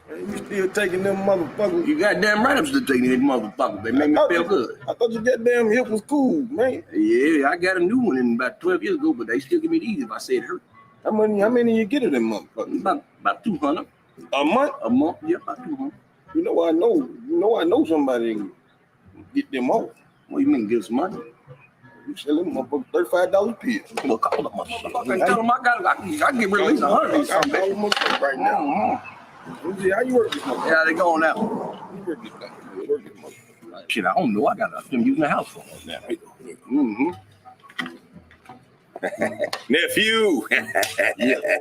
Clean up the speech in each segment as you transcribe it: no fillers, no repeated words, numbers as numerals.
You still taking them motherfuckers. You goddamn right I'm still taking them motherfuckers. They make me feel good. I thought your goddamn hip was cool, man. Yeah, I got a new one in about 12 years ago, but they still give me these if I say it hurt. How many you get of them motherfuckers? About 200. A month? A month, yeah, about 200. You know I know somebody can get them off. What do you mean give some money? You sell them motherfuckers $35 a piece. Well, call the motherfucker. Tell them I can get rid of at least 100 something right now. How you work this motherfucker? Yeah, they going out. You work this motherfucker. Shit, I don't know. I got them using the house for now. Mm-hmm. Nephew. Yeah.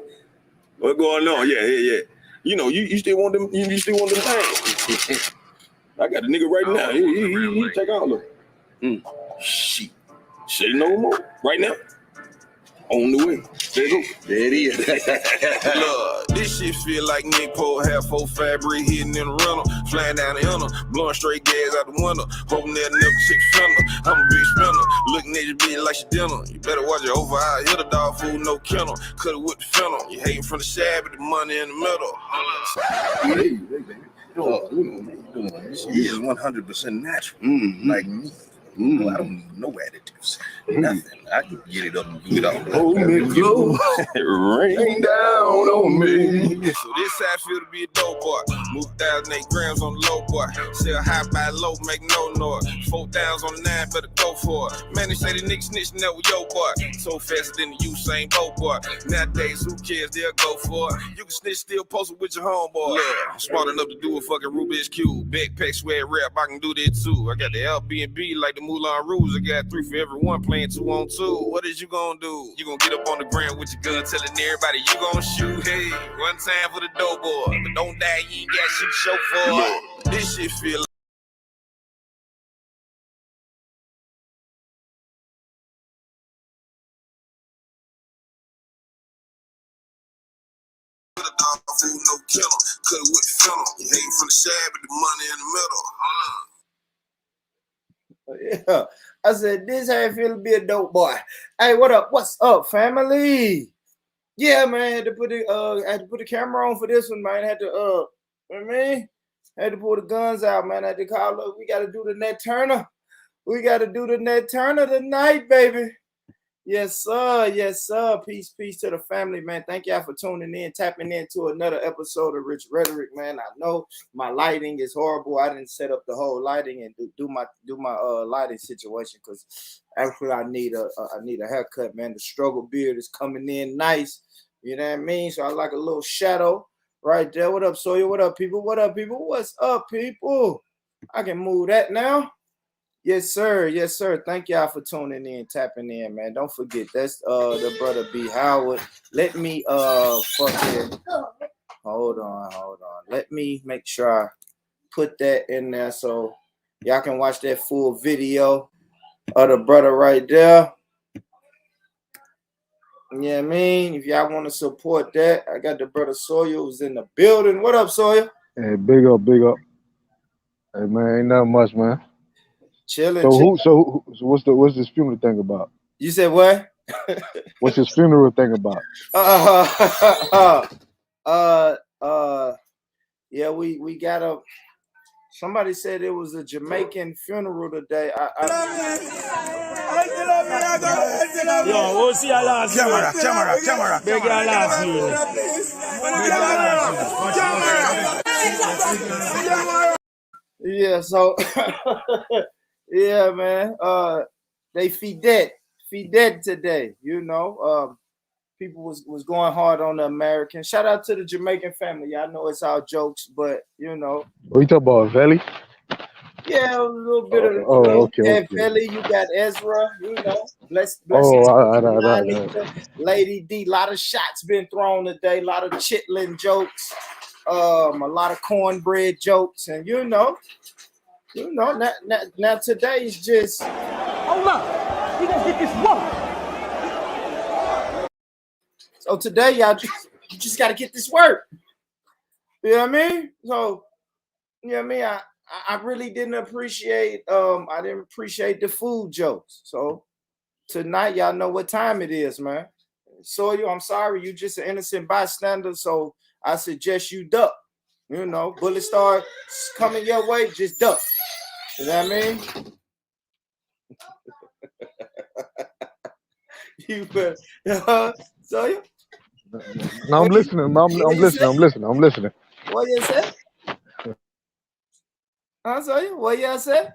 What's going on? Yeah. You know, you still want them. You still want them things. I got a nigga right now. He take all of them. Shit. Say no more. Right now. On the way. There you go. There it is. Look, this shit feel like Nick Poe, half full fabric hitting in the rental, flying down the inner, blowing straight gas out the window, hoping that never chick fender. I'm a big spender, looking at your bitch like she dinner. You better watch it over, I hit a dog food, no kennel. Cut it with the fennel. You hating from the side, but the money in the middle. This is 100% natural. Like me. I don't need no additives. Nothing. I can get it up and do it all. Hold me close. Rain down on me. So this how I feel to be a dope boy. Move 1,008 grams on the low boy. Sell high by low, make no noise. 4,000 on the 9, better go for it. Man, they say the niggas snitching that with yo boy. So faster than the Usain Bolt boy. Nowadays, who cares? They'll go for it. You can snitch still post it with your homeboy. Yeah, I'm smart enough to do a fucking Rubik's Cube. Backpack sweat rap, I can do that too. I got the Airbnb like the Moulin Rouge. I got 3 for every one playing 2 on 2. What is you gonna do? You gonna get up on the ground with your gun telling everybody you gonna shoot. Hey, one time for the dope boy. But don't die, you ain't got shit to show for it. This shit feel like food, no kennel. Cut it with the fennel. You hate from the side, but the money in the middle. Yeah, I said, this how it feel to be a dope boy. Hey, what up? What's up, family? Yeah, man, I had to put the camera on for this one, man. Had to had to pull the guns out, man. I had to call up. We got to do the Nat Turner. We got to do the Nat Turner tonight, baby. Yes, sir. Yes, sir. Peace to the family, man. Thank y'all for tuning in, tapping into another episode of Rhetoric, man. I know my lighting is horrible. I didn't set up the whole lighting and do my lighting situation because actually I need a haircut, man. The struggle beard is coming in nice. You know what I mean? So I like a little shadow right there. What up, Sawyer? What up, people? What up, people? What's up, people? I can move that now. Yes, sir. Yes, sir. Thank y'all for tuning in, tapping in, man. Don't forget, that's the brother B. Howard. Let me fucking hold on. Let me make sure I put that in there so y'all can watch that full video of the brother right there. Yeah, I mean, if y'all want to support that, I got the brother Sawyer who's in the building. What up, Sawyer? Hey, big up. Hey, man, ain't nothing much, man. Chilling. So what's this funeral thing about? You said what? What's this funeral thing about? Yeah, we got a. Somebody said it was a Jamaican funeral today. Yo, we'll see our last camera. Big our last Yeah, so yeah, man. They feed dead today. You know, people was going hard on the American. Shout out to the Jamaican family. I know it's all jokes, but you know. What you talking about, Valley? Yeah, a little bit of okay. Valley. You got Ezra. You know, bless. Lady D. A lot of shots been thrown today. A lot of chitlin jokes. A lot of cornbread jokes, and you know, now today's just. Hold up, we gonna get this work. So today, y'all just gotta get this work. You know what I mean? So, you know what I mean? I really didn't appreciate the food jokes. So tonight, y'all know what time it is, man. Sawyer, I'm sorry, you just an innocent bystander, so I suggest you duck. You know, bullets start coming your way, just duck. You know what I mean? You better, so you. No, I'm listening. I'm listening. What you say? So you. What you say?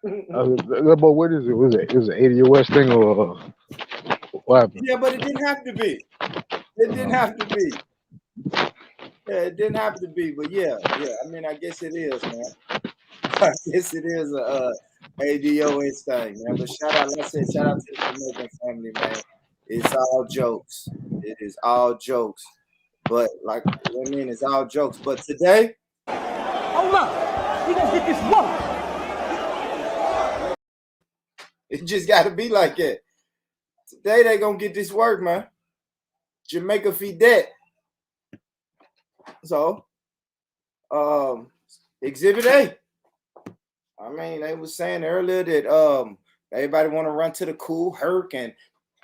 But what is it? Was it an 80 West thing or what happened? Yeah, but it didn't have to be. It didn't have to be. Yeah, it didn't have to be, but yeah. I mean, I guess it is, man. I guess it is a ADOS thing, man. But shout out, like I said, shout out to the Jamaican family, man. It's all jokes. It is all jokes. But like, I mean, it's all jokes. But today, Hold up. We gonna get this work. it just got to be like that. Today they gonna get this work, man. Jamaica feed that. So, Exhibit A. I mean, they was saying earlier that everybody want to run to the Cool Herc and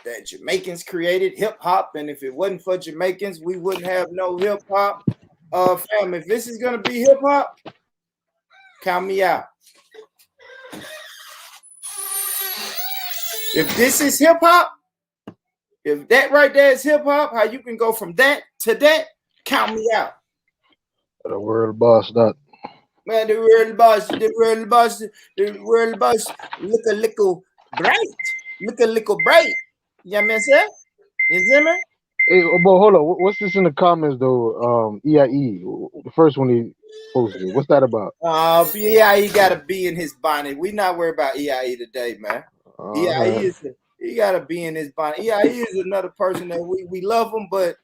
that Jamaicans created hip hop, and if it wasn't for Jamaicans, we wouldn't have no hip hop. Fam, if this is gonna be hip hop, count me out. If this is hip hop, if that right there is hip hop, how you can go from that to that, count me out. The world boss, that. Man, the world boss, the world boss look a little bright. Look a little bright. You know what I'm saying? You see me? Hey, but hold on. What's this in the comments though? EIE, the first one he posted. What's that about? EIE got a bee in his bonnet. We not worried about EIE today, man. EIE is he got a bee in his bonnet. EIE is another person that we love him, but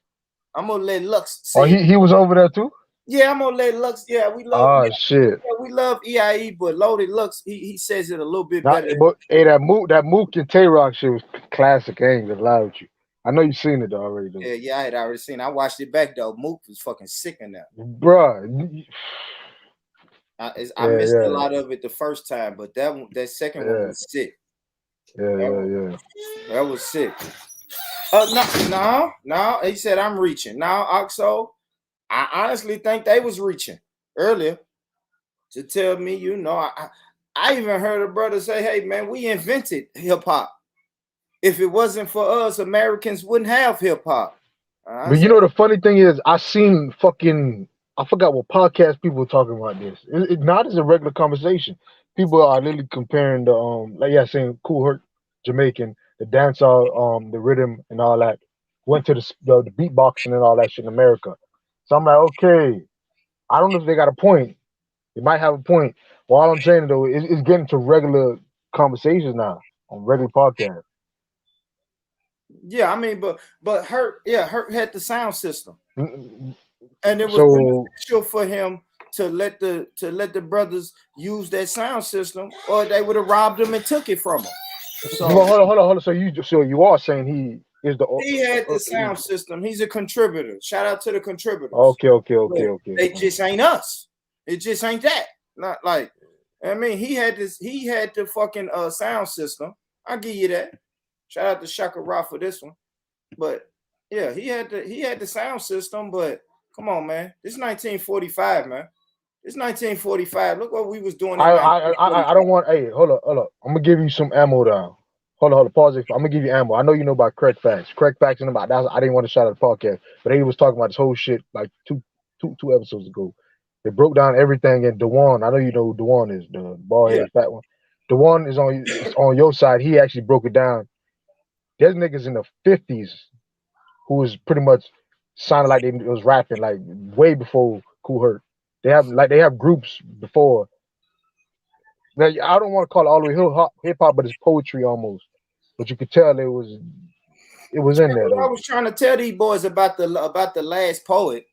I'm gonna let Lux say. Oh, he was over there too? Yeah, I'm gonna let Lux. Yeah, we love. Shit. Yeah, we love EIE, but Loaded Lux, he says it a little bit Nah, better. but hey, that Mook and Tay Rock shit was classic. I ain't gonna lie with you. I know you've seen it already, though. Yeah, I had already seen it. I watched it back though. Mook was fucking sick in that. Bruh. I missed a lot of it the first time, but that second one was sick. Yeah. That was sick. No. He said I'm reaching. Now, Oxo, I honestly think they was reaching earlier to tell me, you know, I even heard a brother say, hey, man, we invented hip-hop. If it wasn't for us, Americans wouldn't have hip-hop. But you know, the funny thing is, I seen I forgot what podcast people were talking about this. It's not as a regular conversation. People are literally comparing the, saying Cool Herc, Jamaican, the dancehall, the rhythm and all that. Went to the beatboxing and all that shit in America. So I'm like, okay, I don't know if they got a point. They might have a point. Well, all I'm saying though, it's getting to regular conversations now on regular podcasts. Yeah, I mean, but Herc had the sound system, and it was beneficial for him to let the brothers use that sound system, or they would have robbed him and took it from him. So hold on. So you are saying he had the sound system. He's a contributor. Shout out to the contributors. Okay. They just ain't us. It just ain't that. Not like, I mean, he had the fucking sound system. I'll give you that. Shout out to Shaka Ra for this one. But yeah, he had the sound system, but come on, man. This is 1945, man. It's 1945. Look what we was doing. I don't want. Hey, hold up. I'm gonna give you some ammo down. Hold on. Pause it. I'm gonna give you ammo. I know you know about Craig Facts. Craig Facts and about that. I didn't want to shout out the podcast, but he was talking about this whole shit like two episodes ago. They broke down everything, and Dewan. I know you know who Dewan is, the bald-headed fat one. Dewan is on your side. He actually broke it down. There's niggas in the 50s who was pretty much sounded like they was rapping like way before Cool Herc. They have groups before. Now, I don't want to call it all the way hip hop, but it's poetry almost. But you could tell it was in there. I was trying to tell these boys about the last poet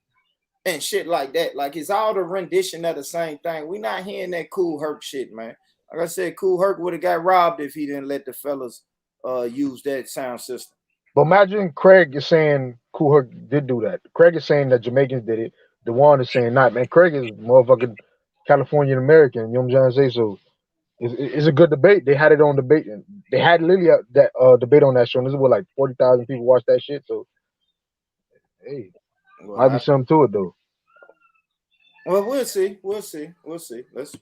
and shit like that. Like it's all the rendition of the same thing. We not hearing that Cool Herc shit, man. Like I said, Cool Herc would have got robbed if he didn't let the fellas use that sound system. But imagine Craig is saying Cool Herc did do that. Craig is saying that Jamaicans did it. Dewan is saying not. Man, Craig is motherfucking Californian American. You know what I'm trying to say? So it's a good debate. They had it on debate. They had literally that debate on that show. And this is what like 40,000 people watched that shit. So hey, Might be something to it though. Well, we'll see. We'll see. Let's.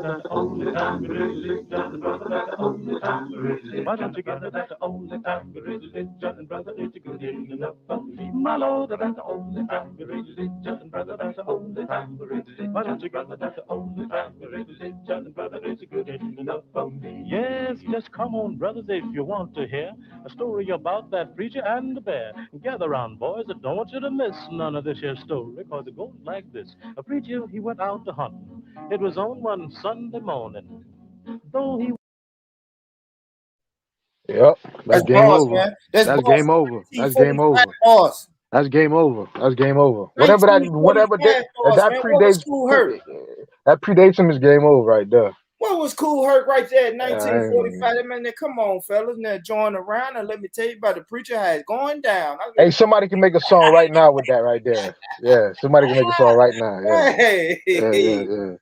That's the only time we really done, brother. That's the only time we really. Why don't you get it? That's the only time we really done, brother. It's a good enough for me, my lord. That's the only time we really done, brother. That's the only time we really. Why don't you get it? That's the only time we really done, brother. It's a good enough for me. Yes, just come on, brothers, if you want to hear a story about that preacher and the bear. Gather round, boys. I don't want you to miss none of this here story, because it goes like this. A preacher, he went out to hunt. It was on one Sunday morning. Though he Yep, that's game boss, over. man. That's game over. That's game over. Boss. That's game over. That's game over. Whatever that predates that predates him is game over right there. What was Cool Herc right there in 1945? Man, come on, fellas, now join around and let me tell you about the preacher how it's going down. Hey, somebody can make a song right now with that right there. Yeah, somebody can make a song right now. Yeah. Hey. Yeah.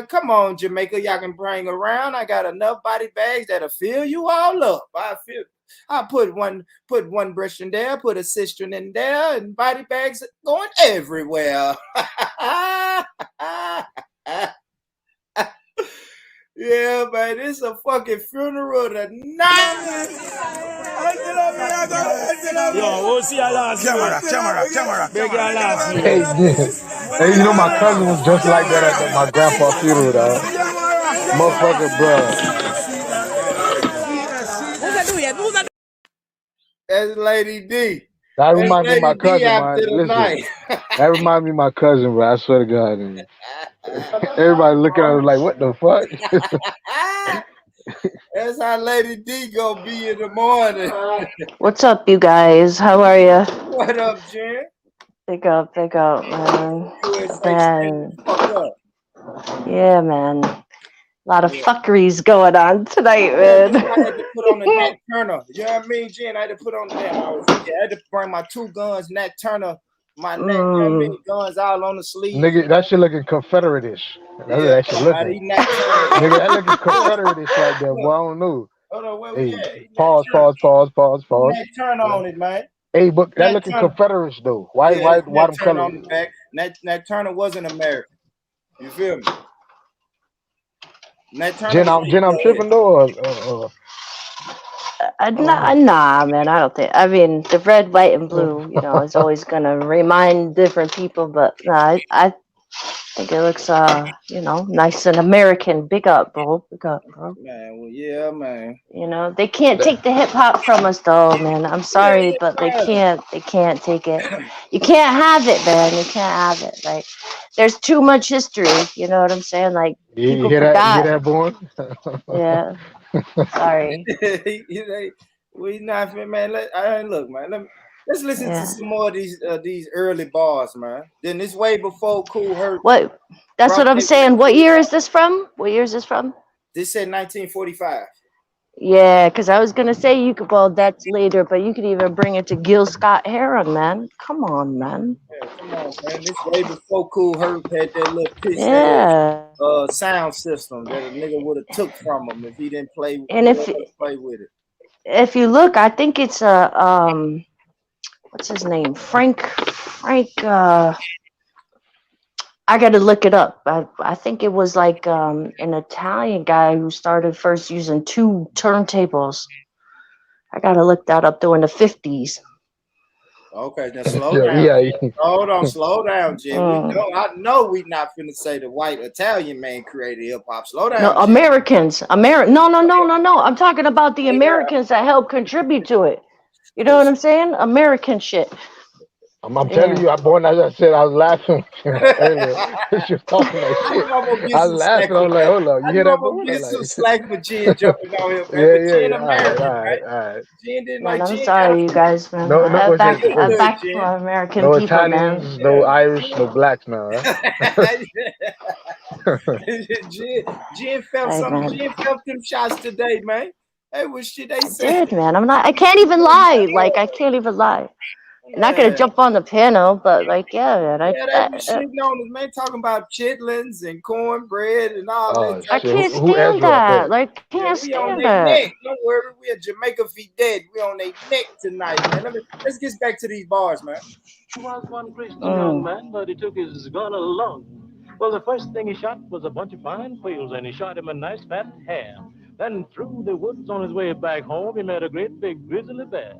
Come on, Jamaica, y'all can bring around. I got enough body bags that'll fill you all up. I put one brush in there, put a cistern in there, and body bags going everywhere. Yeah, man, it's a fucking funeral tonight. Yo, we'll see our last camera. Big your last Hey, you know my cousin was just like that at my grandpa's funeral, dog. Motherfucker, bro. That's Lady D. That reminds me of my cousin, man. Listen, that reminds me of my cousin, bro. I swear to God. Man. Everybody looking at her like, what the fuck? That's how Lady D gonna be in the morning. What's up, you guys? How are you? What up, Jen? Big up, man. Yeah, man. A lot of fuckeries going on tonight, man. I had to put on the Nat Turner. You know what I mean, Jen? I had to put on that. I had to bring my 2 guns, Nat Turner. My neck, you know what I mean? Guns all on the sleeve. Nigga, that shit looking Confederate-ish. That's that shit looking. Nigga, that looking Confederate-ish right there, boy. I don't know. Hold on, where hey, we at? Pause. Nat Turner on it, man. Hey, but that looking Confederate though. Why them colors? On the back. Nat Turner wasn't American. You feel me? Nat Turner. Jen, I'm tripping though. Nah, man, I don't think. I mean, the red, white, and blue, you know, is always gonna remind different people. But nah, I think it looks, you know, nice and American. Big up, bro. Man, well, yeah, man. You know, they can't take the hip hop from us, though, man. I'm sorry, but they can't. They can't take it. You can't have it, man. You can't have it. Like, there's too much history. You know what I'm saying? Like, people forgot. You hear that, boy? Yeah. Sorry. We not, man. Look, man. Let's listen to some more of these early bars, man. Then this way before Cool Herc. What? That's what I'm saying. What year is this from? This said 1945. Yeah, because I was gonna say you could. Well, that's later, but you could even bring it to Gil Scott-Heron, man. Come on, man. Yeah, come on, man. This way before Cool Herc had that little sound system that a nigga would have took from him if he didn't play. And play with it. If you look, I think it's what's his name? Frank. I got to look it up. I think it was like an Italian guy who started first using 2 turntables. I got to look that up though in the 50s. Okay, then slow down. Yeah. Hold on, slow down, Jim. I know we not finna say the white Italian man created hip hop. Slow down. No, Jim. Americans. No. I'm talking about the Americans that helped contribute to it. You know what I'm saying? American shit. I'm telling you, as I said, I was laughing earlier. She was talking that shit. I was laughing. I was like, hold on, you hear that? I'm get some slack for Jen jumping on here, man. All right. Jen didn't man, I'm sorry, you guys, man. I back for American no people, Italians, man. No Irish, no blacks now, right? Jen felt something. Man. Jen felt them shots today, man. Hey, what shit they said? I did, man. I can't even lie. Like, I can't even lie. Not gonna jump on the piano, but like, yeah, man. Yeah, they be shitting on us, man, talking about chitlins and cornbread and all that. I can't Who stand Ezra up there? that. Like, Yeah, can't we on stand their that. neck. Don't worry, we at Jamaica Feet Dead. We on their neck tonight, man. Let's get back to these bars, man. He was one Christian young man, but he took his gun along. Well, the first thing he shot was a bunch of fine quails, and he shot him a nice fat hare. Then through the woods on his way back home, he met a great big grizzly bear.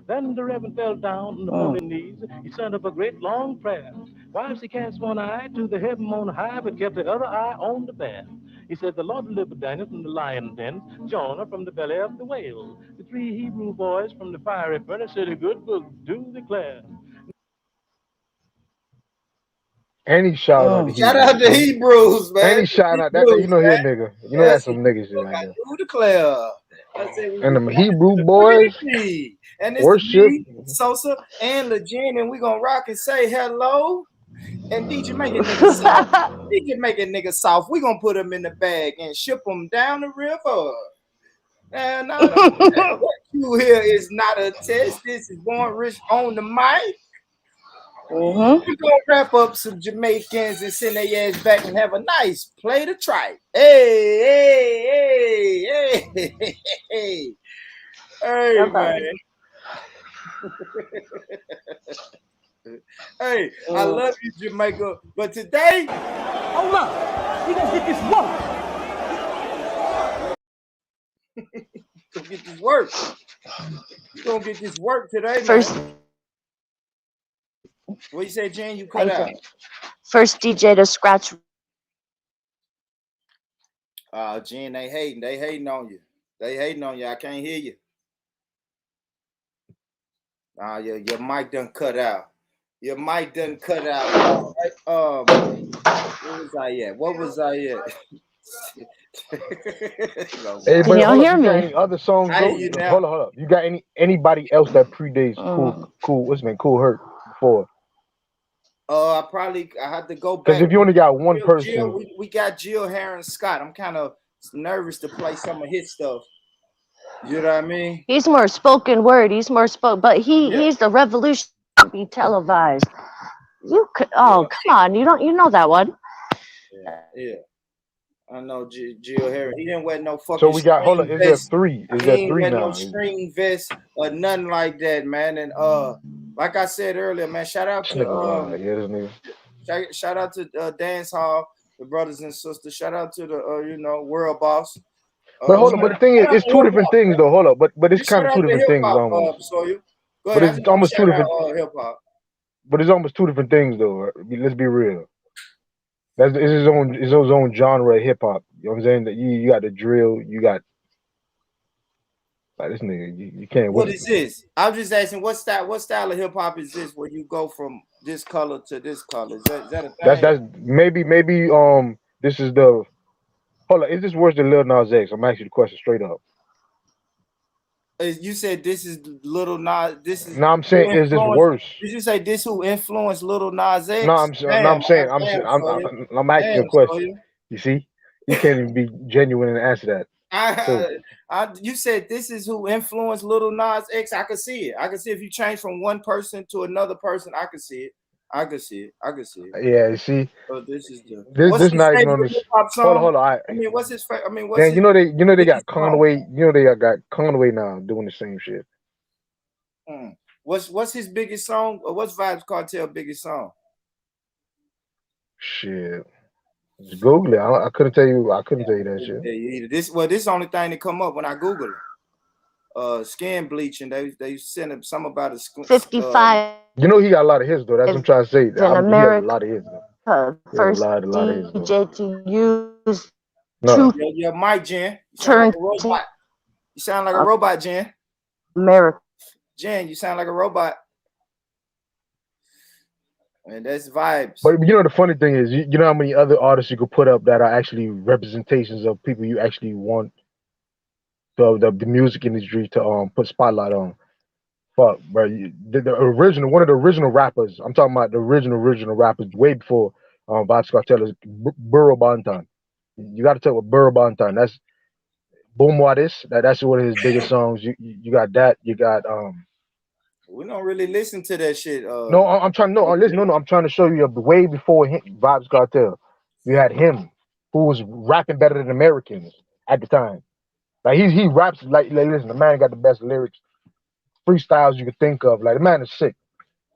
Then the Reverend fell down on his knees. He sent up a great long prayer. Whilst he cast one eye to the heaven on high, but kept the other eye on the bear. He said, the Lord delivered Daniel from the lion den, Jonah from the belly of the whale. The 3 Hebrew boys from the fiery furnace said a good book do declare. And he shout out the Shout out to Hebrews, man. And he shout out that you know he a nigga. You know that's some nigga shit right there. Do declare. I said, And them Hebrew boys and it's worship me, Sosa and Legend, and we gonna rock and say hello. And DJ make a nigga soft. DJ make a nigga soft. We gonna put him in the bag and ship him down the river. And what you hear is not a test. This is Born Rich on the mic. We're gonna wrap up some Jamaicans and send their ass back and have a nice play to try. Hey, man. Hey, I love you, Jamaica. But today, hold up, we gonna get this work. Gonna get this work. We gonna get this work today, First. man. What you say, Jen? You cut out. First DJ to scratch. Jen, they hating on you. They hating on you. I can't hear you. Your mic done cut out. Your mic done cut out. What was I at? Hey, Can y'all hear me? Any other songs? Hold up. You got anybody else that predates Cool? What's been Cool Herc before? I had to go back. Because if you only got one person, we got Jill Heron Scott. I'm kind of nervous to play some of his stuff. You know what I mean? He's more spoken word. He's more but he's the revolution to be televised. You could come on, you know that one. Yeah. I know Jill Heron. He didn't wear no fucking. So we got is there 3? Is there 3 now? No string vest or nothing like that, man. And like I said earlier, man, shout out to shout out to Dance Hall, the brothers and sisters. Shout out to the World Boss. But hold on, but the thing is, it's 2 different things though. Hold up, but it's kind of 2 different things almost. But it's almost 2 different. But it's almost 2 different things though. Let's be real. It's his own genre of hip hop. You know what I'm saying? That you got the drill, you got like this nigga. You can't. What is this? I'm just asking, what style of hip hop is this? Where you go from this color to this color? Is that a thing? That's maybe this is the. Hold on, is this worse than Lil Nas X? I'm asking the question straight up. You said this is Lil Nas. This is. No, I'm saying, is this worse? Did you say this who influenced Lil Nas X? No, I'm saying, I'm asking a question. You see, you can't even be genuine and answer that. You said this is who influenced Lil Nas X. I could see it. I could see if you change from one person to another person. I could see it. Yeah, you see. So this is this not even on this. Hold on. What's his favorite? Man, you know they got Conway. You know they got Conway now doing the same shit. What's his biggest song? Or what's Vybz Kartel biggest song? Shit. Just Google it. I couldn't tell you. I couldn't tell you that shit. Yeah, this is the only thing that come up when I Google it. Skin bleaching. They sent some about a 55. You know he got a lot of hits though. That's what I'm trying to say. In America, a lot of hits though. First DJ to use your mic, Jen. You sound like a robot, Jen. America. Jen, you sound like a robot. And that's Vibes. But you know the funny thing is, you know how many other artists you could put up that are actually representations of people you actually want the music industry to put spotlight on. Fuck, bro. The original, one of the original rappers. I'm talking about the original rappers way before Vybz Kartel is Burro Banton. You got to talk about Burro Banton. That's Boom What Is. That's one of his biggest songs. You got that. You got We don't really listen to that shit. No, I'm trying. No, listen. No, I'm trying to show you way before Vibes Cartel. You had him, who was rapping better than Americans at the time. Like he raps like listen, the man got the best lyrics, freestyles you could think of. Like the man is sick,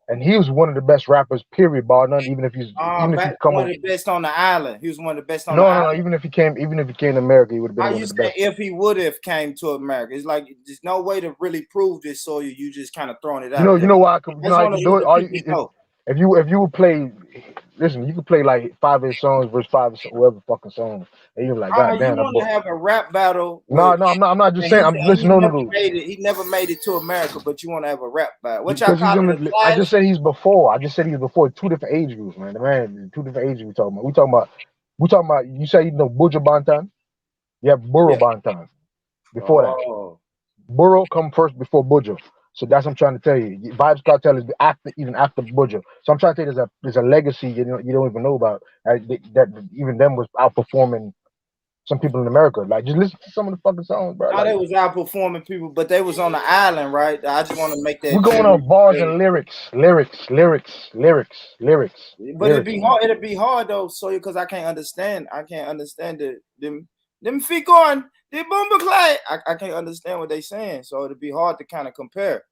and he was one of the best rappers. Period, bar none. Even if he come one of the best on the island. He was one of the best on the no, island. even if he came to America, he would have been How one you of the say best. if he would have came to America? It's like there's no way to really prove this, so you just kind of throwing it out. You know why I could do it. If you would play, listen, you could play like 5 of his songs versus 5 of whoever fucking songs, and you're like, God damn, you want to have a rap battle? No, I'm not just saying. I'm listening. No. He never made it to America, but you want to have a rap battle? What y'all call it? I just said he's before. I just said he's before 2 different age groups, man. The man, 2 different age groups we talking about. You say you know Buju Banton? You have Burro Banton. Before that, Burro come first before Buju. So that's what I'm trying to tell you. Vibes Cartel is even after Buju. So I'm trying to tell you there's a legacy you don't even know about that even them was outperforming some people in America. Like just listen to some of the fucking songs, bro. They was outperforming people, but they was on the island, right? I just want to make that. We're going on bars and lyrics. But it'd be hard. It'd be hard though, so because I can't understand them feet going. The Boomba Clay. I can't understand what they saying, so it'd be hard to kind of compare.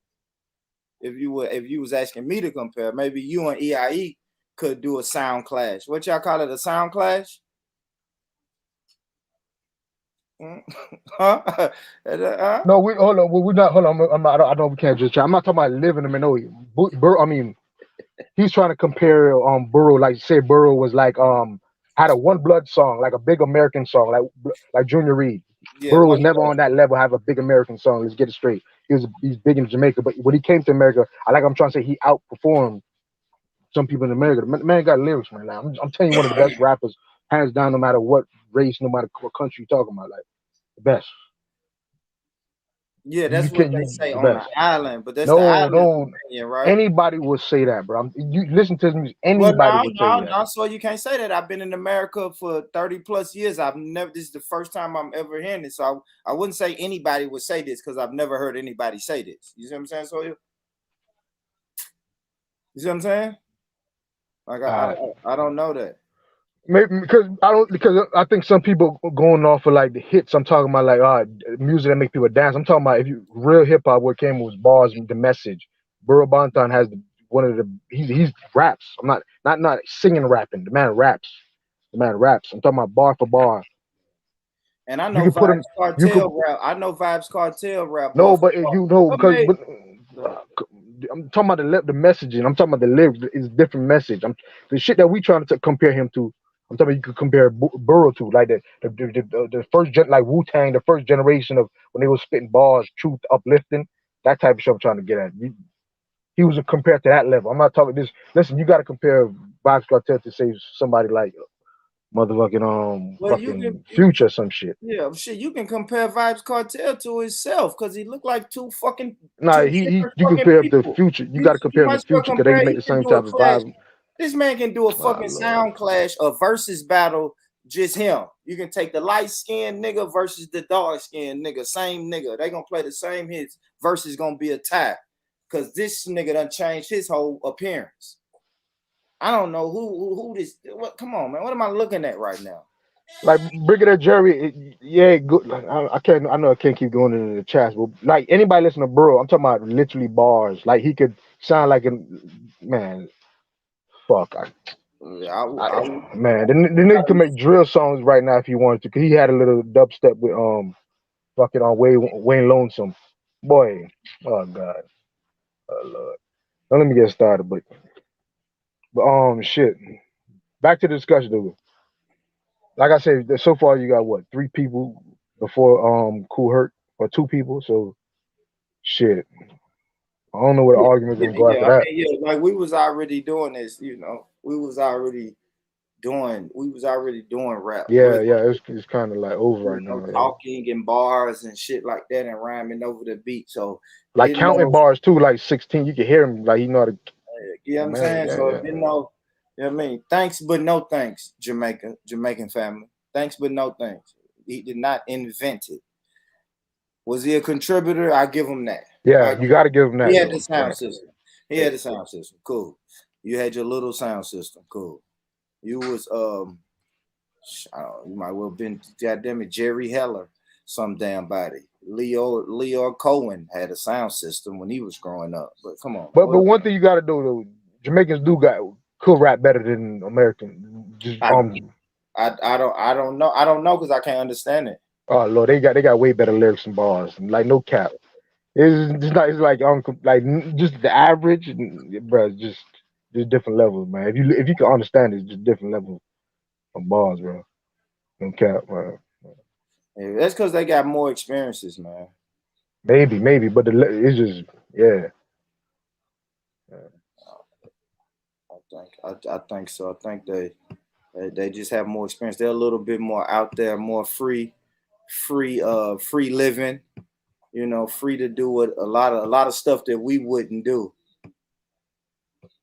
If you was asking me to compare, maybe you and EIE could do a sound clash. What y'all call it, a sound clash? Huh? No, hold on. We're not. Hold on. I know we can't just try. I'm not talking about living him. I mean, he's trying to compare Burrow. Like say Burrow was like had a One Blood song, like a big American song, like Junior Reid. Yeah, Burrow was never on that level. Have a big American song. Let's get it straight. He's big in Jamaica, but when he came to America, I'm trying to say he outperformed some people in America. The man got lyrics, man. Like, I'm telling you, one of the best rappers, hands down, no matter what race, no matter what country you're talking about, like the best. Yeah, that's what they say on the island, but that's the island opinion, right? Anybody would say that, bro. You listen to me. Anybody would say that. No, so you can't say that. I've been in America for 30 plus years. This is the first time I'm ever hearing this. So I wouldn't say anybody would say this because I've never heard anybody say this. You see what I'm saying, Sawyer? You see what I'm saying? Like I don't know that. Maybe because I think some people going off of like the hits. I'm talking about like music that make people dance. I'm talking about if you real hip hop, what came was bars and the message. Burro Banton has one of the he's raps. I'm not singing rapping. The man raps. I'm talking about bar for bar. And I know Vibes Cartel rap. I know Vibes Cartel rap. No, but you know because I'm talking about the messaging. I'm talking about the lyrics. It's a different message. The shit that we trying to compare him to. I'm talking about you could compare Burrow to like the first gen, like Wu-Tang, the first generation of when they were spitting bars, truth, uplifting, that type of shit I'm trying to get at. He was compared to that level. I'm not talking this. Listen, you got to compare Vibes Cartel to say somebody like motherfucking fucking Future or some shit. Yeah, shit. You can compare Vibes Cartel to himself because he looked like two fucking. Nah, you compare him to Future. You got to compare him to Future because they make the same type of vibe. This man can do a fucking sound clash, a versus battle, just him. You can take the light-skinned nigga versus the dark-skinned nigga, same nigga. They gonna play the same hits. Versus gonna be a tie. Cause this nigga done changed his whole appearance. I don't know who this. What? Come on, man. What am I looking at right now? Like Brigadier Jerry, yeah, good. Like, I know I can't keep going into the chats, but like anybody listen to Burrow, I'm talking about literally bars. Like he could sound like a man. Fuck, man, the nigga can make drill songs right now if he wanted to. Cause he had a little dubstep with fucking on Wayne Lonesome, boy. Oh God, oh Lord. Now let me get started, but shit. Back to the discussion, dude. Like I said, so far you got what 3 people before Cool Hurt or 2 people, so shit. I don't know what the argument's gonna go after that. Yeah, like we was already doing this, you know. We was already doing rap. Yeah, it's kind of like over right now. Talking and bars and shit like that and rhyming over the beat. So like counting bars too, like 16, you can hear him like he know how to. You know what I'm saying? So you know what I mean? Thanks but no thanks, Jamaican family. Thanks but no thanks. He did not invent it. Was he a contributor? I give him that. Yeah, you got to give him that. He had though. the sound Right. system. He had the sound system. Cool. You had your little sound system. Cool. You was you might well have been goddamn it, Jerry Heller, some damn body. Leo Cohen had a sound system when he was growing up. But come on. But one thing you got to do though, Jamaicans could rap better than American. Just I don't know. I don't know because I can't understand it. Oh Lord, they got way better lyrics and bars. Like no cap. It's just not. It's like just the average, bro. Just different levels, man. If you can understand it, it's just different levels of bars, bro. No cap, man. Yeah, that's because they got more experiences, man. Maybe, but it's just yeah. I think so. I think they just have more experience. They're a little bit more out there, more free living. You know, free to do a lot of stuff that we wouldn't do.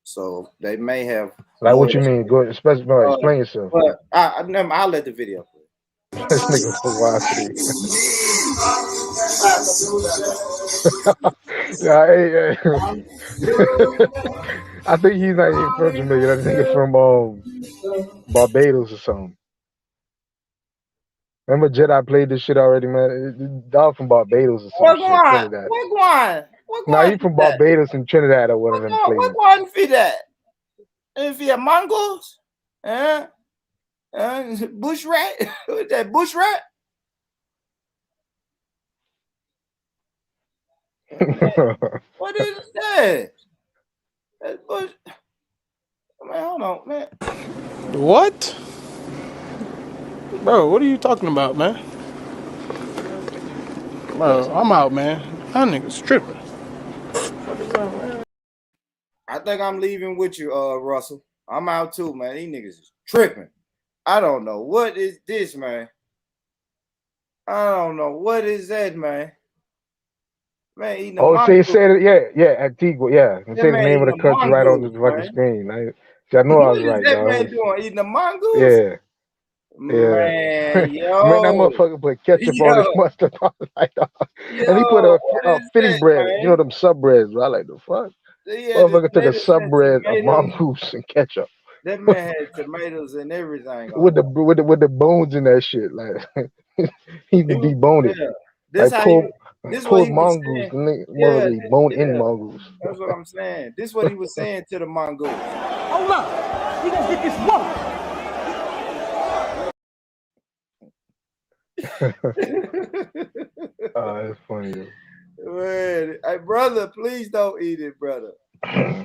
So they may have. Like what you mean? Go explain yourself. But I'll let the video play. This nigga so wild today. Yeah, hey. I think he's not even from Jamaica. That nigga from Barbados or something. Remember Jedi played this shit already, man. Dog from Barbados or something. What Nah, he from Barbados and Trinidad or one of them places. What one for that? If you have mangoes, bush rat, that bush rat. What is that? That bush. Man, hold on, man. What? Bro, what are you talking about, man? Bro, I'm out, man. That nigga's tripping. I think I'm leaving with you, Russell. I'm out too, man. These niggas is tripping. I don't know. What is this, man? I don't know. What is that, man? Man, eating say it, yeah, Antigua, yeah. And say the name of the country right on the fucking screen. I know I was right, dog. What is that man doing? Eating the mongoose? Yeah. Man, yo. Man, that motherfucker put ketchup on his mustard. And he put a Philly bread. Man? You know them sub breads. I like the fuck. Motherfucker took a sub bread of mongoose and ketchup. That man had tomatoes and everything. with the bones in that shit. Like he deboned it. Yeah. This pulled mongoose, bone in mongoose. That's what I'm saying. This is what he was saying to the mongoose. Hold up, we gonna get this woman. That's funny. Man, hey, brother, please don't eat it, brother.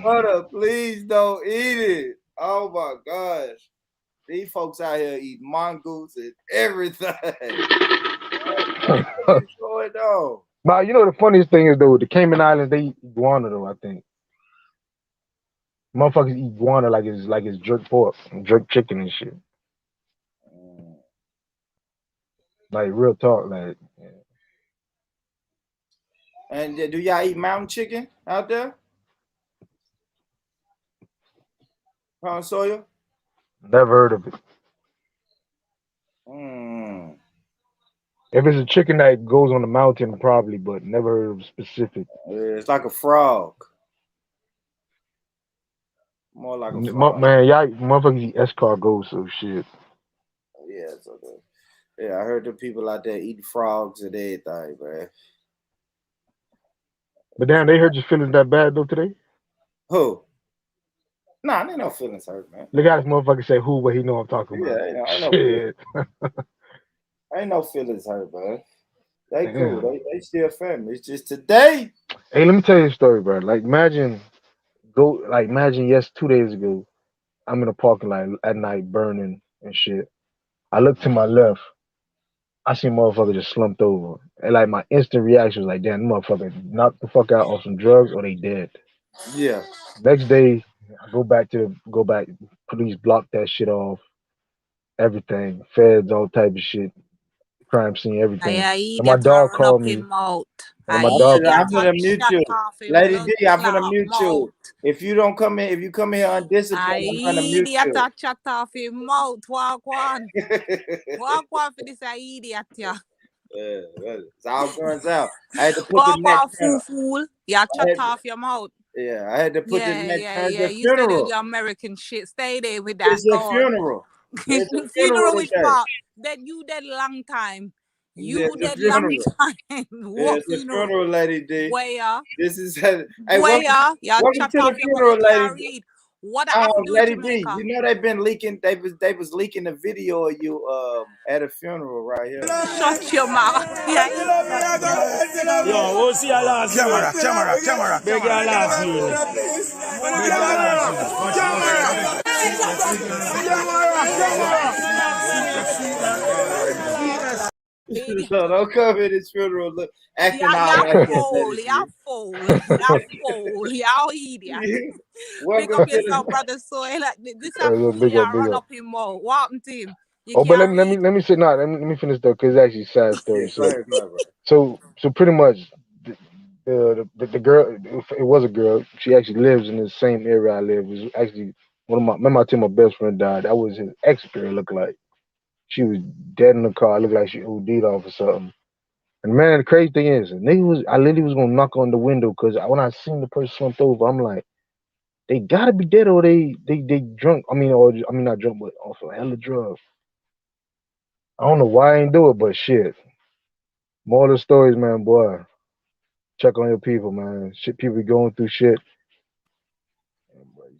Brother, please don't eat it. Oh my gosh. These folks out here eat mongoose and everything. What's going on? Now, you know the funniest thing is though, the Cayman Islands, they eat iguana though, I think. Motherfuckers eat iguana like it's jerk pork, jerk chicken and shit. Like real talk, like. Yeah. And do y'all eat mountain chicken out there? Sawyer? Never heard of it. If it's a chicken that goes on the mountain, probably, but never heard of specific. It's like a frog. More like a frog. Man, y'all motherfuckers eat escargots, so shit. Yeah, it's okay. Yeah, I heard the people out there eating frogs and everything, man. But damn, they hurt your feelings that bad though today? Who? Nah, ain't no feelings hurt, man. Look at this motherfucker say who, but he know I'm talking about. Yeah, ain't no feelings hurt, man. They cool. They still family. It's just today. Hey, let me tell you a story, bro. Like imagine 2 days ago, I'm in a parking lot at night burning and shit. I look to my left. I see motherfucker just slumped over. And like my instant reaction was like, damn, motherfucker knocked the fuck out on some drugs or they dead. Yeah. Next day, I go back, police blocked that shit off. Everything. Feds, all type of shit. Crime scene, everything. And my dog called me. I'm gonna mute you. Lady D, I'm gonna mute you. If you come in here undisciplined, I'm gonna mute you. Chat off your mouth. Walk one. Walk one for this idiot, yeah. It's all guns out. I had to put Go the off neck our down. fool. Yeah, shut off your mouth. Yeah, I had to put the Yeah, neck yeah, down. yeah. It's a You said it was funeral. your American shit. Stay there with that. It's a Go on. funeral. It's a Funeral which today. part? That you dead long time. You It's a dead long funeral. time. What It's a funeral? funeral, Lady D. Where? This is hey, Where? welcome Yeah, to shut the off your funeral, mouth. You Lady can't D. read. What I have to do in Lady D, Jamaica? you know they've been leaking. They was leaking a video of you at a funeral right here. Shut your mouth. Yeah. Yo, we'll see your last camera. Beg your last unit. No, don't come in this funeral acting out like Y'all that. fool. Y'all idiot. Pick Welcome up to yourself, the. brother Soy. Like, this Yeah, a fool big y'all up, big run up. up him more. What happened to him? You Oh, but can't let read. me say no. Let me finish though, because it's actually a sad story. Yeah, go ahead, bro. So pretty much, the girl, it was a girl. She actually lives in the same area I live. It was actually one of my. Remember, I tell my best friend died. That was his ex girl. Looked like she was dead in the car. Looked like she OD'd off or something. And man, the crazy thing is, I literally was gonna knock on the window because when I seen the person slumped over, I'm like, they gotta be dead or they drunk. I mean not drunk, but off a hella drugs. I don't know why I ain't do it, but shit. More of the stories, man, boy. Check on your people, man. Shit, people be going through shit.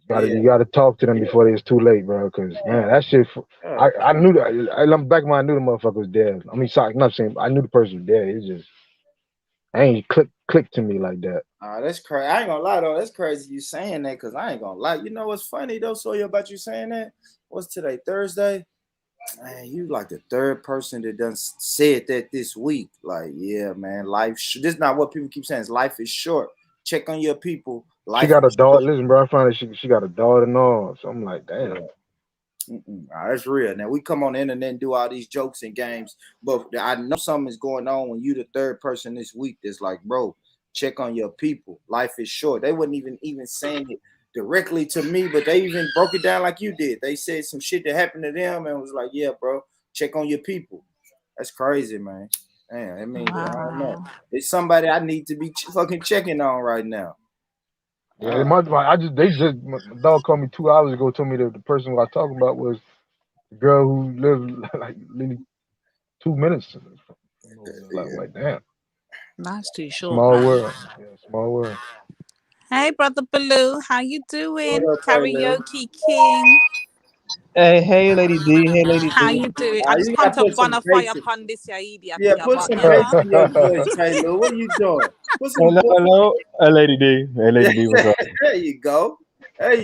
You gotta talk to them before it's too late, bro. Cause man, that shit. I knew that. I'm back when I knew the motherfucker was dead. I mean, sorry, not saying I knew the person was dead. It's just I ain't click to me like that. That's crazy. I ain't gonna lie though. That's crazy you saying that because I ain't gonna lie. You know what's funny though, Sawyer, about you saying that? What's today? Thursday? Man, you like the third person that done said that this week. Like, yeah, man, this is not what people keep saying. Life is short. Check on your people. She got a daughter. Listen, bro, I found that she got a daughter and all. So I'm like, damn. That's real. Now we come on the internet and do all these jokes and games, but I know something is going on when you the third person this week that's like, bro, check on your people. Life is short. They wasn't even saying it directly to me, but they even broke it down like you did. They said some shit that happened to them and was like, yeah, bro, check on your people. That's crazy, man. Damn, I mean, I don't know. It's somebody I need to be fucking checking on right now. Yeah, my dog called me 2 hours ago. Told me that the person who I was talking about was the girl who lived like literally 2 minutes. Like damn. That's too short. Small man. world. Yeah, small world. Hey, brother Baloo, how you doing? What up, Karaoke King. Hey, Lady D. Hey, Lady D. How you doing? I just come to bonfire upon this, you idiot. Yeah, put some bass in your voice, Taylor. What are you doing? Put some hello. Hey, Lady D. Hey, Lady D. What's up? There you go. Because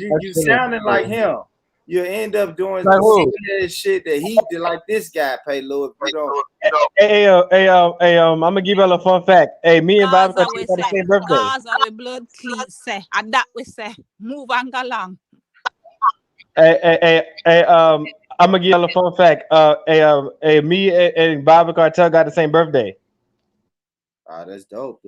you sounding like him. You end up doing the shit that he did, like this guy, Paylo. If you don't. Hey, I'm gonna give you a fun fact. Hey, me and Bob got the same birthday. Gaza with blood clean say, and that we say, move and go along. Hey, I'm gonna give you a fun fact. Me and Bob Cartel got the same birthday. That's dope.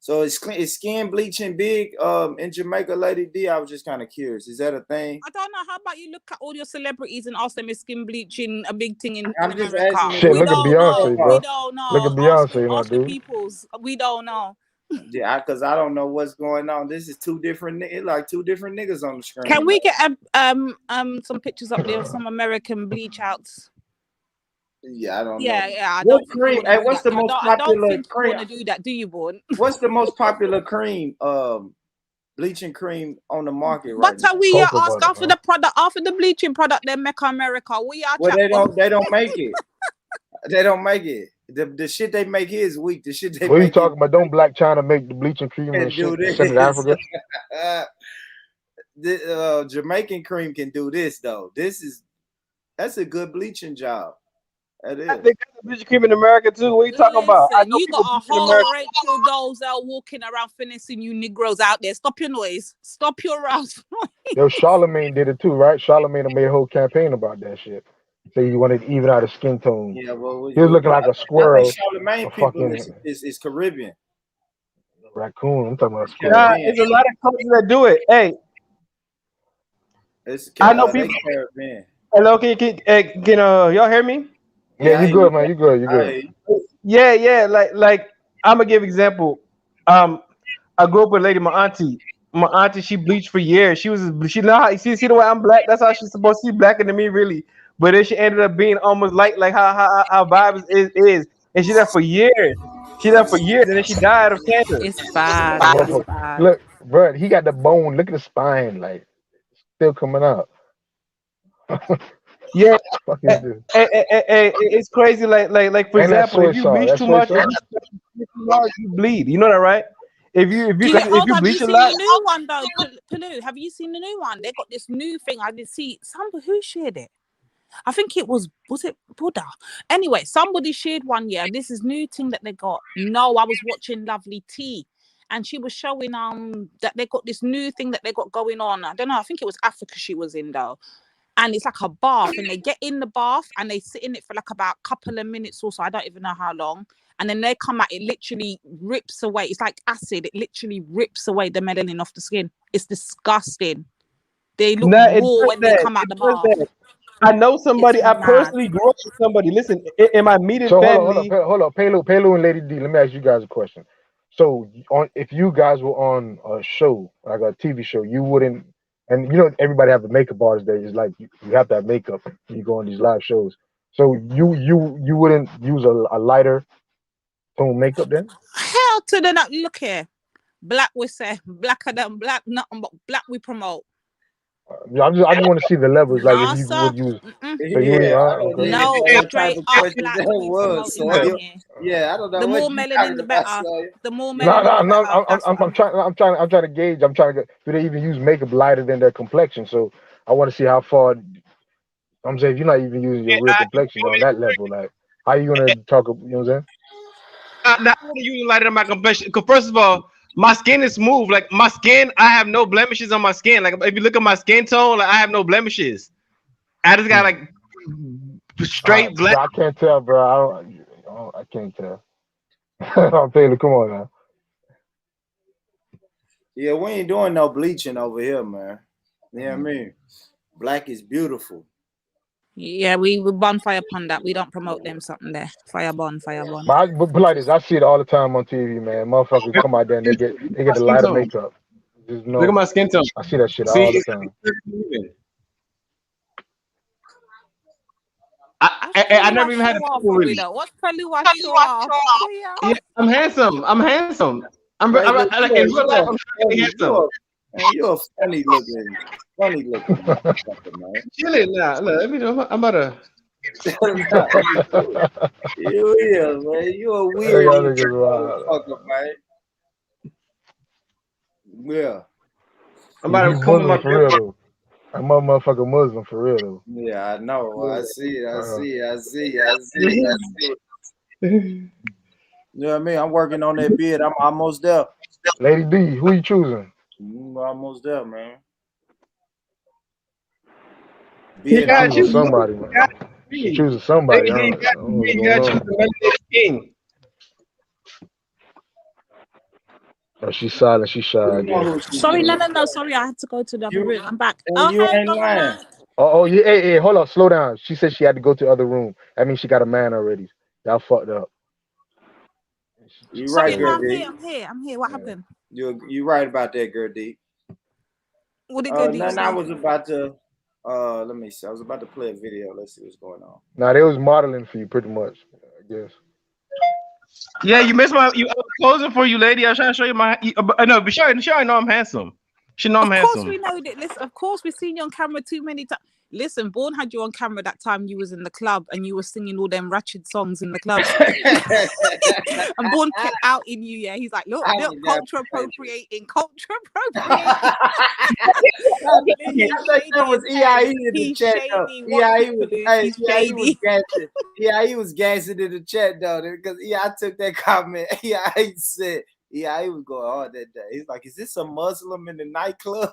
So is skin bleaching big in Jamaica, Lady D? I was just kind of curious. Is that a thing? I don't know. How about you look at all your celebrities and ask them is skin bleaching a big thing in I'm just America? asking. Shit, look at Beyonce, bro. We don't know. Look at Beyonce, ask the peoples. We don't know. Yeah, because I don't know what's going on. This is two different niggas on the screen. Can we get some pictures up there of some American bleach outs? Yeah, I don't know. Yeah. What cream? Hey, what's the most popular I don't think cream? you want to do that, do you, Born? What's the most popular cream? Bleaching cream on the market right now. But we are asking after the product, after the bleaching product, they make America. We are. Well, they don't make it. They don't make it. The shit they make here is weak. The shit they what make. What you talking about? Don't Black China make the bleaching cream and shit? Send it to Africa. The Jamaican cream can do this though. That's a good bleaching job. That is. They got the bleaching cream in America too. What are you talking about? You got a whole Rachel dolls out walking around finessing you Negroes out there. Stop your noise. Stop your rouse. Yo, Charlemagne did it too, right? Charlemagne made a whole campaign about that shit. So you wanted to even out of skin tone. Yeah, well, he was looking like a squirrel. Charlemagne people is Caribbean. Raccoon. I'm talking about a squirrel. There's a lot of cultures that do it. Hey, I know people. Caribbean. Hello, can y'all hear me? Yeah, you good, man. You good. You good. Yeah. Like I'm gonna give example. I grew up with a lady, my auntie. My auntie, she bleached for years. She know how see the way I'm black. That's how she's supposed to be blacker than me, really. But then she ended up being almost like how vibes is, and she did that for years. She did that for years, and then she died of cancer. It's bad. That It's motherfucker. bad. Look, bro, he got the bone. Look at the spine, like still coming out. Yeah, Fuck is this? it's crazy. Like for And that's example, soy if you sauce. bleach That's too soy much, sauce. you bleed. You know that, right? If you Hold, have you bleach a seen lot, the new one though, Palu? Have you seen the new one? They got this new thing. I did see who shared it. I think it was it Buddha? Anyway, somebody shared one. Yeah, this is new thing that they got. No, I was watching Lovely Tea, and she was showing that they got this new thing that they got going on. I don't know. I think it was Africa she was in though. And it's like a bath, and they get in the bath and they sit in it for like about a couple of minutes or so. I don't even know how long. And then they come out, it literally rips away. It's like acid. It literally rips away the melanin off the skin. It's disgusting. They look nah, it raw does when they that. come out It the does bath. that. I know somebody. It's I mad. personally grew up with somebody. Listen, in my immediate So family. hold up, Pelu and Lady D. Let me ask you guys a question. So if you guys were on a show, like a TV show, you wouldn't, and you know everybody have a makeup artist there. It's like you have to have makeup when you go on these live shows. So you wouldn't use a lighter tone makeup then? Hell to the nut. Look here. Black we say, blacker than black, nothing but black we promote. I just want to see the levels. Like Nah, if you sir. would use. Mm-mm. So you Yeah, I wouldn't. don't Okay. even No, know what type straight of up question black that we was. promoting So round here. yeah, I don't know The what more you talking melanin, the about, better. Sawyer. The more No, melanin, the no, better. That's what I'm trying to gauge. I'm trying to. Do they even use makeup lighter than their complexion? So I want to see how far. I'm saying if you're not even using your real complexion on that level, like how you gonna talk? You know what I'm saying? Now I want to use lighter than my complexion. Because first of all, my skin is smooth. Like my skin, I have no blemishes on my skin. Like if you look at my skin tone, like I have no blemishes. I just got like straight black. I can't tell, bro. I can't tell. Taylor, come on now. Yeah, we ain't doing no bleaching over here, man. You know what I mean? Black is beautiful. Yeah, we bonfire upon that. We don't promote them something there. Fire burn. But like this, I see it all the time on TV, man. Motherfuckers come out there and they get the lighter makeup. Just Look at my skin tone. I see that shit See, all the time. I never even had a people really. What's Pelua show off? Yeah, I'm handsome. I'm Right, like in real life, I'm really handsome. You're a funny looking motherfucker, man. Chilling now. Look, let me know. I'm about to. You is, man. You a weird motherfucker, man. Yeah. I'm about to come with my for real though. I'm a motherfucking Muslim for real though. Yeah, I know. I see. You know what I mean? I'm working on that beard. I'm almost there. Lady D, who you choosing? Almost there, man. She choosing somebody, man. She choosing somebody. Oh, she's silent. She's shy. I guess. Sorry, no. Sorry, I had to go to the other room. I'm back. You ain't lying. Oh, yeah. Hey, hold on. Slow down. She said she had to go to the other room. That means she got a man already. Y'all fucked up. You Sorry, right, no, girl D. I'm here. What happened? You right about that, girl D. What did girl D say? I was about to let me see. I was about to play a video. Let's see what's going on. Nah, they was modeling for you pretty much, I guess. Yeah, you missed I was closing for you, lady. I was trying to show you my. No, but she already know I'm handsome. She know I'm handsome. Of course we know that. Listen, of course we've seen you on camera too many times. Listen, Bourne had you on camera that time you was in the club and you were singing all them ratchet songs in the club. And Bourne kept out in you, yeah. He's like, look, culture appropriating. I think that was EIE in the chat though. EIE was gassing in the chat though, because I took that comment. EIE said EIE was going hard that day. He's like, is this a Muslim in the nightclub?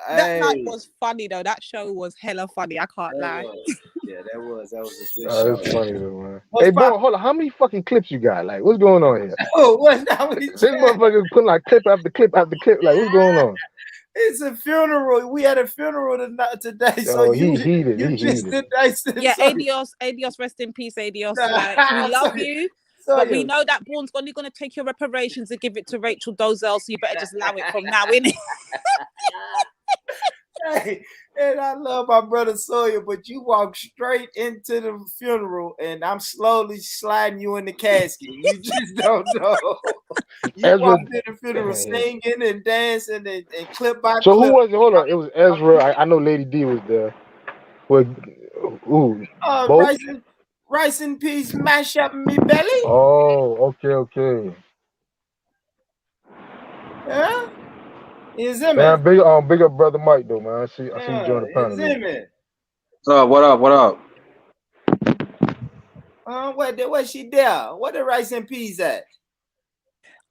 That night was funny though. That show was hella funny. I can't lie. That was a good show. That's funny though, man. Hey, bro, hold on. How many fucking clips you got? Like, what's going on here? Oh, what now? This motherfucker putting like clip after clip after clip. Like, what's going on? It's a funeral. We had a funeral today. So Yo, you he heated. you He just heated. did nice. Yeah, adios, rest in peace, adios. Like, we love you, but we know that Bourne's only going to take your reparations and give it to Rachel Dozell, so you better just allow it from now, innit? Hey, and I love my brother Sawyer, but you walk straight into the funeral, and I'm slowly sliding you in the casket. You just don't know. You walked in the funeral singing and dancing and clip by So clip. who was it? Hold on. It was Ezra. I know Lady D was there. With Rice and peas mash up me belly. Oh, okay. Yeah. Is it, man? Big up brother Mike though, man. I see you join the panel. What up? Where's she there? Where the rice and peas at?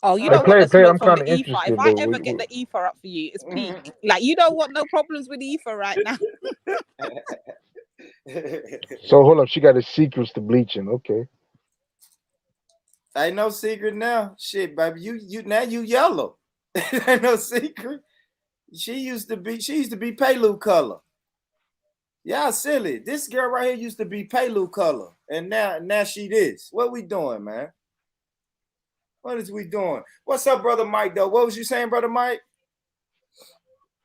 Oh, you don't want the smoke from the ether. If I ever though. Get the ether up for you, it's peak. Like, you don't want no problems with ether right now. So hold up, she got the secrets to bleaching. Okay. Ain't no secret now. Shit, baby. You now you yellow. Ain't no secret. She used to be Palu color. Y'all silly. This girl right here used to be Palu color. And now she this. What we doing, man? What is we doing? What's up, brother Mike, though? What was you saying, brother Mike?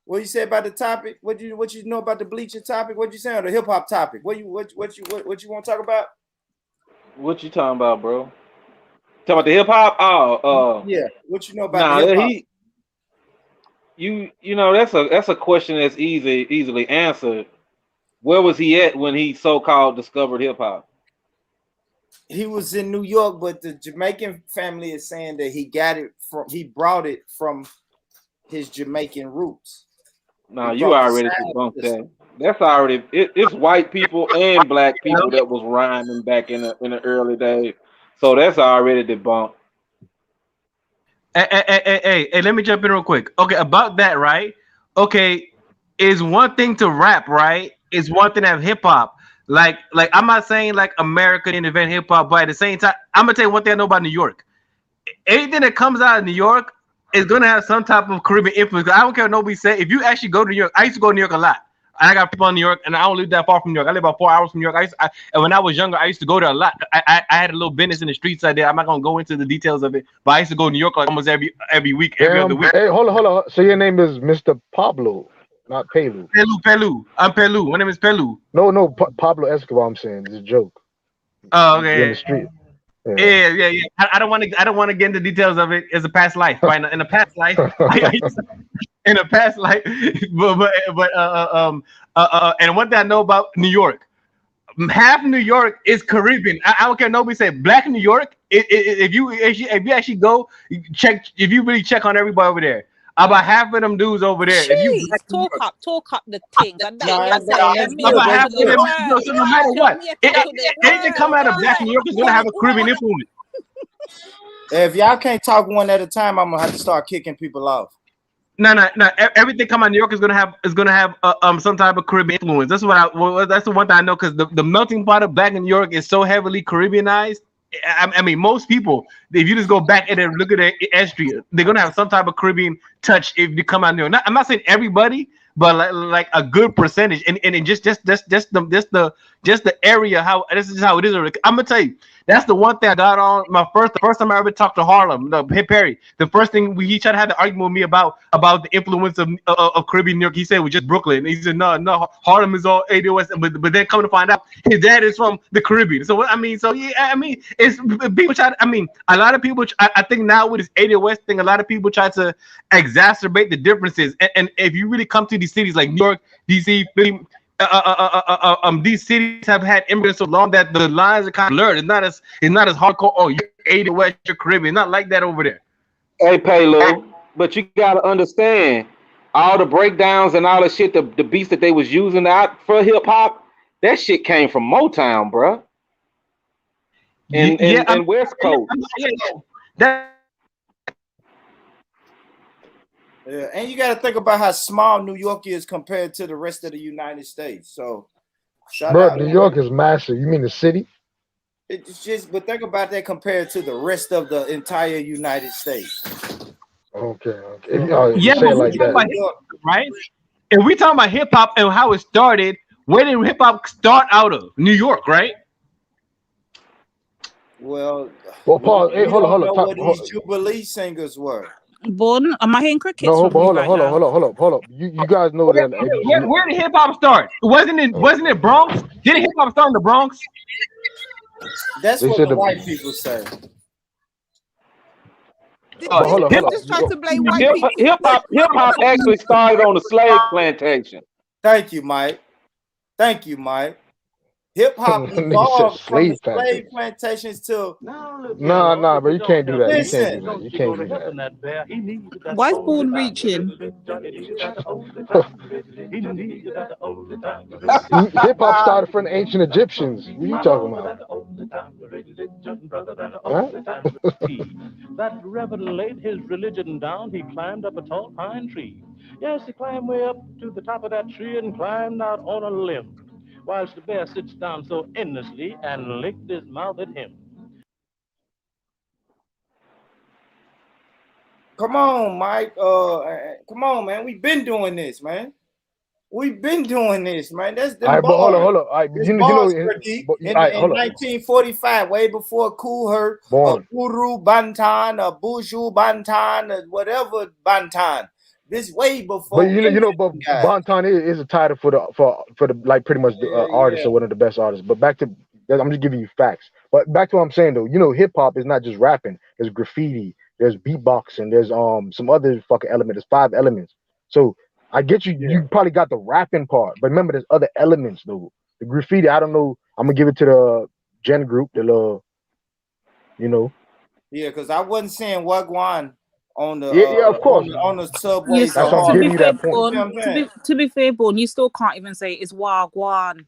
What you say about the topic? What you know about the bleaching topic? What you saying on the hip hop topic? What you want to talk about? What you talking about, bro? Talking about the hip hop? Yeah. What you know about the hip hop? You know that's a question that's easily answered. Where was he at when he so-called discovered hip hop? He was in New York, but the Jamaican family is saying that he brought it from his Jamaican roots. No, you already debunked that. That's already it's white people and black people that was rhyming back in the early days. So that's already debunked. Hey, let me jump in real quick. Okay, about that, right? Okay, is one thing to rap, right? It's one thing to have hip hop. Like I'm not saying like America didn't invent hip hop, but at the same time, I'm gonna tell you one thing I know about New York. Anything that comes out of New York is gonna have some type of Caribbean influence. I don't care what nobody say. If you actually go to New York, I used to go to New York a lot. And I got people in New York, and I don't live that far from New York. I live about 4 hours from New York. And when I was younger, I used to go there a lot. I had a little business in the streets out there. I'm not gonna go into the details of it, but I used to go to New York like almost every week, every other week. Hey, hold on. So your name is Mr. Pablo, not Pelu. Pelu. I'm Pelu. My name is Pelu. No, Pablo Escobar. I'm saying it's a joke. Oh, okay. You're in the street. Yeah. I don't want to get into details of it as a past life. Right? In a past life, and one thing I know about New York, half New York is Caribbean. I don't care. Nobody say black New York. If you actually go check, if you really check on everybody over there, about half of them dudes over there. Jeez, if you talk up the things. And about half of them, so no matter what, anything come out of black New York is gonna have a Caribbean influence. If y'all can't talk one at a time, I'm gonna have to start kicking people off. No. Everything come out of New York is gonna have some type of Caribbean influence. That's that's the one thing I know, because the melting pot of black in New York is so heavily Caribbeanized. I mean, most people, if you just go back and look at their history, they're gonna have some type of Caribbean touch if you come out of New York. I'm not saying everybody, but like a good percentage, and just the area, how this is how it is. I'm gonna tell you, that's the one thing I got on the first time I ever talked to Harlem, Perry. The first thing he tried to have the argument with me about the influence of Caribbean New York. He said it was just Brooklyn. And he said no, Harlem is all ADOS. But then come to find out, his dad is from the Caribbean. So it's people try. A lot of people. I think now with this ADOS thing, a lot of people try to exacerbate the differences. And if you really come to these cities like New York, DC, Philly, these cities have had immigrants so long that the lines are kind of blurred. It's not as hardcore. Oh, you're 80 West, you're Caribbean. Not like that over there. Hey, Paylo, but you gotta understand all the breakdowns and all the shit, the beats that they was using out for hip hop. That shit came from Motown, bro. And West Coast. Yeah, and you got to think about how small New York is compared to the rest of the United States. So, bro, New York is massive. You mean the city? It's just, but think about that compared to the rest of the entire United States. Okay. If Yeah, you say but it we like talking about that. hip hop, right? If we talking about hip hop and how it started, where did hip hop start out of? New York, right? Well, Well, we, Paul, hey, we hold on, don't hold on. know what these Jubilee singers were. Born, am I hearing crickets No, from but you hold on, right now? hold up. You guys know that. Where did hip hop start? Wasn't it Bronx? Didn't hip hop start in the Bronx? That's They what said the the. white people say. But hold This on. just tried to blame white Hip people. hop actually started on the slave plantation. Thank you, Mike. Thank you, Mike. Hip hop Nigga said evolved from the slave plantation. slave plantations to Nah, bro. You can't do that. You can't listen. do that. You can't do that. Why is Born reaching? Hip hop started from the ancient Egyptians. What are you talking about? That Reverend laid his religion down, he climbed up a tall pine tree. Yes, he climbed way up to the top of that tree and climbed out on a limb, whilst the bear sits down so endlessly and licked his mouth at him. Come on, Mike. Come on, man. We've been doing this, man. We've been doing this, man. That's them All right, but bars. hold on. All right, This you know, bars, in in 1945, way before Cool Herc, or Born. Guru Bantan, or Buju Bantan, or whatever Bantan. This way before. But but Bantan is a title for the like pretty much the artist or one of the best artists. But back to, I'm just giving you facts. But back to what I'm saying though, hip hop is not just rapping. There's graffiti, there's beatboxing, there's some other fucking element. There's 5 elements. So I get you. You probably got the rapping part, but remember there's other elements though. The graffiti, I don't know. I'm gonna give it to the Gen group, the little, Yeah, because I wasn't saying Wagwan on the of course on the subway. That's why I'm giving you that point. To be fair, Born, you still can't even say it's Wagwan.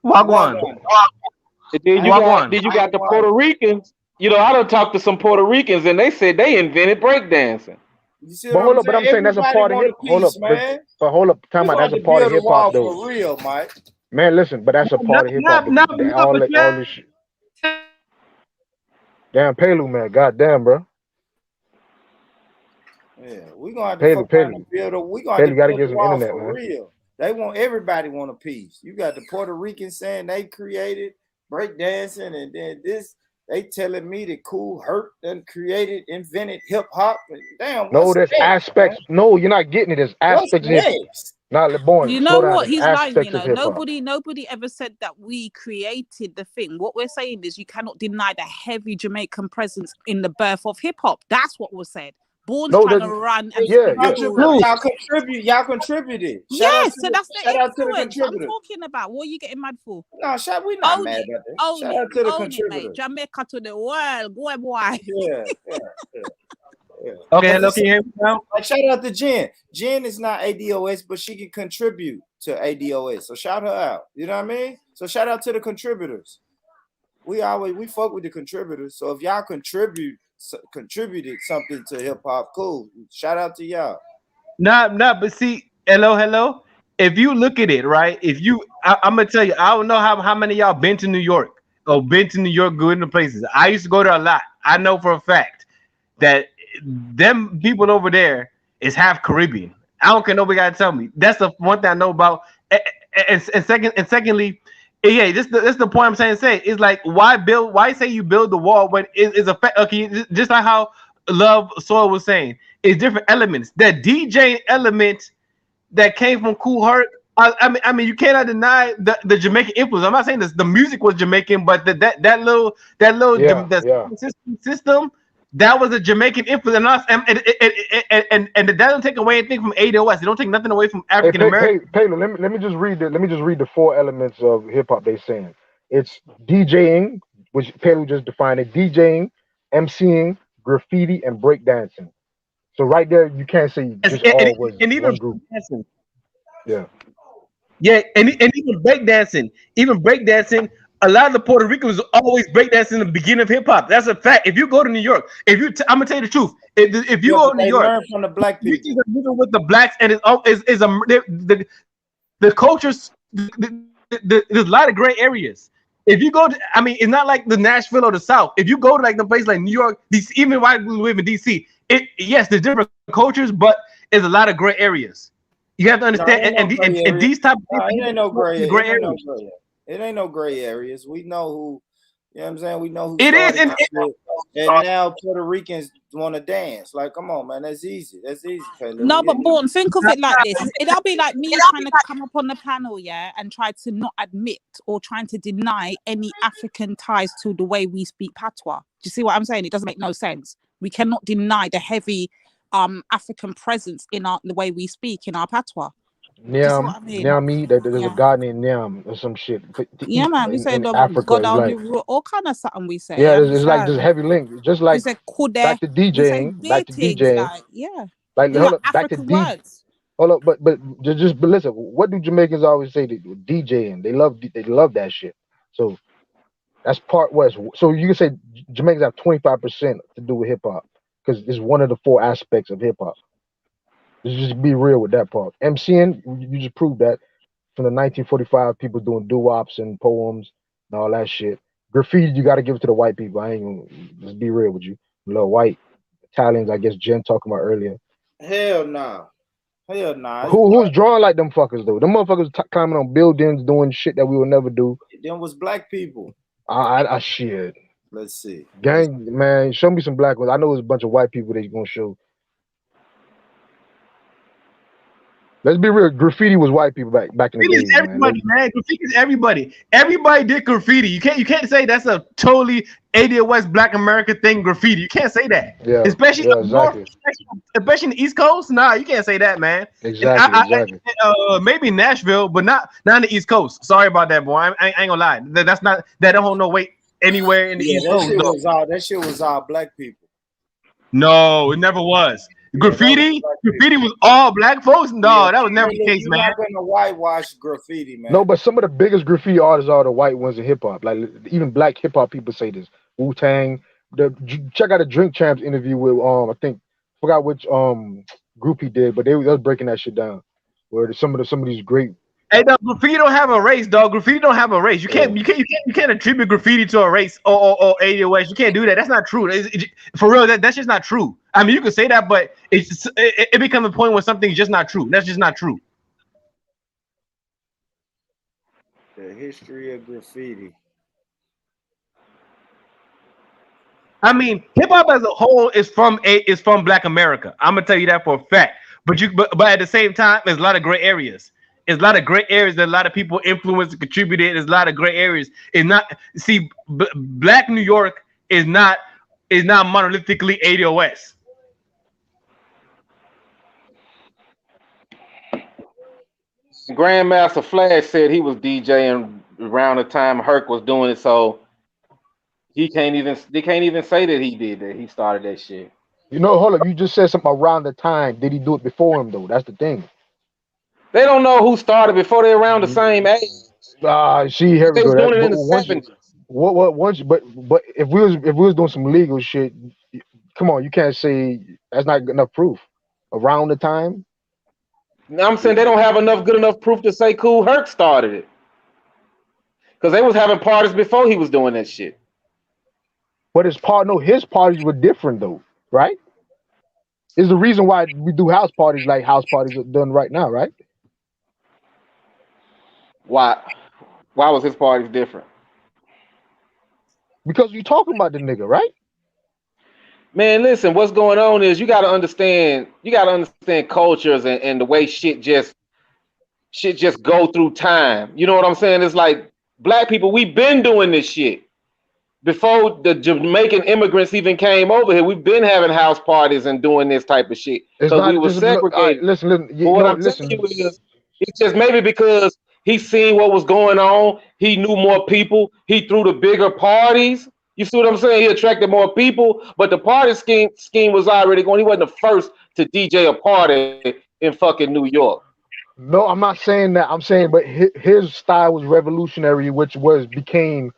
Wagwan. Then you got the Puerto Ricans. I done talked to some Puerto Ricans and they said they invented breakdancing. But hold up, but I'm saying that's a part of hip. Hold up, but hold up, time out. That's a part of hip hop, though. For real, Mike. Man, listen, but that's a part of hip hop. All this shit. Damn, Pelu, man, goddamn, bro. Yeah, we gonna have to build. We gonna have to gotta build get a some wall internet, for man. real. Everybody want a piece. You got the Puerto Ricans saying they created breakdancing, and then they telling me that Cool Herc done invented hip hop. Damn, no, there's aspects. Man? No, you're not getting it. There's aspects. Not born. You know what? He's lying. Nobody ever said that we created the thing. What we're saying is you cannot deny the heavy Jamaican presence in the birth of hip hop. That's what was said. Born's trying to run and y'all contributed. Yes, so that's the influence I'm talking about. What are you getting mad for? No, we're not mad about that. Shout out to the contributors. Mate. Jamaica to the world. Go ahead, boy. Yeah. Okay, hello, can you hear me now? Shout out to Jen. Jen is not ADOS, but she can contribute to ADOS. So shout her out. You know what I mean? So shout out to the contributors. We fuck with the contributors. So if y'all contributed something to hip hop, cool. Shout out to y'all. But see, hello. If you look at it, right? I'm gonna tell you, I don't know how many of y'all been to New York or been to New York, going to places. I used to go there a lot. I know for a fact that them people over there is half Caribbean. I don't care. Nobody gotta tell me. That's the one thing I know about. And secondly, yeah, this the point I'm saying. It's like why say you build the wall when it's okay? Just like how Love Soil was saying, it's different elements. That DJ element that came from Cool Herc. I mean, you cannot deny the Jamaican influence. I'm not saying this. The music was Jamaican, but that little system. That was a Jamaican influence, and that doesn't take away anything from ADOS. It don't take nothing away from African American. Hey, let me just read the 4 elements of hip hop. They saying it's DJing, which Pelu just defined it. DJing, MCing, graffiti, and breakdancing. So right there, you can't say just all was one group. Yeah, and even breakdancing. A lot of the Puerto Ricans always breakdancing in the beginning of hip hop. That's a fact. If you go to New York, I'm gonna tell you the truth. If you go to New York, learn from the black people. Living with the blacks, and the cultures. There's a lot of gray areas. if you go to, I mean, it's not like the Nashville or the South. If you go to like the place like New York, DC, even white people live in DC, yes, there's different cultures, but there's a lot of gray areas. You have to understand, and these type of it ain't no gray areas. It ain't no gray areas. We know who, you know what I'm saying? We know who it is, and now Puerto Ricans want to dance. Like, come on, man, that's easy. That's easy. No, but Born, think of it like this. It'll be like me trying to come up on the panel, yeah, and try to not admit or trying to deny any African ties to the way we speak patois. Do you see what I'm saying? It doesn't make no sense. We cannot deny the heavy African presence in the way we speak in our patois. Nyam, there's a god named Nyam or some shit. Yeah, man, we say in Africa, God like, all kind of something we say. Yeah, it's like this heavy link, just like back to DJing, like, yeah, like hold up, back to African words. Hold up, but listen, what do Jamaicans always say? DJing, they love that shit. So that's part West. So you can say Jamaicans have 25% to do with hip hop because it's one of the 4 aspects of hip hop. Just be real with that part. MCing, you just proved that from the 1945 people doing doo-wops and poems and all that shit. Graffiti, you got to give it to the white people. I ain't gonna just be real with you. Little white Italians, I guess Jen talking about earlier. Hell no. Hell nah. Who's drawing like them fuckers though? Them motherfuckers climbing on buildings, doing shit that we will never do. Them was black people. I shit. Let's see. Gang, man, show me some black ones. I know there's a bunch of white people that you're gonna show. Let's be real. Graffiti was white people back in the day. Everybody, man. Graffiti is everybody. Everybody did graffiti. You can't say that's a totally 80 West Black America thing. Graffiti. You can't say that. Yeah. Especially especially in the East Coast. Nah, you can't say that, man. Exactly. Maybe Nashville, but not in the East Coast. Sorry about that, boy. I ain't gonna lie. That don't hold no weight anywhere in the East Coast. That shit was all black people. No, it never was. Graffiti was all black folks. No, that was never the case, man. You're not gonna whitewash graffiti, man. No, but some of the biggest graffiti artists are the white ones in hip hop. Like even black hip hop people say this. Wu-Tang. Check out a Drink Champs interview with I forgot which group he did, but they was breaking that shit down. Where some of these great. Hey, no, graffiti don't have a race, dog. Graffiti don't have a race. You can't attribute graffiti to a race or ADOS. You can't do that. That's not true. For real, that's just not true. I mean, you can say that, but it becomes a point where something's just not true. That's just not true. The history of graffiti. I mean, hip hop as a whole is from Black America. I'm gonna tell you that for a fact. But at the same time, there's a lot of gray areas. There's a lot of gray areas that a lot of people influenced and contributed. There's a lot of gray areas. Black New York is not monolithically ADOS. Grandmaster Flash said he was DJing around the time Herc was doing it, so they can't even say that he did that. He started that shit. You know, hold up. You just said something around the time. Did he do it before him though? That's the thing. They don't know who started before they're around the same age. See, here we go. Doing it in the 70s. But if we was doing some legal shit, come on, you can't say that's not enough proof. Around the time. I'm saying they don't have good enough proof to say Kool Herc started it. Because they was having parties before he was doing that shit. But his parties were different though, right? Is the reason why we do house parties like house parties are done right now, right? Why was his parties different? Because you talking about the nigga, right? Man, listen, what's going on is you gotta understand cultures and the way shit just go through time. You know what I'm saying? It's like black people, we've been doing this shit. Before the Jamaican immigrants even came over here, we've been having house parties and doing this type of shit because we were segregated. Listen. Telling you is, it's just maybe because he seen what was going on. He knew more people. He threw the bigger parties. You see what I'm saying? He attracted more people, but the party scheme was already going. He wasn't the first to DJ a party in fucking New York. No, I'm not saying that. I'm saying, but his style was revolutionary, which became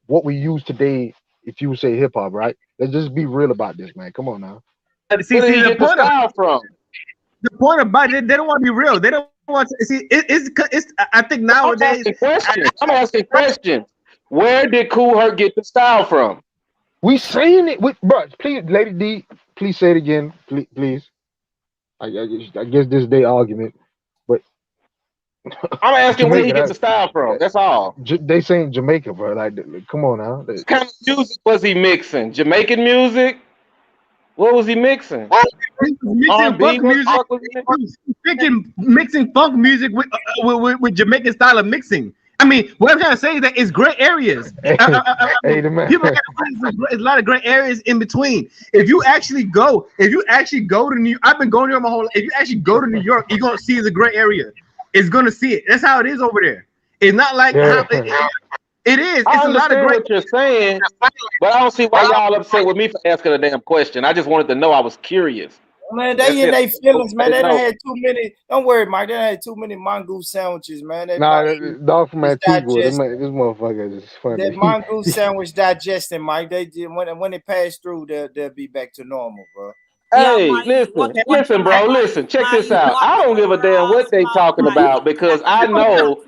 what we use today. If you would say hip hop, right? Let's just be real about this, man. Come on now. See, where did he get the style from? The point about it, they don't want to be real. They don't want to see. It's I think nowadays. I'm asking questions. Where did Kool Herc get the style from? We saying it with bro. Please, Lady D, please say it again, please. I guess this is their argument, but I'm asking where he Jamaica. gets the style from. That's all. They saying Jamaica, bro. Like, come on now. What kind of music was he mixing? Jamaican music? What was he mixing? Mixing funk music. Mixing funk music with Jamaican style of mixing. I mean, what I'm trying to say is that it's gray areas. People there's a lot of gray areas in between. If you actually go to New York, I've been going there my whole life. If you actually go to New York, you're gonna see it's a gray area. It's gonna see it. That's how it is over there. It's not like how it is. It's I a lot of understand gray. what you're saying, but I don't see why y'all upset with me for asking a damn question. I just wanted to know. I was curious. Man, they in their feelings, man. They done had too many. Don't worry, Mike. They done had too many mongoose sandwiches, man. Dog from Antigua. This motherfucker is funny. That mongoose sandwich digesting, Mike. They did when it passed through, they'll be back to normal, bro. Hey, listen, bro. Listen, check this out. I don't give a damn what they talking about because I know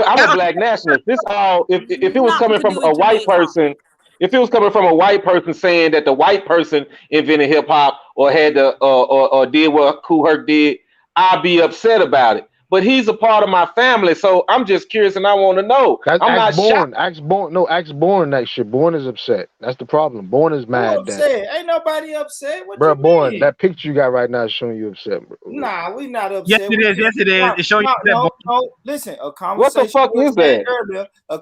I'm a black nationalist. This all if it was coming from a white person. If it was coming from a white person saying that the white person invented hip hop or had the or did what Kool Herc did, I'd be upset about it. But he's a part of my family, so I'm just curious and I want to know. That's I'm not shocked. Ask Born that shit. Born is upset. That's the problem. Born is mad. Upset? Ain't nobody upset. What bro, you Born, mean? that picture you got right now is showing you upset, bro. Nah, we not upset. Yes, it is. Yes, it is. It's showing you upset. No, listen, a conversation. What the fuck is that? Earlier, I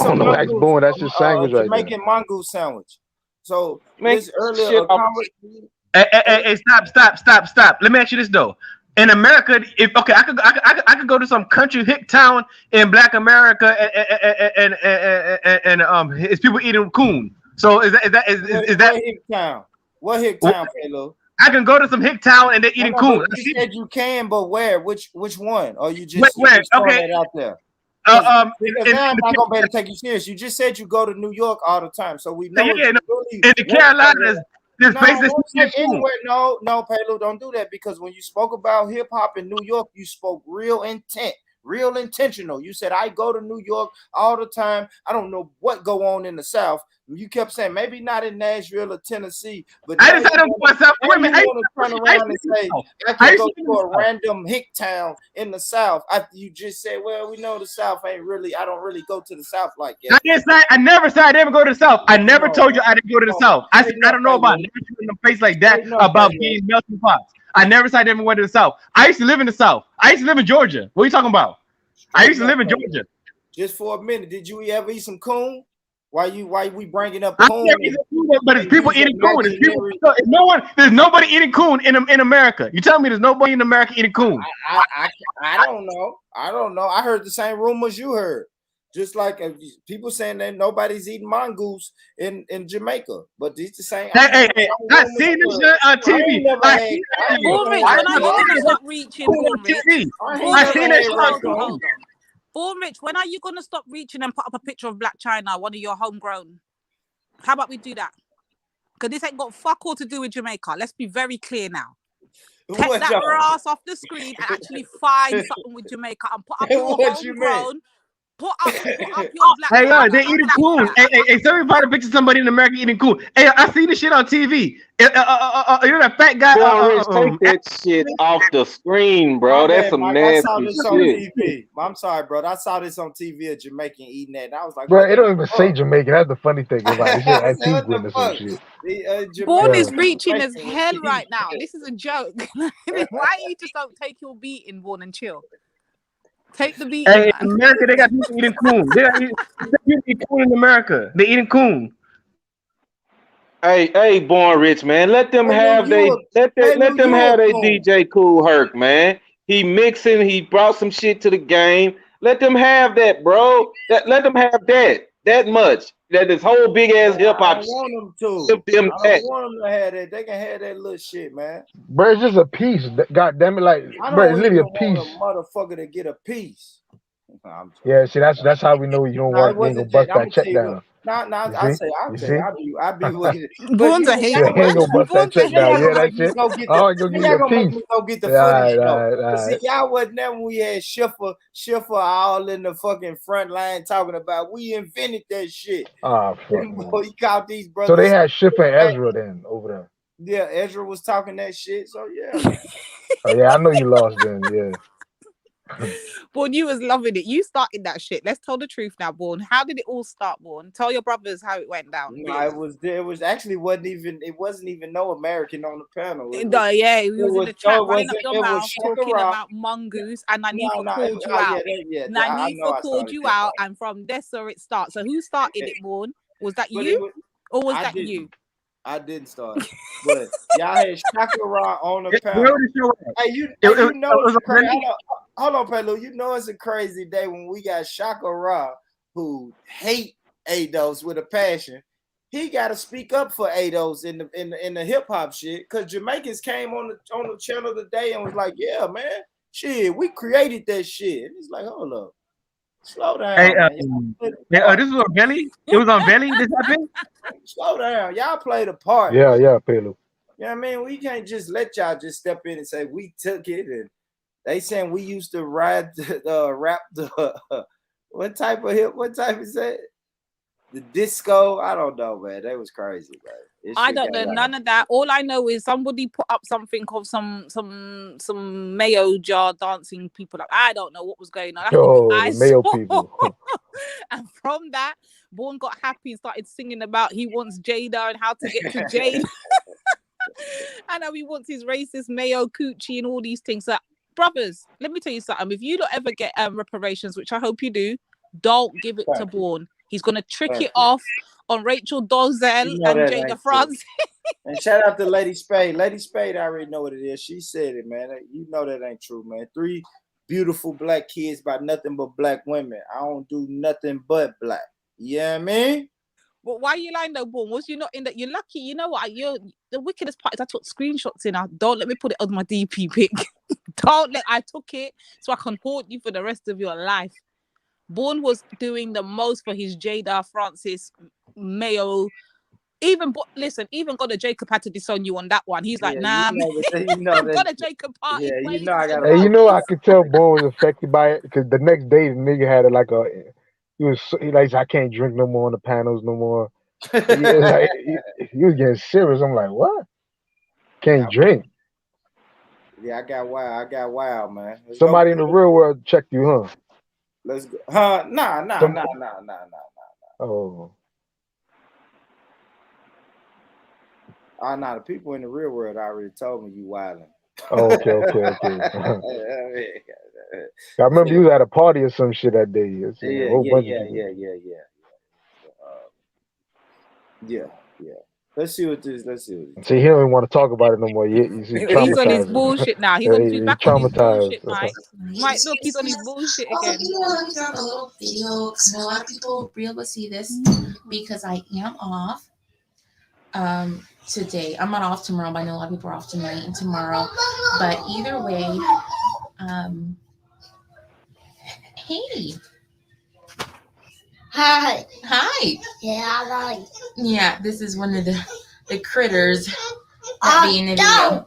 don't know. Ask Born. That's his sandwich right there. Jamaican mongoose sandwich. So Man, this earlier, Hey, stop. Let me ask you this though. In America, I could go to some country hick town in Black America and it's people eating coon. So is that hick town? What hick town, Palo? I can go to some hick town and they're eating coon. You said you can, but where? Which one? Or you just where? Okay, that out there? I'm not gonna be able to take you serious. You just said you go to New York all the time, so we know. In the Carolinas. No, Palo, don't do that because when you spoke about hip hop in New York, you spoke real intent, real intentional. You said I go to New York all the time. I don't know what go on in the South. You kept saying maybe not in Nashville or Tennessee, but I decided to myself. Wait a minute. I want to turn around and say I can go to a random hick town in the South. After you just said, well, we know the South ain't really. I don't really go to the South like that. I never said I didn't go to the South. I never told you I didn't go to the South. I said I don't know about living in a place like that about being melting pots. I never said I never went to the South. I used to live in the South. I used to live in Georgia. What are you talking about? I used to live in Georgia. Just for a minute, did you ever eat some coon? Why we bringing up coon? But it's people eating coon. There's nobody eating coon in America. You tell me there's nobody in America eating coon? I don't know. I heard the same rumors you heard. Just like people saying that nobody's eating mongoose in Jamaica, but it's the same. Hey, I seen this shit on TV. I seen that shit on TV. Rich, when are you gonna stop reaching and put up a picture of Black China, one of your homegrown? How about we do that? Because this ain't got fuck all to do with Jamaica. Let's be very clear now. Take that ass off the screen and actually find something with Jamaica and put up your homegrown. Put up your Black. Hey, they're eating coon. Hey, somebody picture somebody in America eating coon. Hey, I see this shit on TV. You know that fat guy? Take that shit off the screen, bro. That's some nasty shit. I'm sorry, bro. I saw this on TV, a Jamaican eating that, and I was like, bro, it don't even say Jamaican. That's the funny thing about it. It's Antigua or some shit. Born is reaching as hell right now. This is a joke. Why you just don't take your beating, Born, and chill? Take the beat. Hey, in America, they got people eating coon. They eating coon in America. They eating coon. Hey, Born Rich, man. Let them have they DJ Kool Herc, man. He mixing. He brought some shit to the game. Let them have that, bro. Let them have that much. That this whole big ass hip hop. I want them to. I don't want them to have that. They can have that little shit, man. Bro, it's just a piece. God damn it, like, bro, it's literally a piece. A motherfucker to get a piece. Yeah, see, that's how we know you don't want to bust that check down. You see? You see? I be with it. But Born's you a ain't hater, Yeah, ain't man. gonna bust that Born's a check now. hater. Yeah, that gonna make me shit. go get Oh, the. you gonna You're give you not a gonna make piece. me go get the Yeah, footage though. all But see, right. y'all wasn't there when we had Schiffer all in the fucking front line talking about we invented that shit. Oh, fuck, man. Boy, you caught these brothers. So they had Shifa and Ezra then over there. Yeah, Ezra was talking that shit. So yeah, man. Oh yeah, I know you lost then. Yeah. Born, you was loving it. You started that shit. Let's tell the truth now, Born. How did it all start, Born? Tell your brothers how it went down. No, it was actually wasn't even no American on the panel. No, yeah, we was in the chat running up your it mouth was talking Shakira. about mongoose, and Anifa No, called you out. yeah, I know Anifa I called started you that out, part. and from there, so it starts. So who started it, Born? Was that But you, or was I that didn't. you? I didn't start it. But y'all had Shakira on the panel. Where the show at? Hey, you know it was it's crazy. on Hold on, Pelu. You know it's a crazy day when we got Shakira who hate ADOS with a passion. He got to speak up for ADOS in the hip hop shit because Jamaicans came on the channel today and was like, "Yeah, man, shit, we created that shit." And it's like, hold up, slow down. Hey, man. this was on Belly. It was on Belly. This happened. Slow down, y'all played a part. Yeah, man. yeah, Pelu. You know what I mean? We can't just let y'all just step in and say we took it and they saying we used to rap the what type is that? The disco? I don't know, man. That was crazy, man. I don't know none of that. All I know is somebody put up something of some mayo jar dancing people. Like, I don't know what was going on. That's Yo, I the Mayo saw. people. And from that, Born got happy and started singing about he wants Jada and how to get to Jada. And how he wants his racist mayo coochie and all these things. So, brothers, let me tell you something. If you don't ever get reparations, which I hope you do, don't give it to Born. He's gonna trick it off on Rachel Dolezal and Jada France. And shout out to Lady Spade. Lady Spade, I already know what it is. She said it, man. You know that ain't true, man. 3 beautiful black kids by nothing but black women. I don't do nothing but black. Yeah, man. But why are you lying though, Born? Was you not in that? You're lucky. You know what? You're the wickedest part is I took screenshots in. Don't let me put it on my DP pic. I took it so I can haunt you for the rest of your life. Born was doing the most for his Jada Francis Mayo. Even got a Jacob had to disown you on that one. He's like, nah, got a Jacob party. Yeah, you know I got. Hey, you know I could tell Born was affected by it because the next day the nigga had he like I can't drink no more on the panels no more. He was getting serious. I'm like, what? Can't drink. Yeah, I got wild, man. Somebody in the real world checked you, huh? Let's go. Nah. Oh. Nah, the people in the real world already told me you wildin'. Oh, okay. I remember you was at a party or some shit that day. Yeah. Let's see what this. See, he don't even want to talk about it no more. He's on his bullshit now. He's back on his bullshit, Mike. Mike, look, he's on his bullshit again. Let me drop a little video because a lot of people will be able to see this because I am off today. I'm not off tomorrow, but I know a lot of people are off tonight and tomorrow. But either way, hey. Hi. Yeah, this is one of the critters that be in the video.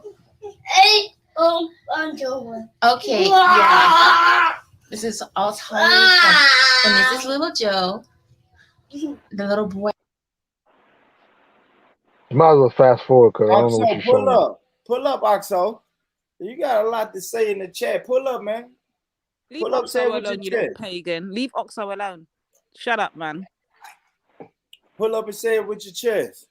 Okay, yeah. This is all totally fun. And this is little Joe, the little boy. You might as well fast forward because I don't know what you're showing. Pull up, Oxo. You got a lot to say in the chat. Pull up, man. Leave Oxo alone, you little pagan. Leave Oxo alone. Shut up, man. Pull up and say it with your chest.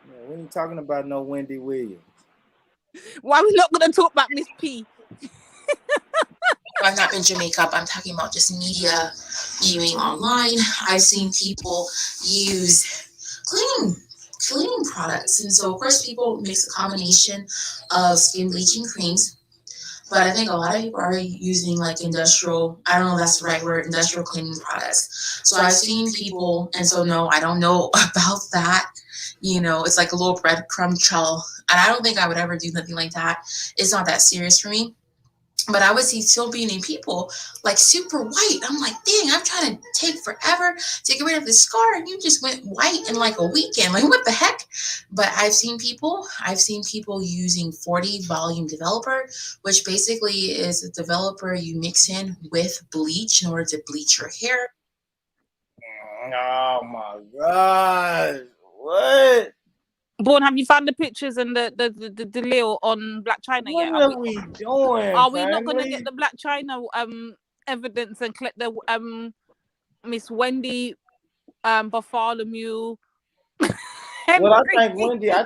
Yeah, we ain't talking about no Wendy Williams. Why are we not going to talk about Miss P? I've not been Jamaica, but I'm talking about just media viewing online. I've seen people use cleaning products. And so, of course, people mix a combination of skin bleaching creams. But I think a lot of people are using like industrial, I don't know if that's the right word, industrial cleaning products. So I've seen people, and so no, I don't know about that. You know, it's like a little breadcrumb trail. And I don't think I would ever do nothing like that. It's not that serious for me. But I would see so many people like super white. I'm like, dang, I'm trying to take forever to get rid of this scar, and you just went white in like a weekend. Like, what the heck? But I've seen people using 40 volume developer, which basically is a developer you mix in with bleach in order to bleach your hair. Oh my God. What? Born, have you found the pictures and the Lil on Black China yet? What are we doing? Are we not gonna family? get the Black China evidence and collect the Miss Wendy Bartholomew? Well, I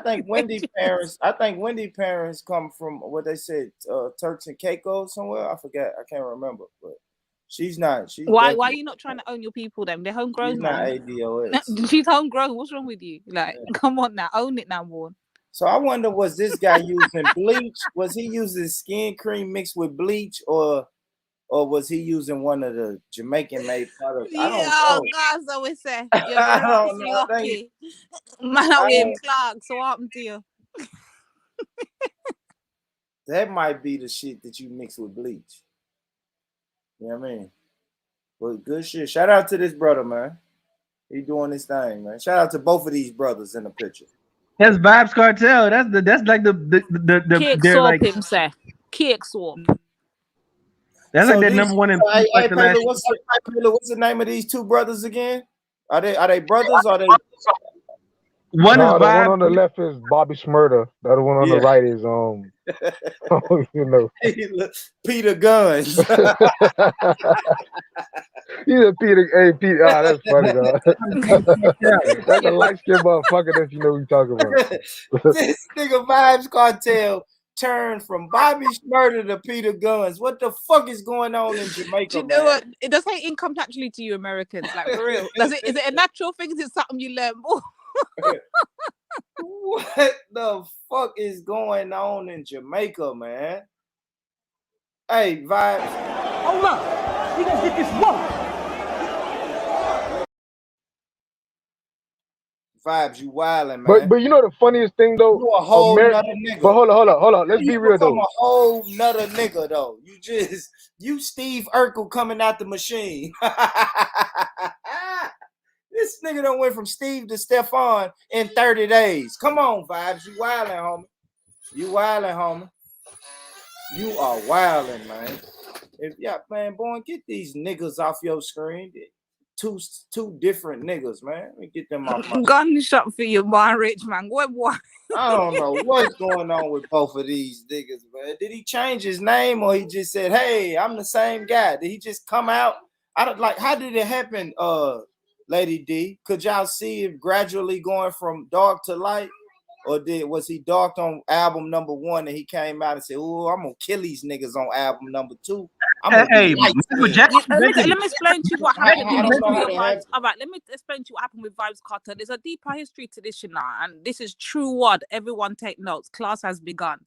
think Wendy parents come from what they said, Turks and Caicos somewhere. I forget. I can't remember, but she's not. Why are you not trying to own your people then? They're homegrown. She's not ADOS. She's homegrown. What's wrong with you? Like, come on now, own it now, Born. So I wonder, was this guy using bleach? Was he using skin cream mixed with bleach, or was he using one of the Jamaican made products? I don't know. Guys always say, I don't know. lucky. Man, I wear Clark, so what happened to you? That might be the shit that you mix with bleach. You know what I mean? But good shit. Shout out to this brother, man. He doing his thing, man. Shout out to both of these brothers in the picture. That's Vibes Cartel. That's like the Cake they're swap, like him say. Cake swap. that's like their number one in Hey, like the last. what's the name of these two brothers again? Are they brothers? Or are they? One is the Vibe. one on the left is Bobby Smurda. The other one on the right is you know, Peter Guns. He's a Peter. Hey, Peter. Ah, that's funny, dog. That's a light skinned motherfucker. If you know what you're talking about. This nigga Vibes Cartel turned from Bobby Smurda to Peter Guns. What the fuck is going on in Jamaica? Do you know what? It does say income naturally to you Americans, like for real. Is it a natural thing? Is it something you learn more? What the fuck is going on in Jamaica, man? Hey, Vibes. Hold up. We gonna get this woke. Vibes, you wildin', man. But you know the funniest thing though, you a whole nother nigga. But hold on. Let's be real though. You a whole nother nigga though. You Steve Urkel coming out the machine. This nigga done went from Steve to Stefan in 30 days. Come on, Vibes. You wildin', homie. You wildin', homie. You are wildin', man. Man, boy, get these niggas off your screen. Two different niggas, man. Let me get them off my gunshot for you, boy, rich man. What? I don't know what's going on with both of these niggas, man. Did he change his name or he just said, hey, I'm the same guy? Did he just come out? I don't like, how did it happen, Lady D? Could y'all see it gradually going from dark to light? Or was he dark on album number 1 and he came out and said, oh, I'm gonna kill these niggas on album number 2? Let me explain to you what happened. All right, let me explain to you what happened with Vibes Cartel. There's a deeper history to this, and this is true word. Everyone take notes. Class has begun.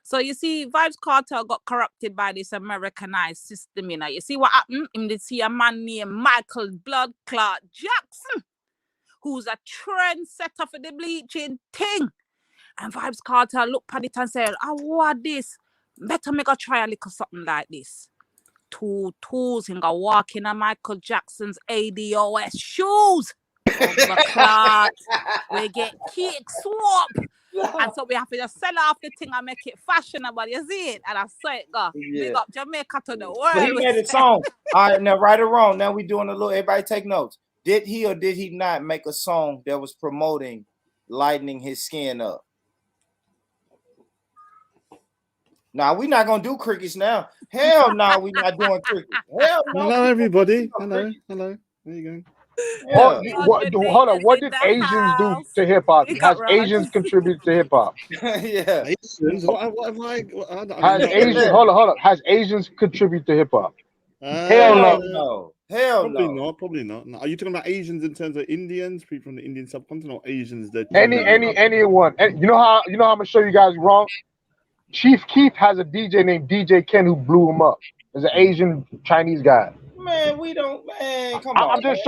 So you see, Vibes Cartel got corrupted by this Americanized system. You see what happened? You see a man named Michael Blood Clot Jackson, who's a trendsetter for the bleaching thing. And Vibes Cartel looked at it and said, I want this. Better make a try a little something like this. 2 tools him go walk in a Michael Jackson's ADOS shoes. Clot. We get cake swap. And so we have to just sell off the thing and make it fashionable. You see it? And I saw it go. Big up Jamaica to the world. But he made a song. All right, now right or wrong. Now we doing a little, everybody take notes. Did he or did he not make a song that was promoting lightening his skin up? Nah, we're not gonna do crickets now. Hell no, we're not doing crickets. Hell no. Hello, everybody. Hello. There you go. Yeah. Hold on. What did Asians do to hip hop? Has Asians contributed to hip hop? Yeah. Asians? What have I? Has Asians? Hold on. Has Asians contributed to hip hop? Hell no. Hell no. Probably not. No. Are you talking about Asians in terms of Indians, people from the Indian subcontinent, or Asians that anyone? And you know how I'm gonna show you guys wrong. Chief Keef has a DJ named DJ Ken who blew him up. There's an Asian Chinese guy. Man, we don't. Man, come on. I'm just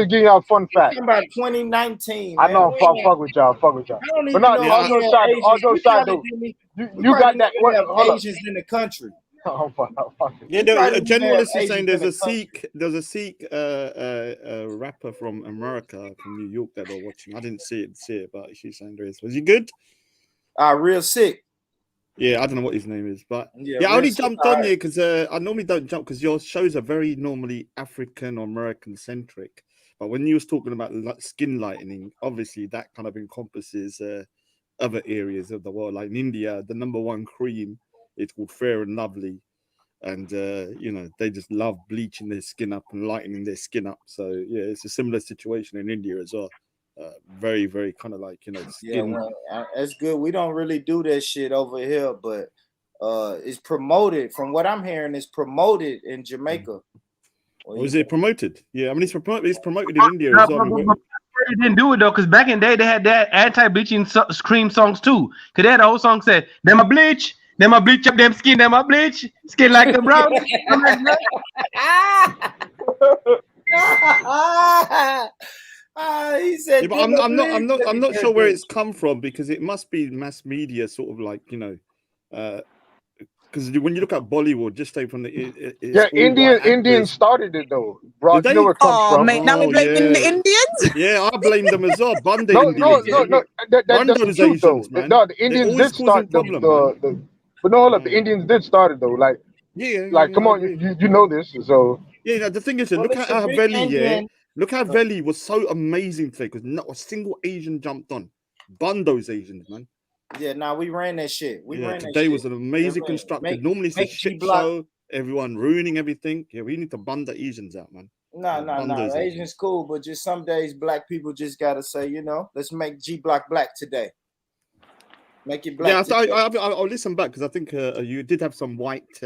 giving y'all a fun fact. About 2019. I know. Fuck with y'all. But not all those sides. Though. You got that. Hold Asians in the country. Oh, fuck. Yeah, He probably a didn't have generalist is saying Asians in the country. there's a Sikh rapper from America, from New York that they're watching. I didn't see it, but she's saying there is. Was he good? Real sick. Yeah, I don't know what his name is, but Yeah, yeah, I real only sick. jumped on here because I normally don't jump because your shows are very normally African or American centric. But when you was talking about skin lightening, obviously that kind of encompasses other areas of the world. Like in India, the #1 cream is called Fair and Lovely, and you know, they just love bleaching their skin up and lightening their skin up. So yeah, it's a similar situation in India as well. Very, very kind of like, you know, Yeah, skin. well, that's good. We don't really do that shit over here, but it's promoted. From what I'm hearing, it's promoted in Jamaica. Or is it promoted? Yeah, I mean, it's promoted in India as well. They didn't do it though, because back in the day they had that anti-bleaching cream songs too. Cause they had a whole song said, "Them a bleach up them skin, them a bleach skin like a brown." He said, yeah, but I'm not sure where it's come from, because it must be mass media, sort of like, you know, because when you look at Bollywood, just say from the Indians started it though, bro. You know where it comes from. Mate, now we're blaming the Indians. Yeah, I blame them as well. Bunda No, Indians. no. That's the truth, Asians, though. man. No, the Indians did start the but no, hold up. The Indians did start it though. Like, come on, you know this. So yeah, the thing is, look at how Veli, look how Veli was so amazing today, because not a single Asian jumped on. Bundo's Asians, man. Yeah, now we ran that shit. Today was an amazing constructed. Normally it's a shit show, everyone ruining everything. Yeah, we need to bund the Asians out, man. No. Asians cool, but just some days black people just gotta say, you know, let's make G Block black today. Make it black. Yeah, I'll listen back, because I think you did have some white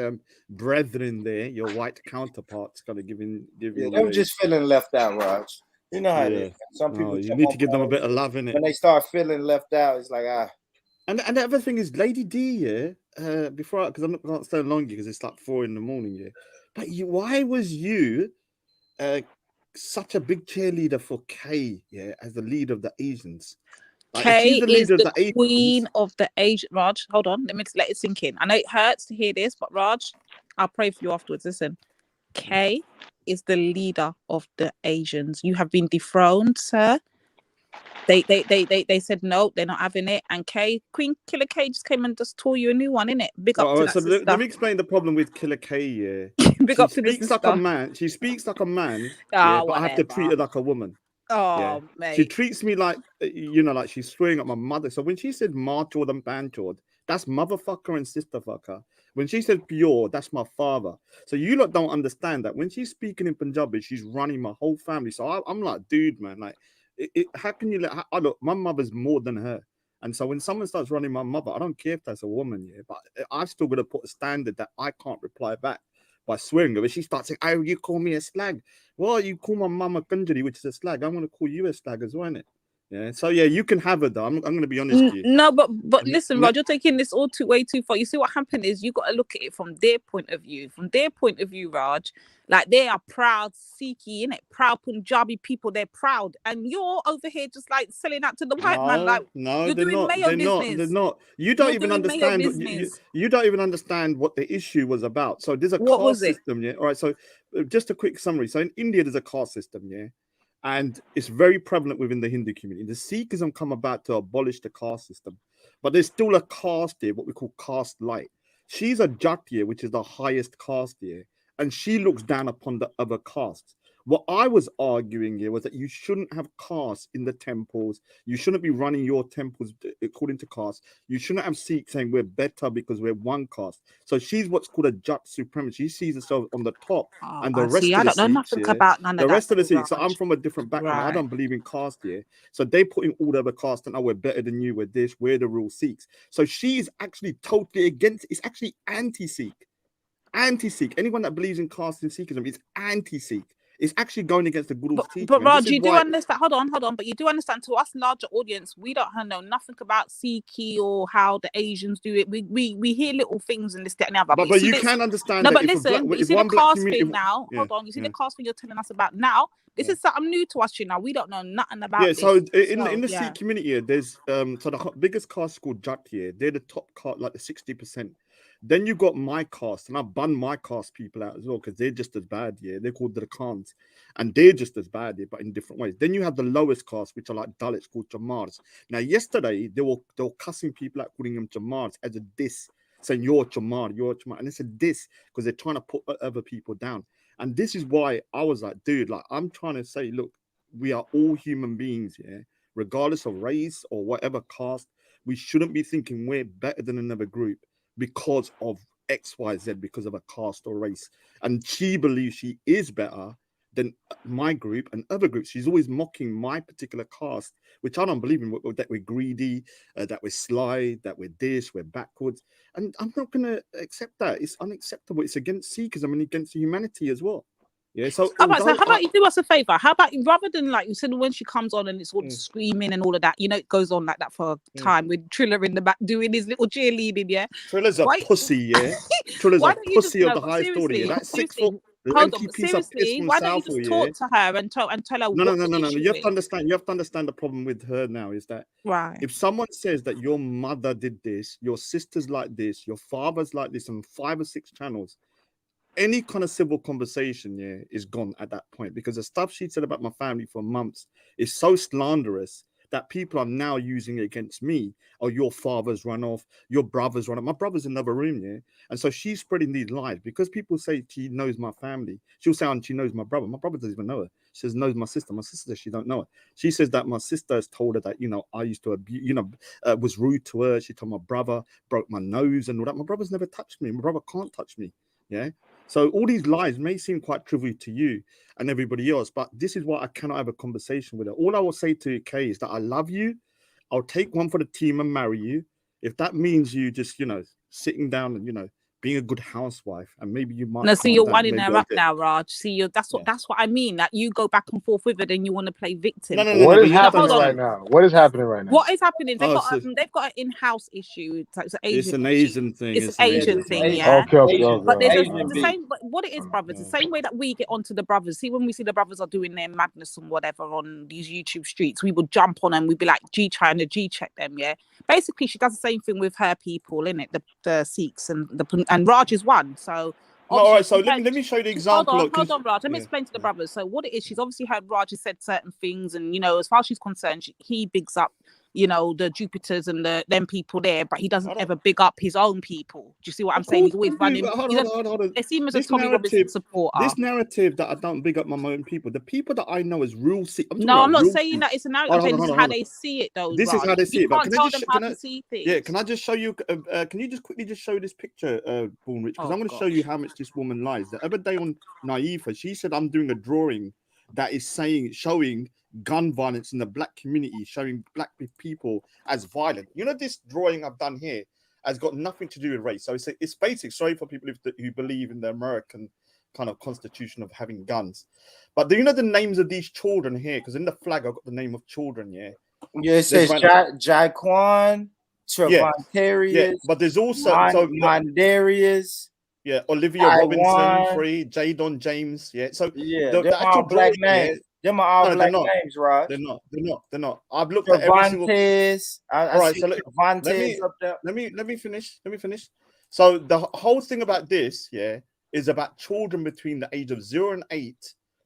brethren there, your white counterparts, kind of giving. Yeah, they were just feeling left out, Raj. You know how it is. Some people you need to give them a bit of love, innit? When they start feeling left out, it's like And the other thing is, Lady D, because I'm not going to stay long because it's like 4 a.m, yeah. But why was you such a big cheerleader for Kay, as the leader of the Asians? Like, Kay is the queen of the Asian. Raj, hold on, let me let it sink in. I know it hurts to hear this, but Raj, I'll pray for you afterwards. Listen, Kay is the leader of the Asians. You have been dethroned, sir. They said no, they're not having it. And Queen Killer K just came and just tore you a new one, innit? Big up to that sister. Let me explain the problem with Killer K. Big up to the sister. She speaks like a man. She speaks like a man, but I have to treat her like a woman. Oh, mate. She treats me like, you know, like she's swearing at my mother. So when she said marchord and banchord, that's motherfucker and sisterfucker. When she said pure, that's my father. So you lot don't understand that when she's speaking in Punjabi, she's running my whole family. So I'm like, dude, man, like, how can you look, my mother's more than her. And so when someone starts running my mother, I don't care if that's a woman, but I've still got to put a standard that I can't reply back by swearing. But she starts saying, "Oh, you call me a slag." Well, you call my mama Kunjari, which is a slag. I'm going to call you a slag as well, innit? Yeah. So yeah, you can have it though. I'm going to be honest with you. No, but listen, Rod, you're taking this all way too far. You see what happened is you got to look at it from their point of view. From their point of view, Raj, like they are proud Sikhi, innit? Proud Punjabi people. They're proud, and you're over here just like selling out to the white man. Like you're doing mayo business. They're not. You don't even understand. You don't even understand what the issue was about. So there's a caste system, yeah. All right. So just a quick summary. So in India, there's a caste system, yeah. And it's very prevalent within the Hindu community. The Sikhism come about to abolish the caste system. But there's still a caste here, what we call caste light. She's a Jatiya, which is the highest caste here. And she looks down upon the other castes. What I was arguing here was that you shouldn't have castes in the temples. You shouldn't be running your temples according to caste. You shouldn't have Sikhs saying we're better because we're one caste. So she's what's called a Jat supremacy. She sees herself on the top, and the rest of the I don't know nothing about none of the that. rest of the Sikhs. So I'm from a different background. Right. I don't believe in caste here. So they put in all the other castes and we're better than you. We're this. We're the real Sikhs. So she's actually totally against. It's actually anti-Sikh. Anti-Sikh. Anyone that believes in caste and Sikhism is anti-Sikh. It's actually going against the Guru's teaching. But Raj, you do understand. Hold on. But you do understand. To us, larger audience, we don't know nothing about Sikhi or how the Asians do it. We hear little things and this, that, and the other. But you can understand. No, but listen. You see the caste thing now. Hold on. You see the caste thing you're telling us about now. This is something new to us, you know. We don't know nothing about. Yeah. So in the Sikh community, there's so the biggest caste is called Jat here. They're the top caste, like the 60%. Then you got my caste, and I bun my caste people out as well because they're just as bad. Yeah, they're called the Khans, and they're just as bad, yeah, but in different ways. Then you have the lowest caste, which are like Dalits, called Jamars. Now, yesterday they were cussing people out, calling them Jamars as a diss, saying you're Jamar, and it's a diss because they're trying to put other people down. And this is why I was like, dude, like I'm trying to say, look, we are all human beings, yeah, regardless of race or whatever caste. We shouldn't be thinking we're better than another group because of X, Y, Z, because of a caste or race. And she believes she is better than my group and other groups. She's always mocking my particular caste, which I don't believe in, that we're greedy, that we're sly, that we're this, we're backwards. And I'm not going to accept that. It's unacceptable. It's against Sikhism and against humanity as well. Yeah, so how about you do us a favor? How about rather than like you said when she comes on and it's all screaming and all of that, you know, it goes on like that for a time with Triller in the back doing his little cheerleading, yeah. Triller's a pussy, yeah. Triller's a pussy of the highest order. Yeah? That 6 foot lanky piece of piss from why don't you just talk to her and tell her no. You have to understand. You have to understand the problem with her now is that if someone says that your mother did this, your sister's like this, your father's like this, on 5 or 6 channels, any kind of civil conversation, yeah, is gone at that point because the stuff she said about my family for months is so slanderous that people are now using it against me. Or your father's run off, your brother's run off. My brother's in another room, yeah, and so she's spreading these lies because people say she knows my family. She'll say she knows my brother. My brother doesn't even know her. She says knows my sister. My sister says she don't know her. She says that my sister has told her that I used to abuse, was rude to her. She told my brother broke my nose and all that. My brother's never touched me. My brother can't touch me. Yeah. So all these lies may seem quite trivial to you and everybody else, but this is why I cannot have a conversation with her. All I will say to Kay is that I love you. I'll take one for the team and marry you. If that means you just, sitting down and, being a good housewife, and maybe you might. No, see, you're winding her up now, Raj. See, that's what I mean. That you go back and forth with it, and you want to play victim. What is happening right now? What is happening right now? What is happening? They've got an in-house issue. It's an Asian thing. It's an Asian thing, yeah. Okay. But there's the same. But what it is, brothers, the same way that we get onto the brothers. See, when we see the brothers are doing their madness and whatever on these YouTube streets, we would jump on and we'd be like trying to G-check them, yeah. Basically, she does the same thing with her people, innit? The Sikhs and Raj is one. So all right, so let me show you the example. Hold on, Raj. Let me explain to the brothers. So what it is, she's obviously heard Raj has said certain things, and as far as she's concerned, he bigs up, the Jupiters and them people there, but he doesn't ever big up his own people. Do you see what I'm saying? He's always running. Hold on. They see him as a Tommy Robinson supporter. This narrative that I don't big up my own people, the people that I know is real. I'm not saying that it's a narrative. I'm saying this is how they see it, though. This is how they see it. You can't tell them how to see things. Yeah, can I just show you? Can you just quickly show this picture, Born Rich? Because I'm going to show you how much this woman lies. The other day on Naifa, she said I'm doing a drawing that is showing gun violence in the black community, showing black people as violent. This drawing I've done here has got nothing to do with race. So it's basic. Sorry for people who believe in the American kind of constitution of having guns. But do you know the names of these children here? Because in the flag, I've got the name of children, yeah? Yeah, it says Jaquan, Travantarius. Yeah, but there's also Mondarius. Yeah, Olivia Robinson, Jadon James. Yeah, so the actual black names. Them are all black names, Raj. They're not. I've looked at every single. All right, so let me finish. So the whole thing about this, is about children between the age of 0 and 8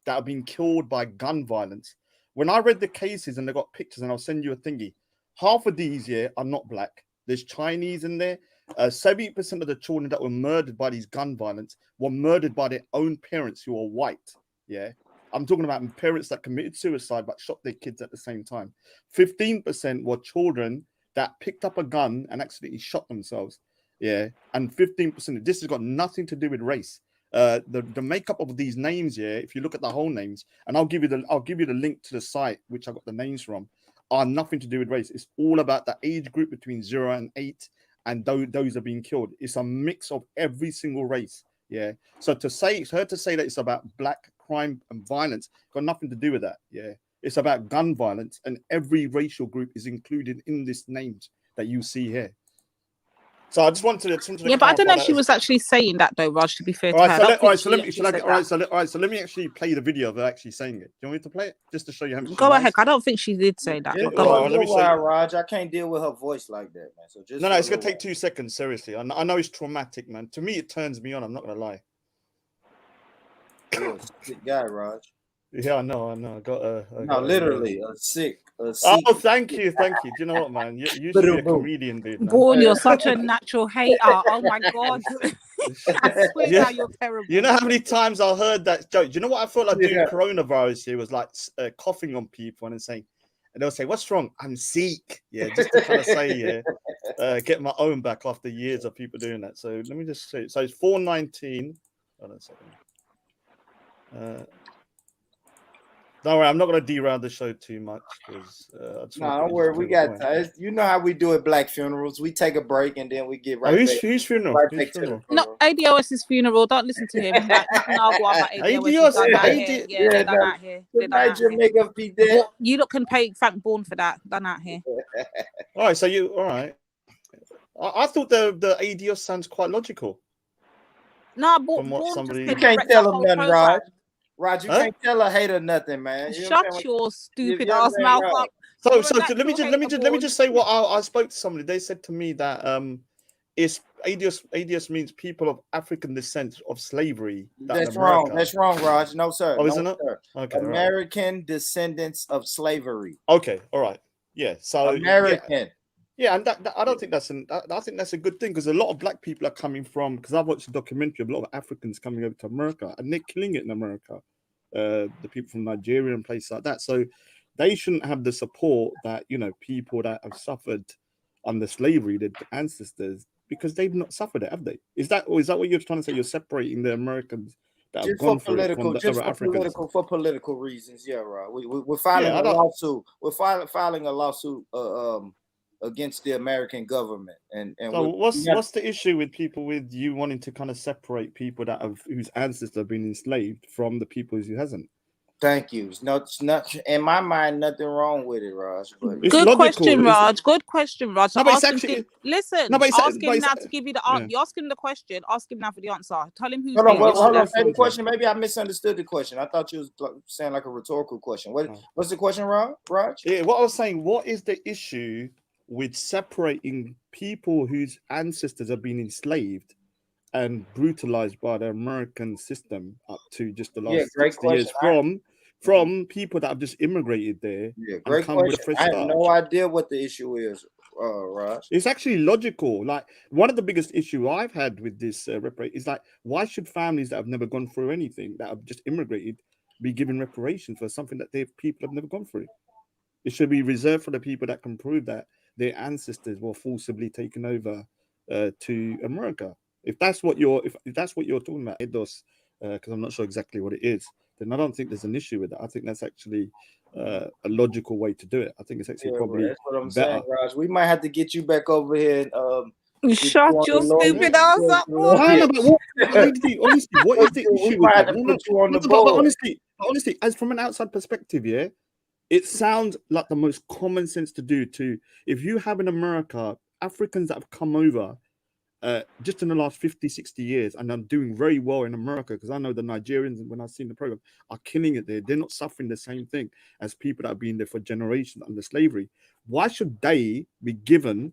that are being killed by gun violence. When I read the cases and they got pictures, and I'll send you a thingy, half of these are not black. There's Chinese in there. 70% of the children that were murdered by these gun violence were murdered by their own parents who are white. Yeah. I'm talking about parents that committed suicide but shot their kids at the same time. 15% were children that picked up a gun and accidentally shot themselves. Yeah. And 15%, this has got nothing to do with race. The makeup of these names, if you look at the whole names, and I'll give you the link to the site which I got the names from, are nothing to do with race. It's all about the age group between 0 and 8, and those are being killed. It's a mix of every single race. Yeah. So to say that it's about black crime and violence got nothing to do with that. Yeah. It's about gun violence, and every racial group is included in this names that you see here. So I just wanted to Yeah, but I don't know if clarify she that was actually saying that though, Raj, to be fair to All right, her. so I don't let, all think right, so she let me, actually should I, said all right, that. so let, all right, so let me actually play the video of her actually saying it. Do you want me to play it just to show you how much she Go lies? ahead. I don't think she did say that. Yeah, But go all on. right, let me You're show you. wild, Raj. I can't deal with her voice like that, man. So just No, for a it's gonna little take 2 seconds. Seriously, I know it's traumatic, man. To me, it turns me on. I'm not gonna lie. while. You're a sick guy, Raj. Yeah, I know. I got No, literally a sick. Oh, thank you. Do you know what, man? You should be a comedian, dude, man. Born, you're such a natural hater. Oh my god. I swear Yeah. now you're terrible. You know how many times I heard that joke? Do you know what I felt like doing Yeah. coronavirus here was like coughing on people and saying, and they'll say, "What's wrong? I'm sick." Yeah, just to kind of say, get my own back after years of people doing that. So let me just say, so it's 4:19. Hold on a second. Don't worry, I'm not going to derail the show too much because No, don't worry. We got time. You know how we do at black funerals. We take a break and then we get right back. Whose funeral? Right Whose back to funeral? the No, ADOS's funeral. Don't listen to him. Like, nothing I'll go on about ADOS. ADOS, Done that AD here. Yeah, they're done out here. They're done out here. Jamaica be dead. What, you lot can pay Frank Bourne for that. Done out here. All right, so you all right? I thought the ADOS sounds quite logical. Nah, From what Bourne somebody just You can't wreck the tell him whole nothing, program. Raj. Raj, you can't tell a hater nothing, man. You Shut understand your what- stupid you ass understand, mouth Raj? up. So You're a let me natural just say what I spoke to somebody. They said to me that it's ADOS means people of African descent of slavery. That's wrong. That's wrong, Raj. No, sir. Oh, no, is it not? sir. Okay, all right. American descendants of slavery. Okay, all right. Yeah. So American. Yeah, and that I don't think that's I think that's a good thing because a lot of black people are coming from because I've watched a documentary of a lot of Africans coming over to America and they're killing it in America. The people from Nigeria and places like that. So they shouldn't have the support that people that have suffered under slavery, the ancestors, because they've not suffered it, have they? Is that what you're trying to say? You're separating the Americans that have Just gone for through it from the other Africans. for political reasons. Yeah, right. We're filing a lawsuit. We're filing a lawsuit against the American government. And so what's the issue with people with you wanting to kind of separate people that whose ancestors have been enslaved from the people who hasn't? Thank you. It's not in my mind, nothing wrong with it, Raj. But it's good logical. Question, Raj. Good question, Raj. So no, but it's actually, listen. No, but ask him now to give you the answer. You ask him the question. Ask him now for the answer. Tell him who's. Hold on. Say the question. Maybe I misunderstood the question. I thought you was saying like a rhetorical question. What's the question, Raj? Yeah, what I was saying. What is the issue with separating people whose ancestors have been enslaved and brutalized by the American system up to just the last 60 years from people that have just immigrated there? Yeah, great question. I have no idea what the issue is, Raj. It's actually logical. Like one of the biggest issue I've had with this is like, why should families that have never gone through anything, that have just immigrated, be given reparations for something that people have never gone through? It should be reserved for the people that can prove that their ancestors were forcibly taken over to America. If that's what you're talking about, because I'm not sure exactly what it is, then I don't think there's an issue with that. I think that's actually a logical way to do it. I think it's actually probably that's what I'm better. saying, Raj. We might have to get you back over here and shut your stupid ass up. Honestly, what is the issue with that? But honestly, as from an outside perspective, yeah, it sounds like the most common sense to do. If you have in America Africans that have come over just in the last 50, 60 years, and I'm doing very well in America because I know the Nigerians, when I've seen the program, are killing it there. They're not suffering the same thing as people that have been there for generations under slavery. Why should they be given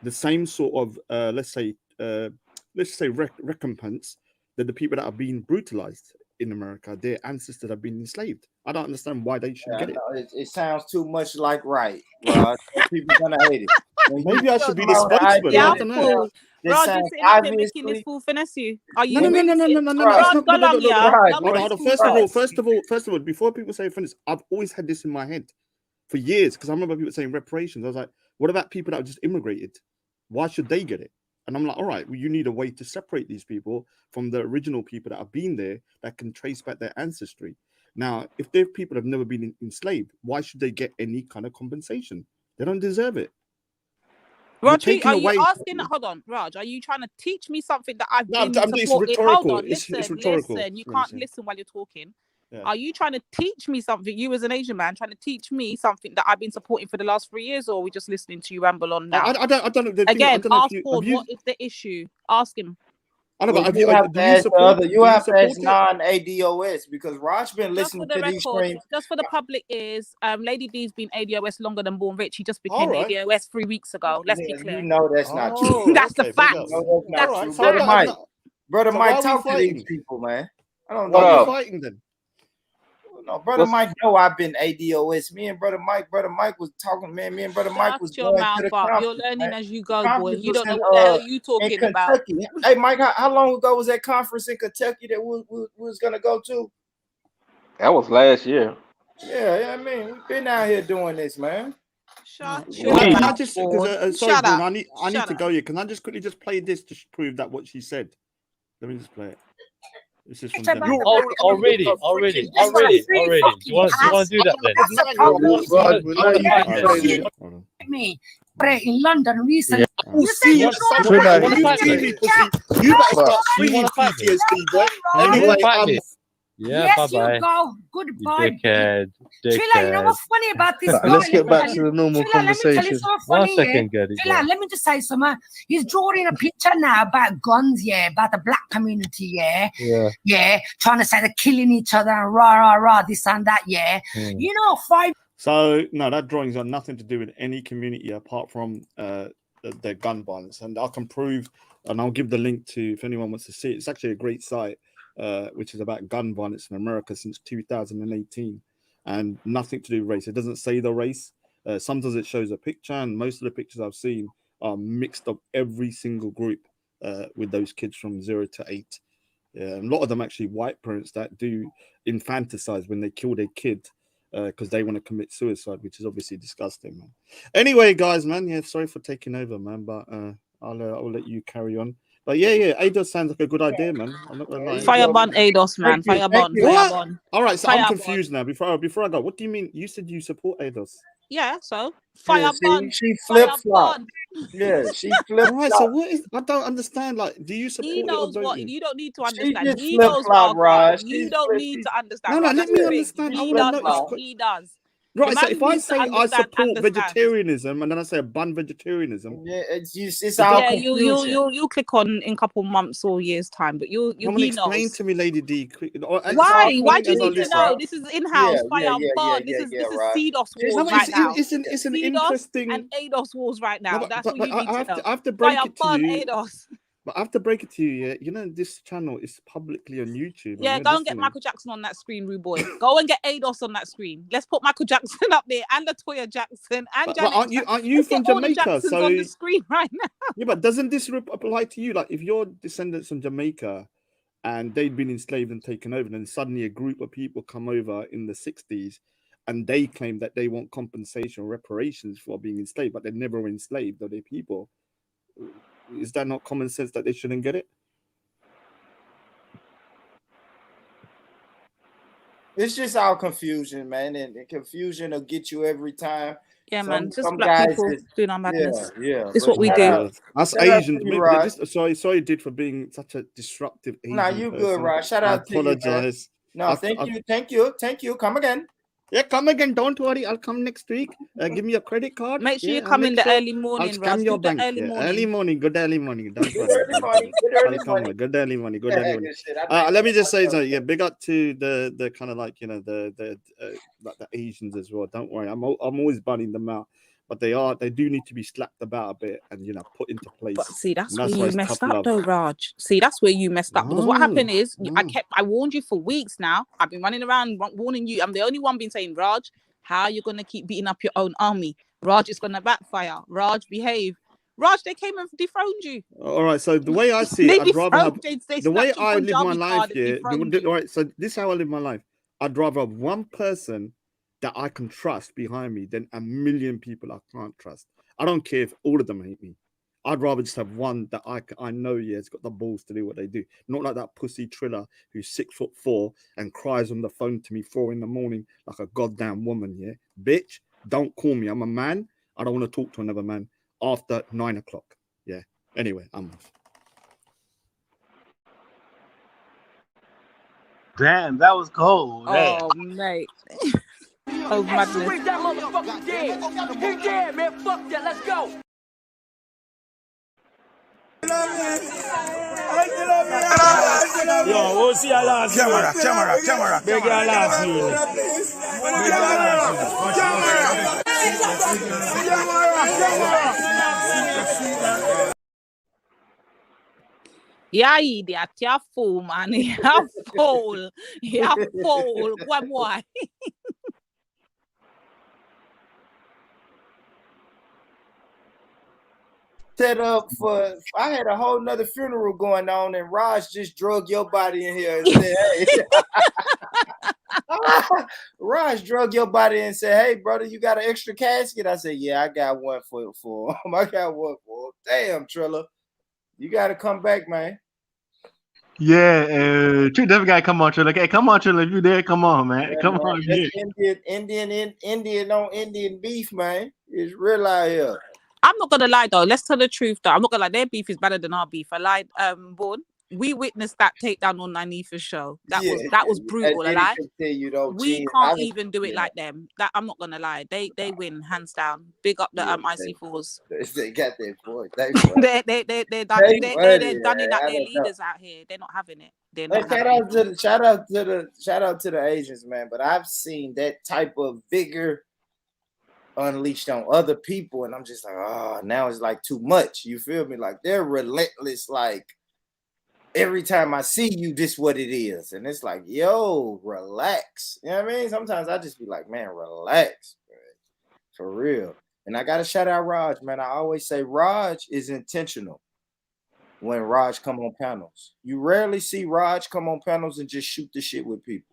the same sort of, let's say recompense that the people that are being brutalized in America, their ancestors have been enslaved? I don't understand why they should get it. It sounds too much like right, Raj. People gonna hate it. Maybe I should be the spokesman. I don't know. Raj, you're sitting up here making this fool finesse you. Are you? No. Raj, go along, yeah. Hold on. First of all, before people say finesse, I've always had this in my head for years because I remember people saying reparations. I was like, what about people that have just immigrated? Why should they get it? And I'm like, all right, well, you need a way to separate these people from the original people that have been there that can trace back their ancestry. Now, if they're people that have never been enslaved, why should they get any kind of compensation? They don't deserve it. Raj, are you asking? Hold on, Raj. Are you trying to teach me something that I've been supporting? Hold on, listen. You can't listen while you're talking. Yeah. Are you trying to teach me something? You as an Asian man trying to teach me something that I've been supporting for the last 3 years, or are we just listening to you ramble on now? I don't know. Again, ask Paul, what is the issue? Ask him. I don't know, Well, but you have to ask support it? non-ADOS because Raj been Just for listening the to these record, streams. just for the public ears, Lady D's been ADOS longer than Born Rich. He just became Alright. ADOS 3 weeks ago. Let's be clear. You know that's not true. Oh, That's the okay, fact. big up. No, that's not Alright, true. so Brother I'm Mike, not- Brother so Mike, why are we talk to these fighting? people, man. I don't Why know. are we fighting then? No, Brother Mike, know I've been ADOS. Me and Brother Mike was talking, man. Me and Brother Mike was Shut your going mouth to the up. conference. You're learning man. as you go, boy. Conference You was don't know in, what the hell you in talking about. Kentucky. Hey, Mike, how long ago was that conference in Kentucky that we was gonna go to? That was last year. Yeah, I mean, we've been out here doing this, man. Shut Can your I mouth, just, Born. sorry, Shut Born, up. I need Shut to up. go here. Can I just quickly just play this to prove that what she said? Let me just play it. This is from Already. Do you want to do that then? Me, in London recently. Yeah. You say you Yes, you go. Goodbye. Dickhead. Trilla, you know what's funny about this guy? Let's get back to the normal Trilla, let me tell you conversation. something One funny. second, Yeah? Geddy, Trilla, go. let me just say something. He's drawing a picture now about guns, yeah, about the black community, yeah. Yeah, trying to say they're killing each other and rah, this and that, yeah. You know, 5 So no, that drawing's got nothing to do with any community apart from the gun violence, and I can prove, and I'll give the link to if anyone wants to see it. It's actually a great site, which is about gun violence in America since 2018, and nothing to do with race. It doesn't say the race. Sometimes it shows a picture, and most of the pictures I've seen are mixed up every single group with those kids from 0 to 8. Yeah, and a lot of them actually white parents that do infanticize when they kill their kid because they want to commit suicide, which is obviously disgusting, man. Anyway, guys, man, yeah, sorry for taking over, man, but I'll let you carry on. But yeah, ADOS sounds like a good idea, man. I'm not gonna lie. Firebun ADOS, man. Firebun. What? All right, so I'm Firebun. confused now. Before I go, what do you mean? You said you support ADOS. Yeah, so Yeah, Firebun. she flip-flop. Firebun. Yeah, she flip-flop. All right, so what is? I don't understand. Like, do you support He it or knows don't what you? you don't need to She understand. just He knows flip-flop, what Raj. you don't need to understand. No, Raj. let That's me the thing. understand. I He want does to know. know. He does. Right, The so man if who I needs to say I understand, support understands. vegetarianism and then I say ban vegetarianism, Yeah, it's all Yeah, confusion. you click on in a couple months or years time, but you Come on, he explain knows. to me, Lady D. Why? Why do you as I need to listen. know? This is in-house. Yeah, This is Raj. CDOS No, wars but right now. it's an CDOS interesting. and ADOS wars right now. No, That's but what you need I to know. have to break it to Firebun you. ADOS. But I have to break it to you. Yeah, you know this channel is publicly on YouTube. Yeah, and go you're and get listening. Michael Jackson on that screen, rude boy. Go and get ADOS on that screen. Let's put Michael Jackson up there and Latoya Jackson and But Janet. aren't you Let's from get all the Jamaica? Jacksons So on the screen right now. yeah, but doesn't this apply to you? Like if you're descendants from Jamaica and they'd been enslaved and taken over, and then suddenly a group of people come over in the 60s and they claim that they want compensation or reparations for being enslaved, but they never were enslaved, are they people? Is that not common sense that they shouldn't get it? It's just all confusion, man, and confusion will get you every time. Yeah, man. Just some black guys people just- doing our madness. Yeah. It's but what we shout do. out- Us shout out Asians, to you, Raj. sorry, Did, for being such a disruptive Asian Nah, you person. good, Raj. Shout I out to you, man. apologize. No, thank you. Come again. Yeah, come again. Don't worry. I'll come next week. Give me your credit card. Make sure you I'll come in make the sure early morning, I'll scan Raj. your Do the bank. early Yeah, morning. early morning. Good early morning. Don't worry. Good morning. Good early I'll come on. morning. Good early morning. Good Yeah, early morning. good shit. I think Let me just say myself. something. Yeah, big up to the kind of like like the Asians as well. Don't worry. I'm always bunning them out, but they do need to be slapped about a bit and put into place. But see, that's And where why you it's messed tough up love. though, Raj. See, that's where you messed up. Because what happened is No. I warned you for weeks now. I've been running around warning you. I'm the only one been saying, Raj, how are you gonna keep beating up your own army? Raj, it's gonna backfire. Raj, behave. Raj, they came and dethroned you. All right, so the way I see They it, I'd rather have dethroned- they the way snapped your I live my Punjabi life card and here. dethroned you. All right, so this is how I live my life. I'd rather have one person that I can trust behind me than a million people I can't trust. I don't care if all of them hate me. I'd rather just have one that I know, has got the balls to do what they do. Not like that pussy Triller who's 6'4" and cries on the phone to me 4 a.m. like a goddamn woman. Yeah, bitch, don't call me. I'm a man. I don't want to talk to another man after 9 o'clock. Yeah. Anyway, I'm off. Damn, that was cold. Damn. Oh, mate. Oh, madness. That motherfucker dead. He dead, man. Fuck that. Let's go. Yo, we'll see a last camera. Beg your last unit. Yeah, idiot. You're fool, man. You're fool. You're fool. What boy? Set up for, I had a whole nother funeral going on, and Raj just drug your body in here and said, hey. Raj drug your body and said, hey, brother, you got an extra casket? I said, yeah, I got one for him. I got one for him. Damn, Trilla. You got to come back, man. Yeah, True definitely gotta come on, Trilla. Like, hey, come on, Trilla. If you there, come on, man. Yeah, Come man. on, That's yeah. Indian on Indian beef, man. It's real out here. I'm not gonna lie though. Let's tell the truth though. I'm not gonna lie. Their beef is better than our beef. I lied. Born. We witnessed that takedown on Nanifa's show. That was brutal. I lied. We can't even do it like them. That I'm not gonna lie. They win hands down. Big up the IC4s. They got their point. They're done it at their leaders out here. They're not having it. They're not shout out to the Asians, man. But I've seen that type of vigor unleashed on other people, and I'm just like, oh, now it's like too much. You feel me? Like they're relentless. Like every time I see you, this what it is, and it's like, yo, relax. You know what I mean? Sometimes I just be like, man, relax, man. For real. And I gotta shout out Raj, man. I always say Raj is intentional. When Raj come on panels, you rarely see Raj come on panels and just shoot the shit with people.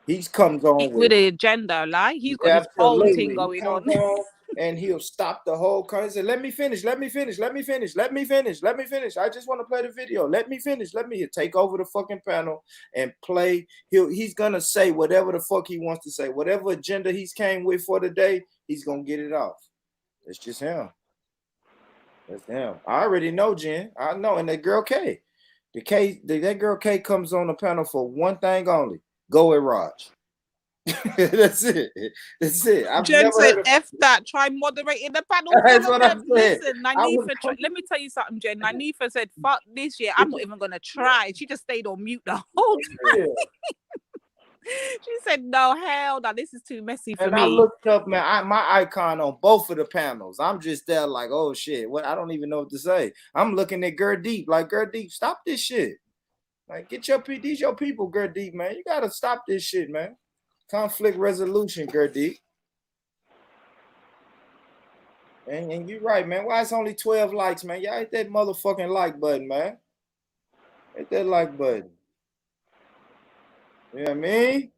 He comes on with an agenda, like he's got his whole thing going on. And he'll stop the whole conversation. Let me finish. I just want to play the video. Let me finish. He'll take over the fucking panel and play. He's gonna say whatever the fuck he wants to say. Whatever agenda he's came with for the day, he's gonna get it off. It's just him. That's him. I already know, Jen. I know. And that girl K. That girl K comes on the panel for one thing only. Go with Raj. That's it. Jen said, F that. Try moderating the panel. That's what I'm saying. Listen, Nanifa, let me tell you something, Jen. Nanifa said, fuck this year. I'm not even going to try. She just stayed on mute the whole time. She said, no, hell no. This is too messy for me. I looked up, man, my icon on both of the panels. I'm just there like, oh, shit. What? I don't even know what to say. I'm looking at Gurdeep like, Gurdeep, stop this shit. Like, get these your people, Gurdeep, man. You got to stop this shit, man. Conflict resolution, Gurdeep. And you're right, man. Why it's only 12 likes, man? Y'all hit that motherfucking like button, man. Hit that like button. You know what I mean?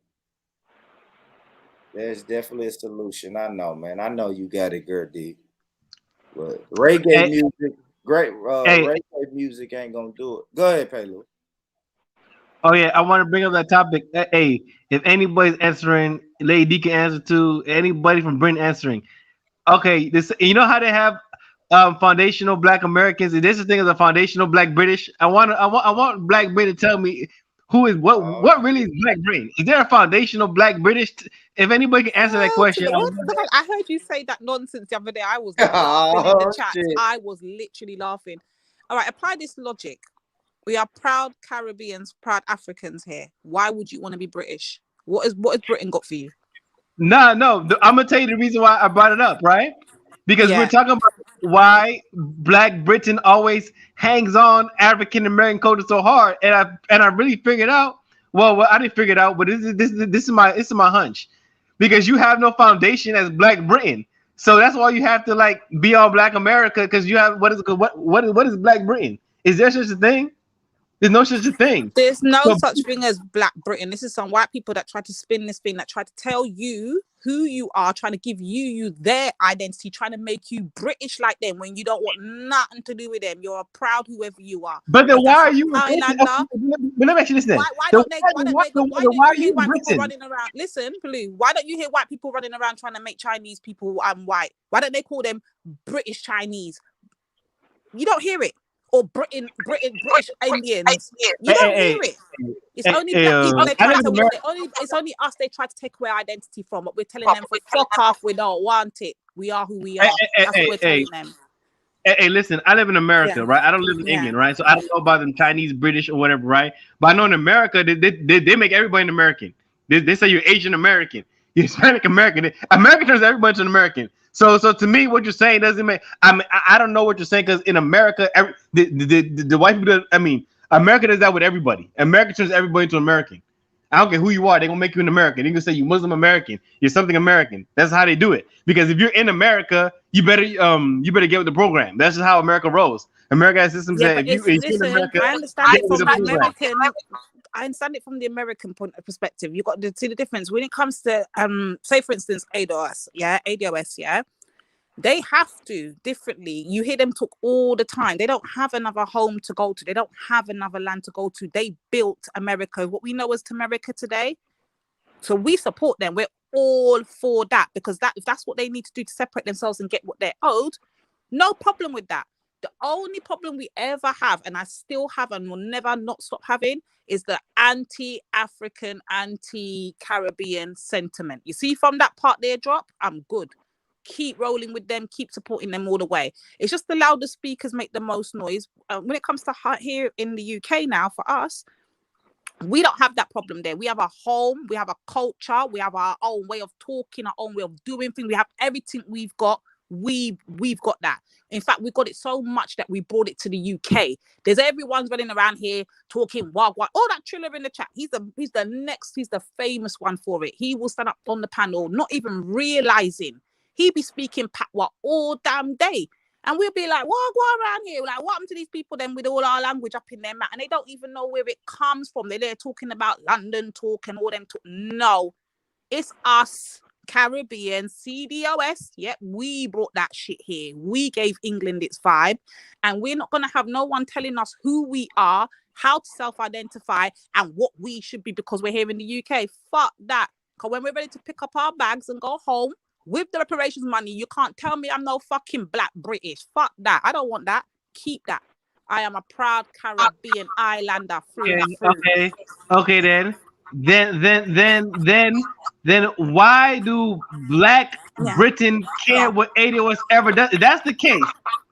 There's definitely a solution. I know, man. I know you got it, Gurdeep. But reggae music, great. Reggae music ain't gonna do it. Go ahead, Paylo. Oh yeah, I want to bring up that topic. Hey, if anybody's answering, Lady D can answer too. Anybody from Britain answering. Okay, this, you know how they have foundational Black Americans, and this is the thing of the foundational Black British. I want Black Britain to tell me who is what really is Black Britain. Is there a foundational Black British? If anybody can answer that question. I heard you say that nonsense the other day. I was laughing in the chat. Shit. I was literally laughing. All right, apply this logic. We are proud Caribbeans, proud Africans here. Why would you want to be British? What has Britain got for you? No. I'm gonna tell you the reason why I brought it up, right? Because we're talking about why Black Britain always hangs on African American culture so hard, and I really figured out. Well, I didn't figure it out, but this is my hunch, because you have no foundation as Black Britain, so that's why you have to like be on Black America, because you have what is Black Britain? Is there such a thing? There's no such a thing. There's no such thing as Black Britain. This is some white people that try to spin this thing, that try to tell you who you are, trying to give you their identity, trying to make you British like them when you don't want nothing to do with them. You're a proud whoever you are. But then why are you Highlander? Let me ask you this then. Why don't you hear white people running around? Listen, Blue, why don't you hear white people running around trying to make Chinese people white? Why don't they call them British Chinese? You don't hear it. or British Indians. You don't hear it. It's only black people they try to. It's only us they try to take away identity from. But we're telling them for fuck off. We don't want it. We are who we are. That's what we're telling them. Hey, listen, I live in America, right? I don't live in England, right? So I don't know about them Chinese, British, or whatever, right? But I know in America, they make everybody an American. They say you're Asian American, you're Hispanic American. America turns everybody into an American. So to me, what you're saying doesn't make. I don't know what you're saying because in America, the white people. America does that with everybody. America turns everybody into American. I don't care who you are, they're gonna make you an American. They're gonna say you Muslim American, you're something American. That's how they do it. Because if you're in America, you better get with the program. That's just how America rolls. America has systems that if you're in America, I understand it from the American. I understand it from the American perspective. You got to see the difference when it comes to say for instance ADOS, they have to differently. You hear them talk all the time. They don't have another home to go to. They don't have another land to go to. They built America, what we know as America today. So we support them. We're all for that because if that's what they need to do to separate themselves and get what they're owed, no problem with that. The only problem we ever have, and I still have and will never not stop having, is the anti-African, anti-Caribbean sentiment. You see from that part they drop, I'm good. Keep rolling with them, keep supporting them all the way. It's just the louder speakers make the most noise. When it comes to here in the UK now, for us, we don't have that problem there. We have a home, we have a culture, we have our own way of talking, our own way of doing things. We have everything we've got. We've got that. In fact, we got it so much that we brought it to the UK. There's everyone's running around here talking wild. Oh, that Triller in the chat. He's the famous one for it. He will stand up on the panel, not even realizing. He be speaking Patois all damn day. And we'll be like, what go around here? Like, what happened to these people then with all our language up in their mouth? And they don't even know where it comes from. They're talking about London talk and all them talk. No, it's us, Caribbean, CDOS. Yep, we brought that shit here. We gave England its vibe. And we're not going to have no one telling us who we are, how to self-identify, and what we should be because we're here in the UK. Fuck that. Because when we're ready to pick up our bags and go home, with the reparations money, you can't tell me I'm no fucking black British. Fuck that. I don't want that. Keep that. I am a proud Caribbean islander. Okay. Then why do Black Britain care what ADOS ever does? If that's the case,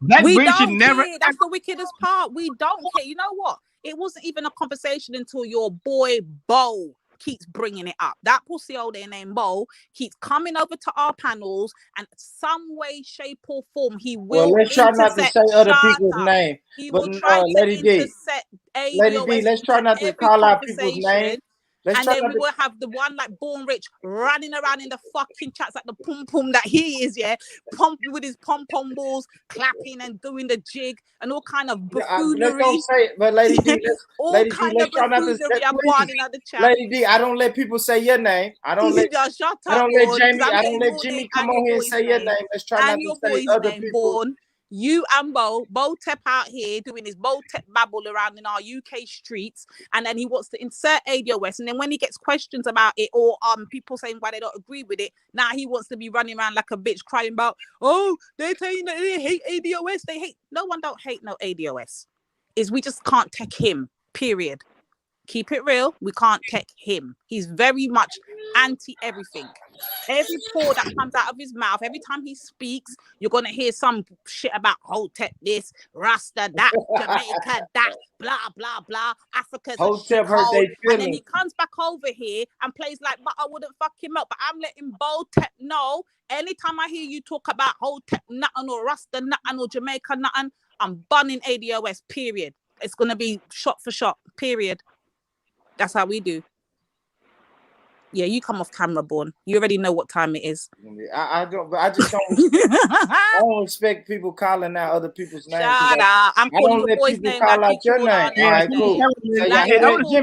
Black Britain should never. That's the wickedest part. We don't care. You know what? It wasn't even a conversation until your boy Bo keeps bringing it up. That pussy old named Bo keeps coming over to our panels, and some way, shape, or form, he will. Well, let's try not to say other people's name. He will try to intersect Lady D, let's try not to call out people's names. And then we will have the one like Born Rich running around in the fucking chats like the pum pum that he is, pumping with his pom pom balls, clapping and doing the jig and all kind of buffoonery. Let's don't say it, but Lady D, let's try not to say. Lady D, I don't let people say your name. I don't let Jimmy come on here and say your name. Let's try not to say other people. You and Bo Tep out here doing his Bo Tep babble around in our UK streets, and then he wants to insert ADOS, and then when he gets questions about it or people saying why they don't agree with it, now he wants to be running around like a bitch crying about, oh, they're saying that they hate ADOS, no one don't hate no ADOS. We just can't take him, period. Keep it real, we can't take him. He's very much anti everything. Every pour that comes out of his mouth, every time he speaks, you're gonna hear some shit about Hotep this, Rasta that, Jamaica that, blah blah blah. Africa's Hotep hurt they feelings. And then he comes back over here and plays like, but I wouldn't fuck him up. But I'm letting Hotep know. Anytime I hear you talk about Hotep nothing or Rasta nothing or Jamaica nothing, I'm bunning ADOS. Period. It's gonna be shot for shot. Period. That's how we do. Yeah, you come off camera, Born. You already know what time it is. I just don't expect people calling out other people's names. Shut up. I'm calling your boy's name. Call out your name. All right, cool.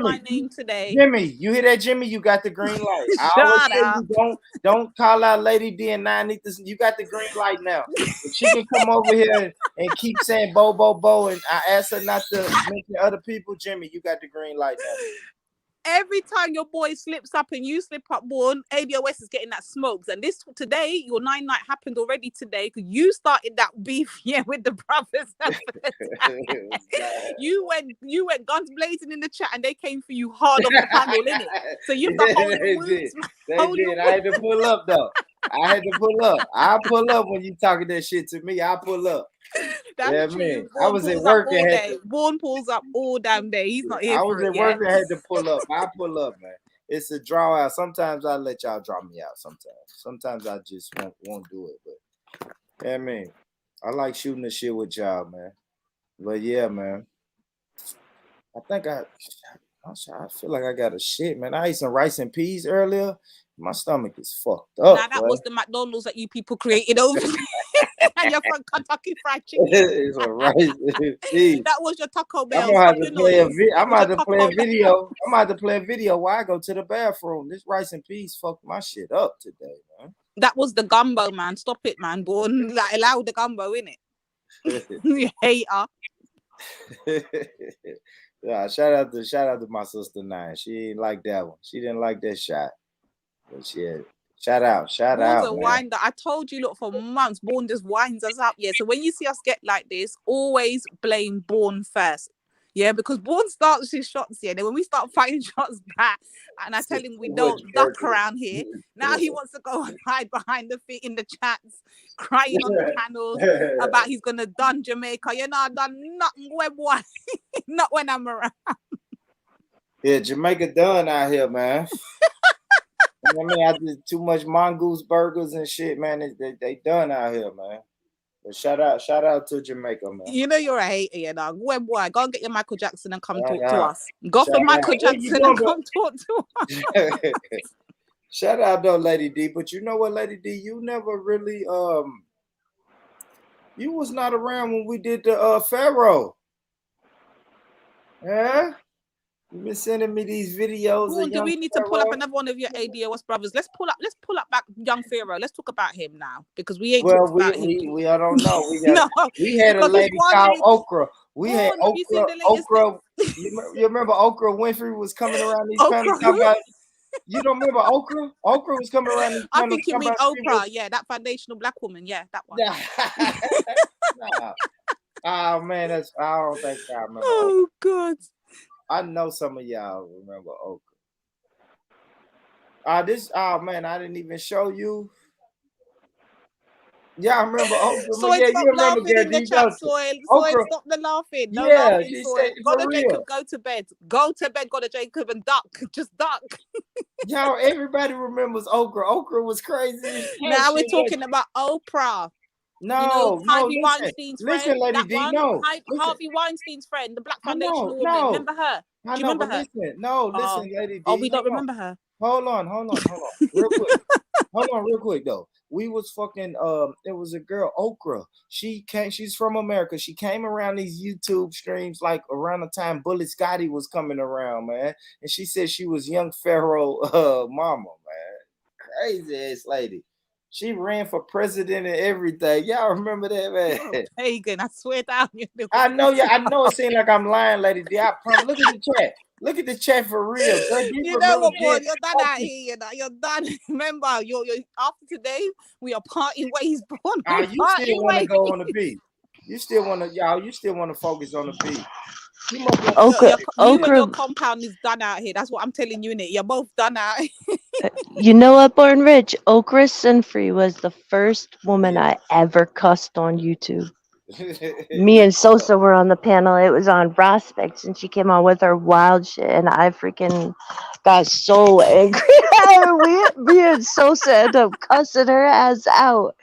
My name today. Jimmy, you hear that, Jimmy? You got the green light. I always say don't call out Lady D and Nine. You got the green light now. If she can come over here and keep saying Bo, and I ask her not to mention other people, Jimmy, you got the green light now. Every time your boy slips up and you slip up, Born, ABOS is getting that smokes. And this today, your 9 night happened already today because you started that beef, with the brothers. you went guns blazing in the chat and they came for you hard off the panel, innit? So you have to hold your wounds. They did. I had to pull up though. I had to pull up. I pull up when you talking that shit to me. I pull up. That's true. Man. Born I was at pulls work up and all had day. to, Born pulls up all damn day. He's not here I for was it. at work and had to pull up. I pull up, man. It's a draw out. Sometimes I let y'all draw me out. Sometimes I just won't do it. But yeah, I mean, I like shooting the shit with y'all, man. But yeah, man. I think I feel like I got a shit, man. I ate some rice and peas earlier. My stomach is fucked up. Nah, that was the McDonald's that you people created over and you're from Kentucky Fried Chicken. It's a rice and peas. That was your Taco Bell. I'm gonna have to play I'm gonna have to play a video. I'm gonna have to play a video while I go to the bathroom. This rice and peas fucked my shit up today, man. That was the gumbo, man. Stop it, man. Born like allow the gumbo in it. You hater. Yeah, shout out to my sister Nine. She ain't like that one. She didn't like that shot. But shit. Shout out, Born's a man. winder. I told you, look, for months, Born just winds us up. Yeah. So when you see us get like this, always blame Born first. Yeah, because Born starts his shots here. Then when we start fighting shots back, and I tell him we don't duck around here, now he wants to go and hide behind the feet in the chats, crying on the panels about he's gonna done Jamaica. You know, I done nothing, boy. Not when I'm around. Yeah, Jamaica done out here, man. I mean, I did too much mongoose burgers and shit, man. They done out here, man. But shout out to Jamaica, man. You know you're a hater, you know. When boy, go and get your Michael Jackson and come talk to us. Go for Michael Jackson and come talk to us. Shout out though, Lady D. But you know what, Lady D, you never really you was not around when we did the Pharaoh. Yeah. You've been sending me these videos. Cool. Do we need to pull up another one of your ADOS brothers? Let's pull up back young Pharaoh. Let's talk about him now because we ain't talked about him. We I don't know. We had a lady called Okra. We had Okra. You remember Okra Winfrey was coming around these panels talking about. You don't remember Okra? Okra was coming around these panels. I think you mean Oprah. Yeah, that foundational black woman. Yeah, that one. Nah. Oh man, I don't think I remember. Oh God. I know some of y'all remember Okra. Man, I didn't even show you. Yeah, I remember Okra. Soil, yeah, stop you remember laughing in the chat, Soil. Soil, stop the laughing. No laughing, Soil. Go to Jacob, go to bed. Go to bed, go to Jacob and duck. Just duck. Yo, everybody remembers Okra. Okra was crazy. Now we're talking about Oprah. No, Harvey Weinstein's friend. Listen, Lady D, no. Harvey Weinstein's friend, the black foundational woman. Remember her? Do you remember her? Listen, Lady D. Oh, we don't remember her. Hold on. Real quick. Hold on, real quick though. We was fucking it was a girl, Okra. She's from America. She came around these YouTube streams like around the time Bullet Scotty was coming around, man. And she said she was young Pharaoh mama, man. Crazy ass lady. She ran for president and everything. Y'all remember that, man? Oh, pagan, I swear down. I know it seems like I'm lying, Lady D. I promise. Look at the chat. Look at the chat for real. You know what, boy? You're done out here. You're done. Remember, you're after today, we are parting ways, Born. You still want to go on the beat. You still want to focus on the beat. You and your compound is done out here. That's what I'm telling you, innit? You're both done out. You know what, Born Rich? Okra Sinfree was the first woman I ever cussed on YouTube. Me and Sosa were on the panel. It was on Prospects, and she came on with her wild shit, and I freaking got so angry at her. Me and Sosa ended up cussing her ass out.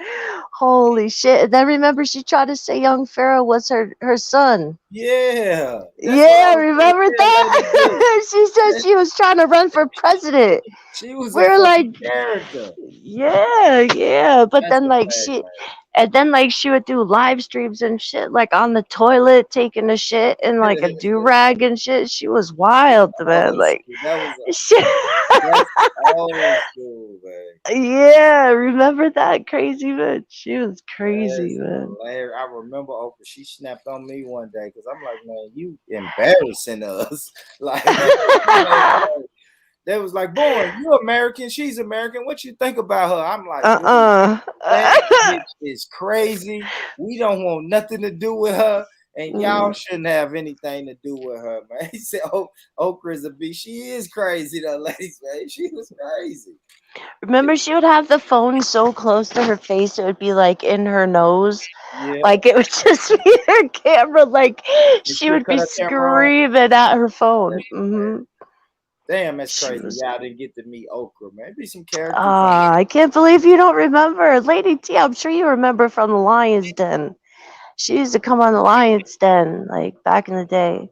Holy shit. And then remember she tried to say young Pharaoh was her son. Yeah. Remember that? She said she was trying to run for president. She was We're like character. Yeah. But then she would do live streams and shit, like on the toilet taking a shit and like a do-rag and shit. She was wild, man. Yeah, remember that crazy bitch? She was crazy, man. I remember Oprah. She snapped on me one day because I'm like, man, you embarrassing us. They was like, "Boy, you American, she's American. What you think about her?" I'm like, that bitch is crazy. We don't want nothing to do with her, and y'all shouldn't have anything to do with her, man. He said, Okra's a bitch. She is crazy, though, ladies, man. She was crazy. Remember, she would have the phone so close to her face, it would be like in her nose. Yeah. Like it would just be her camera, like she would be screaming at her phone. Damn, that's crazy. Y'all didn't get to meet Okra, man. Be some characters. I can't believe you don't remember. Lady T, I'm sure you remember from the Lion's Den. She used to come on the Lion's Den, like back in the day.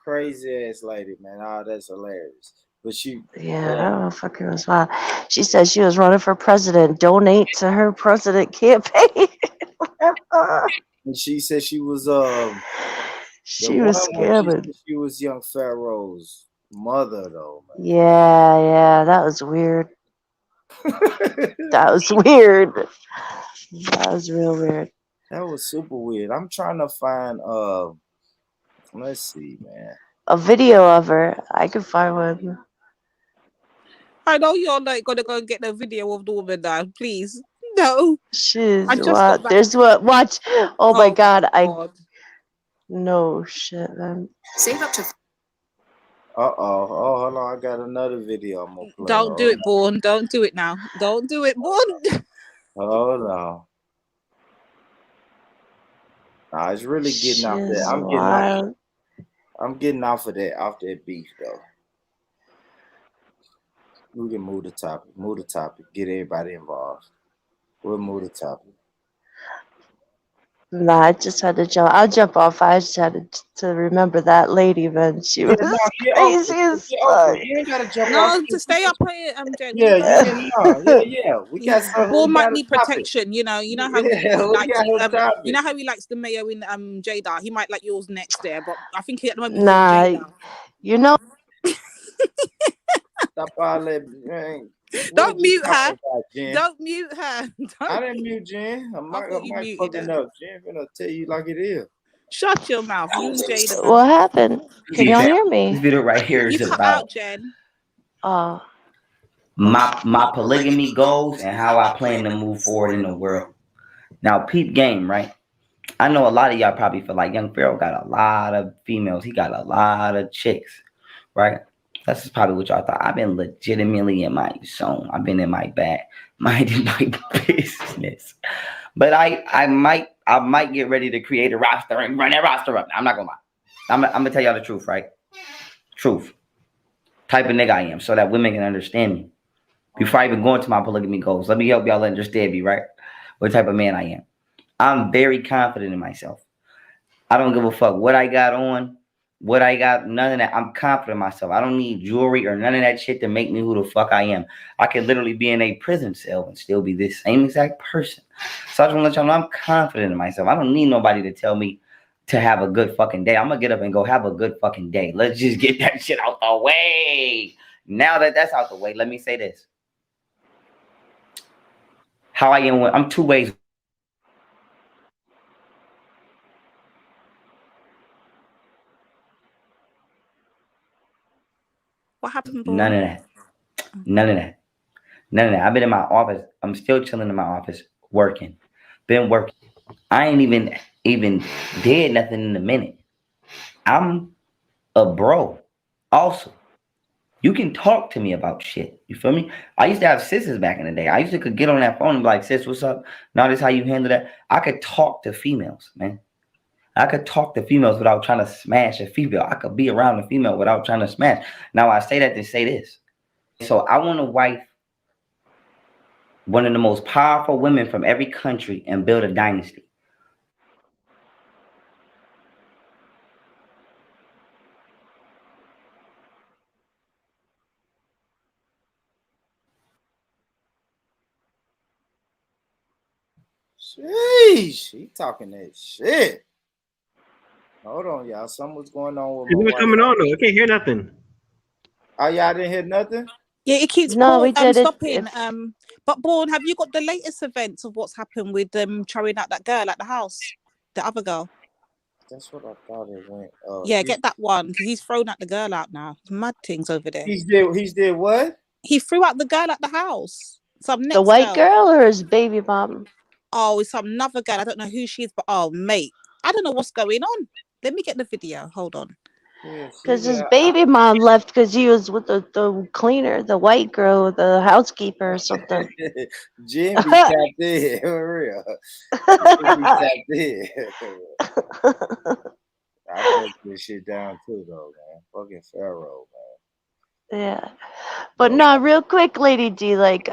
Crazy ass lady, man. Oh, that's hilarious. But she, yeah, that motherfucker was wild. She said she was running for president. Donate to her president campaign. And she said she was she was scamming. She was young Pharaoh's mother, though, man. Yeah, that was weird. That was weird. That was real weird. That was super weird. I'm trying to find let's see, man. A video of her. I could find one. I know you're like gonna go get the video of the woman now, please. No. She's what? There's what? Watch. Oh my God! No shit, man. Save up to. Oh, hold on. I got another video. I'm gonna play. Don't do it, Born. Don't do it now. Don't do it, Born. Hold on. Nah, it's really getting off that. I'm getting off of that beef though. We can move the topic. Get everybody involved. We'll move the topic. Nah, I just had to jump. I'll jump off. I just had to remember that lady, man. She was crazy as fuck. You ain't gotta jump off. No, to stay up here, Jen. Yeah. We got some. Born might need protection. You know how you know how he likes the mayo in Jada. He might like yours next there, but I think at the moment. Nah, you know. Stop all that. Don't mute her. Don't mute her. I didn't mute Jen. I might fucking up. Jen gonna tell you like it is. Shut your mouth. You and Jada. What happened? Can y'all hear me? This video right here is you cut about out, Jen. my polygamy goals and how I plan to move forward in the world. Now, peep game, right? I know a lot of y'all probably feel like Young Pharaoh got a lot of females. He got a lot of chicks, right? That's probably what y'all thought. I've been legitimately in my zone. I've been in my bag, minding my business. But I might get ready to create a roster and run that roster up. I'm not gonna lie. I'm gonna tell y'all the truth, right? Truth. Type of nigga I am, so that women can understand me. Before I even go into my polygamy goals, let me help y'all understand me, right? What type of man I am. I'm very confident in myself. I don't give a fuck what I got on. What I got, none of that. I'm confident in myself. I don't need jewelry or none of that shit to make me who the fuck I am. I could literally be in a prison cell and still be this same exact person. So I just want to let y'all know I'm confident in myself. I don't need nobody to tell me to have a good fucking day. I'm going to get up and go have a good fucking day. Let's just get that shit out the way. Now that that's out the way, let me say this. How I am, I'm two ways. What happened, boy? None of that. I've been in my office. I'm still chilling in my office, working. Been working. I ain't even did nothing in a minute. I'm a bro. Also, you can talk to me about shit. You feel me? I used to have sisters back in the day. I used to could get on that phone and be like, sis, what's up? Now this how you handle that. I could talk to females, man. I could talk to females without trying to smash a female. I could be around a female without trying to smash. Now, I say that to say this. So I want to wife one of the most powerful women from every country and build a dynasty. Sheesh, he talking that shit. Hold on, y'all. Something's going on with my What's coming on though? I can't hear nothing. Oh, y'all didn't hear nothing? Yeah, it keeps stopping. But Born, have you got the latest events of what's happened with throwing out that girl at the house, the other girl? That's what I thought it went. Yeah, get that one because he's thrown out the girl out now. Mad things over there. He's did what? He threw out the girl at the house. Some The next white girl or his baby mom? Oh, it's some another girl. I don't know who she is, but oh, mate, I don't know what's going on. Let me get the video. Hold on. Because his baby mom left because he was with the cleaner, the white girl, the housekeeper or something. Jim be tapped in, for real. Jim be tapped in. I broke this shit down too, though, man. Fucking Pharaoh, man. Yeah. But no, real quick, Lady D, like,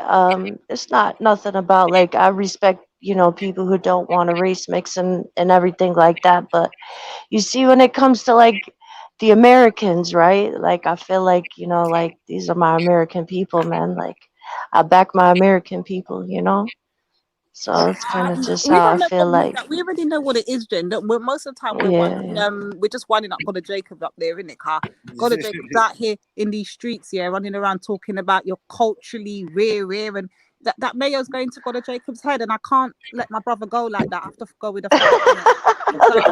it's not nothing about, like, I respect, you know, people who don't want to race mix and everything like that. But you see, when it comes to, like, the Americans, right? Like, I feel like, you know, like, these are my American people, man. Like, I back my American people, you know? So it's kind of just We how I don't know feel what like. we already know what it is, Jen. Most of the time we're just winding up Brother Jacob up there, isn't it, car? Brother Jacob's out here in these streets, yeah, running around talking about your culturally rare and that mayo's going to Brother Jacob's head, and I can't let my brother go like that. I have to go with a fight. So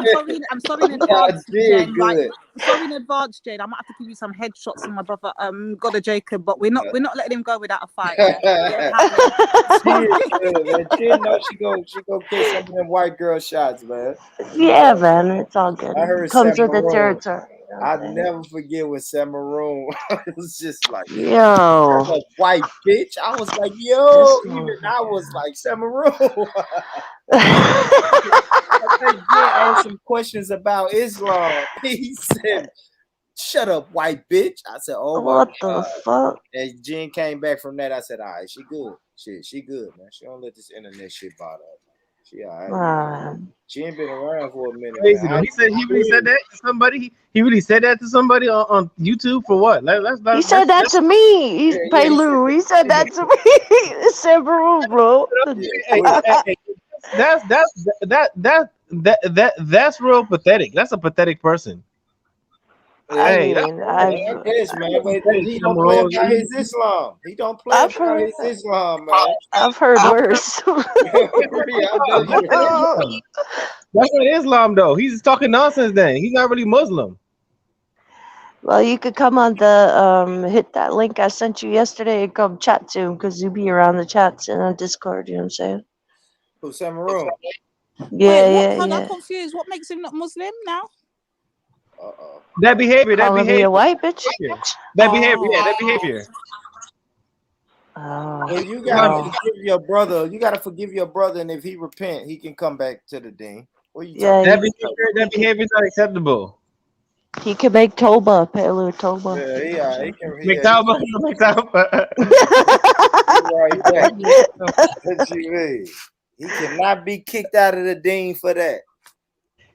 I'm sorry in advance, Jen. Right? Sorry in advance, Jane. I might have to give you some headshots on my brother, Brother Jacob, but we're not letting him go without a fight. She know she go get some of them white girl shots, man. Yeah, man, it's all good. I heard Comes with the Samaroon. territory. I'll never forget when Samaroon it was just like, yo, a white bitch. I was like, yo, even I was like, Samaroon. I think Jen asked some questions about Islam. He said, shut up, white bitch. I said, oh my what God. the fuck? And Jen came back from that. I said, all right, she good. She good, man. She don't let this internet shit bother her. She all right. She ain't been around for a minute. Crazy, he said he really said that to somebody. He really said that to somebody on YouTube for what? He said that to me. He's Pelu. He said that to me. It's Samaroon, bro. That's real pathetic. That's a pathetic person. I guess, man. But he don't play about his Islam. He don't play about his Islam, man. I've heard worse. That's not Islam, though. He's talking nonsense. Then he's not really Muslim. Well, you could come on the hit that link I sent you yesterday and come chat to him because you be around the chats and on Discord. You know what I'm saying? Who, Samaroon? Yeah, I'm confused. What makes him not Muslim now? That behavior. Calling me a white bitch. That behavior. Yeah, that behavior. Well, you gotta forgive your brother. You gotta forgive your brother, and if he repent, he can come back to the deen. What you talking about? That behavior is not acceptable. He can make Toba, Pelu Toba. Yeah, he can make Toba. Make Toba. What you mean? He cannot be kicked out of the deen for that.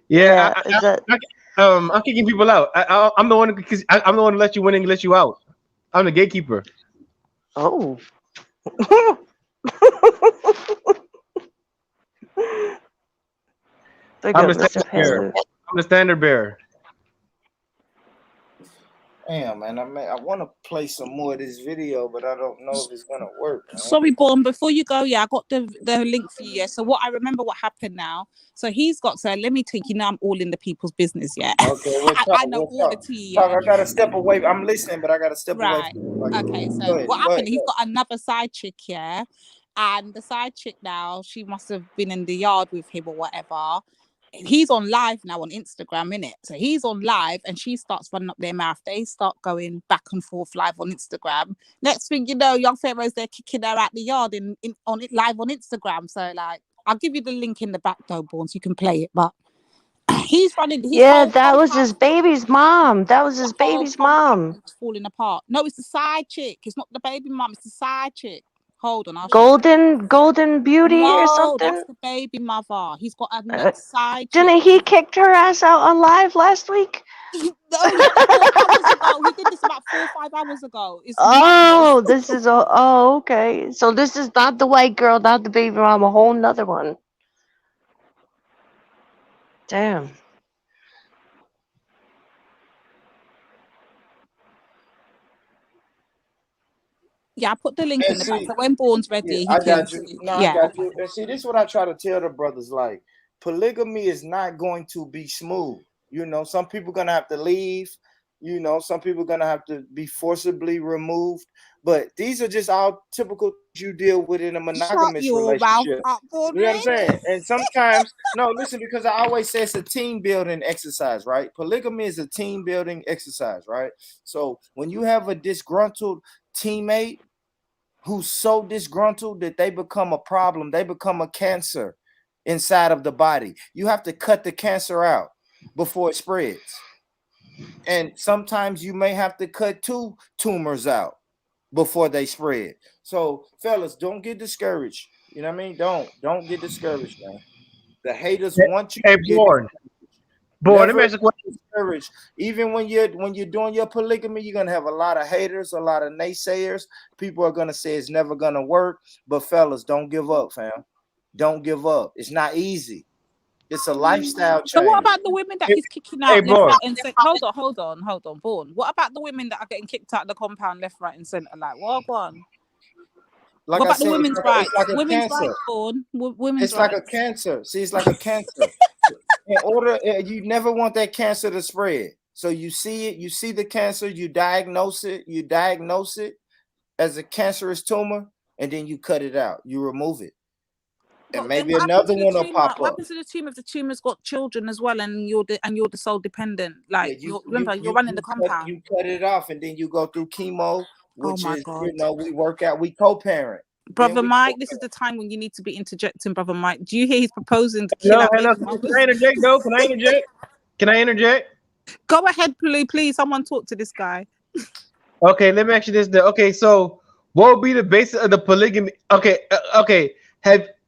Yeah, I'm kicking people out. I'm the one because I'm the one to let you in and let you out. I'm the gatekeeper. Oh. I'm the standard bearer. Damn, man. I want to play some more of this video, but I don't know if it's gonna work. Man. Sorry, Born. Before you go, I got the link for you. Yeah. So what I remember what happened now. So he's got. So let me take you. Now I'm all in the people's business. Yeah. Okay. I know all the tea. Yeah. I gotta step away. I'm listening, but I gotta step away. Okay. So what happened? He's got another side chick. Yeah. And the side chick now, she must have been in the yard with him or whatever. He's on live now on Instagram, innit? So he's on live and she starts running up their mouth. They start going back and forth live on Instagram. Next thing you know, young Pharaoh's there kicking her out the yard on it live on Instagram. So like, I'll give you the link in the back though, Born, so you can play it. But he's running. That was his baby's mom. That was his baby's mom. It's falling apart. No, it's the side chick. It's not the baby mom. It's the side chick. Hold on, Golden Beauty or something. That's the baby mother. He's got a next side. Didn't he kicked her ass out on live last week? No, 4 hours ago. He did this about 4 or 5 hours ago. This is okay. So this is not the white girl, not the baby mom, a whole nother one. Damn. Yeah, I put the link in the back. So when Born's ready, I got you. No, I got you. And see, this is what I try to tell the brothers. Like, polygamy is not going to be smooth. You know, some people gonna have to leave. You know, some people gonna have to be forcibly removed. But these are just all typical you deal with in a monogamous relationship. You know what I'm saying? And sometimes, no, listen, because I always say it's a team building exercise, right? Polygamy is a team building exercise, right? So when you have a disgruntled teammate who's so disgruntled that they become a problem, they become a cancer inside of the body, you have to cut the cancer out before it spreads. And sometimes you may have to cut 2 tumors out before they spread. So fellas, don't get discouraged. You know what I mean? Don't get discouraged, man. The haters want you to get let me ask you a question. discouraged. Even when you're doing your polygamy, you're gonna have a lot of haters, a lot of naysayers. People are gonna say it's never gonna work. But fellas, don't give up, fam. Don't give up. It's not easy. It's a lifestyle change. So what about the women that is kicking out left, right, and center? Hold on, Vaughn. What about the women that are getting kicked out of the compound left, right, and center? Like, what on? Like what I about said, the women's rights? like Women's rights, Vaughn. Women's it's rights. like a cancer. See, it's like a cancer. In order, you never want that cancer to spread. So you see it, you see the cancer, you diagnose it as a cancerous tumor, and then you cut it out, you remove it. And maybe another one will pop up. What happens to the tumor if the tumor's got children as well, and you're the sole dependent? Like, you're running the compound. You cut it off, and then you go through chemo, which my is, God. you know, we work out, we co-parent. Brother Mike, this is the time when you need to be interjecting, Brother Mike. Do you hear he's proposing to kill out baby mothers? Can I interject, though? Can I interject? Go ahead, please. Someone talk to this guy. Okay, let me ask you this. Okay, so what would be the basis of the polygamy? Okay.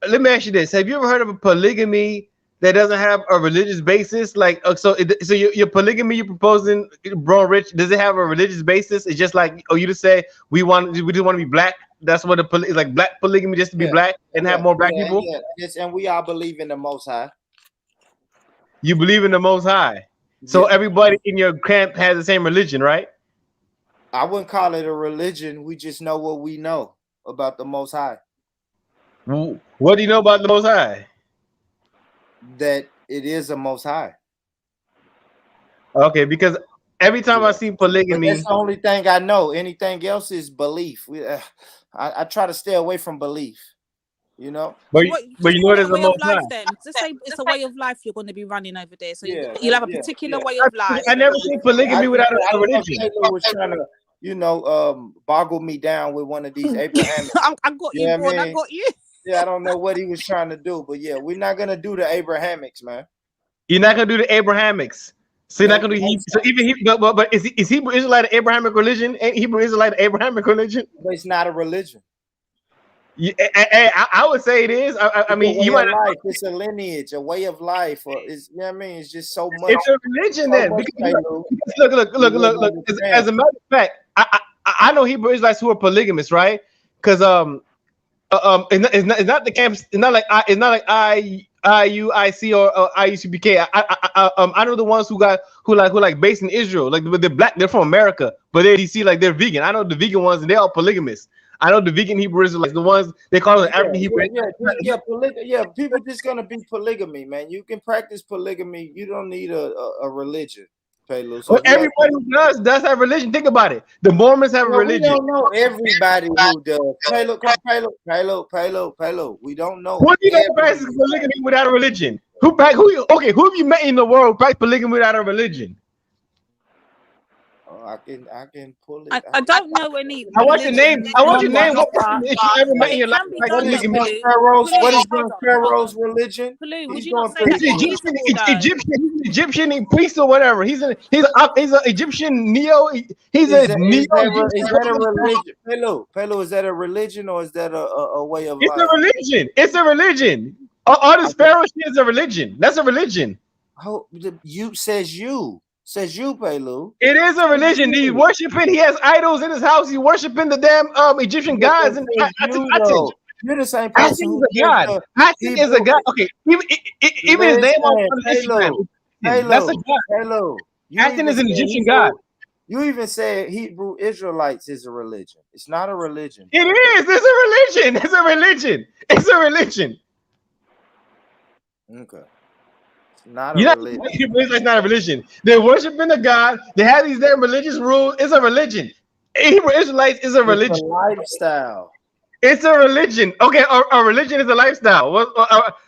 Let me ask you this: have you ever heard of a polygamy that doesn't have a religious basis? Like, so your polygamy you're proposing, bro, Rich, does it have a religious basis? It's just like, you just say we just want to be black. That's what it's like, black polygamy, just to be black and have more black people. Yes, and we all believe in the Most High. You believe in the Most High, so everybody in your camp has the same religion, right? I wouldn't call it a religion. We just know what we know about the Most High. What do you know about the Most High? That it is a Most High. Okay, because every time I see polygamy, but that's the only thing I know. Anything else is belief. I try to stay away from belief. You know, but you know there's a way of Most life. High. Then just say it's a way of life you're going to be running over there. So you'll have a particular way of life. I never seen polygamy without a religion. Taylor was trying to, you know, boggle me down with one of these Abrahamic. I got you, boy. I got you. Yeah, I don't know what he was trying to do, but yeah, we're not gonna do the Abrahamics, man. You're not gonna do the Abrahamics. So you're not gonna do but is Hebrew Israelite an Abrahamic religion? Ain't Hebrew Israelite an Abrahamic religion? But it's not a religion. I would say it is. I mean, you might. It's a lineage, a way of life, or it's, you know what I mean. It's just so much. It's a religion then. Look. As a matter of fact, I know Hebrew Israelites who are polygamous, right? Because it's not the camps. It's not like IUIC or IUCBK. I know the ones who like based in Israel, like they're black, they're from America, but they DC, like they're vegan. I know the vegan ones, and they're all polygamous. I know the vegan Hebrew Israelites, the ones they call it African Hebrew. People just gonna be polygamy, man. You can practice polygamy. You don't need a religion. So well, everybody who does have religion. Think about it. The Mormons have a religion. We don't know everybody who does. Palo. We don't know. Who do you know practices polygamy without a religion? Who have you met in the world practice polygamy without a religion? I can pull it. I don't know any. I want your name. What you ever met in your life? What is Pharaoh's religion? Would you not say that Egyptian priest or whatever. He's an Egyptian neo. Is that a religion? Pelo, is that a religion or is that a way of life? It's a religion. All this Pharaoh shit is a religion. That's a religion. Says you, Pelu. It is a religion. He's worshiping. He has idols in his house. He's worshiping the damn Egyptian gods. And you're the same person. Atik is a god. Okay, even his name on Instagram. That's a god. Atik is an Egyptian god. You even said Hebrew Israelites is a religion. It's not a religion. It is. It's a religion. It's a religion. It's a religion. Okay. It's not a You're not religion. Hebrew Israelites not a religion. They're worshiping the God. They have these damn religious rules. It's a religion. Hebrew Israelites is a It's a religion. lifestyle. It's a religion. Okay, a religion is a lifestyle.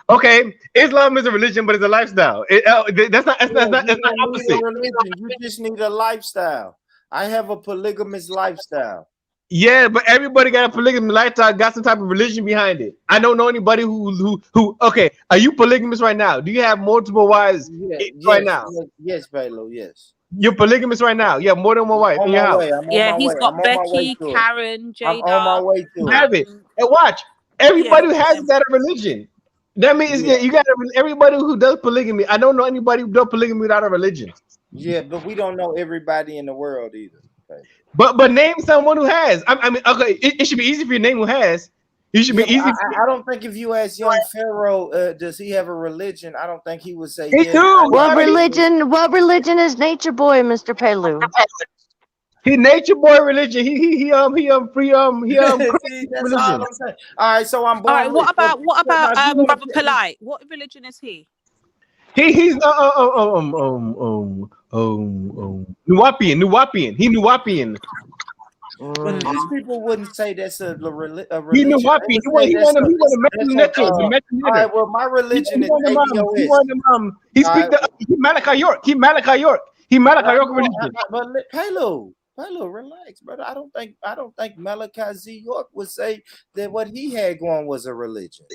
Okay, Islam is a religion, but it's a lifestyle. That's not Yeah, you opposite. don't need a religion. You just need a lifestyle. I have a polygamous lifestyle. Yeah, but everybody got a polygamy lifestyle, got some type of religion behind it. I don't know anybody who. Okay, are you polygamous right now? Do you have multiple wives right now? Yes, Balo, yes. You're polygamous right now. You have more than one wife in your house. Yeah, he's got Becky, Karen, Jada. I'm on my way to You it. have it. And watch, everybody who has got a religion. That means you got everybody who does polygamy. I don't know anybody who does polygamy without a religion. Yeah, but we don't know everybody in the world either. Okay. But name someone who has. I mean, okay, it should be easy for you to name who has. You should be easy. I don't think if you ask young Pharaoh, does he have a religion? I don't think he would say yes. What religion is Nature Boy, Mr. Pelu? He Nature Boy religion. He free See, that's religion. all I'm saying. All right, so I'm born. All right, what about Brother Polite? What religion is he? He's Nuwapian. He Nuwapian. But these people wouldn't say that's a religion. He Nuwapian. He want all right, well, my religion is ADOS. He speak he Malachi York. He Malachi York. He Malachi York religion. But Pelu, relax, brother. I don't think Malachi Z. York would say that what he had going was a religion.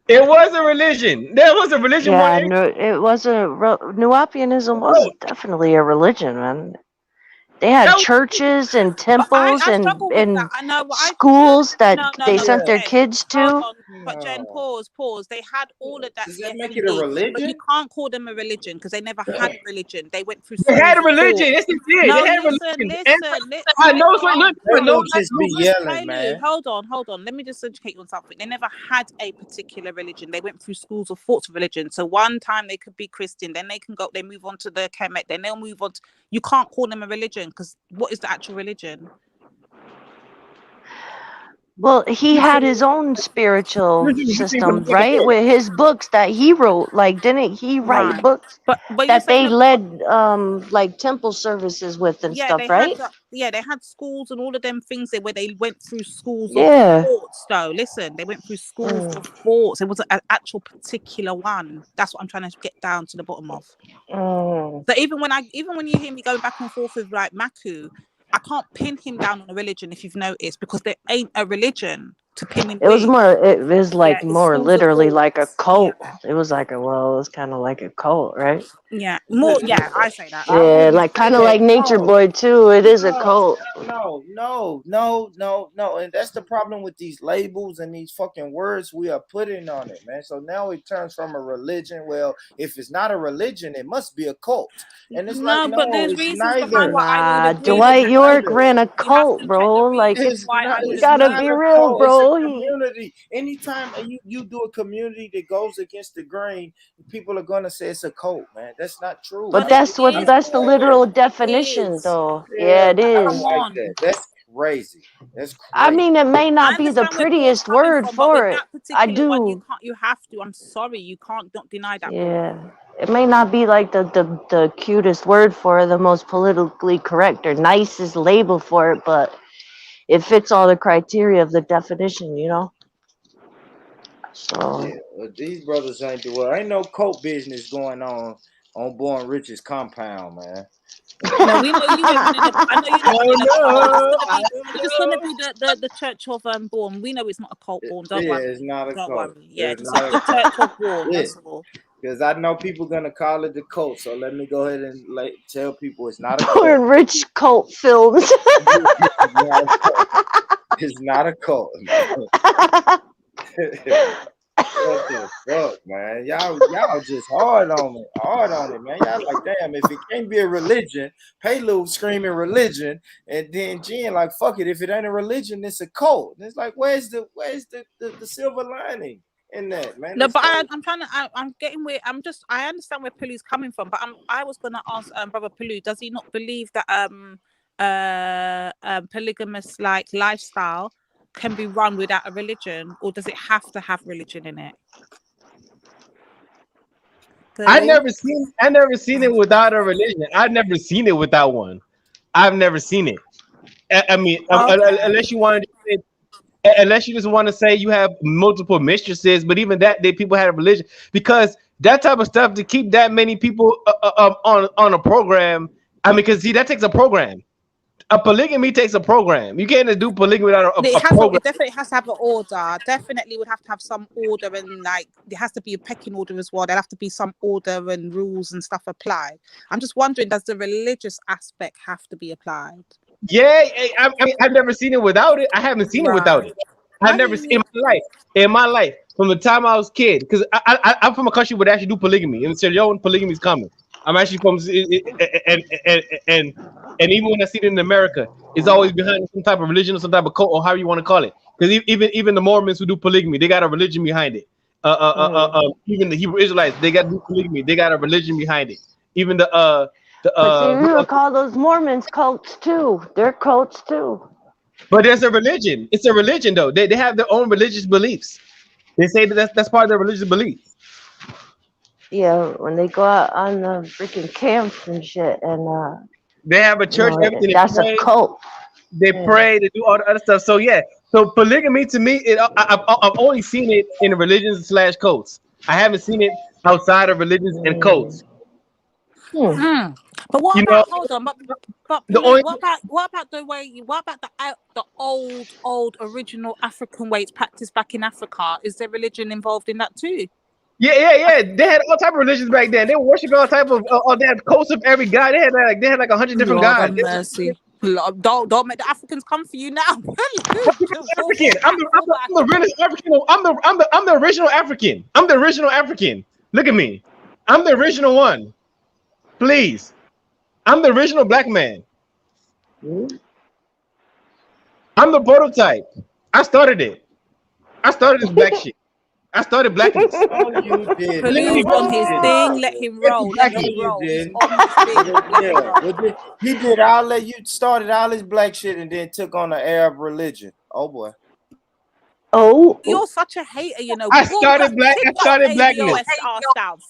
It was a religion. There was a religion. Yeah, it was Nuwapianism was definitely a religion, man. They had churches and temples and schools that they sent their kids to. But Jen, pause. They had all of that. Does that make it a religion? But you can't call them a religion because they never had a religion. They went through. They had a religion. Yes, they did. No, they had listen. I know. Look, just be yelling, man. Hold on. Let me just educate you on something. They never had a particular religion. They went through schools of thoughts of religion. So one time they could be Christian, then they move on to the Kemet, then they'll move on. You can't call them a religion because what is the actual religion? Well, he had his own spiritual system, right? With his books that he wrote. Like, didn't he write books but that they led like temple services with and stuff, right? They had schools and all of them things where they went through schools of thoughts, though. Listen, they went through schools of thoughts. It wasn't an actual particular one. That's what I'm trying to get down to the bottom of. So even when you hear me going back and forth with like Maku, I can't pin him down on a religion if you've noticed, because there ain't a religion to pin him. It was more literally like a cult. It was like it was kind of like a cult, right? Yeah, more. Yeah, I say that. Yeah, like kind of like Nature Boy too. It is a cult. No, and that's the problem with these labels and these fucking words we are putting on it, man. So now it turns from a religion. Well, if it's not a religion, it must be a cult. And it's but there's reasons behind what I would agree. Dwight York ran a cult, bro. Like you gotta be real, bro. Community. Anytime you do a community that goes against the grain, people are gonna say it's a cult, man. That's not true. But that's the literal definition, though. Yeah, it is. I don't like that. That's crazy. That's crazy. I mean, it may not be the prettiest word for it. I do. You have to. I'm sorry, you can't. Don't deny that. Yeah. It may not be like the cutest word for it, the most politically correct or nicest label for it, but it fits all the criteria of the definition, you know? So these brothers ain't ain't no cult business going on Born Rich's compound, man. No, we know you ain't it's gonna be the Church of Born. We know it's not a cult Born. Don't worry. It's not a cult. Worry. Yeah, it's not the Church of Born. That's all. Because I know people gonna call it the cult, so let me go ahead and tell people it's not a Born Rich cult films. It's not a cult. What the fuck, man? Y'all just hard on it, man. Y'all like, damn, if it can't be a religion, Pelu screaming religion, and then Jen like, fuck it, if it ain't a religion, it's a cult. And it's like, where's the silver lining in that, man? No, but I'm getting where I understand where Pelu's coming from, but I was gonna ask Brother Pelu, does he not believe that polygamous like lifestyle can be run without a religion, or does it have to have religion in it? I never seen it without a religion. I've never seen it without one. I've never seen it. I mean, unless you want to, unless you just want to say you have multiple mistresses, but even that, people had a religion because that type of stuff to keep that many people on a program. I mean, because see, that takes a program. A polygamy takes a program. You can't just do polygamy without a program. It definitely has to have an order. Definitely would have to have some order, and like there has to be a pecking order as well. There have to be some order and rules and stuff applied. I'm just wondering, does the religious aspect have to be applied? Yeah, I mean, I've never seen it without it. I haven't seen it without it. I've never seen in my life from the time I was a kid, because I'm from a country where they actually do polygamy, and so polygamy is common. I'm actually from and even when I see it in America, it's always behind some type of religion or some type of cult or however you want to call it. Because even the Mormons who do polygamy, they got a religion behind it. Even the Hebrew Israelites, they got to do polygamy, they got a religion behind it. Even but you would call those Mormons cults too. They're cults too. But there's a religion. It's a religion though. They have their own religious beliefs. They say that's part of their religious belief. Yeah, when they go out on the freaking camps and shit, and they have a church. Everything. That's a cult. They pray. They do all the other stuff. So yeah. So polygamy to me, I've only seen it in religions / cults. I haven't seen it outside of religions and cults. But what about hold on? But what about the way? What about the old original African way it's practiced back in Africa? Is there religion involved in that too? Yeah. They had all type of religions back then. They were worshiping all type of. They had cults of every god. They had like 100 different gods. Mercy. Don't make the Africans come for you now. I'm the realest African. I'm the original African. I'm the original African. Look at me. I'm the original one. Please. I'm the original black man. I'm the prototype. I started it. I started this black shit. I started blackness. Oh, you did. Please on his thing, let him roll. Let him roll. He did all that. You started all this black shit and then took on the Arab religion. Oh boy. Oh, you're such a hater, you know. I started blackness.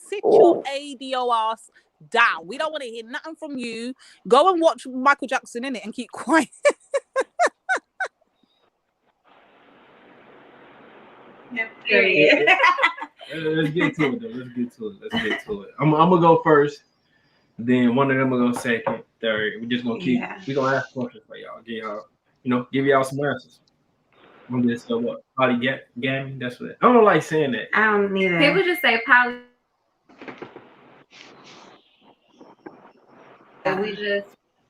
Sit your ADO ass down. We don't want to hear nothing from you. Go and watch Michael Jackson in it and keep quiet. Let's get to it, though. Let's get to it. I'm gonna go first. Then one of them will go second, third. We're just gonna keep. We're gonna ask questions for y'all. Give y'all some answers. On this what? Polygamy. That's what. I don't like saying that. I don't either. People just say poly.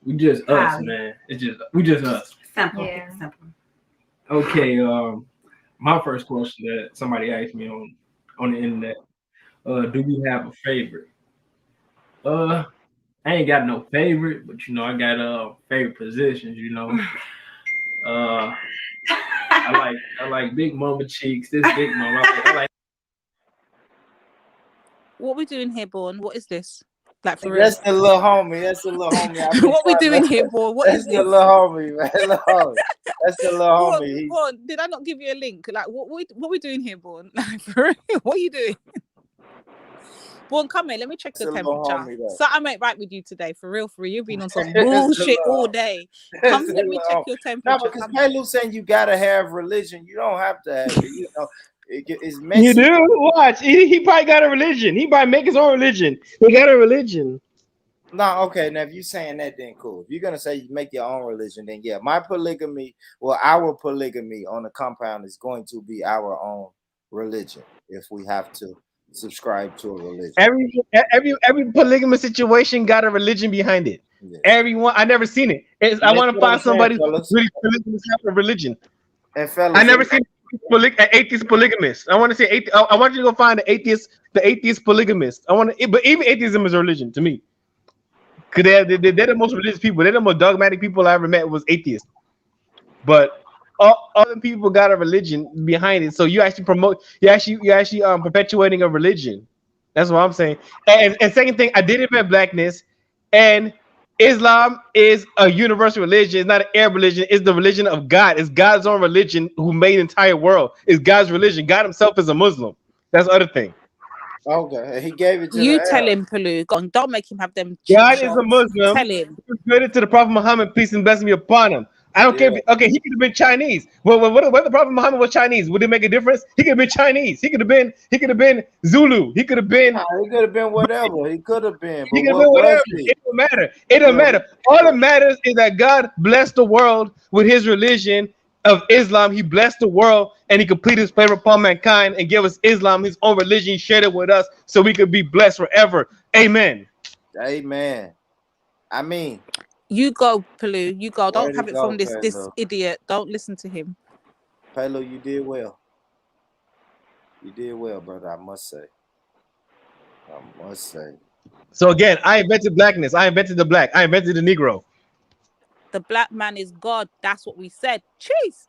We just us, man. We just us. Simple. Yeah. Simple. Okay. My first question that somebody asked me on the internet, do we have a favorite? I ain't got no favorite, but I got favorite positions, I like big mama cheeks, this big mama. I like. What we doing here, Born? What is this? Like for That's real? the little homie. What we doing here, Born? What That's is the this? little homie, man. That's the little homie. Born, did I not give you a link? Like what we doing here, Born? Like for real? What are you doing? Born, come here. Let me check your temperature. Something ain't right with you today. For real. You've been on some bullshit all day. Come, let me check your temperature. No, because Pelu's saying you gotta have religion. You don't have to have it. It's messy. You do? Watch. He probably got a religion. He probably make his own religion. He got a religion. No, okay. Now, if you're saying that, then cool. If you're gonna say you make your own religion, then yeah, our polygamy on the compound is going to be our own religion if we have to subscribe to a religion. Every polygamous situation got a religion behind it. Yeah. Everyone, I never seen it. I want to find somebody who's really polygamous have a religion. And fellas, I never seen an atheist polygamist. I want to say I want you to go find the atheist polygamist. But even atheism is a religion to me. Cause they're the most religious people. They're the most dogmatic people I ever met was atheists. But all other people got a religion behind it. So you actually perpetuating a religion. That's what I'm saying. And second thing, I did invent blackness, and Islam is a universal religion. It's not an Arab religion. It's the religion of God. It's God's own religion who made the entire world. It's God's religion. God himself is a Muslim. That's the other thing. Okay, he gave it to You the tell Arab. him, Palu. Go on, don't make him have them cheap God is shots. a Muslim. Tell him. He was created to the Prophet Muhammad, peace and blessing be upon him. I don't care. Yeah. Okay, he could have been Chinese. Well, what if the Prophet Muhammad was Chinese? Would it make a difference? He could have been Chinese. He could have been Zulu. He could have been. Nah, he could have been whatever. He could have been, He but could have been what was whatever. he? It don't matter. It don't matter. All that matters is that God blessed the world with his religion of Islam. He blessed the world and he completed his favor upon mankind and gave us Islam, his own religion. He shared it with us so we could be blessed forever. Amen. Amen. I mean, you go, Palu. You go. Way Don't to have it go, from this Palo. idiot. Don't listen to him. Palo, you did well. You did well, brother. I must say. I must say. So again, I invented blackness. I invented the black. I invented the Negro. The black man is God. That's what we said. Jeez.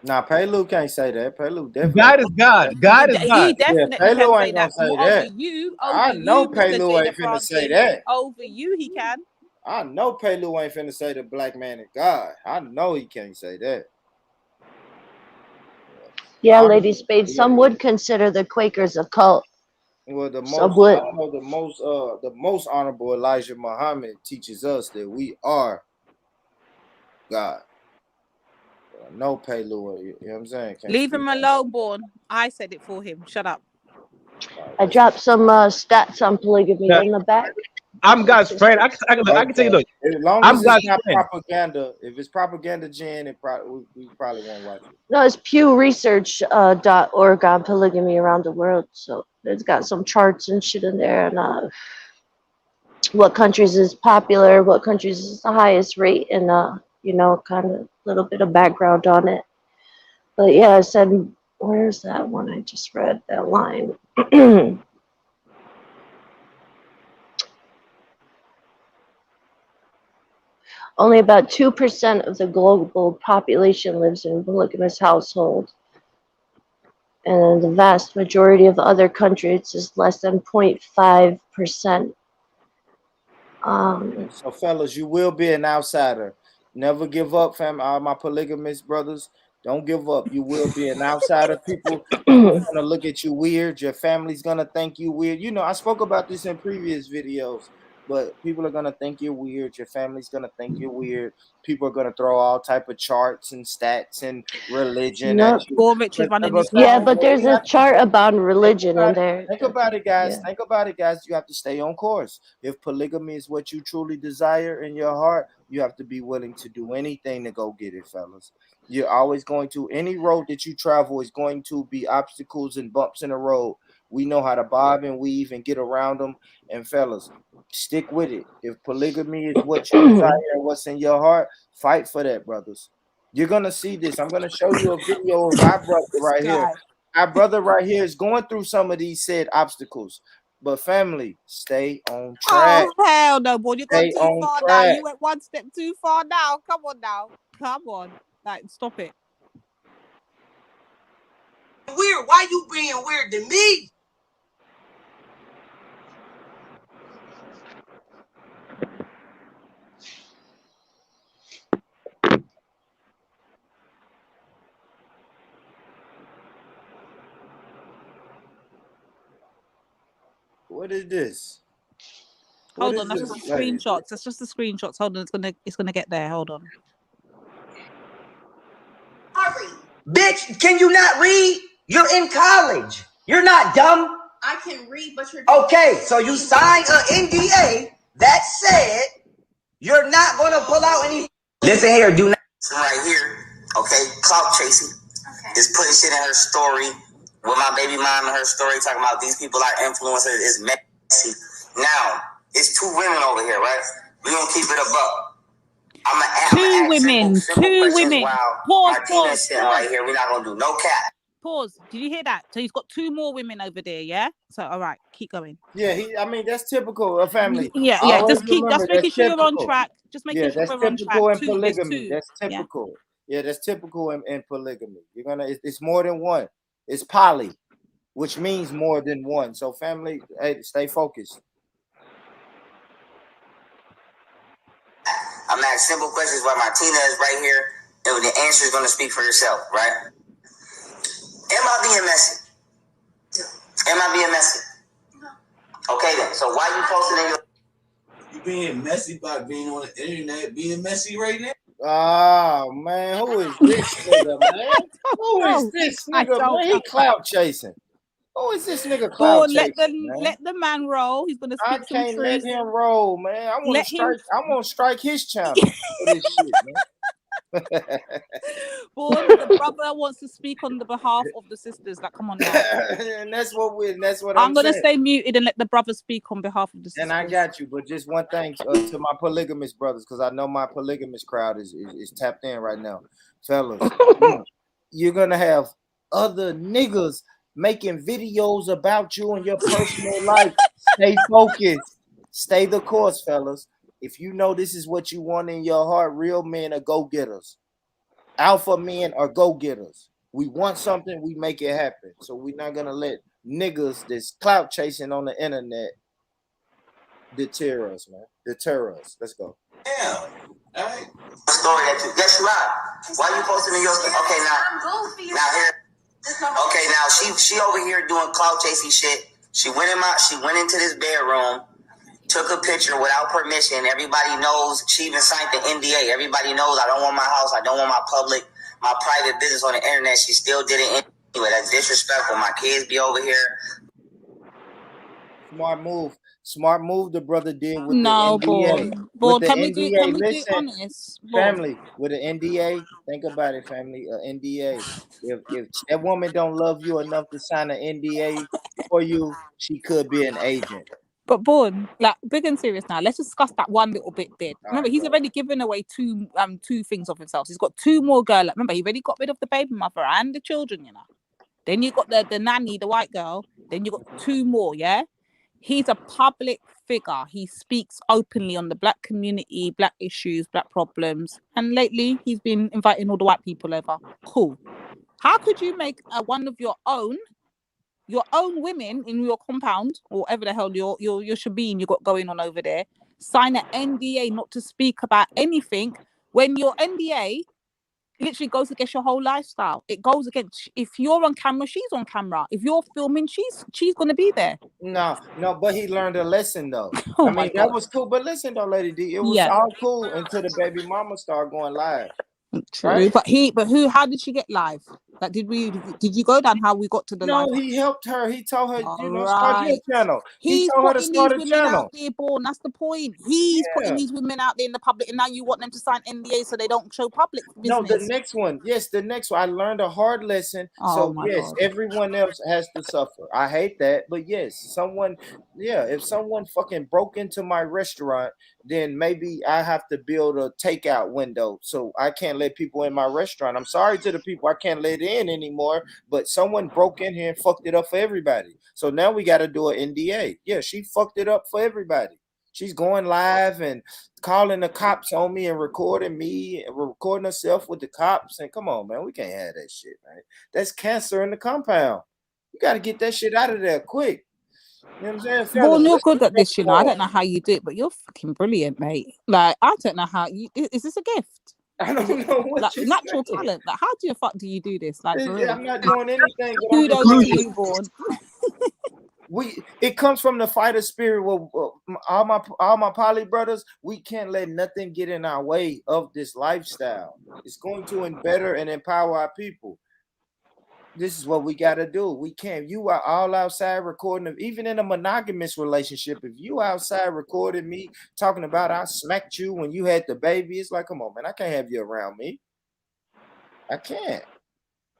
Nah, Palo can't say that. Palo definitely. God is God. God is He God. definitely Yeah, Palo can ain't say gonna that. say Over that. you, I know Mr. Palo Jada ain't finna say Franklin. that. Over you, he can. I know Palo ain't finna say the black man is God. I know he can't say that. Yeah, Lady Spade. Some would consider the Quakers a cult. Well, Some would. I know the most honorable Elijah Muhammad teaches us that we are God. No Palo, you know what I'm saying? Can't Leave speak him on alone, Born. I said it for him. Shut up. I dropped some stats on polygamy in the back. I'm God's friend. I can tell you, look, as long I'm as God's it's not friend. propaganda. If it's propaganda, Jen, we probably won't watch it. No, it's pewresearch.org on polygamy around the world. So it's got some charts and shit in there, and what countries is popular, what countries is the highest rate, and kind of a little bit of background on it. But yeah, I said, where's that one I just read? That line. Only about 2% of the global population lives in a polygamous household. And the vast majority of other countries is less than 0.5%. So, fellas, you will be an outsider. Never give up, fam. All my polygamous brothers, don't give up. You will be an outsider. People gonna look at you weird. Your family's gonna think you weird. You know, I spoke about this in previous videos, but people are gonna think you're weird. Your family's gonna think you're weird. People are gonna throw all type of charts and stats and religion No. at you. Yeah, but there's a chart about religion in there. Think about it, guys. Think about it, guys. You have to stay on course. If polygamy is what you truly desire in your heart, you have to be willing to do anything to go get it, fellas. You're always going to, any road that you travel is going to be obstacles and bumps in the road. We know how to bob and weave and get around them. And fellas, stick with it. If polygamy is what you desire and what's in your heart, fight for that, brothers. You're going to see this. I'm going to show you a video of our brother right here. Our brother right here is going through some of these said obstacles. But family, stay on track. Oh, hell no, boy. You're going Stay too on far track. now. You went one step too far now. Come on now. Come on. Like, stop it. Weird. Why you being weird to me? What is this? Hold on, that's just the screenshots. That's just the screenshots. Hold on, it's gonna get there. Hold on. Bitch, can you not read? You're in college. You're not dumb. I can read, but you're okay. So you signed an NDA that said you're not gonna pull out any. Listen here, do not. Right here, okay. Clout chasing is putting shit in her story with my baby mom and her story talking about these people are influencers. It's messy. Now it's two women over here, right? We gonna keep it above. Two women. Pause. Right here. We're not gonna do no cap. Pause. Did you hear that? So he's got two more women over there, yeah? So all right, keep going. Yeah, I mean that's typical of family. Yeah. Just making sure you're on track. Just making sure we're on track. Typical in polygamy. That's typical. Yeah, that's typical in polygamy. It's more than one. It's poly, which means more than one. So family, hey, stay focused. I'm asking simple questions while Martina is right here, and the answer is going to speak for yourself, right? Am I being messy? Am I being messy? Okay then. So why you posting in your? You being messy by being on the internet, being messy right now. Oh man, who is this nigga, man? Who is this nigga, man? He clout chasing. Who is this nigga clout chasing? Let the man roll. He's gonna speak I some can't let truth. him roll, man. I want to Let him- strike. I want to strike his channel for this shit, man. Born, the brother wants to speak on the behalf of the sisters. Like, come on now. And that's what I'm gonna saying. stay muted and let the brother speak on behalf of the sisters. And I got you, but just one thing to my polygamous brothers, because I know my polygamous crowd is tapped in right now, fellas. You're gonna have other niggas making videos about you and your personal life. Stay focused. Stay the course, fellas. If you know this is what you want in your heart, real men are go-getters. Alpha men are go-getters. We want something, we make it happen. So we're not gonna let niggas that's clout chasing on the internet deter us, man. Deter us. Let's go. Yeah. All right. Story that you. Yes, you are. Why you posting in your story? Okay, now here. Okay, now she over here doing clout chasing shit. She went into this bedroom, took a picture without permission. Everybody knows. She even signed the NDA. Everybody knows I don't want my house. I don't want my private business on the internet. She still did it anyway. That's disrespectful. My kids be over here. Smart move the brother did with the NDA. Born, can we do honest? Family, with an NDA, think about it, family. NDA. If that woman don't love you enough to sign an NDA for you, she could be an agent. But Born, like big and serious now. Let's discuss that one little bit there. Remember, he's already given away two things of himself. He's got two more girls. Like, remember, he already got rid of the baby mother and the children, you know. Then you got the nanny, the white girl. Then you got two more, yeah? He's a public figure. He speaks openly on the black community, black issues, black problems. And lately, he's been inviting all the white people over. Cool. How could you make one of your own women in your compound, or whatever the hell your shebeen you got going on over there, sign an NDA not to speak about anything when your NDA literally goes against your whole lifestyle? It goes against, if you're on camera, she's on camera. If you're filming, she's gonna be there. No, but he learned a lesson though. I mean, that was cool. But listen though, Lady D, it was all cool until the baby mama started going live. True, right? but how did she get live? Like, did you go down how we got to the live? No, he helped her. He told her, start your Right. channel. He He's told her to putting start these a women channel. out there, Born. That's the point. He's putting these women out there in the public, and now you want them to sign NDA so they don't show public business. No, the next one. Yes, the next one. I learned a hard lesson. So yes, God. everyone else has to suffer. I hate that, but yes, if someone fucking broke into my restaurant, then maybe I have to build a takeout window. So I can't let people in my restaurant. I'm sorry to the people I can't let in anymore, but someone broke in here and fucked it up for everybody. So now we got to do an NDA. Yeah, she fucked it up for everybody. She's going live and calling the cops on me and recording me and recording herself with the cops. And come on, man, we can't have that shit, man. That's cancer in the compound. You got to get that shit out of there quick. You know what I'm saying? Born, you're good at this, you know. I don't know how you do it, but you're fucking brilliant, mate. Like, I don't know how you. Is this a gift? I don't know what like natural talent. Like, how the fuck do you do this? Like, for real. I'm not doing anything. Kudos to you, Born. It comes from the fighter spirit. All my poly brothers, we can't let nothing get in our way of this lifestyle. It's going to better and empower our people. This is what we got to do. We can't. You are all outside recording, even in a monogamous relationship. If you outside recording me talking about I smacked you when you had the baby, it's like, come on, man, I can't have you around me. I can't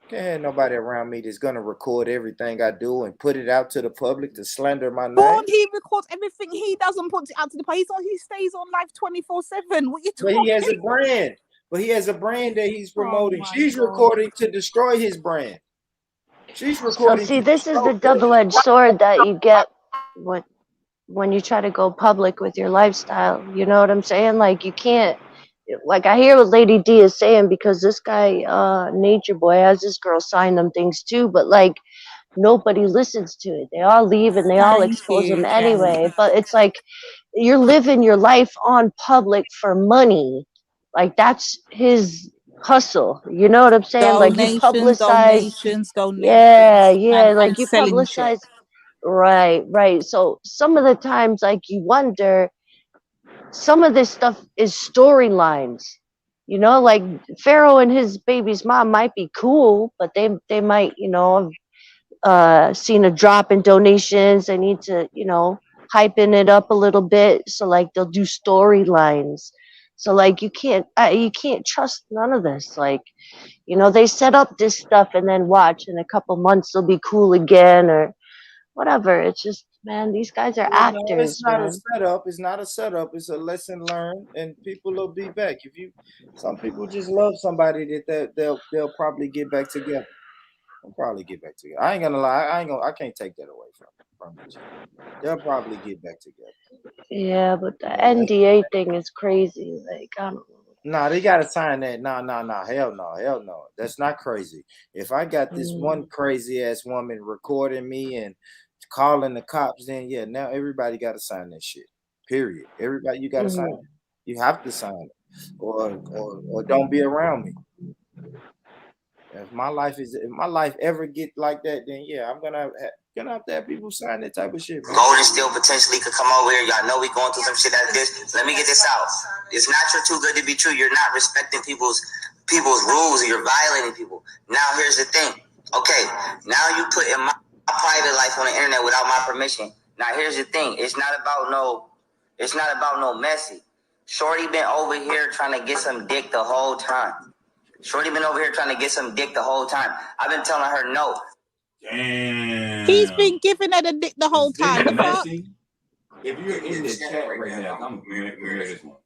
have nobody around me that's gonna record everything I do and put it out to the public to slander my name. Born, he records everything he does and puts it out to the public. He stays on live 24/7. What you talking? But he has a brand. But he has a brand that he's promoting. She's recording to destroy his brand. She's recording. So see, this is the double-edged sword that you get when you try to go public with your lifestyle. You know what I'm saying? Like, you can't. Like, I hear what Lady D is saying, because this guy, Nature Boy, has this girl sign them things too, but like, nobody listens to it. They all leave and they all expose them anyway. But it's like, you're living your life on public for money. Like, that's his hustle. You know what I'm saying? Like, you publicize. Donations. Yeah. Like, you publicize. Right. So some of the times, like, you wonder, some of this stuff is storylines. You know, like Pharaoh and his baby's mom might be cool, but they might, you know, seen a drop in donations. They need to, you know, hyping it up a little bit. So like they'll do storylines. So like you can't trust none of this. Like, you know, they set up this stuff and then watch in a couple months they'll be cool again or whatever. It's just, man, these guys are Well, no, actors, it's not man. a setup. It's not a setup. It's a lesson learned, and people will be back. Some people just love somebody that they'll probably get back together. They'll probably get back together. I ain't gonna lie. I can't take that away from you. They'll probably get back together. Yeah, but the NDA thing is crazy. Like, I don't know. Nah, they gotta sign that. Nah. Hell no. That's not crazy. If I got this one crazy ass woman recording me and calling the cops, then yeah, now everybody gotta sign that shit. Period. Everybody, you gotta sign it. You have to sign it, or don't be around me. If my life ever get like that, then yeah, I'm gonna have to have people sign that type of shit. Man. Golden still potentially could come over here. Y'all know we going through some shit like this. Let me get this out. It's not you're too good to be true. You're not respecting people's rules, or you're violating people. Now here's the thing. Okay, now you put in my private life on the internet without my permission. Now here's the thing. It's not about no messy. Shorty been over here trying to get some dick the whole time. I've been telling her no. Damn. He's been giving her the dick the whole time. The fuck? If you're in the chat right now, I'm mirror this one.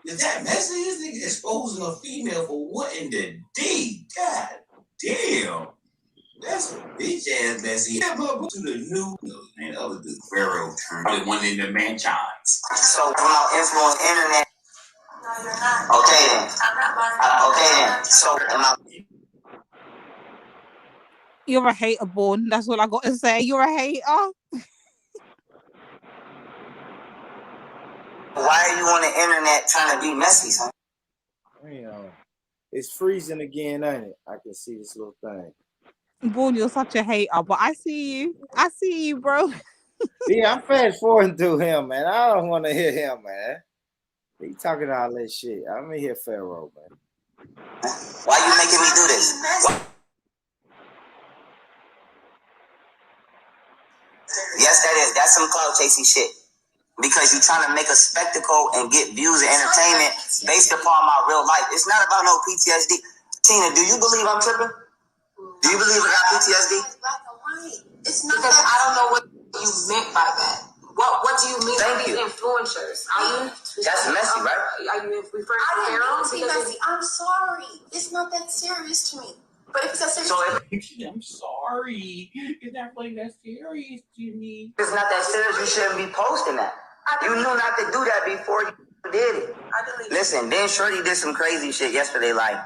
Is that messy? This nigga exposing a female for what in the D? God damn. That's a bitch ass messy. Yeah, but to the new and other dude, Pharaoh turned one in the mansions. So from our influence internet. No, you're not. Okay then. I'm not. So am I? You're a hater, born. That's all I got to say. You're a hater. Why are you on the internet trying to be messy, son? It's freezing again, ain't it? I can see this little thing. Born, you're such a hater, but I see you, bro. Yeah, I'm fast forwarding through him, man. I don't want to hear him, man. He talking all that shit. I'm gonna hear Pharaoh, man. Why you making me do this? Yes, that's some cloud chasing shit. Because you're trying to make a spectacle and get views and entertainment based upon my real life. It's not about no PTSD. Tina, do you believe I'm tripping? Do you believe I got PTSD? It's not because I don't know what you meant by that. What do you mean by these influencers? That's messy, right? Are you referring to I don't mean to be messy. I'm sorry. It's not that serious to me. But if it's that serious, I'm sorry. It's not really that serious to me. If it's not that serious, you shouldn't be posting that. You knew not to do that before you did it. Listen, then Shorty did some crazy shit yesterday. Like,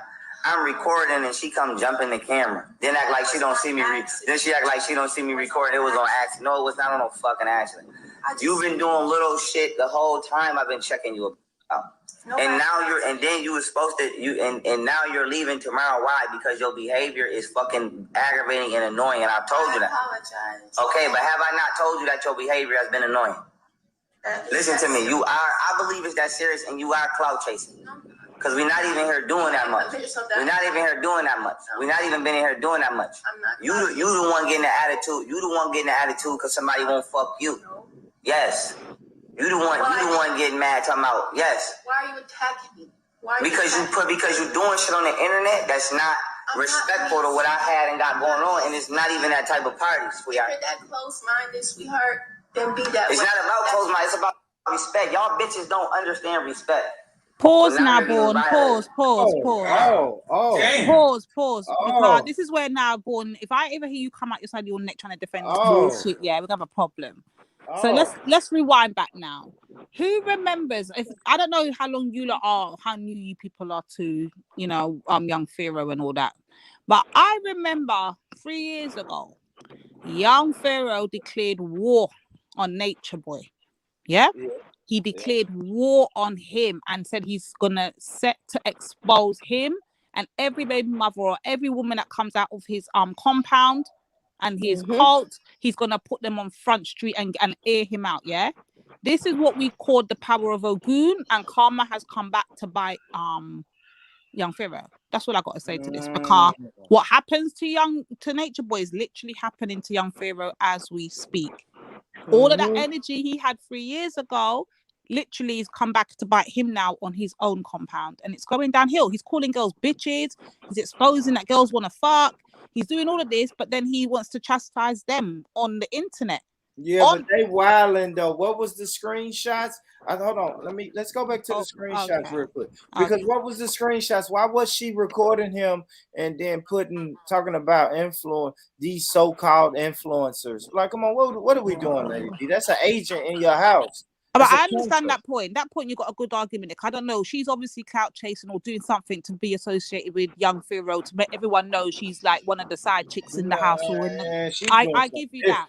I'm recording and she come jump in the camera. Then act like she don't see me. Then she act like she don't see me recording. It was on accident. No, it was not on no fucking accident. You've been doing little shit the whole time. I've been checking you out. And now now you're leaving tomorrow. Why? Because your behavior is fucking aggravating and annoying. And I told you that. I apologize. Okay, but have I not told you that your behavior has been annoying? Listen to me. I believe it's that serious, and you are clout chasing. Because we're not even here doing that much. We're not even here doing that much. We're not even been in here doing that much. You the one getting the attitude. You the one getting the attitude because somebody won't fuck you. Yes. You the one getting mad talking about yes. Why are you attacking me? Because you're doing shit on the internet that's not respectful to what I had and got going on, and it's not even that type of party, sweetheart. If you're that close-minded, sweetheart, then be that way. It's not about close-minded. It's about respect. Y'all bitches don't understand respect. Pause now, Born. Pause. Pause. Because this is where now, Born, if I ever hear you come out your side of your neck trying to defend this bullshit, yeah, we're gonna have a problem. So let's rewind back now. Who remembers? If I don't know how long you lot are, how new you people are to, you know, young Pharaoh and all that, but I remember 3 years ago, young Pharaoh declared war on Nature Boy. Yeah. He declared war on him and said he's gonna set to expose him and every baby mother or every woman that comes out of his compound and his cult, he's gonna put them on Front Street and air him out. Yeah, this is what we call the power of Ogun, and karma has come back to bite young Pharaoh. That's what I got to say to this, because what happens to Nature Boy is literally happening to young Pharaoh as we speak. All of that energy he had 3 years ago literally has come back to bite him now on his own compound, and it's going downhill. He's calling girls bitches, he's exposing that girls want to fuck, he's doing all of this, but then he wants to chastise them on the internet. Yeah, but they wilding though. What was the screenshots? Hold on, let's go back to the screenshots real quick. Because what was the screenshots? Why was she recording him and then talking about these so-called influencers? Like, come on, what are we doing, Lady D? That's an agent in your house. But I understand that point. That point, you got a good argument. Nick. I don't know. She's obviously clout chasing or doing something to be associated with young Pharaoh to make everyone know she's like one of the side chicks in the house. I give you that.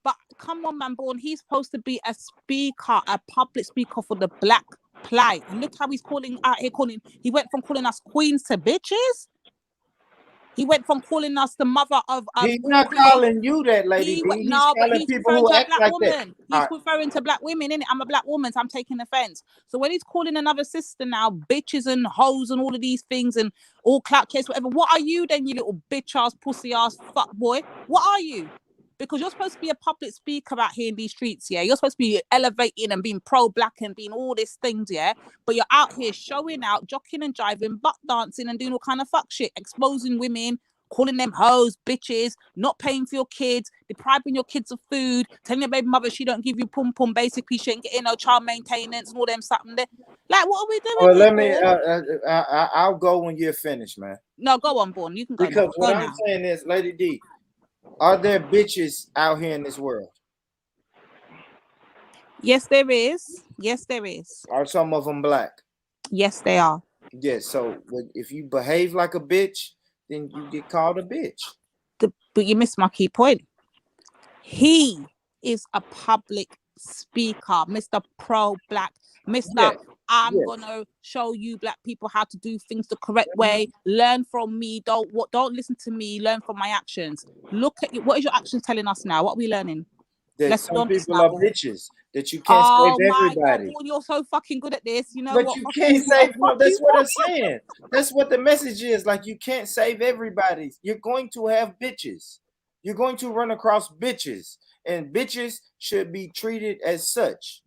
But come on, man, Born. He's supposed to be a speaker, a public speaker for the black plight. And look how he's he went from calling us queens to bitches. He went from calling us the mother of. He's not calling you that, Lady D. He's calling people who act like that. He's referring to black women, innit? I'm a black woman, so I'm taking offense. So when he's calling another sister now bitches and hoes and all of these things and all clout chase, whatever, what are you then, you little bitch ass, pussy ass, fuck boy? What are you? Because you're supposed to be a public speaker out here in these streets, yeah? You're supposed to be elevating and being pro-black and being all these things, yeah? But you're out here showing out, jocking and jiving, butt dancing and doing all kind of fuck shit, exposing women, calling them hoes, bitches, not paying for your kids, depriving your kids of food, telling your baby mother she don't give you pum-pum, basically she ain't getting no child maintenance and all them something there. Like, what are we doing? Well, let me, I'll go when you're finished, man. No, go on, Born. You can go. Because what I'm saying is, Lady D, are there bitches out here in this world? Yes, there is. Yes, there is. Are some of them black? Yes, they are. Yes. So if you behave like a bitch, then you get called a bitch. But you missed my key point. He is a public speaker, Mr. Pro-Black, Mr. I'm gonna show you black people how to do things the correct way. Learn from me. Don't listen to me. Learn from my actions. Look at you. What is your actions telling us now? What are we learning? That some people are bitches. That you can't save everybody. God, you're so fucking good at this. You know but what? You can't save. No, that's what I'm saying. That's what the message is. Like, you can't save everybody. You're going to have bitches. You're going to run across bitches, and bitches should be treated as such.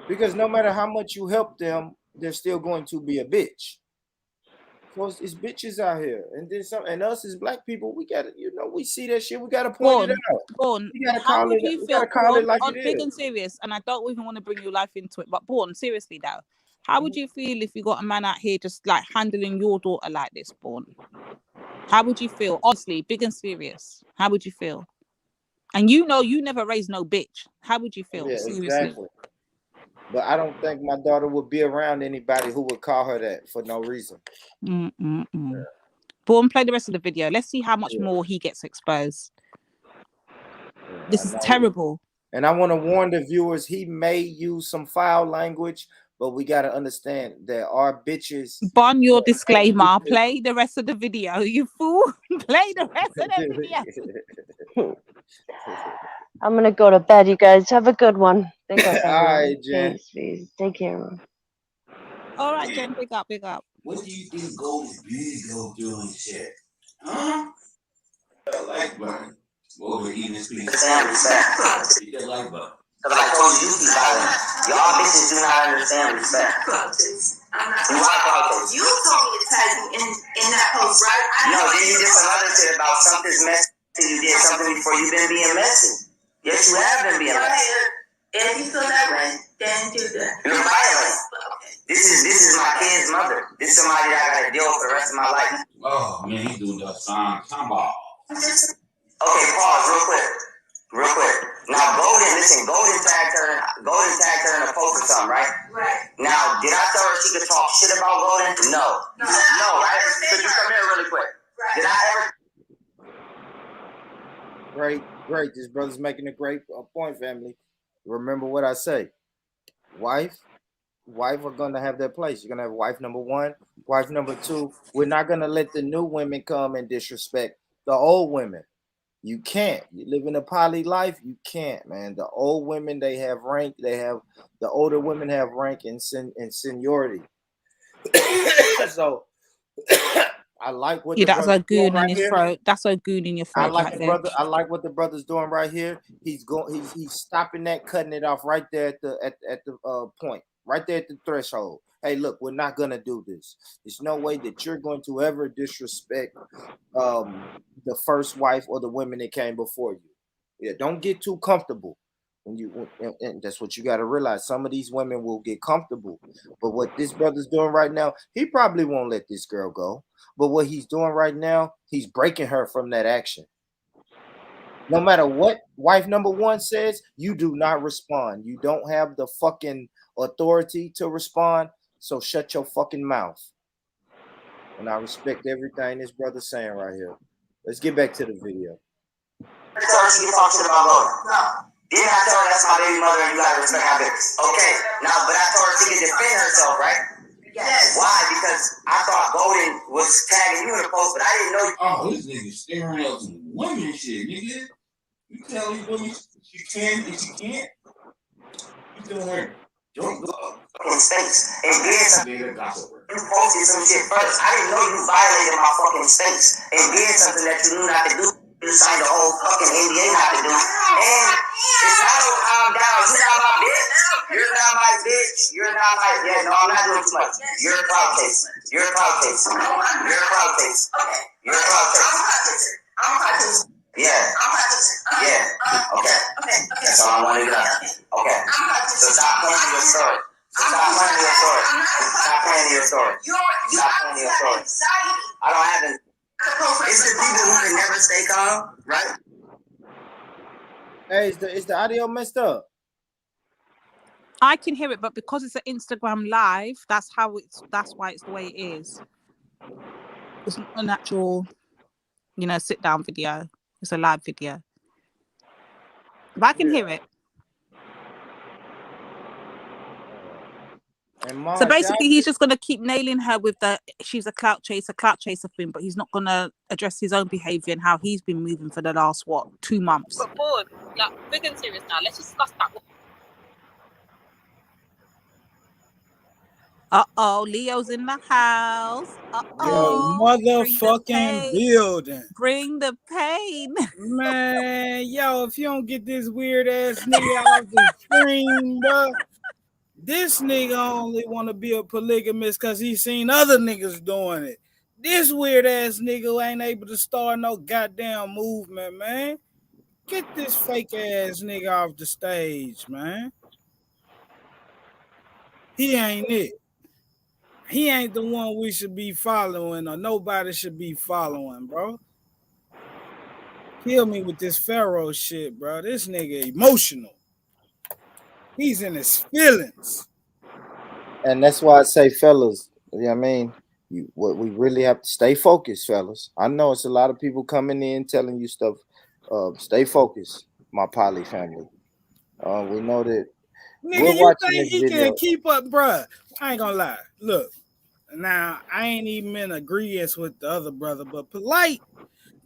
Because no matter how much you help them, they're still going to be a bitch. Because it's bitches out here, and then some, and us as black people, we gotta, we see that shit. We gotta point it out. Born, we gotta call it. We gotta call it like it is. Big and serious, and I don't even want to bring your life into it. But Born, seriously though, how would you feel if you got a man out here just like handling your daughter like this, Born? How would you feel? Honestly, big and serious. How would you feel? And you never raised no bitch. How would you feel? Yeah, seriously. Exactly. But I don't think my daughter would be around anybody who would call her that for no reason. Yeah. Born, play the rest of the video. Let's see how much more he gets exposed. This is terrible. And I want to warn the viewers, he may use some foul language, but we got to understand there are bitches. Bon, your disclaimer. Play the rest of the video, you fool. Play the rest of the video. I'm going to go to bed, you guys. Have a good one. All right, Jen. Please. Take care. All right, Jen. Big up. What do you think Golden Beauty go through and shit? Huh? I like burn. Over eating this piece. You just like burn. Because I told you, you violent. Y'all bitches do not understand respect. You are politics. You told me to tell you in that post, right? No, then you did some other shit about something's messy. You did something before you've been being messy. Yes, you have been being messy. If you feel that way, then do that. You're violent. This is my kid's mother. This is somebody that I gotta deal with for the rest of my life. Oh man, he's doing the song. Okay, pause real quick. Now Golden tagged her in a post or something, right? Right. Now, did I tell her she could talk shit about Golden? No, right? Could you come here really quick? Right. Did I ever? Great. This brother's making a great point, family. Remember what I say. Wife are gonna have their place. You're gonna have wife number one, wife number two. We're not gonna let the new women come and disrespect the old women. You can't. You live in a poly life, you can't, man. The old women, they have rank. The older women have rank and seniority. So I like what Yeah, the that's a brother's doing goon in right his here. throat. That's a goon in your I throat like right the there. brother. I like what the brother's doing right here. He's stopping that, cutting it off right there at the point, right there at the threshold. Hey, look, we're not gonna do this. There's no way that you're going to ever disrespect the first wife or the women that came before you. Yeah, don't get too comfortable. And that's what you got to realize. Some of these women will get comfortable, but what this brother's doing right now, he probably won't let this girl go. But what he's doing right now, he's breaking her from that action. No matter what wife number one says, you do not respond. You don't have the fucking authority to respond. So shut your fucking mouth. And I respect everything this brother's saying right here. Let's get back to the video. Tell her she can talk shit about Lord. No. Then I told her that's my baby mother and you gotta respect my business. Okay. Now, but I told her she can defend herself, right? Yes. Why? Because I thought Golden was tagging you in the post, but I didn't know you. Oh, this nigga staring at some women shit, nigga. You tell these women she can and she can't. You tell her, don't go in space. And then something you posted some shit first. I didn't know you violated my fucking space. And did something that you knew not to do. You signed the whole fucking NDA not to do. And it's not no calm down. You're not my bitch. You're not my bitch. You're not my no, I'm not doing too much. You're a cloud chaser. You're a cloud chaser. You're a cloud chaser. Okay. You're a cloud chaser. I'm a cloud chaser. Yeah. I'm a cloud chaser. Yeah. Okay. That's all I wanted to know. Okay. So stop playing your story. Stop playing your story. Stop playing your story. Stop playing your story. I don't have it. It's the people who can never stay calm, right? Hey, is the audio messed up? I can hear it, but because it's an Instagram live, that's why it's the way it is. It's not an actual, sit down video. It's a live video. But I can hear it. So basically, he's just going to keep nailing her with she's a clout chaser thing, but he's not going to address his own behavior and how he's been moving for the last, 2 months. But board, we're getting serious now. Let's discuss that. Leo's in the house. Yo, motherfucking building. Bring the pain. Man, yo, if you don't get this weird ass nigga off the screen, bro. This nigga only want to be a polygamist because he seen other niggas doing it. This weird ass nigga ain't able to start no goddamn movement, man. Get this fake ass nigga off the stage, man. He ain't it. He ain't the one we should be following or nobody should be following, bro. Kill me with this Pharaoh shit, bro. This nigga emotional. He's in his feelings. And that's why I say, fellas, you know what I mean? We really have to stay focused, fellas. I know it's a lot of people coming in telling you stuff. Stay focused, my poly family. We know that. Nigga, you think he can keep up, bruh? I ain't gonna lie. Look, now I ain't even in agreement with the other brother, but Polite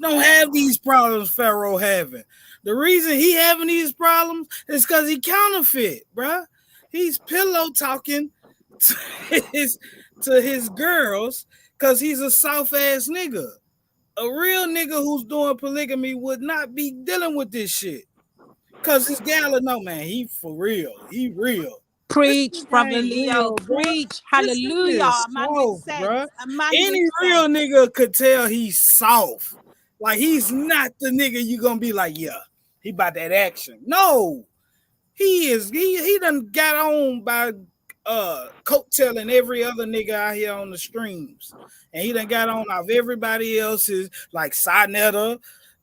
don't have these problems Pharaoh having. The reason he having these problems is because he counterfeit, bruh. He's pillow talking to his girls because he's a soft ass nigga. A real nigga who's doing polygamy would not be dealing with this shit. Cause this gal know, man, he for real. He real. Preach, brother Leo. Preach. Hallelujah. Man with sense. Any real nigga could tell he's soft. Like he's not the nigga you gonna be like, yeah, he about that action. No, he is. He done got on by coattailing every other nigga out here on the streams, and he done got on off everybody else's like Sinetta,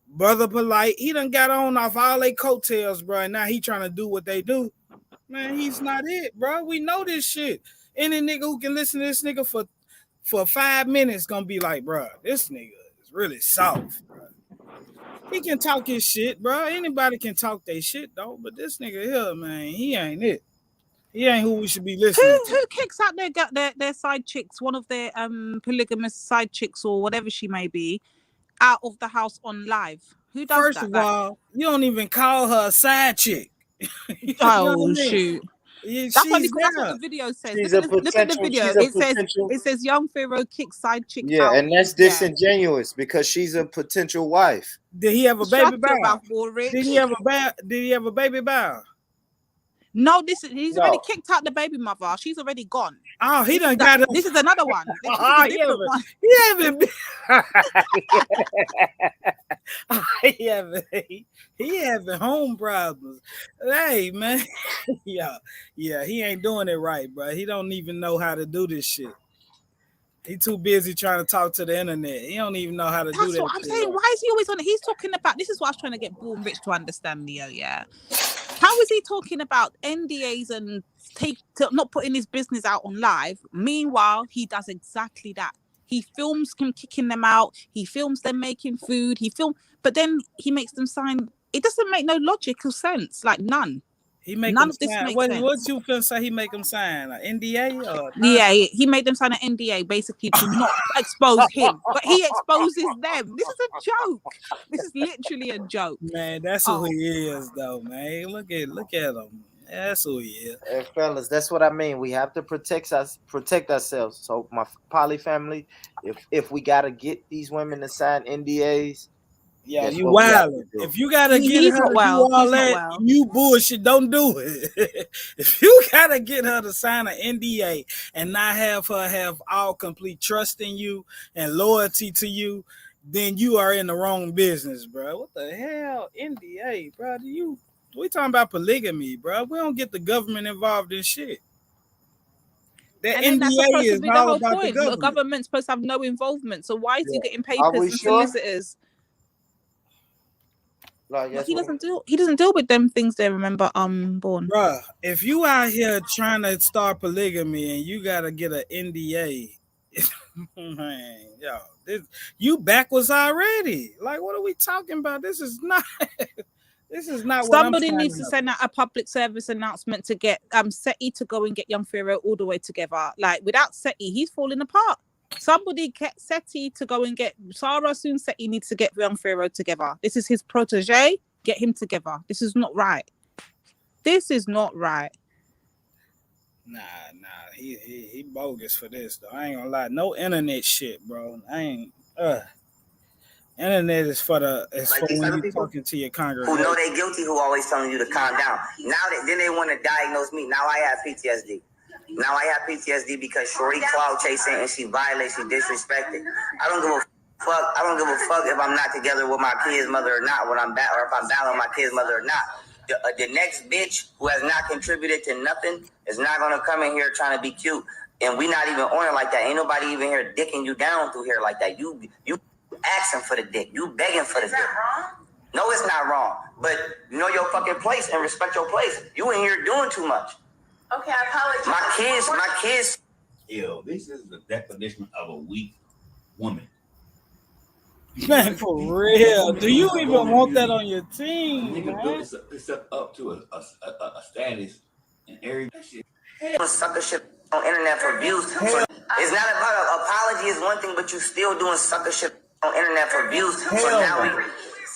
Brother Polite. He done got on off all they coattails, bro. And now he trying to do what they do. Man, he's not it, bro. We know this shit. Any nigga who can listen to this nigga for 5 minutes gonna be like, bro, this nigga is really soft, bro. He can talk his shit, bro. Anybody can talk their shit, though. But this nigga here, man, he ain't it. He ain't who we should be listening to. Who kicks out their side chicks, one of their polygamous side chicks or whatever she may be, out of the house on live? Who does First that? of Like, all, you don't even call her a side chick. You know what I oh mean? shoot. Yeah, That's funny she's because that's what there. the video says. She's Look a at the potential. video. She's a It potential. says young Pharaoh kicks side chick Yeah, out. and that's Yeah. disingenuous because she's a potential wife. Did he have a baby Shut your bow? mouth, Rich. Did he have a baby bow? No, he's already No. kicked out the baby mother. She's already gone. Oh, he done got her. This is another one. This is Oh, a different one. He having home problems. Hey man, yeah, he ain't doing it right, bro. He don't even know how to do this shit. He too busy trying to talk to the internet. He don't even know how to do that. That's what I'm shit saying. right. Why is he always on it? He's talking about, this is what I was trying to get Born Rich to understand, Leo, yeah? How is he talking about NDAs and not putting his business out on live? Meanwhile, he does exactly that. He films him kicking them out. He films them making food. But then he makes them sign. It doesn't make no logical sense. Like none. He make None them of this sign. makes What sense. you finna say? He make them sign an NDA or Yeah, he made them sign an NDA basically to not expose him, but he exposes them. This is a joke. This is literally a joke. Man, that's who he is, though, man. Look at him. That's who he is. Hey, fellas, that's what I mean. We have to protect ourselves. So my poly family, if we gotta get these women to sign NDAs, yeah, you wildin'. If you gotta get her to do all that, you bullshit. Don't do it. If you gotta get her to sign an NDA and not have her have all complete trust in you and loyalty to you, then you are in the wrong business, bro. What the hell, NDA, bro? We talking about polygamy, bro. We don't get the government involved in shit. That and then that's NDA supposed to is be the all whole about point. The government's supposed to have no involvement. So why is he getting papers and solicitors? Like, he doesn't deal with them things there, remember, Born. Bruh, if you out here trying to start polygamy and you gotta get an NDA, man, yo, you backwards already. Like, what are we talking about? This is not Somebody needs to send out a public service announcement to get Seti to go and get young Pharaoh all the way together. Like, without Seti, he's falling apart. Somebody get Seti to go and get Sarah soon. Seti needs to get young Pharaoh together. This is his protege. Get him together. This is not right. This is not right. Nah, he bogus for this though. I ain't gonna lie. No internet shit, bro. Internet is for when you talking to your congregation. Who know they guilty, who always telling you to calm down. Then they want to diagnose me. Now I have PTSD. Because Shorty cloud chasing and she violates, she disrespected. I don't give a fuck. I don't give a fuck if I'm not together with my kid's mother or not, or if I'm battling my kid's mother or not. The next bitch who has not contributed to nothing is not gonna come in here trying to be cute. And we not even on it like that. Ain't nobody even here dicking you down through here like that. You asking for the dick. You begging for the dick. Wrong? No, it's not wrong. But know your fucking place and respect your place. You in here doing too much. Okay, I apologize. My kids. Yo, this is the definition of a weak woman. Man, for real. Do you even want that on your team, man? It's up to a status and every shit. Sucker shit on internet for views. It's not about an apology is one thing, but you still doing sucker shit on internet for views.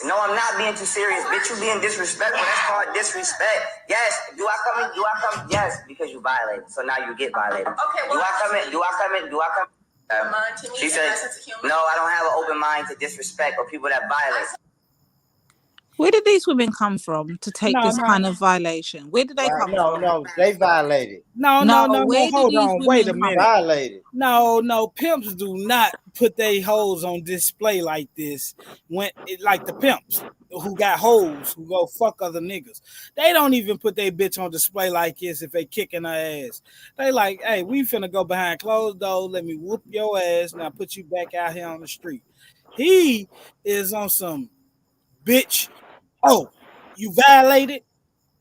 No, I'm not being too serious, bitch. You being disrespectful. That's called disrespect. Yes. Do I come? Yes, because you violated. So now you get violated. Okay. Well, do I come? She said, no, I don't have an open mind to disrespect or people that violate. Where did these women come from to take this kind of violation? Where did they come from? No, they violated. No. Hold on. Wait a minute. Violated. No. Pimps do not put their hoes on display like this. Like the pimps who got hoes who go fuck other niggas. They don't even put their bitch on display like this if they kicking her ass. They like, hey, we finna go behind closed doors. Let me whoop your ass. Now put you back out here on the street. He is on some bitch. Oh, you violated?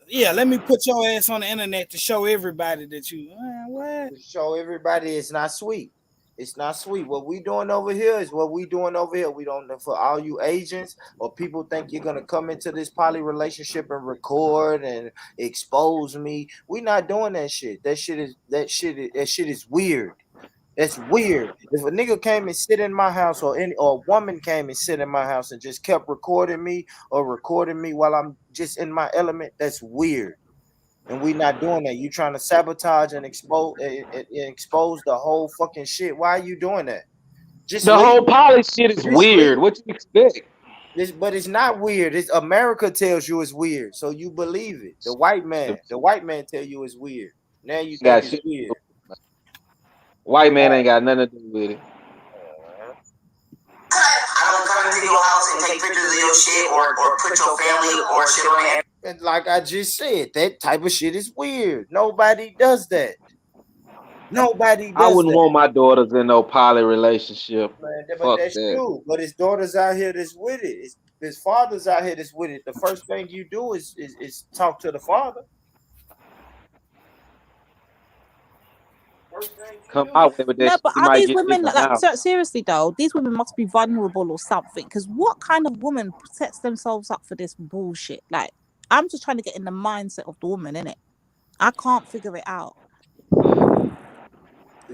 Yeah, let me put your ass on the internet to show everybody that you what? To show everybody it's not sweet. It's not sweet. What we doing over here is what we doing over here. We don't know for all you agents or people think you're gonna come into this poly relationship and record and expose me. We not doing that shit. That shit is weird. That's weird. If a nigga came and sit in my house, or a woman came and sit in my house and just kept recording me while I'm just in my element, that's weird. And we not doing that. You trying to sabotage and expose the whole fucking shit. Why are you doing that? Just The leave. whole poly shit is Just weird. leave. What you expect? But it's not weird. It's America tells you it's weird, so you believe it. The white man tell you it's weird. Now you think Got it's shit. weird. White man ain't got nothing to do with it. I don't come into your house and take pictures of your shit or put your family or shit on it. And like I just said, that type of shit is weird. Nobody does that. Nobody I does wouldn't that. want my daughters in no poly relationship. Man, but Fuck that's that. true. But his daughters out here that's with it. His fathers out here that's with it. The first thing you do is talk to the father. Come out with No, that. but You are might these get women taken like out. seriously though? These women must be vulnerable or something. Because what kind of woman sets themselves up for this bullshit? Like, I'm just trying to get in the mindset of the woman, innit? I can't figure it out.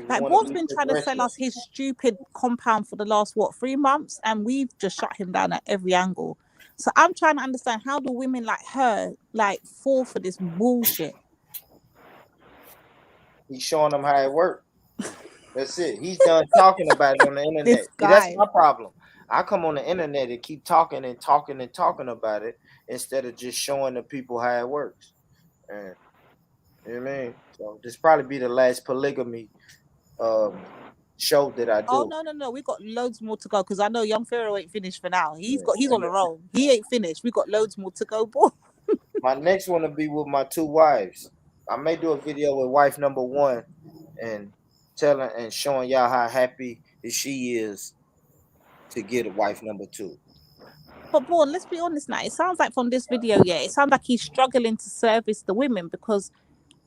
Like, Vaughn's been trying to sell us his stupid compound for the last 3 months, and we've just shut him down at every angle. So I'm trying to understand, how do women like her fall for this bullshit? He's showing them how it works. That's it. He's done talking about it on the internet. This See, that's guy. my problem. I come on the internet and keep talking and talking and talking about it instead of just showing the people how it works. And you know what I mean? So this probably be the last polygamy show that I do. Oh no, we got loads more to go, because I know Young Pharaoh ain't finished for now. He's on a roll. He ain't finished. We got loads more to go, boy. My next one will be with my 2 wives. I may do a video with wife number 1 and telling and showing y'all how happy she is to get a wife number 2. But Vaughn, let's be honest now. It sounds like from this video, it sounds like he's struggling to service the women, because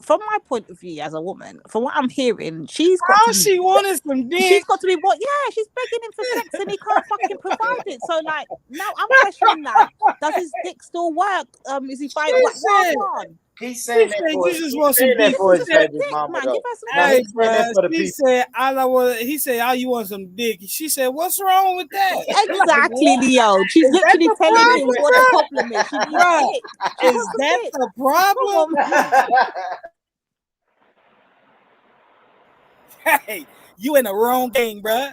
from my point of view as a woman, from what I'm hearing, she's got to be, she wanted some dick. She's got to be what? Yeah, she's begging him for sex and he can't fucking provide it. So like, now I'm questioning that. Does his dick still work? Is he fine? He's saying that for you just want some that dick. for his baby mama, though. Hey, she said, he said, "Oh, you want some dick?" She said, "What's wrong with that?" Exactly, Leo. She's literally telling him what the problem is. She needs dick. Is that the problem? Hey, you in the wrong game, bruh.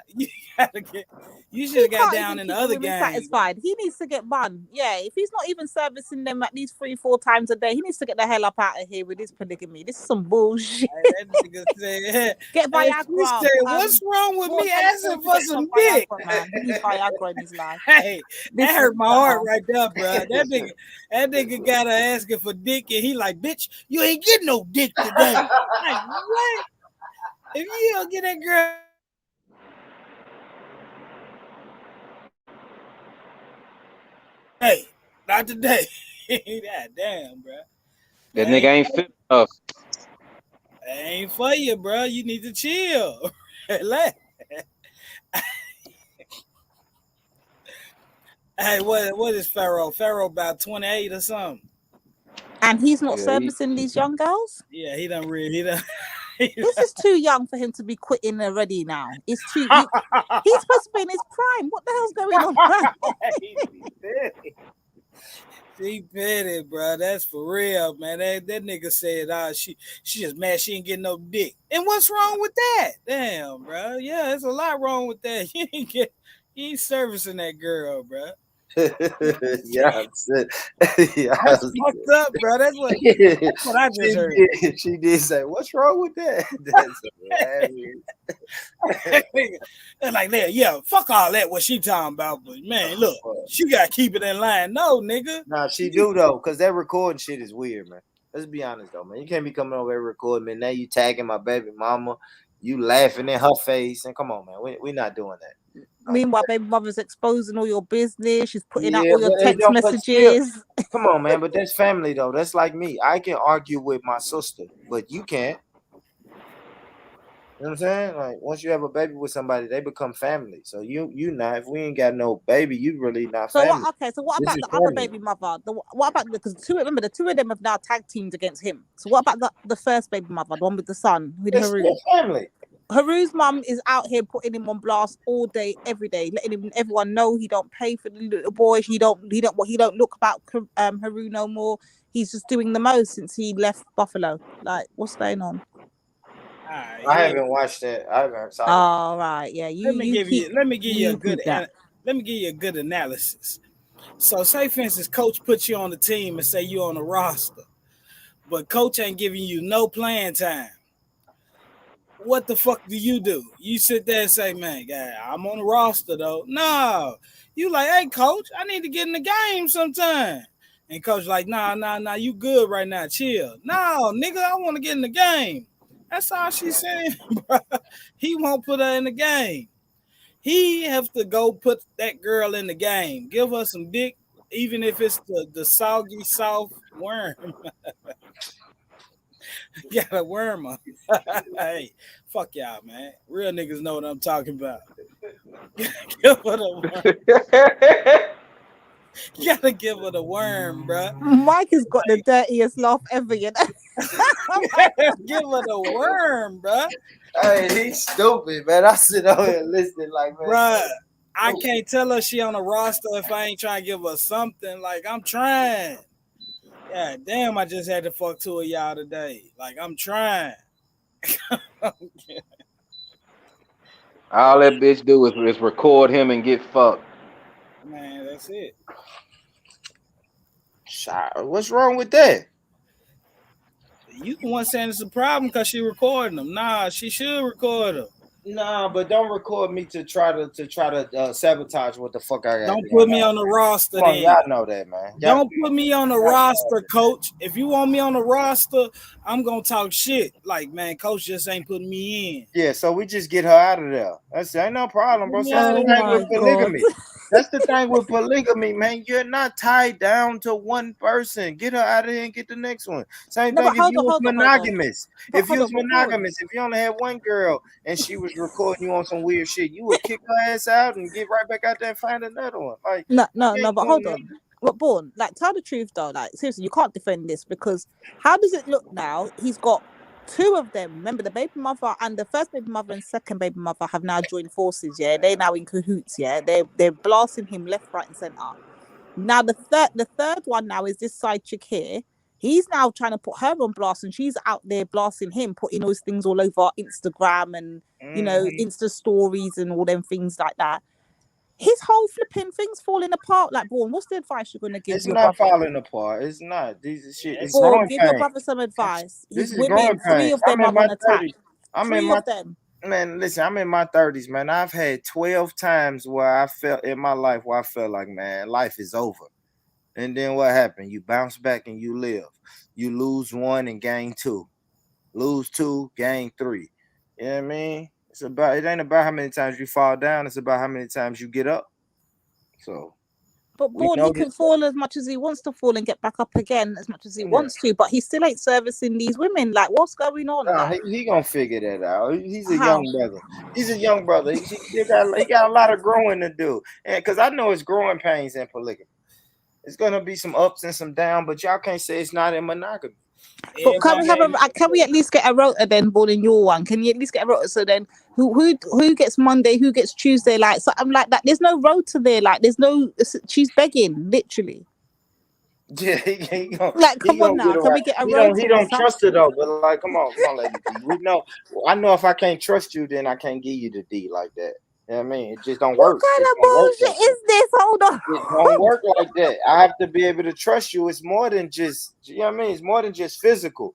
You should have got down in the other game. Satisfied. He needs to get bun. Yeah, if he's not even servicing them at least 3-4 times a day, he needs to get the hell up out of here with his polygamy. This is some bullshit. That nigga said, get Viagra. Said, what's wrong with me asking for some dick? Man. He needs Viagra in his life. Hey, that hurt my heart right there, bro. That nigga got her asking for dick, and he like, bitch, you ain't getting no dick today. Like, what? If you don't get that girl. Hey, not today. God damn, bro. That nigga ain't fit enough. That ain't for you, bro. You need to chill. Hey, what is Pharaoh? Pharaoh about 28 or something. And he's not servicing these young girls? Yeah, he done really. This is too young for him to be quitting already now. It's too. He's supposed to be in his prime. What the hell's going on? She petty, bro. That's for real, man. That nigga said, she just mad she ain't getting no dick. And what's wrong with that? Damn, bro. Yeah, there's a lot wrong with that. You ain't servicing that girl, bro. Yeah, that's fucked up, bro. That's what I just heard. She did say, "What's wrong with that?" That's hilarious. They're like, yeah, fuck all that. What she talking about? But man, look, she gotta keep it in line. No, nigga. Nah, she do though, cause that recording shit is weird, man. Let's be honest though, man. You can't be coming over here recording, man. Now you tagging my baby mama, you laughing in her face, and come on, man. We're not doing that. Meanwhile, baby mother's exposing all your business. She's putting out all your text messages. Come on, man. But that's family, though. That's like me. I can argue with my sister, but you can't. You know what I'm saying? Like, once you have a baby with somebody, they become family. So you not. If we ain't got no baby, you really not family. So what about the other baby mother? What about because the two of them have now tag teamed against him. So what about the first baby mother, the one with the son? With It's still family. Haru's mum is out here putting him on blast all day, every day, letting everyone know he don't pay for the little boys. He don't look about Haru no more. He's just doing the most since he left Buffalo. Like, what's going on? I haven't watched that. I haven't. All right, yeah. Let me give you a good analysis. So, say for instance, coach puts you on the team and say you're on the roster, but coach ain't giving you no playing time. What the fuck do? You sit there and say, man, God, I'm on the roster though. No, you like, hey, coach, I need to get in the game sometime. And coach like, nah, you good right now, chill. No, nigga, I want to get in the game. That's all she's saying, bro. He won't put her in the game. He have to go put that girl in the game. Give her some dick, even if it's the soggy soft worm. Got a worm on. Hey, fuck y'all, man. Real niggas know what I'm talking about. Give her the worm. You gotta give her the worm, bro. Mike has got the dirtiest laugh ever, you know. Give her the worm, bro. Hey, he's stupid, man. I sit over here listening like, man. Bruh, I can't tell her she on a roster if I ain't trying to give her something. Like, I'm trying. Yeah, damn, I just had to fuck two of y'all today. Like, I'm trying. All that bitch do is record him and get fucked. Man, that's it. What's wrong with that? You the one saying it's a problem because she recording them. Nah, she should record them. Nah, but don't record me to try to sabotage what the fuck I got. Don't put me on the roster. Come on, y'all know that, man. Don't put me on the roster, coach. If you want me on the roster, I'm gonna talk shit. Like, man, coach just ain't putting me in. Yeah, so we just get her out of there. Ain't no problem, bro. So that's the thing with polygamy. That's the thing with polygamy, man. You're not tied down to one person. Get her out of here and get the next one. Same thing if you was monogamous. If you was monogamous, if you only had one girl and she was recording you on some weird shit, you would kick her ass out and get right back out there and find another one. Like, no, but hold on. But Born, like, tell the truth though. Like, seriously, you can't defend this because how does it look now? He's got two of them. Remember, the baby mother and the first baby mother and second baby mother have now joined forces. Yeah, they're now in cahoots. Yeah, they're blasting him left, right, and center. Now the third one now is this side chick here. He's now trying to put her on blast, and she's out there blasting him, putting those things all over Instagram and you know Insta stories and all them things like that. His whole flipping thing's falling apart. Like, Born, what's the advice you're gonna give? It's not falling apart. It's not. These is shit. It's Born, give your brother some advice. His women, 3 of them are on attack. Three of them. Man, listen, I'm in my 30s, man. I've had 12 times where I felt in my life where I felt like, man, life is over. And then what happened? You bounce back and you live. You lose 1 and gain 2. Lose 2, gain 3. You know what I mean? It ain't about how many times you fall down, it's about how many times you get up. So but Born, he can fall as much as he wants to fall and get back up again as much as he wants to, but he still ain't servicing these women. Like, what's going on? Nah, he gonna figure that out. He's a young brother. He's a young brother. He got a lot of growing to do. And because I know it's growing pains in polygamy. It's gonna be some ups and some downs, but y'all can't say it's not in monogamy. But can we at least get a rota then, Born, in your one? Can you at least get a rota? So then who gets Monday, who gets Tuesday? Like, so I'm like that. There's no rota there. Like, there's no. She's begging, literally. Yeah, like, come on now. Can we get a rota? He don't trust her though. But like, come on, lady. We know. I know if I can't trust you, then I can't give you the D like that. You know what I mean? It just don't work. What kind of bullshit is this? Hold on. It don't work like that. I have to be able to trust you. It's more than just, you know what I mean? It's more than just physical.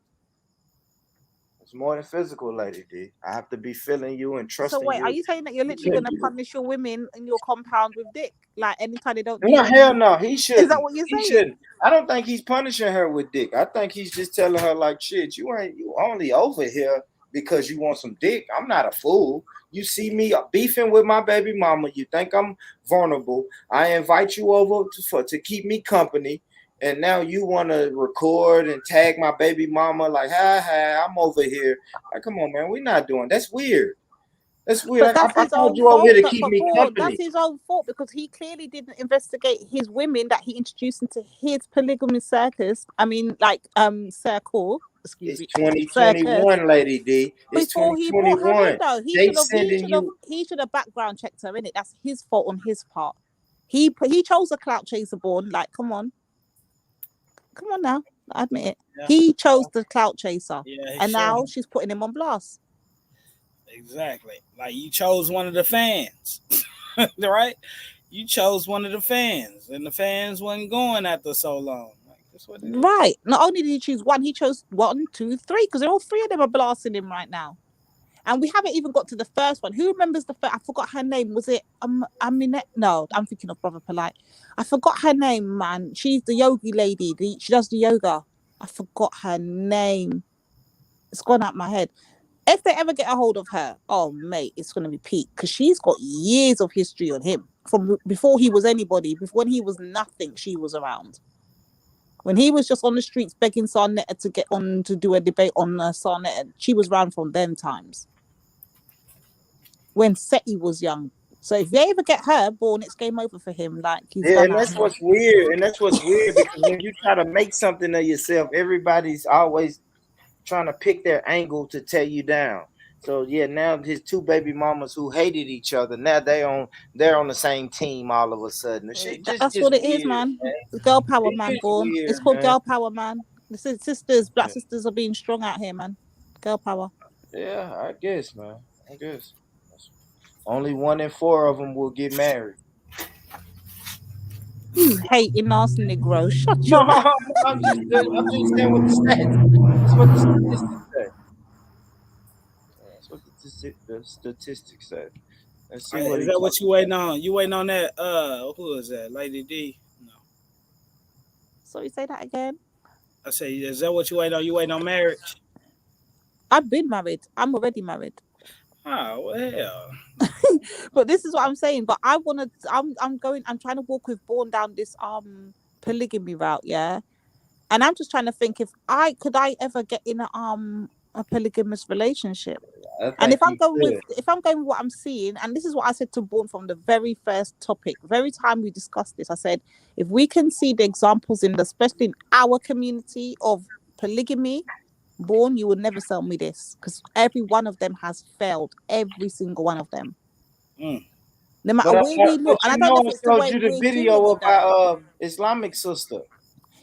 It's more than physical, Lady D. I have to be feeling you and trusting you. So wait, are you saying that you're literally going to punish your women in your compound with dick? Like, anytime they don't... No, hell no. He shouldn't. Is that what you're saying? He shouldn't. I don't think he's punishing her with dick. I think he's just telling her like, shit, you only over here because you want some dick. I'm not a fool. You see me beefing with my baby mama. You think I'm vulnerable. I invite you over to keep me company. And now you want to record and tag my baby mama like, hi, I'm over here. Like, come on, man. We're not doing that's weird. That's weird. I told you over here to keep me company. That's his own fault because he clearly didn't investigate his women that he introduced into his polygamy circus. I mean, like, circle. excuse It's me, 2021, Lady D. It's before he brought her in 2021. though. He They should have sending you. he should have background checked her, innit? That's his fault on his part. He chose a clout chaser born. Like, come on now. I admit it. Yeah. He chose the clout chaser. Yeah, and now she's putting him on blast. Exactly. Like you chose one of the fans. Right? You chose one of the fans, and the fans wasn't going after so long. Like, that's what it is. Right. Not only did he choose one, he chose 1, 2, 3, because all 3 of them are blasting him right now. And we haven't even got to the first one. Who remembers the first? I forgot her name. Was it Aminette? No, I'm thinking of Brother Polite. I forgot her name, man. She's the yogi lady. She does the yoga. I forgot her name. It's gone out my head. If they ever get a hold of her, oh mate, it's gonna be peak, because she's got years of history on him from before he was anybody. Before when he was nothing, she was around. When he was just on the streets begging Sarnetta to get on to do a debate on Sarnetta, she was around from them times. When Seti was young. So if they ever get her born, it's game over for him. Like he's Yeah, done and that's what's weird. And that's what's weird, because when you try to make something of yourself, everybody's always trying to pick their angle to tear you down. So yeah, now his 2 baby mamas who hated each other, now they're on the same team all of a sudden. The shit That's what it is, man. Girl power, man. Born. Weird, it's called man. girl power, man. The sisters, black sisters, are being strong out here, man. Girl power. Yeah, I guess, man. I guess. Only 1 in 4 of them will get married. You hating ass Negro. Shut No, your mouth. I'm just saying what the stats. That's what the statistics say. That's what the statistics say. Let's see what is that what you waiting on? You waiting on that? Who is that? Lady D? No. Sorry, say that again. I say, is that what you waiting on? You waiting on marriage? I've been married. I'm already married. Oh well. But this is what I'm saying. But I'm trying to walk with Born down this polygamy route, yeah. And I'm just trying to think if I ever get in a polygamous relationship. And if I'm going with what I'm seeing, and this is what I said to Born from the very first topic, very time we discussed this, I said, if we can see the examples especially in our community of polygamy, Born, you would never sell me this, because every one of them has failed, every single one of them. No matter where we look, and I don't know if it's the way you the we're video doing it, about Islamic sister.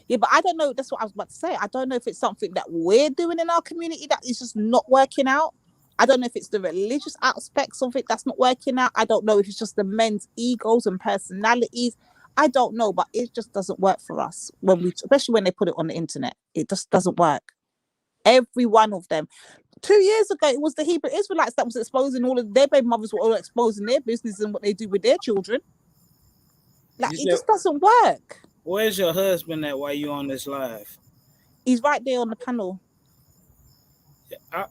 Yeah, but I don't know. That's what I was about to say. I don't know if it's something that we're doing in our community that is just not working out. I don't know if it's the religious aspects of it that's not working out. I don't know if it's just the men's egos and personalities. I don't know, but it just doesn't work for us especially when they put it on the internet. It just doesn't work. Every one of them. 2 years ago, it was the Hebrew Israelites that was exposing all of their baby mothers were all exposing their business and what they do with their children. Like, it just doesn't work. Where's your husband at while you on this live? He's right there on the panel. Yeah,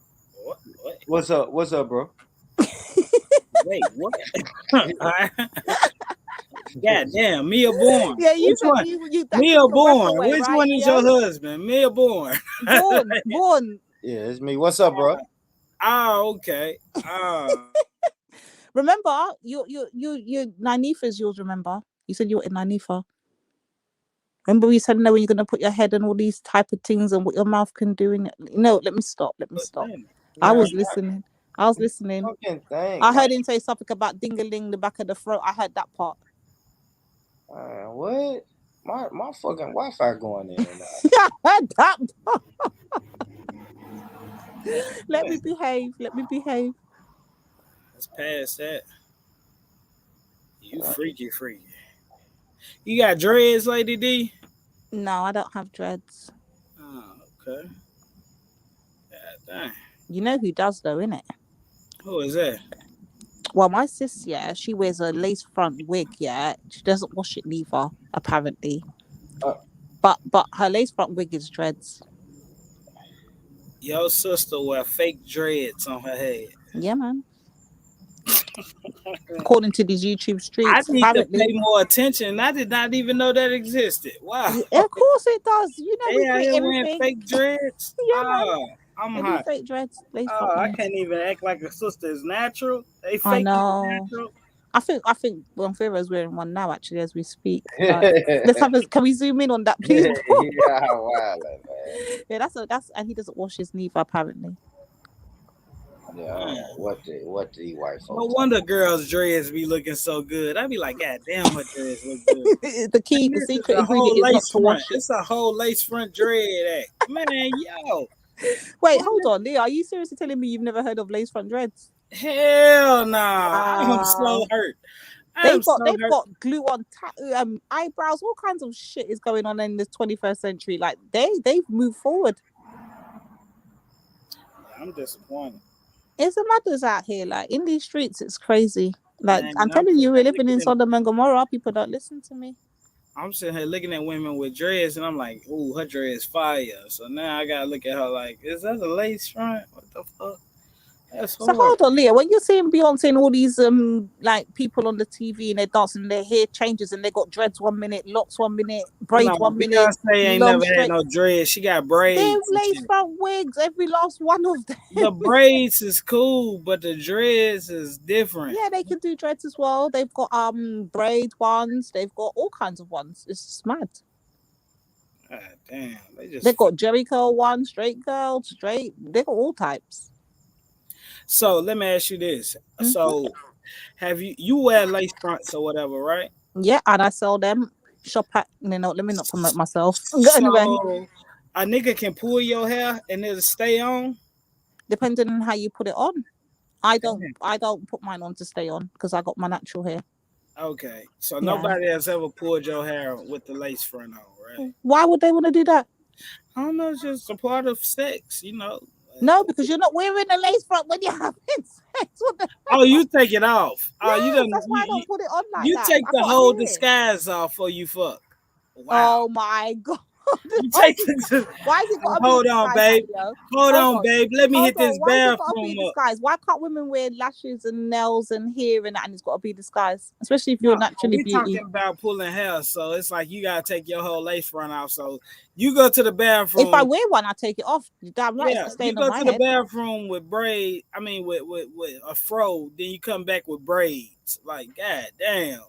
What's up, bro? Wait, what? God damn, Mia Born. Yeah, Which one? Mia Born. Which one is your husband? Mia Born. Born. Yeah, it's me. What's up, bro? Oh, okay. Remember, your Nanifa is yours, remember? You said you were in Nanifa. Remember you said, no, when you're going to put your head and all these type of things and what your mouth can do? No, let me stop. I was listening. I heard him say something about ding-a-ling, the back of the throat. I heard that part. What? My fucking Wi-Fi going in. I heard that part. Let me behave. Let's pass that. You freaky. You got dreads, Lady D? No, I don't have dreads. Oh, okay. God dang. You know who does though, innit? Who is that? Well, my sis, yeah, she wears a lace front wig, yeah. She doesn't wash it neither, apparently. But her lace front wig is dreads. Your sister wear fake dreads on her head. Yeah, man. According to these YouTube streets, I need to pay more attention. I did not even know that existed. Wow. Yeah, of course it does. You know, we everything. wearing Fake dreads. Yeah, man. I'm hot. Fake dreads. I can't even act like a sister is natural. They fake I know. natural. I think Bonfira's wearing one now, actually, as we speak. Let's have can we zoom in on that, please? Yeah, wow, man. Yeah, that's and he doesn't wash his neither, apparently. Yeah, what the white No folks? wonder girls' dreads be looking so good. I'd be like, God damn, my dreads look good. the secret ingredient is not to wash it. It's a whole lace front dread. Man, yo. Wait, hold on, Leo. Are you seriously telling me you've never heard of lace front dreads? Hell no. I'm so hurt. They've got glue on eyebrows, all kinds of shit is going on in the 21st century. Like they've moved forward. I'm disappointed. It's the mothers out here, like in these streets, it's crazy. Like I'm telling you, we're living in Sodom and Gomorrah. People don't listen to me. I'm sitting here looking at women with dreads, and I'm like, "Ooh, her dreads fire." So now I gotta look at her like, "Is that a lace front? What the fuck?" That's so hold on, Leah. When you're seeing Beyonce and all these like people on the TV and they're dancing, and their hair changes and they got dreads 1 minute, locks 1 minute, braids 1 minute. Beyonce ain't never had no dreads. She got braids. They're lace front wigs, every last one of them. The braids is cool, but the dreads is different. Yeah, they can do dreads as well. They've got braid ones. They've got all kinds of ones. It's just mad. God damn, they've got Jerry curl ones, straight curl, straight. They got all types. So let me ask you this. Mm-hmm. So have you wear lace fronts or whatever, right? Yeah, and I sell them. Shop at let me not promote myself. So a nigga can pull your hair and it'll stay on? Depending on how you put it on. I don't put mine on to stay on because I got my natural hair. Okay. So nobody has ever pulled your hair with the lace front on, right? Why would they want to do that? I don't know, it's just a part of sex, you know. No, because you're not wearing a lace front when you're having sex. Oh, you take it off. Yes, that's why I don't put it on like that. You take the whole disguise off for you fuck. Wow. Oh my God. Why is it got to be hold on, babe. Hold on, babe. Let me hit this bathroom up. Why can't women wear lashes and nails and hair and that, and it's got to be disguised? Especially if you're naturally beauty. We're talking about pulling hair, so it's like you gotta take your whole lace front off. So you go to the bathroom. If I wear one, I take it off. You're damn right. Yeah, you go to the bathroom with braid. I mean, with a fro. Then you come back with braids. Like, god damn.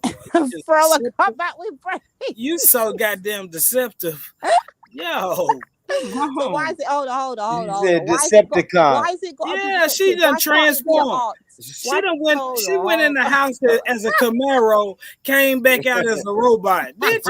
Fro, I come back with braids. You so goddamn deceptive. Yo. So why is it? Hold on. Decepticon. Why is it got? Yeah, she done transformed. She went in the house as a Camaro, came back out as a robot. Bitch,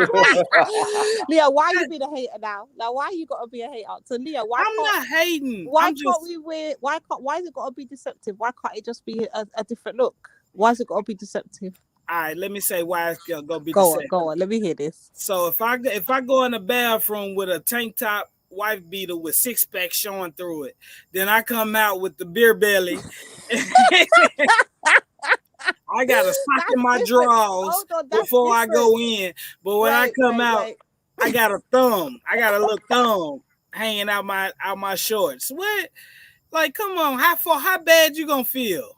Leo, why you be the hater now? Now, why you gotta be a hater? So, Leo, why I'm not hating. Why can't we wear? Why is it gotta be deceptive? Why can't it just be a different look? Why is it gotta be deceptive? All right, let me say why it's gonna be deceptive. Go on. Let me hear this. So if I go in the bathroom with a tank top, wife beater with 6-pack showing through it, then I come out with the beer belly. I got a sock in my drawers before I go in, but when I come out, I got a thumb. I got a little thumb hanging out my shorts. What? Like, come on, how bad you gonna feel?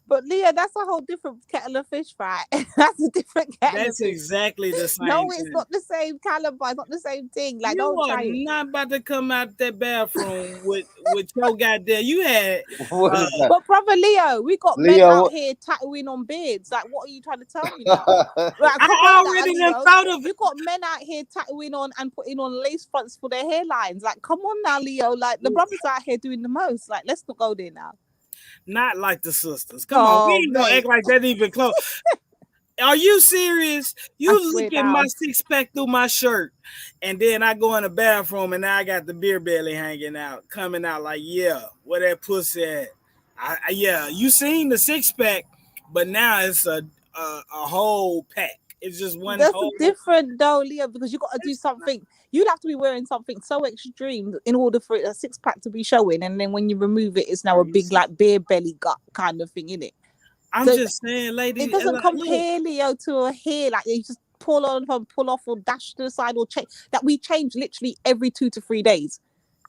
But Leah, that's a whole different kettle of fish, right? That's a different kettle. That's exactly the same. No, it's not the same caliber. It's not the same thing. Like, you are not about to come out that bathroom with your goddamn. You had. But brother Leo, we got men out here tattooing on beards. Like, what are you trying to tell me now? Like, I already thought of it. You got men out here tattooing on and putting on lace fronts for their hairlines. Like, come on now, Leo. Like, the brothers out here doing the most. Like, let's not go there now. Not like the sisters. Come on, we ain't gonna act like that even close. Are you serious? You look at my 6-pack through my shirt, and then I go in the bathroom, and now I got the beer belly hanging out, coming out like, yeah, where that pussy at? Yeah, you seen the 6-pack, but now it's a whole pack. It's just one. That's different though, Leo, because you got to do something. You'd have to be wearing something so extreme in order for a 6-pack to be showing, and then when you remove it, it's now a big like beer belly gut kind of thing, innit? I'm just saying, ladies, it doesn't compare, Leo, to a hair like you just pull off or dash to the side or change. That we change literally every 2 to 3 days.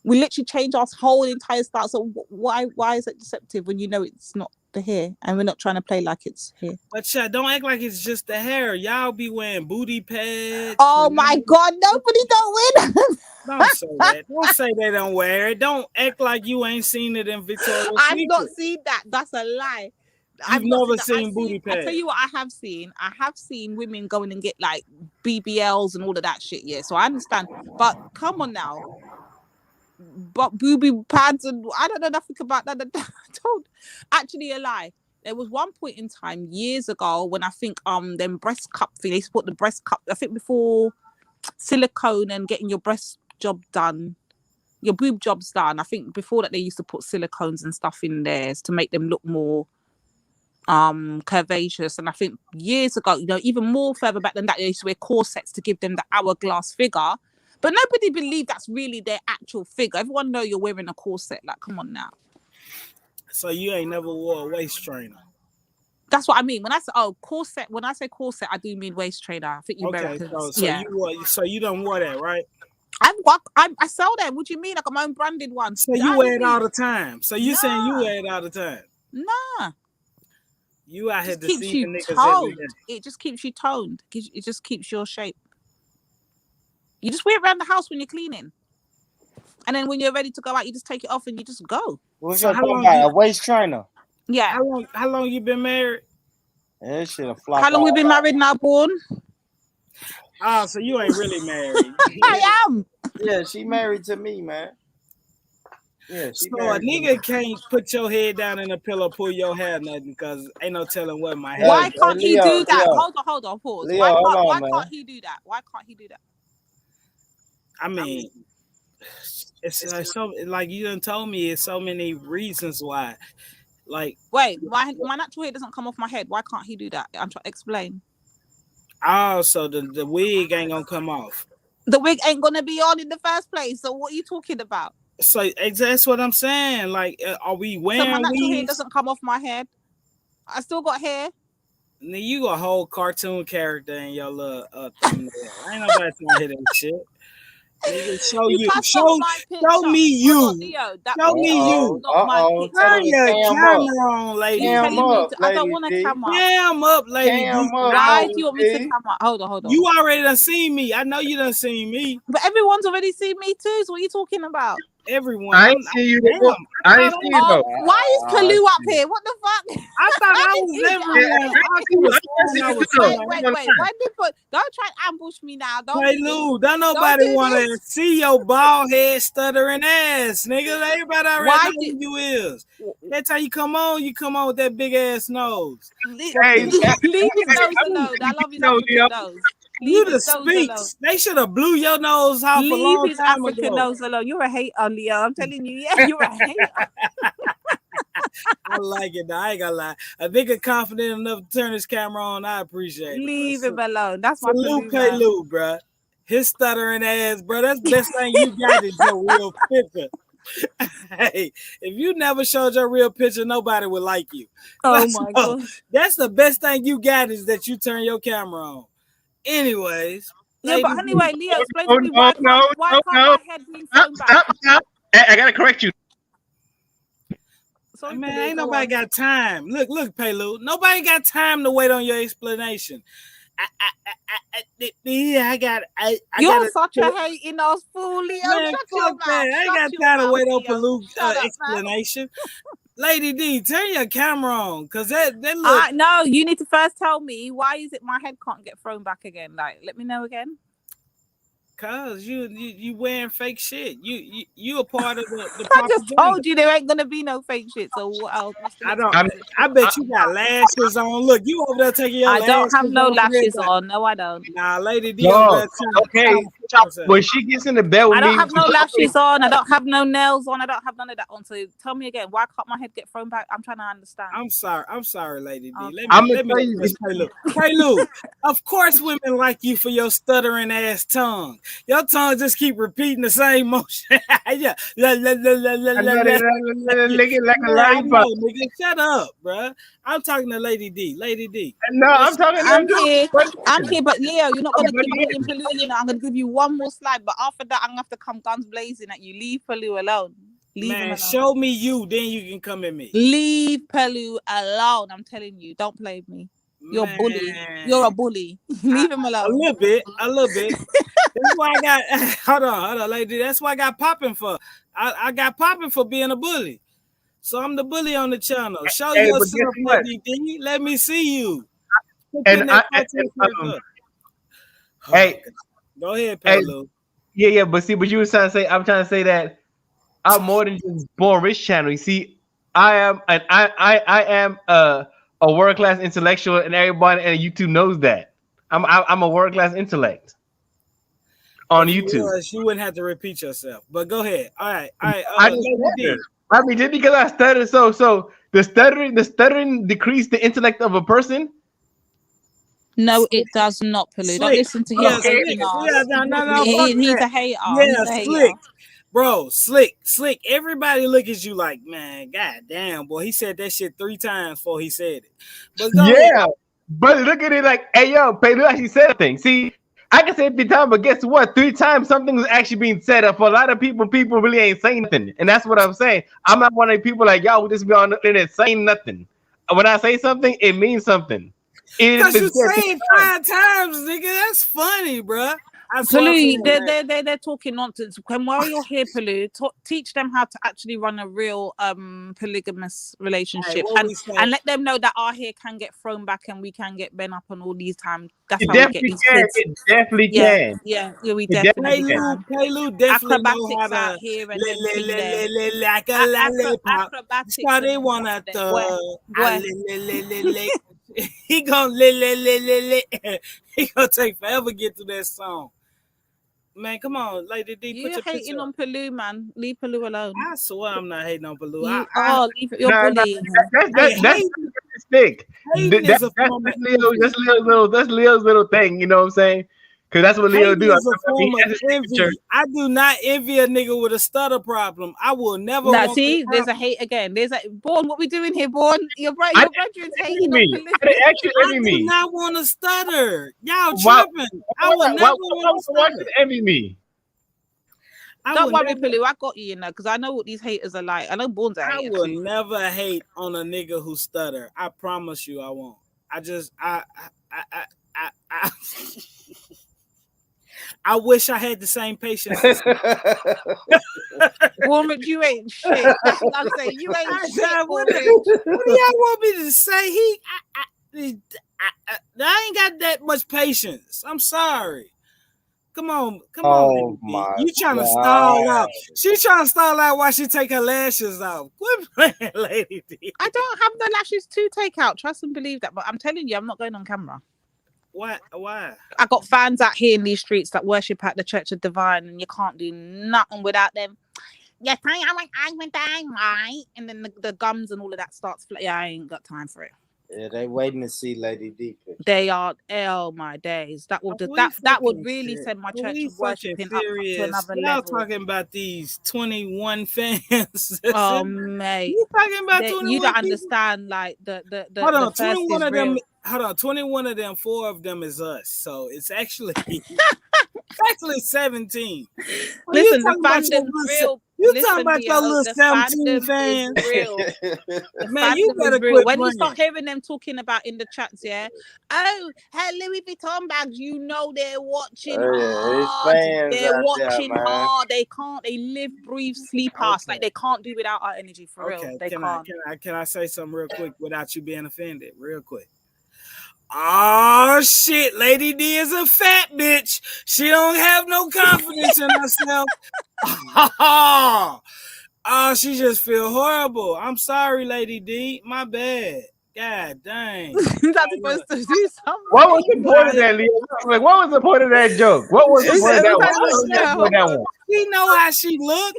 We literally change our whole entire style. So why is it deceptive when you know it's not the hair and we're not trying to play like it's hair? But don't act like it's just the hair. Y'all be wearing booty pads. Oh my God, nobody don't wear that. Don't say that. Don't say they don't wear it. Don't act like you ain't seen it in Victoria's Secret. I've not seen that. That's a lie. You've never seen booty I pads. tell you what I have seen. I have seen women going and get like BBLs and all of that shit. Yeah, so I understand. But come on now. But booby pads and I don't know nothing about that. Don't actually a lie. There was one point in time years ago when I think them breast cup thing, they used to put the breast cup, I think before silicone and getting your breast job done, your boob jobs done. I think before that they used to put silicones and stuff in theirs to make them look more curvaceous. And I think years ago, you know, even more further back than that, they used to wear corsets to give them the hourglass figure. But nobody believed that's really their actual figure. Everyone know you're wearing a corset. Like, come on now. So you ain't never wore a waist trainer. That's what I mean. When I say corset, when I say corset, I do mean waist trainer. I think you Americans. So you don't wear that, right? I sell them. What do you mean? I got my own branded one. So you wear it all the time. So you saying you wear it all the time? Nah. You out here keeps you deceiving niggas toned. every day. It just keeps you toned. It just keeps your shape. You just wear it around the house when you're cleaning. And then when you're ready to go out, you just take it off and you just go. What's your a waist trainer? Yeah. How long you been married? That shit a flop. How long we been married now, Born? Oh, so you ain't really married. I am. Yeah, she married to me, man. Yeah, so a nigga can't put your head down in a pillow, pull your hair, nothing, because ain't no telling what my hair. Why can't he do that? Hold on, pause. Leo, why can't he do that? Why can't he do that? I mean, it's so like you done told me it's so many reasons why. Like, wait, my natural hair doesn't come off my head. Why can't he do that? I'm trying to explain. Oh, so the wig ain't gonna come off. The wig ain't gonna be on in the first place. So what are you talking about? So that's what I'm saying. Like, are we wearing? So my natural hair wigs? doesn't come off my head. I still got hair. You got a whole cartoon character in your little thumbnail. Ain't nobody trying to hear that shit. Show me you. Show me you. Turn your camera on, lady. I don't want a camera. Cam up, lady. Why do you want me to camera? Hold on. You already done seen me. I know you done seen me. But everyone's already seen me too. So what are you talking about? Everyone. I ain't see you. I ain't see you though. Why is Kalu up here? What the fuck? I thought I was everyone. Wait. Don't try and ambush me now. Hey, Lou, don't nobody want to see your bald head stuttering ass, nigga. Everybody already know who you is. That's how you come on with that big ass nose. Leave his nose alone. I love his African nose. You the speaks. They should have blew your nose off a long Leave his time African ago. nose alone. You're a hater, Leo. I'm telling you. Yeah, you're a hater. I like it. I ain't gonna lie. A nigga confident enough to turn his camera on. I appreciate it. Leave him alone. That's my Lou, bro. His stuttering ass, bro. That's the best thing you got is your real picture. Hey, if you never showed your real picture, nobody would like you. Oh my God. That's the best thing you got is that you turn your camera on. Anyways. Yeah, but anyway, Leo, explain to me why can't my head being thrown back? Stop. I gotta correct you. Sorry, man, ain't nobody got time. Look, Pelu. Nobody got time to wait on your explanation. You're such a hating ass fool, Leo. Man, fuck that. I ain't got time to wait on Pelu's explanation. Lady D, turn your camera on, cause that look. No, you need to first tell me why is it my head can't get thrown back again? Like, let me know again. Cause you wearing fake shit. You a part of the I just told you there ain't gonna be no fake shit. So what else? I bet you got lashes on. Look, you over there taking your lashes. I don't have no lashes on. No, I don't. Nah, Lady D over there okay. When she gets in the bed with me, I don't have no lashes on. I don't have no nails on. I don't have none of that on. So tell me again, why can't my head get thrown back? I'm trying to understand. I'm sorry, Lady D. Okay. Let me Hey, Lou. Of course, women like you for your stuttering ass tongue. Your tongue just keep repeating the same motion. Yeah. Nigga, shut up, bro. I'm talking to Lady D. Lady D. No, I'm talking to I'm here, but Leo, you're not gonna keep hitting Palu. You know, I'm gonna give you one more slide, but after that, I'm gonna have to come guns blazing at you. Leave Palu alone. Leave him alone. Show me you, then you can come at me. Leave Palu alone. I'm telling you, don't play with me. You're a bully. You're a bully. Leave him alone. A little bit. That's why I got hold on, lady. That's why I got popping for. I got popping for being a bully. So I'm the bully on the channel. Show Hey, but guess yourself, what? ADD. Let me see you. And hey, go ahead, hey, Pelu. yeah, but see, but you were trying to say, I'm trying to say that I'm more than just Born Rich channel. You see, I am a world class intellectual, and everybody on YouTube knows that. I'm a world class intellect on If you YouTube. was, you wouldn't have to repeat yourself. But go ahead. All right. I mean, just because I stutter, so the stuttering decrease the intellect of a person. No, it does not, Pelu. Don't listen to him. Yeah, Hating Slick. us. Yeah, no, He's fuck a hater. Yeah, He's a hater. Slick. Bro, Slick. Everybody look at you like, man, god damn, boy. He said that shit 3 times before he said it. But go ahead. But look at it like, hey, yo, Pelu actually said a thing. See, I can say it 3 times, but guess what? 3 times something was actually being said. For a lot of people really ain't saying nothing. And that's what I'm saying. I'm not one of the people like, y'all would just be on the internet saying nothing. When I say something, it means something. Because you say it 5 times, nigga. That's funny, bruh. Pelu, they're talking nonsense. When while you're here, Pelu, teach them how to actually run a real polygamous relationship, and let them know that our hair can get thrown back and we can get bent up and all these times. That's how we get these kids. It definitely can. Yeah, we definitely can. Pelu definitely know how acrobatics to out here and like a lollipop. So they wanna he gonna he gonna take forever to get to that song. Man, come on, Lady D. You're hating on Pelu, man. Leave Pelu alone. I swear I'm not hating on Pelu. You're bullying. That's stick. That's Leo's little thing. You know what I'm saying? Because that's what Leo do. I do not envy a nigga with a stutter problem. I will never. Now, see, there's a hate again. There's a Born. What we doing here, Born? Your brother's hating on Pelu. I do not want to stutter. Y'all tripping. I would never want to stutter. Envy me. Don't worry, Pelu. I got you, you know, because I know what these haters are like. I know Born's a hater. I will never hate on a nigga who stutter. I promise you, I won't. I wish I had the same patience. Woman, you ain't shit. That's what I'm saying. You ain't shit. What do y'all want me to say? I ain't got that much patience. I'm sorry. Come on. You trying to stall out. She trying to stall out while she take her lashes off. Quit playing, Lady D. I don't have the lashes to take out. Trust and believe that. But I'm telling you, I'm not going on camera. Why? I got fans out here in these streets that worship at the Church of Divine, and you can't do nothing without them. Yes, I went down, right? And then the gums and all of that starts. Yeah, I ain't got time for it. Yeah, they waiting to see Lady D. They are. Oh my days! That would really send my church of worshiping up to another level. Y'all talking about these 21 fans? Oh mate, you talking about 21? You don't understand. Like the hold on, the 21 of them. Real. Hold on, 21 of them. 4 of them is us. So it's actually 17. Listen, the fandom's real. You talking about your little 17 fans? Man, you better quit. When you start hearing them talking about in the chats, yeah, oh, hey, Louis Vuitton bags, you know they're watching hard. They're watching hard. They can't. They live, breathe, sleep us. Like they can't do without our energy for real. They can't. Can I say something real quick without you being offended? Real quick. Oh shit, Lady D is a fat bitch. She don't have no confidence in herself. Oh, she just feel horrible. I'm sorry, Lady D. My bad. God dang. That's supposed to do something. What was the point of that, Leo? Like, what was the point of that joke? What was the point of that one? She know how she look.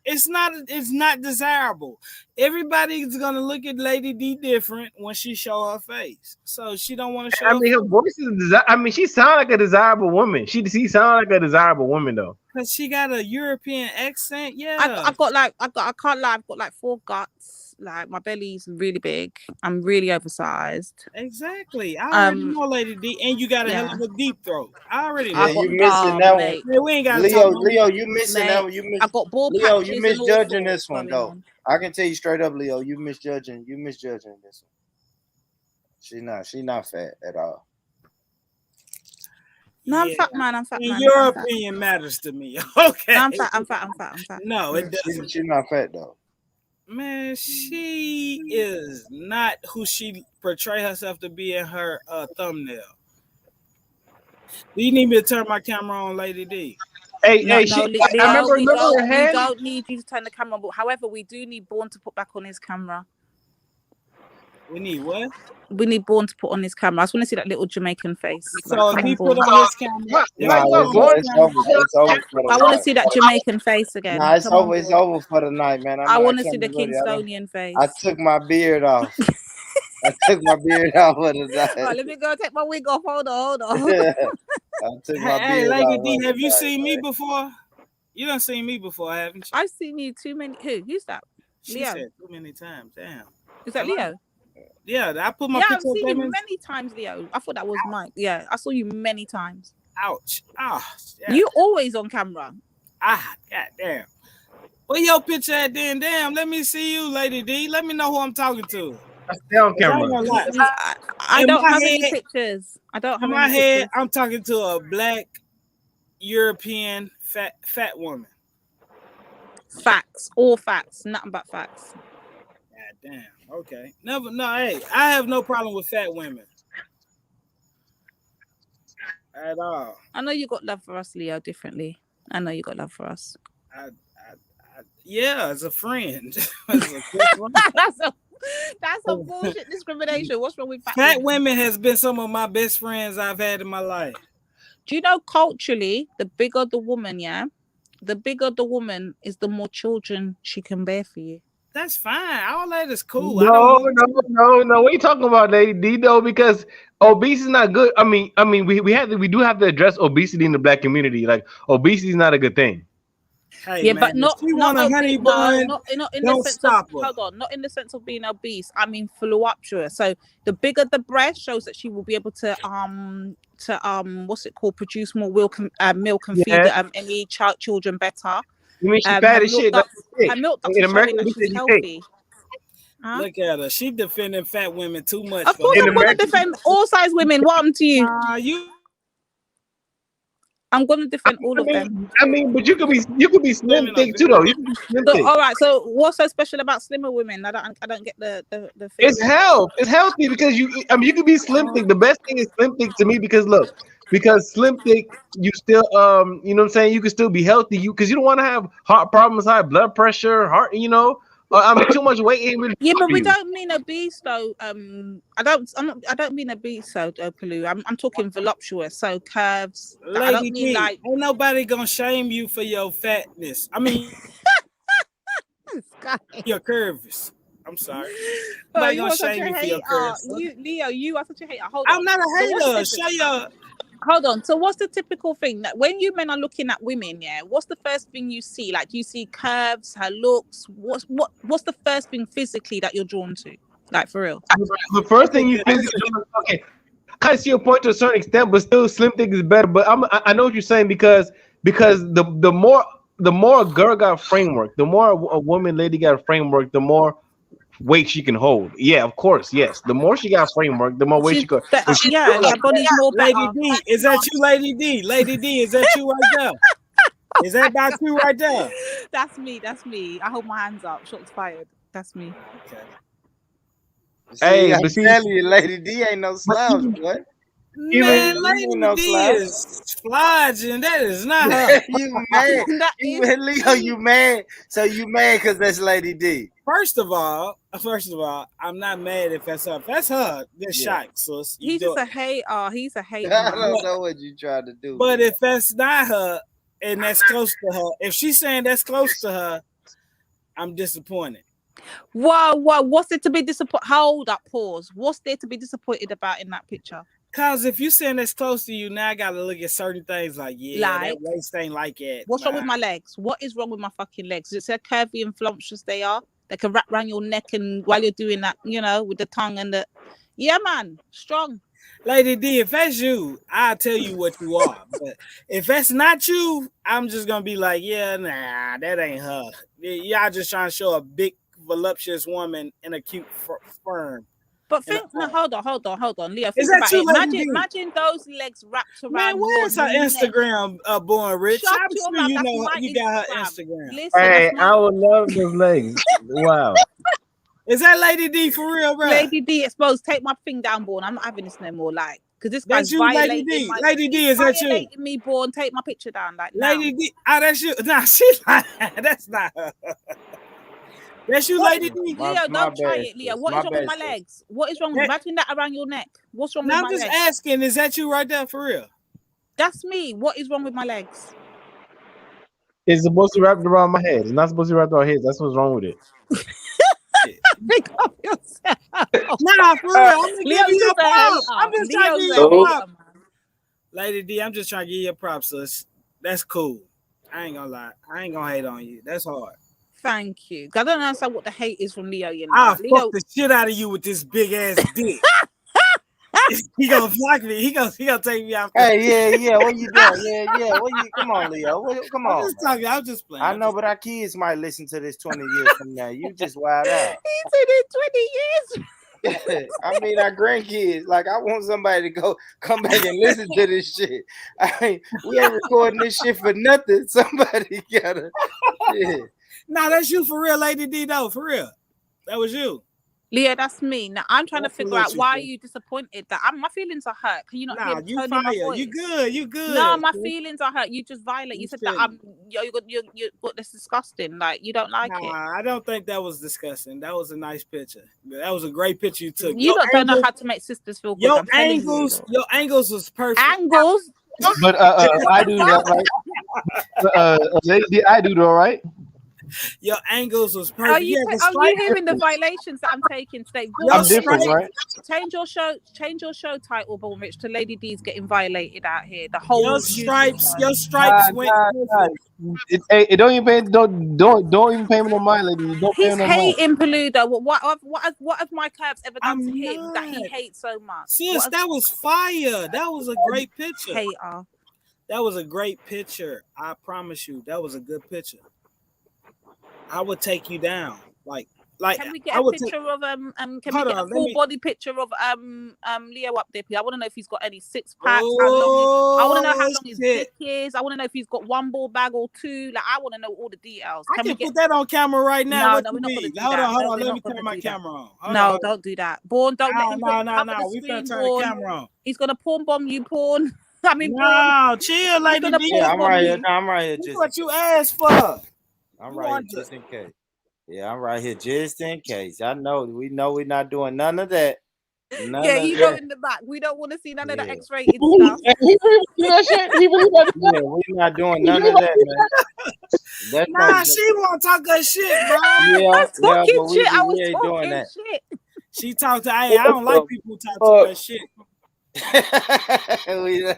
It's not desirable. Everybody's gonna look at Lady D different when she show her face. So she don't want to show. I mean, her voice is she sound like a desirable woman. She sound like a desirable woman though. Cause she got a European accent. Yeah, I can't lie. I've got like 4 guts. Like my belly's really big. I'm really oversized. Exactly. I already know, Lady D, and you got a hell of a deep throat. I already know. You missing that one. We ain't got Leo, you missing that one. I got ball Leo, you misjudging this one though. I can tell you straight up, Leo, you misjudging this one. She not fat at all. No, I'm fat, man. I'm fat, man. Your opinion matters to me. Okay. No, I'm fat. No, it doesn't. She's not fat though. Man, she is not who she portray herself to be in her thumbnail. Do you need me to turn my camera on, Lady D? No, Hey, no, she, I remember we her hand. don't need you to turn the camera on. But however, we do need Born to put back on his camera. We need what? We need Born to put on his camera. I just want to see that little Jamaican face. So Like, if he come on, put Born. on his camera, It's over for the I want to night. see that Jamaican face again. Nah, it's Come on, over. It's Born. over for the night, man. I want to see can't the be ready. Kingstonian face. I took my beard off. I took my beard off for the night. Right, let me go take my wig off. Hold on. I took my Hey, beard Lady off. D, for have the you night, seen me man. before? You done seen me before, haven't you? I've seen you too many. Who's that? She Leo. said too many times. Damn. Is that Leo? Yeah, I put my I've picture up seen there. you many times, Leo. I thought that was Mike. Yeah, I saw you many times. Ouch. Ah, yeah. You always on camera. Ah, goddamn. Where your picture at then? Damn, let me see you, Lady D. Let me know who I'm talking to. Stay on camera. I don't have any pictures. I don't have In any my head, pictures. I'm talking to a black European fat woman. Facts, all facts, nothing but facts. God damn. Okay. Hey, I have no problem with fat women. At all. I know you got love for us, Leo, differently. I know you got love for us. Yeah, as a friend. That's a bullshit discrimination. What's wrong with fat women? Has been some of my best friends I've had in my life. Do you know culturally, the bigger the woman, the bigger the woman is, the more children she can bear for you. That's fine. All that is cool. No. What are you talking about, Lady D? Though, because obesity is not good. I mean, we do have to address obesity in the black community. Like, obesity is not a good thing. Hey, man, but not in the sense stop of her. hold on, not in the sense of being obese. I mean voluptuous. So the bigger the breast shows that she will be able to what's it called, produce more milk and feed any children better. You mean she's fat as shit? Her milk ducts are showing that she's healthy. Huh? Look at her. She defending fat women too much. Of course, I'm going to defend all size women. What I'm to you? I'm going to defend all of them. I mean, but you could be slim thick too, though. You could be slim thick. All right. So what's so special about slimmer women? I don't get the thing. It's health. It's healthy because you could be slim thick. The best thing is slim thick to me because slim thick, you still you know what I'm saying, you can still be healthy. Because you don't want to have heart problems, high blood pressure, too much weight ain't really. Yeah, but we don't mean obese though. I don't mean obese though, Palu. I'm talking voluptuous, so curves. Lady I don't mean D, like. ain't nobody gonna shame you for your fatness. I mean, your curves. I'm sorry. Nobody gonna shame you for your curves. Leo, you are such a hater. Hold I'm on. not a hater. So Show your. Hold on. So what's the typical thing that when you men are looking at women, what's the first thing you see? Like, do you see curves, her looks? What's the first thing physically that you're drawn to? Like, for real? The first thing you physically, okay, I see your point to a certain extent, but still slim thick is better. But I know what you're saying because the more a girl got a framework, the more a woman lady got a framework, the more weight she can hold. Yeah, of course, yes. The more she got framework, the more weight she could. Her body's more better. Lady D, is that you, Lady D? Lady D, is that you right there? Is that about you right there? That's me. I hold my hands up. Shots fired. That's me. Okay. Hey, I'm telling you, Lady D ain't no slouch, boy. Man, Lady D is flogging. That is not her. You mad? Leo, you mad? So you mad because that's Lady D? First of all, I'm not mad if that's her. If that's her, this shot, sis. He's just a hater. He's a hater. I don't know what you trying to do. But if that's not her and that's close to her, if she's saying that's close to her, I'm disappointed. Whoa, what's there to be disappointed? Hold up, pause. What's there to be disappointed about in that picture? Cause if you saying that's close to you, now I gotta look at certain things like, that waist ain't like it. What's wrong with my legs? What is wrong with my fucking legs? Is it how curvy and voluptuous they are? They can wrap around your neck and while you're doing that, with the tongue and the man, strong. Lady D, if that's you, I'll tell you what you are. But if that's not you, I'm just gonna be like, nah, that ain't her. Y'all just trying to show a big voluptuous woman in a cute firm. But think, no, hold on, Leo. Is Think that about you, it. Lady Imagine, D? imagine those legs wrapped around Man, your where's her neck. Instagram, Born Rich? Shut I'm your sure mouth. you That's know my you got her Instagram. Instagram. Listen, Hey, that's I my would love those legs. Wow. Is that Lady D for real, bro? Lady D exposed. Take my thing down, Born. I'm not having this no more. Like, because this That's guy's you, Lady violating D. my. Lady D, he's is that you? violating me, Born. Take my picture down, like now. Lady D. Oh, that's you. Nah, she's like, that's not her. That's you, Lady D. Leo, don't try it, Leo. What is wrong with my legs? What is wrong with imagine that around your neck? What's wrong Now with I'm my just legs? asking, is that you right there for real? That's me. What is wrong with my legs? It's supposed to wrap around my head. It's not supposed to wrap around my head. That's what's wrong with it. Pick up yourself. Nah, for real. I'm gonna Leo, give you you your a props. hater. I'm just trying to give Leo's you a your hater, props. Lady D, I'm just trying to give you your props, sis. That's cool. I ain't gonna lie. I ain't gonna hate on you. That's hard. Thank you. I don't understand what the hate is from Leo, you know. I'll Leo... fuck the shit out of you with this big ass dick. He gonna block me. He gonna take me out. Hey, yeah. What you doing? Yeah. What you? Come on, Leo. Come on. I'm just talking. I'm just playing. I know, but our kids might listen to this 20 years from now. You just wild out. He said in 20 years. I mean, our grandkids. Like, I want somebody to come back and listen to this shit. We ain't recording this shit for nothing. Somebody gotta. Yeah. Nah, that's you for real, Lady D. Though, for real. That was you. Leo, that's me. Now I'm trying to figure out why are you disappointed that my feelings are hurt. Can you not hear the you tone in my fire. voice? You good. You good. No, my feelings are hurt. You just violate. You said that you that's disgusting. Like you don't like it. I don't think that was disgusting. That was a nice picture. That was a great picture you took. You don't know how to make sisters feel good. Your angles was perfect. Angles. But I do that right. Lady, I do though, right? Your angles was perfect. Are you hearing the violations that I'm taking today? I'm different, right? Change your show title, Born Rich, to Lady D's getting violated out here. The whole your stripes went. It don't even pay. Don't even pay me no mind, lady. Don't pay He's me no mind. hating Paluda. What have my curves ever done to him that he hates so much? Sis, that was fire. That was a great picture. Hater. That was a great picture. I promise you, that was a good picture. I would take you down. Like can we get a picture of can we get a full body picture of Leo up there, please? I want to know if he's got any six packs. I want to know how long his dick is. I want to know if he's got one ball bag or two. Like I want to know all the details. I can put that on camera right now. No, we're not going to do hold that. on. Let me turn my camera on. No, don't do that. Born, don't let him. No. We better turn the camera on. He's gonna porn bomb you, Born. I mean, no, chill, Lady D. Yeah, I'm right here. No, I'm right here. Just what you asked for. I'm right here just in case. Yeah, I'm right here just in case. We know we're not doing none of that. You know in the back. We don't want to see none of the X-rated stuff. Yeah, we're not doing none of that, man. She want to talk her shit, bro. Yeah, talking shit. I was ain't talking doing that. shit. She talked to. I don't like people who talk to her shit. We're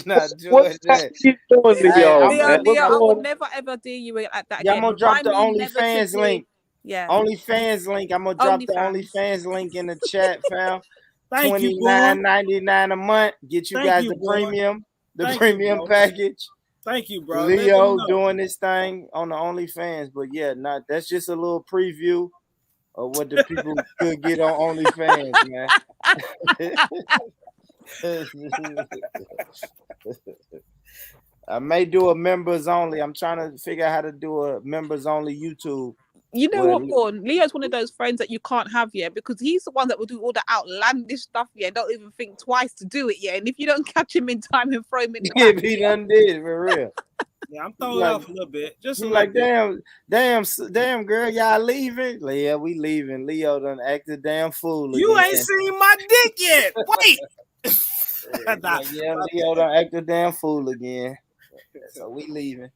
not doing that. Leo, I would never ever do you like that again. I'm gonna drop the OnlyFans link. Yeah. OnlyFans link. I'm gonna drop the OnlyFans link in the chat, fam. Thank you, $29.99 a month. Get you guys the premium, premium package. Thank you, bro. Leo doing this thing on the OnlyFans, but yeah, that's just a little preview of what the people could get on OnlyFans, man. I may do a members only. I'm trying to figure out how to do a members only YouTube. You know what, Born? Leo's one of those friends that you can't have, because he's the one that will do all the outlandish stuff, don't even think twice to do it, and if you don't catch him in time and throw him in the back, he done did for real. Yeah, I'm throwing off a little bit. Just like, damn, girl, y'all leaving? Yeah, we leaving. Leo done acted damn fool again. You ain't seen my dick yet. Wait. Yeah, Leo done acted damn fool again. So we leaving.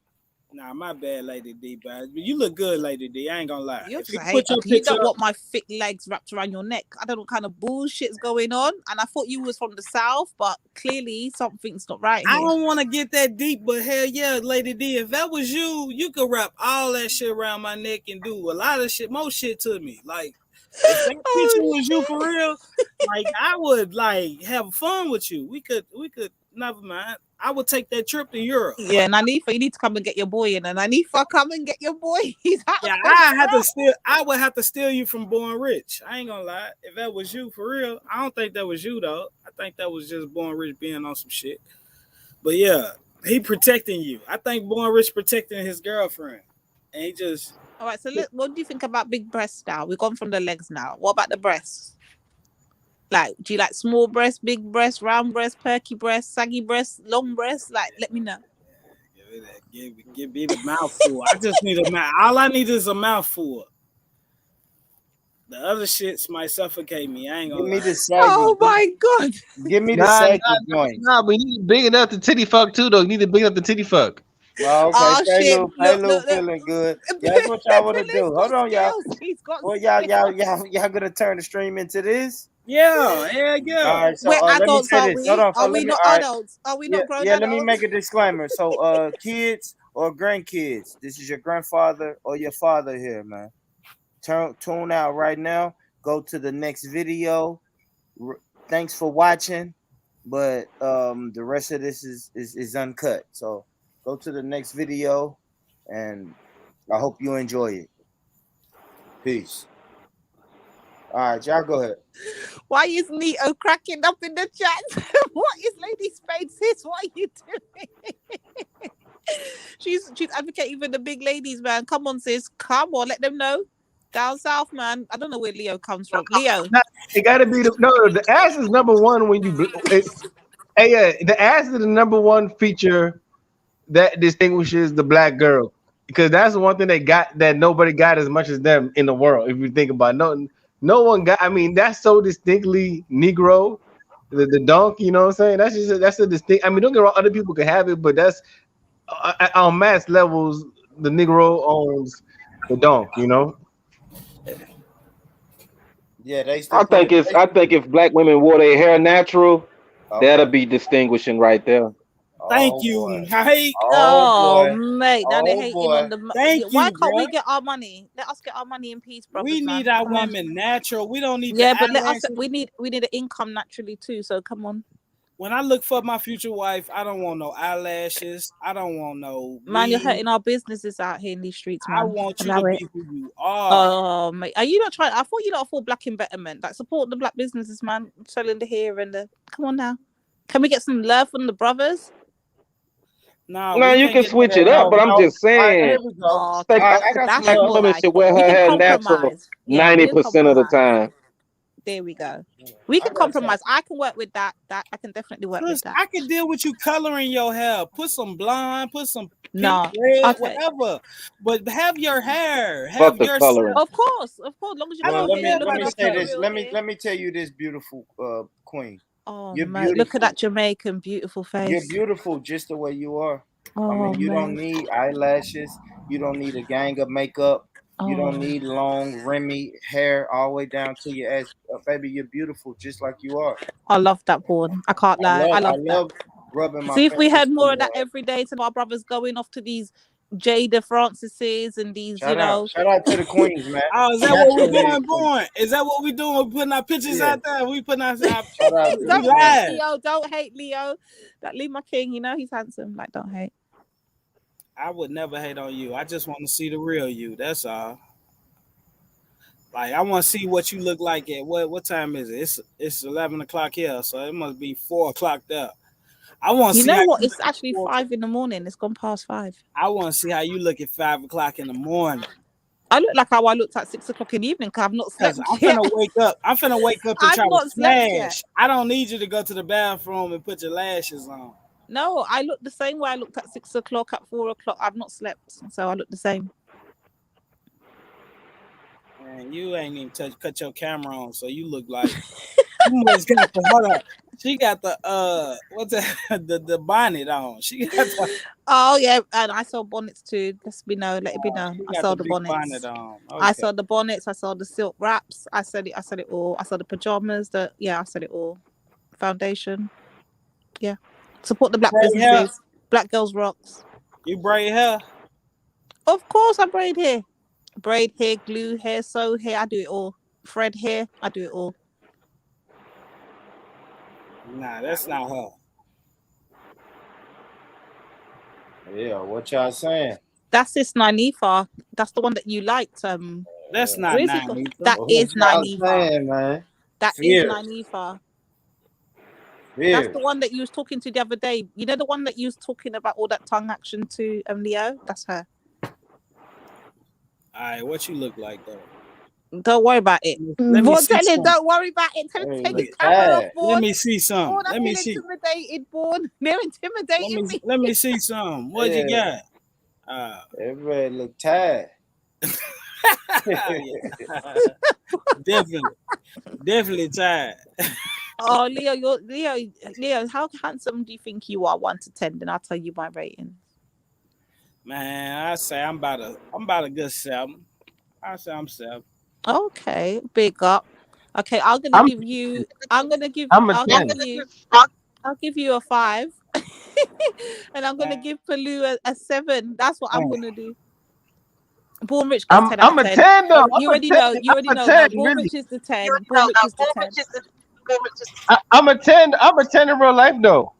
Nah, my bad, Lady D, but you look good, Lady D. I ain't gonna lie. You don't want my thick legs wrapped around your neck. I don't know what kind of bullshit's going on. And I thought you was from the south, but clearly something's not right here. I don't want to get that deep, but hell yeah, Lady D, if that was you, you could wrap all that shit around my neck and do a lot of shit, more shit to me. Like, if that picture was you for real, like I would like have fun with you. We could never mind. I would take that trip to Europe. Yeah, Nanifa, you need to come and get your boy in. And Nanifa, come and get your boy. He's out. Yeah, I would have to steal you from Born Rich. I ain't gonna lie. If that was you for real, I don't think that was you though. I think that was just Born Rich being on some shit. But yeah, he protecting you. I think Born Rich protecting his girlfriend, and he just. All right. So what do you think about big breasts now? We've gone from the legs now. What about the breasts? Like, do you like small breasts, big breasts, round breasts, perky breasts, saggy breasts, long breasts? Like, let me know. Give me the mouthful. I just need a mouth. All I need is a mouthful. The other shits might suffocate me. I ain't gonna. Give me lie. the saggy. Oh my god! Give me the saggy joint. Nah, we need big enough to titty fuck too, though. You need to big enough to titty fuck. Well, okay, Oh, shit. Look, feeling good. Yeah, that's what y'all want to do. Hold on, y'all. Well, y'all gonna turn the stream into this? Yeah. All right, so We're let me adults, say are this. we? Hold on, Are we not adults? Are we not grown Yeah, adults? let me make a disclaimer. So, kids or grandkids, this is your grandfather or your father here, man. Tune out right now. Go to the next video. Thanks for watching, but the rest of this is uncut. So go to the next video, and I hope you enjoy it. Peace. All right, y'all go ahead. Why is Nito cracking up in the chat? What is Lady Spade sis? What are you doing? she's advocating for the big ladies, man. Come on, sis. Come on, let them know. Down south, man. I don't know where Leo comes from. Leo. It gotta be the ass is number one when you the ass is the number one feature that distinguishes the black girl, because that's the one thing they got that nobody got as much as them in the world. If you think about it. No one got. I mean, that's so distinctly Negro. The dunk, you know what I'm saying? That's a distinct. I mean, don't get wrong. Other people can have it, but that's on mass levels. The Negro owns the dunk. You know. Yeah, I think if black women wore their hair natural, that'll be distinguishing right there. Thank you. Hey. Oh, mate, now they hating boy. on the. Thank Why you, can't we bruh. get our money? Let us get our money in peace, brothers. We need our women natural. We don't need. Yeah, the but let us. eyelashes. We need an income naturally too. So come on. When I look for my future wife, I don't want no eyelashes. I don't want no. Man, you're weave. hurting our businesses out here in these streets, man. I want you Allow to it. be who you are. Oh, mate, are you not trying? I thought you lot for black betterment. Like, support the black businesses, man. Selling the hair and the. Come on now. Can we get some love from the brothers? No, you can switch it up, but I'm just saying. Oh, Black that's more women like should wear we her can hair natural compromise. Yeah, we can 90% of the time. There we go. We can compromise. I can work with that. I can definitely work with that. I can deal with you coloring your hair. Put some blonde, put some pink, No, red, okay. whatever. But have your hair. Fuck Have the your coloring. Of course. As long as you Well, got let hair, me say this. Let me tell you this, beautiful queen. Oh, You're mate, look at that Jamaican beautiful face. You're beautiful just the way you are. Oh, I mean, you don't need eyelashes. You don't need a gang of makeup. You don't need long, Remy hair all the way down to your ass. Baby, you're beautiful just like you are. I love that, Born. I can't lie. I love that. Rubbing my See, if we fingers had more through of that that. every day, to our brothers going off to these Jada Francises and these, Shout out to the queens, man. Oh, is that what we're doing, Born? Is that what we're doing? We're putting our pictures out there. We putting our Shout out to don't the hate queens. Leo. Don't hate Leo. That leave my king. You know he's handsome. Like, don't hate. I would never hate on you. I just want to see the real you. That's all. Like, I want to see what you look like at what time is it? It's 11 o'clock here, so it must be 4 o'clock there. I want to see. You know how what? you It's actually 5 in the morning. It's gone past 5. I want to see how you look at 5 o'clock in the morning. I look like how I looked at 6 o'clock in the evening because I've not slept I'm yet. finna wake up. I'm finna wake up and I've try not to slept yet. smash. I don't need you to go to the bathroom and put your lashes on. No, I look the same way I looked at 6 o'clock, at 4 o'clock. I've not slept, so I look the same. Man, you ain't even cut your camera on, so you look like you must got the hold up. She got the what's that the bonnet on. She got the Oh yeah, and I saw bonnets too. Let it be known. I saw the big bonnets. bonnet on. Okay. I saw the bonnets. I saw the silk wraps. I said it all. I saw the pajamas. I said it all. Foundation. Yeah. Support the black businesses. Hair. Black girls rocks. You braid hair? Of course I braid hair. Braid hair, glue hair, sew hair. I do it all. Thread hair. I do it all. Nah, that's not her. Yeah, what y'all saying? That's this Nynifa. That's the one that you liked. That's not Where is it? Nynifa. That What is y'all Nynifa. saying, man? That is Fear. Nynifa. Fear. That's the one that you was talking to the other day. You know the one that you was talking about all that tongue action to Leo? That's her. All right, what you look like though? Don't worry about it. Let me see some. Don't worry about it. Tell him to take his camera off, Let Born. me see some. Born, I Let me feel see. intimidated, Born. They're intimidating me. Let me see some. What you got? Everybody look tired. Definitely tired. Oh, Leo, how handsome do you think you are? 1 to 10, then I'll tell you my rating. Man, I say I'm about a good 7. I say I'm 7. Okay, big up. Okay, I'll give you a 5. And I'm gonna give Palou a 7. That's what I'm gonna do. Born Rich gets 10 out I'm of a 10. 10 though. You already know. No, Born Rich is the 10. Born Rich is the 10. I'm a 10. I'm a 10 in real life though.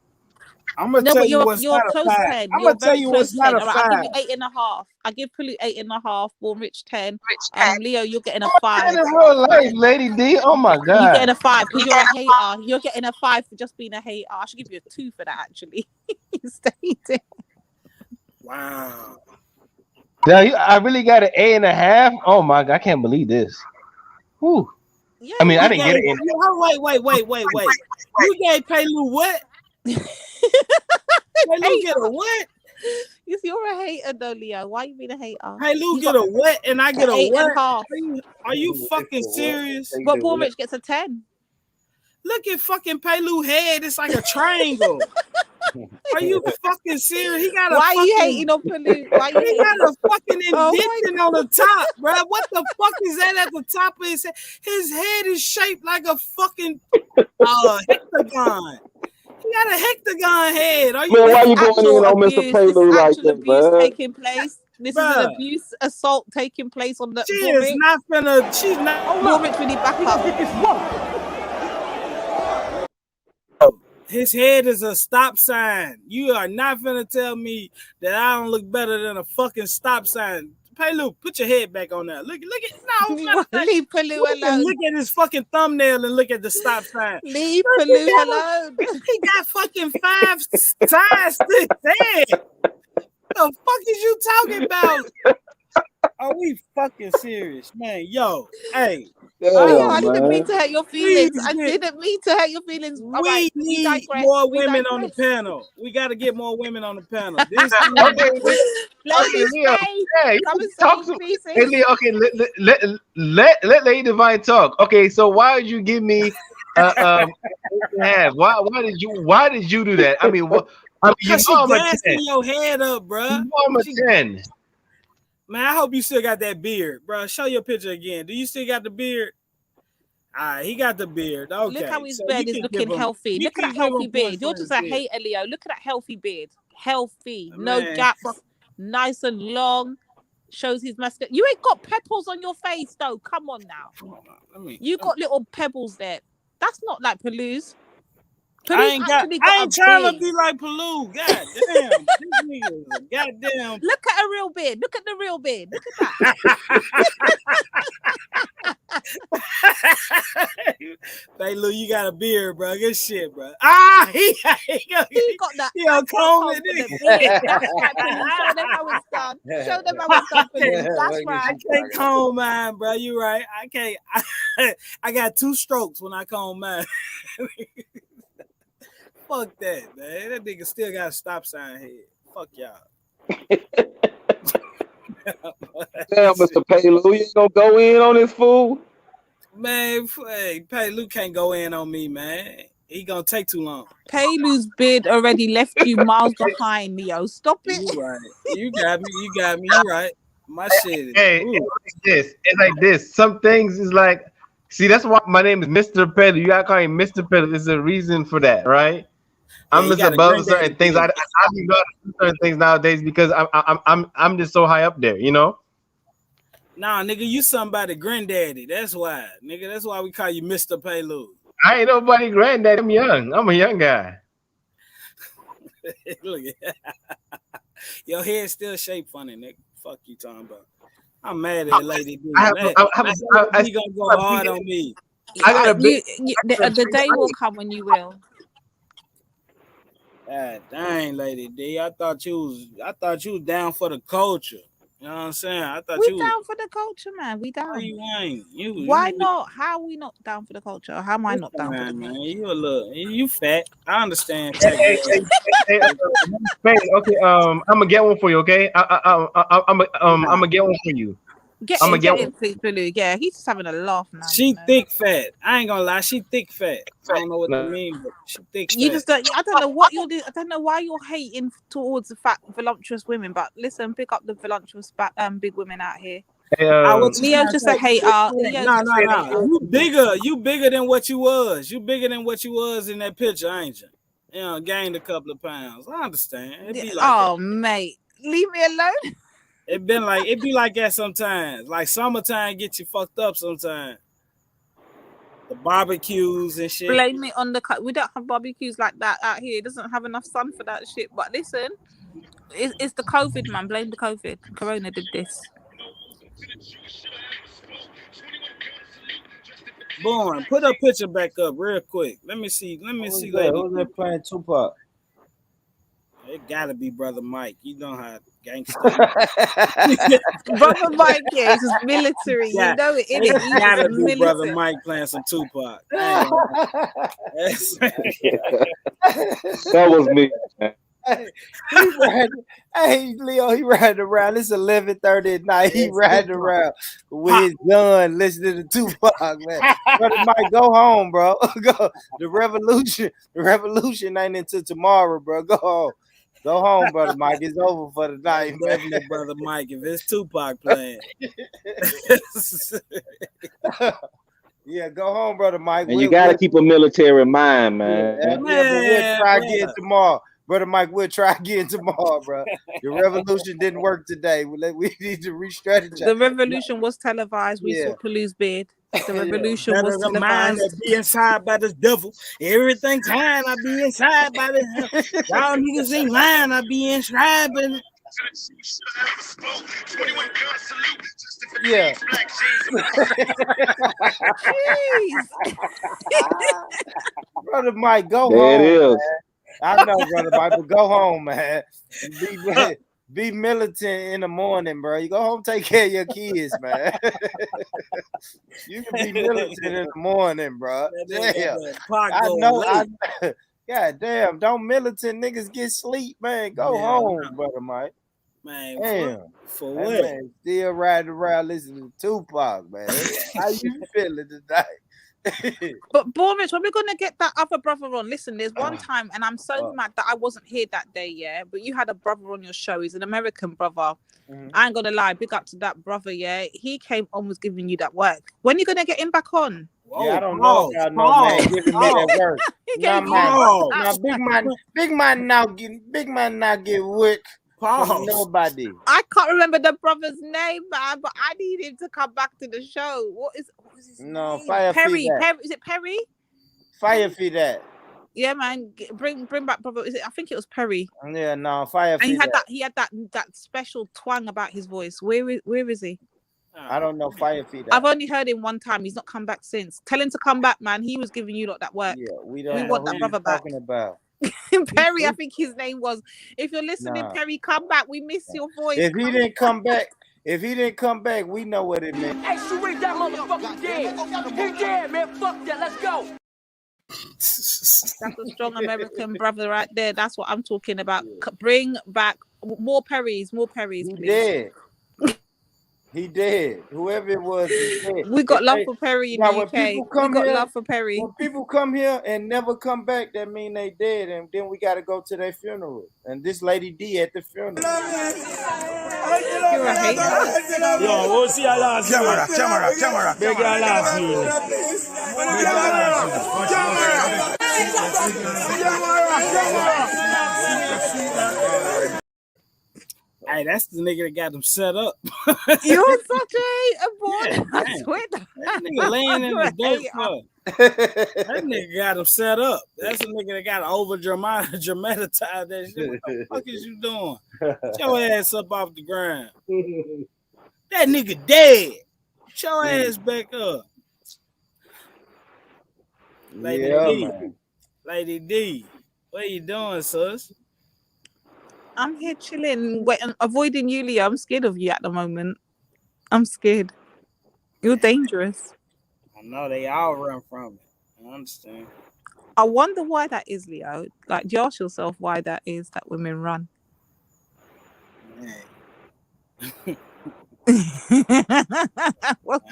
I'm gonna No, tell but you what's you're not a close 5. 10. I'm You're gonna tell very you close what's not 10. a All right, 5. I'll give you 8.5. I give Palou 8.5. Born Rich 10. Leo, you're getting a I'm 5. 10 in real life, Lady D. Oh my You're god. getting a 5 because you're a hater. You're getting a 5 for just being a hater. I should give you a 2 for that actually. Stated. Wow. Yeah, I really got an 8.5. Oh my god, I can't believe this. Whew. Yeah, I mean, I You didn't gave, get it. wait. You gave Palou what? Palou get a what? If you're a hater though, Leo, why you being a hater? Palou get a what and I get a what? 8.5. Are you fucking serious? But Born Rich gets a 10. Look at fucking Palou head. It's like a triangle. Are you fucking serious? He got a Why fucking, you hating on Palou? Why you he hating? got a fucking Oh my indentation on the top, bro. What the fuck is that at the top of his head? His head is shaped like a fucking hectagon. He got a hectagon head. Are you? Man, why you going Actual in on Mr. abuse. This Palou is like actual this, abuse man? taking place. This is an abuse assault taking place on the She Born is Rich. not finna. She's not. Born Rich really back up. His head is a stop sign. You are not finna tell me that I don't look better than a fucking stop sign. Palou, put your head back on there. Look at Leave Palou alone. Look at his fucking thumbnail and look at the stop sign. Leave Palou alone. He got fucking 5 signs to head. What the fuck is you talking about? Are we fucking serious, man? Yo, hey. I didn't mean to hurt your feelings. I didn't mean to hurt your feelings. All right, We we need digress. more We women on the digress. panel. We got to get more women on the panel. This Ladies, Leo, hey, come and talk say to pieces. Hey, Leo, okay, let Lady Divine talk. Okay, so why did you give me 8.5? Why did you do that? I mean, what? I mean, you Because know she I'm a 10. gassing your head up, bro. You know I'm a 10. Man, I hope you still got that beard, bro. Show your picture again. Do you still got the beard? All right, he got the beard. Okay. Look how his so beard you is can give looking him- healthy. you Look at can that give him healthy beard. points You're for just his a beard. hater, Leo. Look at that healthy beard. Healthy. No Man, gaps. Nice and long. Shows his masculine. You ain't got pebbles on your face, though. Come on now. You got little pebbles there. That's not like Palou's. I ain't trying to be like Palou. God damn. This nigga is a goddamn. Look at a real beard. Look at the real beard. Look at that. Hey, Lou, you got a beard, bro. Good shit, bro. Ah, he got that. He on comb it. That's right, Palou. Show them how it's done. Show them how it's done, Palou. That's right. I can't comb mine, bro. You right. I can't. I got 2 strokes when I comb mine. Fuck that, man. That nigga still got a stop sign head. Fuck y'all. Damn, Mr. Palou, you ain't gonna go in on this fool? Man, hey, Palou can't go in on me, man. He gonna take too long. Palou's beard already left you miles behind, Leo. Stop it. You right. You got me. You right. My shit is. Hey, it's like this. Some things is like, see, that's why my name is Mr. Palou. You gotta call me Mr. Palou. There's a reason for that, right? I'm you just got a above granddaddy certain things. I beard. do not do certain things nowadays because I'm just so high up there, you know. Nah, nigga, you somebody granddaddy. That's why, nigga. That's why we call you Mr. Palou. I ain't nobody granddaddy. I'm young. I'm a young guy. Look at Your head still shaped funny, nigga. Fuck you talking about. I'm mad at Lady D. I He gonna go hard on me. I got a big. The day will come when you will. God dang, Lady D. I thought you was down for the culture. You know what I'm saying? I thought We you down for the culture, man. We down. Why you ain't? Why not? How are we not down for the culture? How am I not down for the man? culture? You fat. I understand. Hey, okay, I'm gonna get one for you, okay? I'm gonna get one for you. I'm gonna get one. Blue. Yeah, he's just having a laugh now. She thick fat. I ain't gonna lie. She thick fat. I don't know what to mean, but she thick fat. You just don't. I don't know what you're doing. I don't know why you're hating towards the fat, voluptuous women. But listen, pick up the voluptuous, big women out here. Leo's just a hater. No. You bigger than what you was. You bigger than what you was in that picture, ain't you? You know, gained a couple of pounds. I understand. It be like mate, leave me alone. It be like that sometimes. Like summertime get you fucked up sometimes. The barbecues and shit. Blame it on we don't have barbecues like that out here. It doesn't have enough sun for that shit. But listen, it's the COVID, man. Blame the COVID. Corona did this. Born, put a picture back up real quick. Let me see. Who's that playing Tupac? It gotta be Brother Mike. You know how gangster. Brother Mike, yeah, it's just military. Yeah, you know it, it innit? gotta be Brother Mike playing some Tupac. That was me. Hey, Leo, he riding around. It's 11:30 at night. He riding around with his gun, listening to Tupac, man. Brother Mike, go home, bro. Go. The revolution ain't until tomorrow, bro. Go home. Go home, Brother Mike. It's over for the night, man. Definitely, Brother Mike. If it's Tupac playing. Yeah, go home, Brother Mike. And you got to keep a military mind, man. Yeah, but we'll try again tomorrow. Brother Mike, we'll try again tomorrow, bro. The revolution didn't work today. We need to re-strategize. The revolution was televised. We saw Palu's beard. The revolution was televised. That be inside by this devil. Everything time I be inside by this. Y'all niggas ain't lying. I be inscribing. Yeah. Brother Mike, go there home. It is. Man. I know, Brother Mike, but go home, man. Be militant in the morning, bro. You go home, take care of your kids, man. You can be militant in the morning, bro. Damn. I know. God damn, don't militant niggas get sleep, man. Go home, Brother Mike. Man, damn. For that what? Man still riding around listening to Tupac, man. How you feeling tonight? But Boris, when we're gonna get that other brother on? Listen, there's one time, and I'm so mad that I wasn't here that day, yeah. But you had a brother on your show. He's an American brother. I ain't gonna lie, big up to that brother, yeah. He came on, was giving you that work. When are you gonna get him back on? Yeah, I don't know. Y'all know, man, giving me that work. Big man now get work from nobody. I can't remember the brother's name, man, but I need him to come back to the show. What is his name? Perry. Is it Perry? Fire feed that. Yeah, man. Bring back brother. I think it was Perry. Yeah, no, fire feed. And he had that special twang about his voice. Where is he? I don't know. Fire feed that. I've only heard him one time. He's not come back since. Tell him to come back, man. He was giving you lot that work. Yeah, we want that brother back. Talking about. Perry, I think his name was. If you're listening, Perry, come back. We miss your voice. If he didn't come back, we know what it meant. Hey, Sharif, that motherfucker dead. He dead, man. Fuck that. Let's go. That's a strong American brother right there. That's what I'm talking about. Bring back more Perrys, please. Dead. He dead. Whoever it was, he dead. We got love for Perry in the UK. We got love for Perry. When people come here and never come back, that mean they dead, and then we got to go to their funeral. And this lady D at the funeral. You're a hater. Yo, we'll see our last camera. Beg your last Hey, that's the nigga that got them set up. You're such a boy. I swear. That nigga laying in the dirt. That nigga got him set up. That's a nigga that got over dramatized that shit. What the fuck is you doing? Get your ass up off the ground. That nigga dead. Get your ass back up. Lady D. Man. Lady D. What you doing, sus? I'm here chilling, waiting, avoiding you, Leo. I'm scared of you at the moment. I'm scared. You're dangerous. I know they all run from it. I understand. I wonder why that is, Leo. Like, do you ask yourself why that is that women run? What's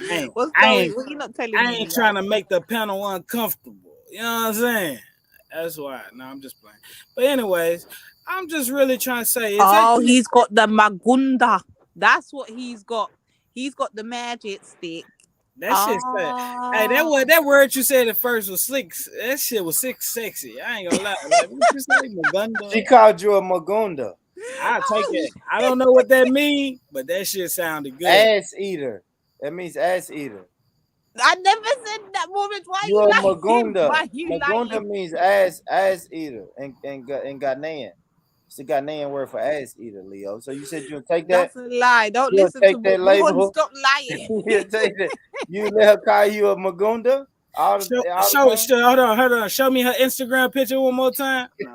going? What you not telling me? I ain't trying to make the panel uncomfortable. You know what I'm saying? That's why. No, I'm just playing. But anyways, I'm just really trying to say. He's got the magunda. That's what he's got. He's got the magic stick. That shit said. Hey, that word you said at first was slick. That shit was sexy. I ain't gonna lie. Like, what you say, magunda? She called you a magunda. I take it. I don't know what that means, but that shit sounded good. Ass eater. That means ass eater. I never said that, woman. Why You're you a lying? magunda. Why you Magunda lying? means ass eater in Ghanaian. It's a Ghanaian word for ass eater, Leo. So you said you'll take that? That's a lie. Don't You'll listen take to that me. label? Stop lying. You take that. You let her call you a magunda? Hold on. Show me her Instagram picture one more time. No.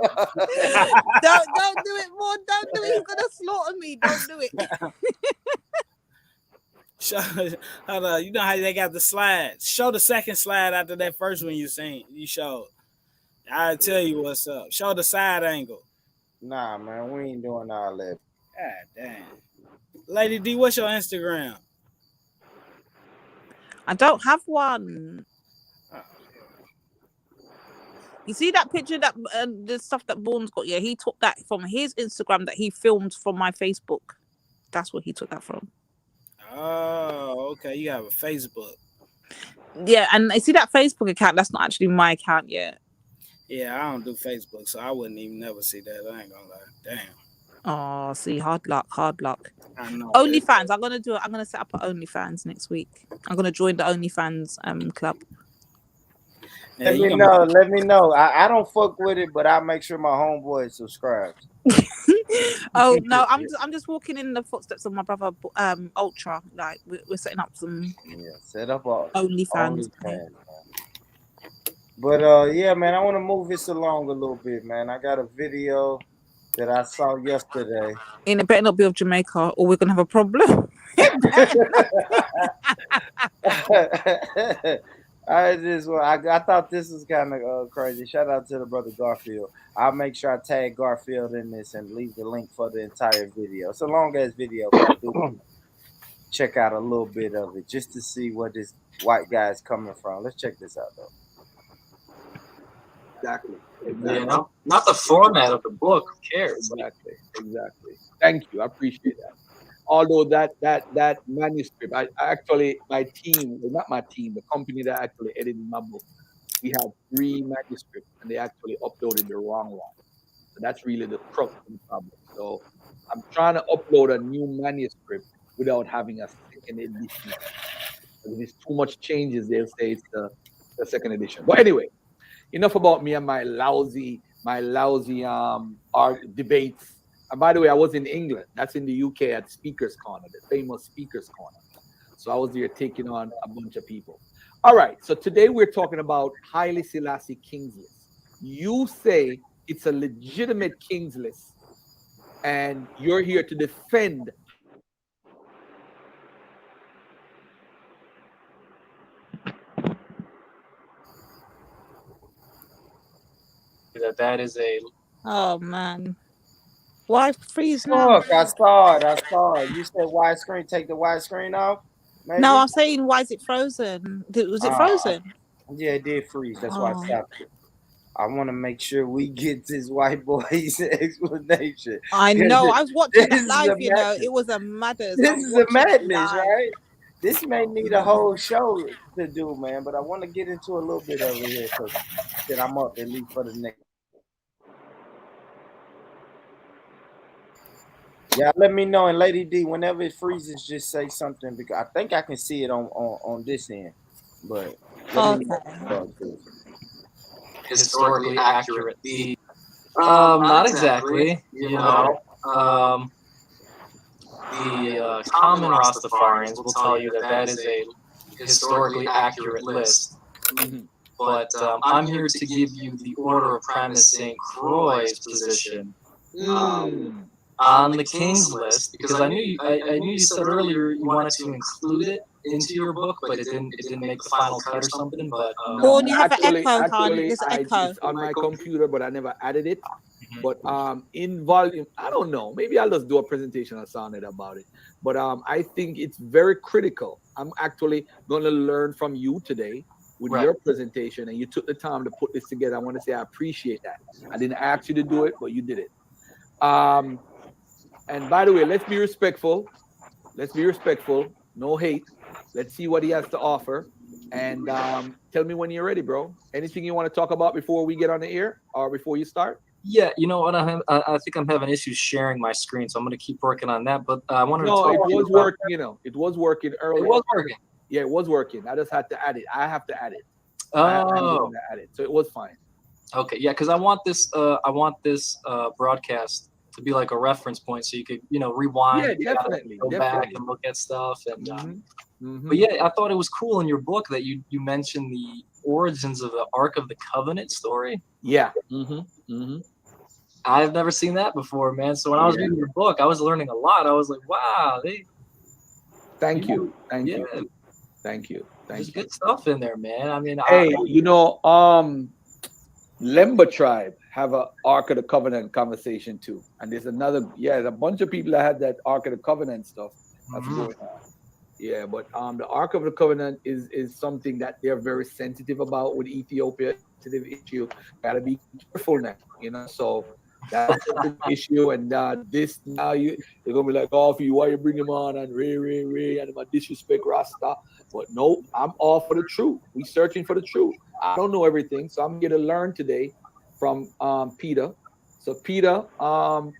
Don't do it more. Don't do it. He's gonna slaughter me. Don't do it. Hold on. You know how they got the slides. Show the second slide after that first one you showed. I'll tell you what's up. Show the side angle. Nah, man, we ain't doing all that. God damn. Lady D, what's your Instagram? I don't have one. You see that picture that the stuff that Bourne's got? Yeah, he took that from his Instagram that he filmed from my Facebook. That's where he took that from. Oh, okay. You have a Facebook. Yeah, and I see that Facebook account. That's not actually my account yet. Yeah, I don't do Facebook, so I wouldn't even never see that. I ain't gonna lie. Damn. Oh, see, hard luck. I know. OnlyFans. I'm gonna do it. I'm gonna set up an OnlyFans next week. I'm gonna join the OnlyFans club. Yeah, Let me know. I don't fuck with it, but I'll make sure my homeboy subscribes. Oh no, I'm just walking in the footsteps of my brother Ultra. Like we're setting up some set up a OnlyFans. But yeah, man, I want to move this along a little bit, man. I got a video that I saw yesterday. And it better not be of Jamaica, or we're gonna have a problem. I thought this was kind of crazy. Shout out to the brother Garfield. I'll make sure I tag Garfield in this and leave the link for the entire video. It's a long ass video, but I do check out a little bit of it just to see where this white guy is coming from. Let's check this out though. Exactly. Yeah, not the format of the book. Who cares? Exactly. Thank you. I appreciate that. Although that manuscript, I actually, my team, well, not my team, the company that actually edited my book, we had 3 manuscripts and they actually uploaded the wrong one. So that's really the crux of the problem. So I'm trying to upload a new manuscript without having a second edition. If there's too much changes, they'll say it's the second edition. But anyway, enough about me and my lousy art debates. And by the way, I was in England. That's in the UK at Speakers Corner, the famous Speakers Corner. So I was there taking on a bunch of people. All right. So today we're talking about Haile Selassie King's List. You say it's a legitimate King's List, and you're here to defend. That is a. Oh man, why freeze now? Look, I saw it. You said widescreen. Take the widescreen off. Maybe? No, I'm saying why is it frozen? Was it frozen? Yeah, it did freeze. That's why I stopped it. I want to make sure we get this white boy's explanation. I know. I was watching that live. You know, it was a madness. This is a madness, right? This may need a whole show to do, man. But I want to get into a little bit of it here because I'm up at least for the next. Yeah, let me know. And Lady D, whenever it freezes, just say something because I think I can see it on this end. But Historically accurate. Not exactly. You know, the common Rastafarians will tell you that that is a historically accurate list. But I'm here to give you the Order of Primus St. Croix's position on the King's list, because I knew you said earlier you wanted to include it into your book, but it didn't make the final cut or something. But Paul, you have an echo, hon. Actually, There's an echo. it's on my computer, but I never added it. But in volume, I don't know. Maybe I'll just do a presentation on Sounded about it. But I think it's very critical. I'm actually going to learn from you today with your presentation, and you took the time to put this together. I want to say I appreciate that. I didn't ask you to do it, but you did it. And by the way, let's be respectful. Let's be respectful. No hate. Let's see what he has to offer. And tell me when you're ready, bro. Anything you want to talk about before we get on the air or before you start? Yeah, you know what? I think I'm having issues sharing my screen, so I'm going to keep working on that. But I wanted to talk. It was working. You know, it was working earlier. It was working. Yeah, it was working. I just had to add it. I have to add it. Oh, I had to add it. So it was fine. Okay, yeah, because I want this broadcast to be like a reference point, so you could rewind, definitely, go back and look at stuff. And but yeah, I thought it was cool in your book that you mentioned the origins of the Ark of the Covenant story. Yeah. I've never seen that before, man. So when I was reading your book, I was learning a lot. I was like, wow, Thank you. There's good stuff in there, man. I mean, Lemba tribe have a Ark of the Covenant conversation too, and there's a bunch of people that had that Ark of the Covenant stuff that's going on. Yeah, but the Ark of the Covenant is something that they're very sensitive about with Ethiopia. Sensitive issue. Gotta be careful now, So that's an issue, and this now they're gonna be like, "Oh, for you, why you bring him on and Ray, and my disrespect Rasta." But no, I'm all for the truth. We searching for the truth. I don't know everything, so I'm here to learn today from Peter. So Peter,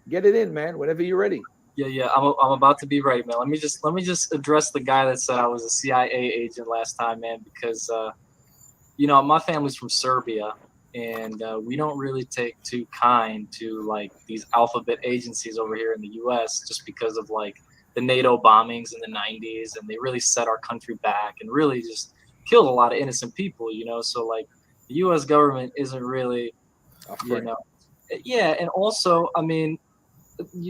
get it in, man. Whenever you're ready. Yeah. I'm about to be ready, man. Let me just address the guy that said I was a CIA agent last time, man, because my family's from Serbia, and we don't really take too kind to like these alphabet agencies over here in the U.S. just because of like the NATO bombings in the 90s, and they really set our country back and really just killed a lot of innocent people, So like the U.S. government isn't really, and also, I mean,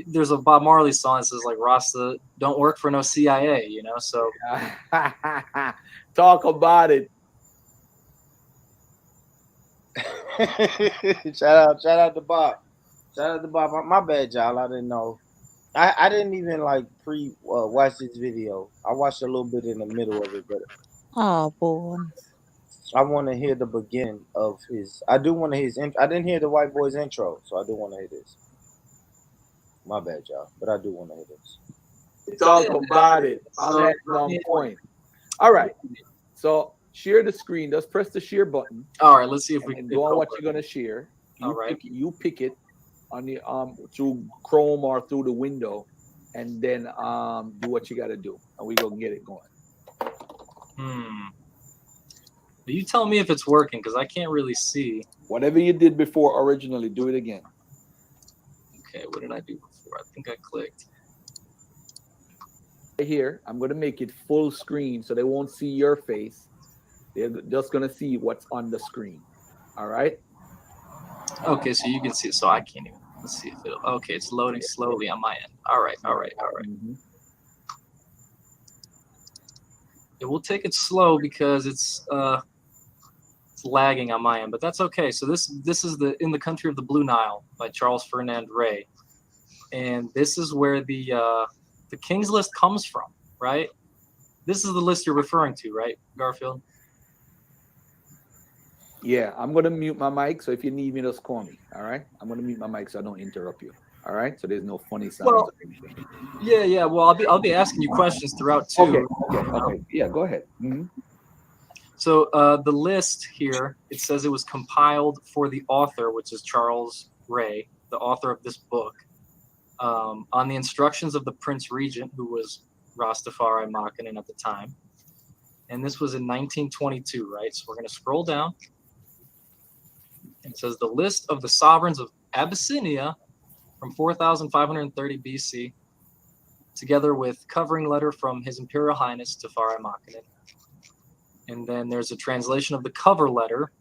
there's a Bob Marley song that says like Rasta don't work for no CIA, So talk about it. Shout out to Bob. My bad, y'all. I didn't know. I didn't even like watch this video. I watched a little bit in the middle of it, but boy, I want to hear the beginning of his. I do want to hear his. I didn't hear the white boy's intro, so I do want to hear this. My bad, y'all, but I do want to hear this. Talk about it. That's on point. All right. So share the screen. Just press the share button. All right. Let's see if we can go on what you're gonna share. You pick it on the through Chrome or through the window, and then do what you got to do, and we gonna get it going. You tell me if it's working, because I can't really see. Whatever you did before originally, do it again. Okay, what did I do before? I think I clicked. Right here, I'm going to make it full screen so they won't see your face. They're just going to see what's on the screen. All right? Okay, so you can see it. So I can't even. Let's see if it'll. Okay, it's loading slowly on my end. All right. It will take it slow because it's lagging on my end, but that's okay. So this is the In the Country of the Blue Nile by Charles Ferdinand Ray, and this is where the King's List comes from, right? This is the list you're referring to, right, Garfield? Yeah, I'm gonna mute my mic, so if you need me, just call me. All right, I'm gonna mute my mic so I don't interrupt you. All right, so there's no funny sounds. Well, yeah. Well, I'll be asking you questions throughout too. Okay. Yeah, go ahead. So the list here, it says it was compiled for the author, which is Charles Ray, the author of this book, on the instructions of the Prince Regent, who was Rastafari Makinen at the time. And this was in 1922, right? So we're going to scroll down. And it says the list of the sovereigns of Abyssinia from 4530 BC, together with covering letter from His Imperial Highness Tafari Makinen. And then there's a translation of the cover letter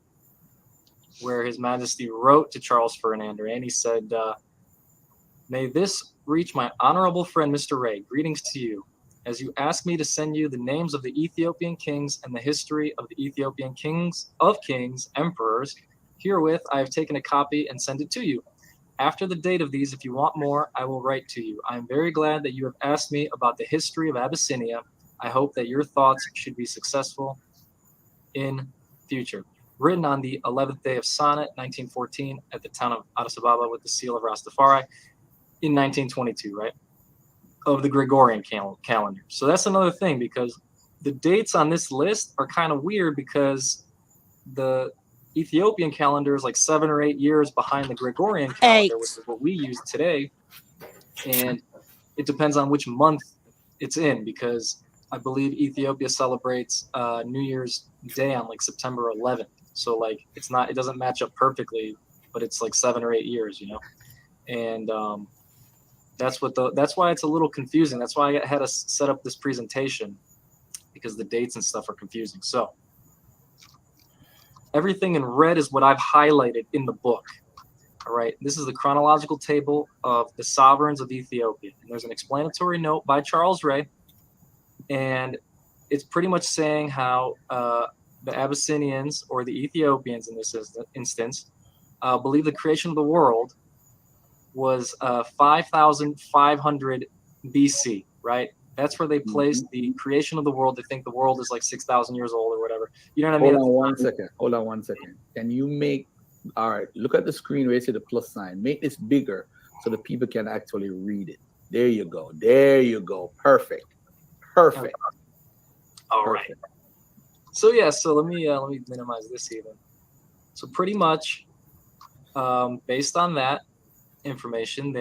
where His Majesty wrote to Charles Ferdinand, and he said, may this reach my honorable friend, Mr. Ray. Greetings to you. As you ask me to send you the names of the Ethiopian kings and the history of the Ethiopian kings, emperors, herewith I have taken a copy and send it to you. After the date of these, if you want more, I will write to you. I am very glad that you have asked me about the history of Abyssinia. I hope that your thoughts should be successful in future. Written on the 11th day of Sonnet, 1914, at the town of Addis Ababa with the seal of Rastafari in 1922, right? Of the Gregorian calendar. So that's another thing, because the dates on this list are kind of weird, because the Ethiopian calendar is like 7 or 8 years behind the Gregorian calendar, which is what we use today. And it depends on which month it's in, because I believe Ethiopia celebrates New Year's Day on like September 11th. So like it doesn't match up perfectly, but it's like 7 or 8 years, you know? And that's why it's a little confusing. That's why I had to set up this presentation, because the dates and stuff are confusing. So everything in red is what I've highlighted in the book. All right, this is the chronological table of the sovereigns of Ethiopia. And there's an explanatory note by Charles Ray, and it's pretty much saying how the Abyssinians, or the Ethiopians in this instance, believe the creation of the world was 5,500 BC, right? That's where they place the creation of the world. They think the world is like 6,000 years old or whatever. You know what I mean? Hold on one second. Can you make, all right, look at the screen where you see the plus sign. Make this bigger so the people can actually read it. There you go. Perfect. All right. So yeah, so let me minimize this even. So pretty much, based on that information,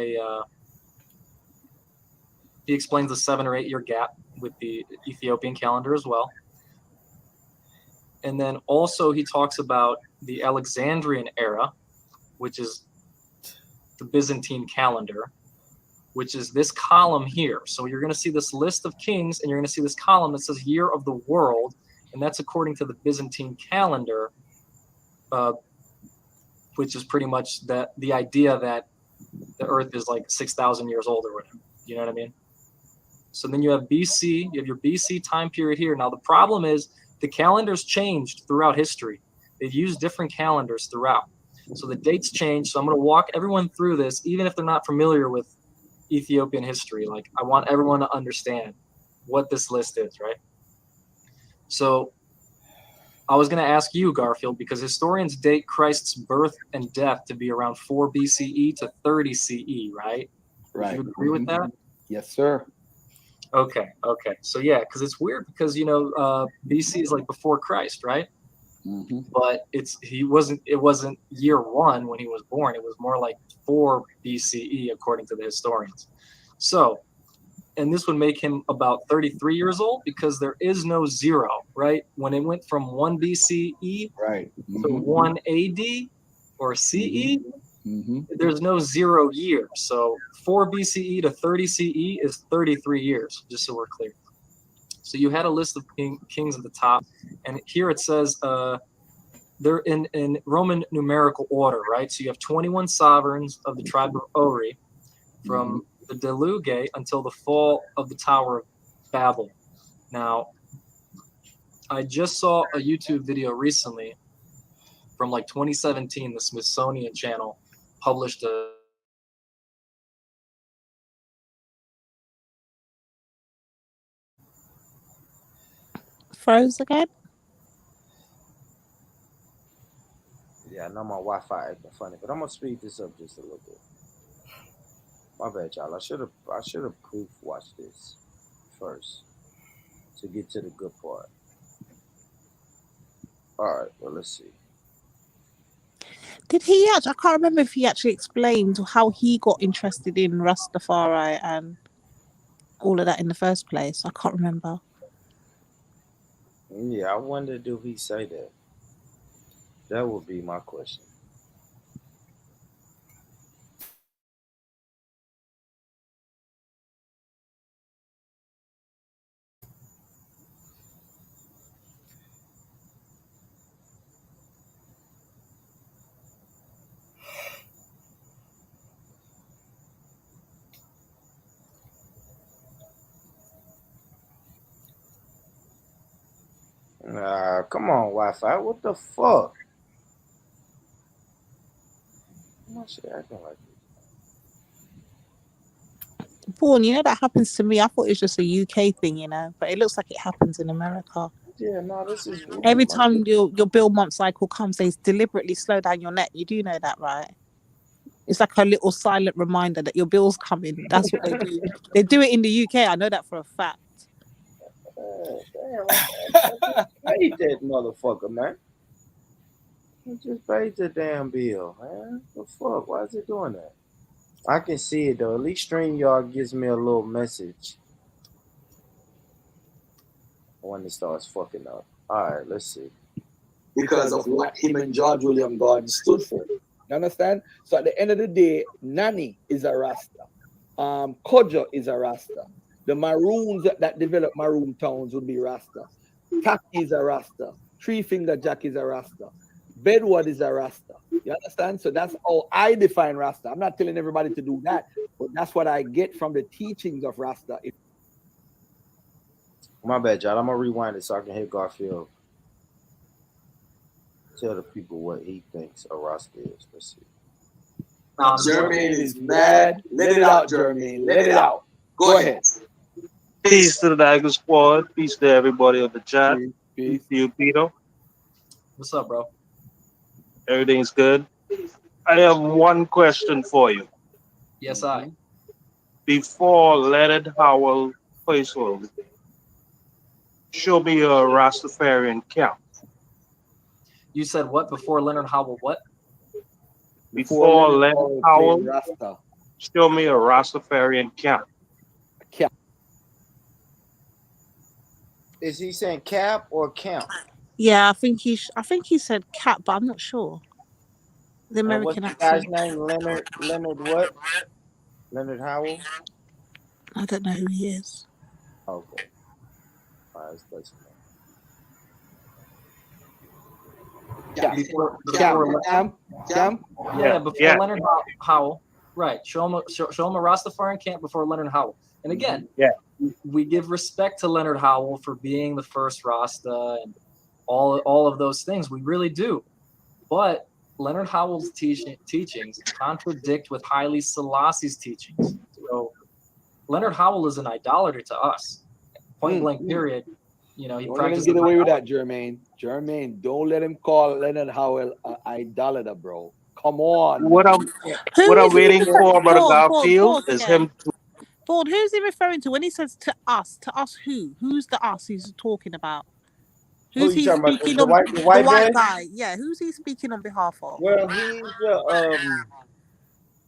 he explains the 7 or 8 year gap with the Ethiopian calendar as well. And then also he talks about the Alexandrian era, which is the Byzantine calendar, which is this column here. So you're going to see this list of kings, and you're going to see this column that says year of the world, and that's according to the Byzantine calendar, which is pretty much the idea that the earth is like 6,000 years old or whatever. You know what I mean? So then you have BC, you have your BC time period here. Now the problem is the calendars changed throughout history. They've used different calendars throughout. So the dates change. So I'm going to walk everyone through this, even if they're not familiar with Ethiopian history. Like, I want everyone to understand what this list is, right? So I was going to ask you, Garfield, because historians date Christ's birth and death to be around 4 BCE to 30 CE, right? Right. Do you agree with that? Yes, sir. Okay. So yeah, because it's weird, because BC is like before Christ, right? But it wasn't year 1 when he was born. It was more like 4 BCE according to the historians. So, and this would make him about 33 years old, because there is no 0, right? When it went from 1 BCE to 1 AD or CE, there's no 0 year. So 4 BCE to 30 CE is 33 years, just so we're clear. So you had a list of kings at the top, and here it says they're in Roman numerical order, right? So you have 21 sovereigns of the tribe of Ori from the Deluge until the fall of the Tower of Babel. Now, I just saw a YouTube video recently from like 2017. The Smithsonian Channel published a froze again. Yeah, I know my Wi-Fi acting funny, but I'm gonna speed this up just a little bit. My bad, y'all. I should have proof watched this first to get to the good part. All right, well, let's see. Did he actually? I can't remember if he actually explained how he got interested in Rastafari and all of that in the first place. I can't remember. Yeah, I wonder, do he say that? That would be my question. Come on, Wi-Fi. What the fuck? Why shit acting like this? Paul, you know that happens to me. I thought it was just a UK thing, you know, but it looks like it happens in America. Yeah, no, this is Every time your bill month cycle comes, they deliberately slow down your net. You do know that, right? It's like a little silent reminder that your bill's coming. That's what they do. They do it in the UK. I know that for a fact. Damn, I paid that motherfucker, man. I just paid the damn bill, man. The fuck? Why is it doing that? I can see it though. At least StreamYard gives me a little message when it starts fucking up. All right, let's see. Because of what him and George William Gordon stood for. You understand? So at the end of the day, Nani is a Rasta. Kojo is a Rasta. The Maroons that developed Maroon towns would be Rasta. Taki is a Rasta. Three Finger Jack is a Rasta. Bedward is a Rasta. You understand? So that's how I define Rasta. I'm not telling everybody to do that, but that's what I get from the teachings of Rasta. My bad, y'all. I'm gonna rewind it so I can hear Garfield tell the people what he thinks a Rasta is. Let's see. Jermaine is mad. Let it out, Jermaine. Let it out. Go ahead. Peace to the Dagger Squad. Peace to everybody on the chat. Peace to you, Pito. What's up, bro? Everything's good. I have one question for you. Yes, I. Before Leonard Howell plays home, show me a Rastafarian count. You said what before Leonard Howell? What? Before Leonard Howell, show me a Rastafarian count. Is he saying cap or count? Yeah, I think he said cat, but I'm not sure. The American what's the accent. guy's name? Leonard what? Leonard Howell? I don't know who he is. Okay. All right, let's play some. Before Leonard Howell. Right. Show him a Rastafarian camp before Leonard Howell. And again, we give respect to Leonard Howell for being the first Rasta and all of those things. We really do. But Leonard Howell's teachings contradict with Haile Selassie's teachings. So Leonard Howell is an idolater to us. Point blank period. You know, he don't let him get away with that, Jermaine. Jermaine, don't let him call Leonard Howell an idolater, bro. Come on. What I'm waiting for, Brother Garfield, is him to. Paul, who's he referring to when he says to us? To us who? Who's the us he's talking about? Who's he speaking on? The white guy. Yeah, who's he speaking on behalf of? Well, he's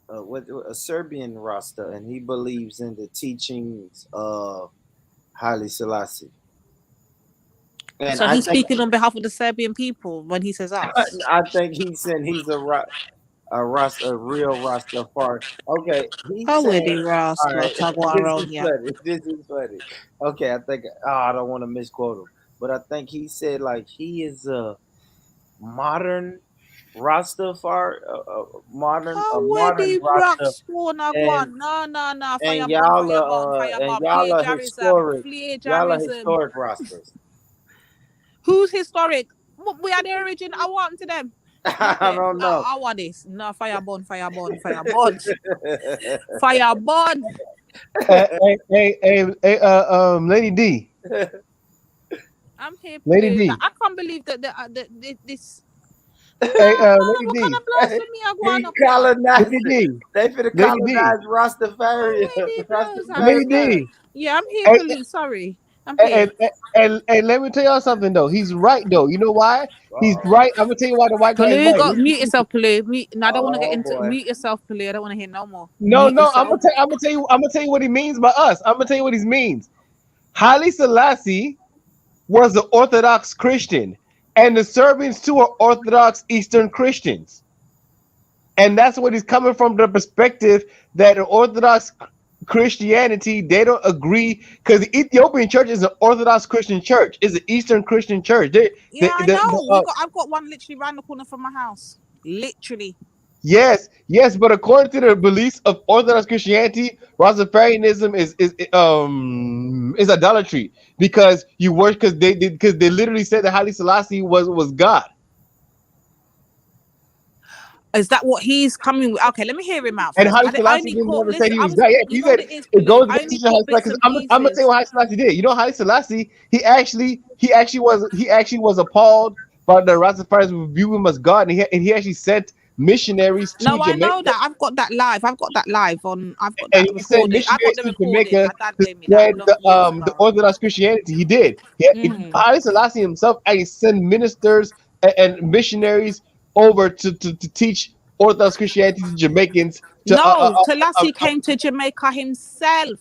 a Serbian Rasta, and he believes in the teachings of Haile Selassie. And so he's speaking on behalf of the Serbian people when he says us. I think he said he's a real Rastafari. Okay, he's saying, this is funny. Okay, I think I don't want to misquote him, but I think he said like he is a modern Rastafari, modern Rasta. And y'all are historic Rastas. Who's historic? We are the origin. I want to them. I don't know. I want this. No, fire burn. Fire burn. Lady D. I'm here. Lady D. I can't believe that this. Lady D. They finna colonize Rastafari. Lady D. Yeah, I'm here, Blue. Sorry. And let me tell y'all something though. He's right though. You know why? He's right. I'm gonna tell you why the white guy is right. Mute yourself, Pulu. No, I don't want to get into mute yourself, Pulu. I don't want to hear no more. No. I'm gonna tell you what he means by us. I'm gonna tell you what he means. Haile Selassie was an Orthodox Christian, and the Serbians too are Orthodox Eastern Christians. And that's what he's coming from, the perspective that an Orthodox Christianity, they don't agree, because the Ethiopian church is an Orthodox Christian church, is an Eastern Christian church. Yeah, I know. I've got one literally round the corner from my house. Literally. Yes, but according to the beliefs of Orthodox Christianity, Rastafarianism is idolatry, because you worship, because they literally said that Haile Selassie was God. Is that what he's coming with? Okay, let me hear him out And first. Haile I Selassie only didn't caught, never say listen, he I was was, God. Yeah, you he know said what it is, it goes I against only teaching Haile caught Selassie. bits Because and I'm gonna tell you pieces. what Haile Selassie did. You know, Haile Selassie, he actually was appalled by the Rastafarians who view him as God, and he actually sent missionaries to No, I Jamaica. know that. I've got that live on. I've got And that he sent recorded. I got missionaries the to recording. Jamaica My dad to gave me that spread long years the ago. Orthodox Christianity. He did. Haile Selassie himself actually sent ministers and missionaries over to teach Orthodox Christianity to Jamaicans. No, Selassie came to Jamaica himself.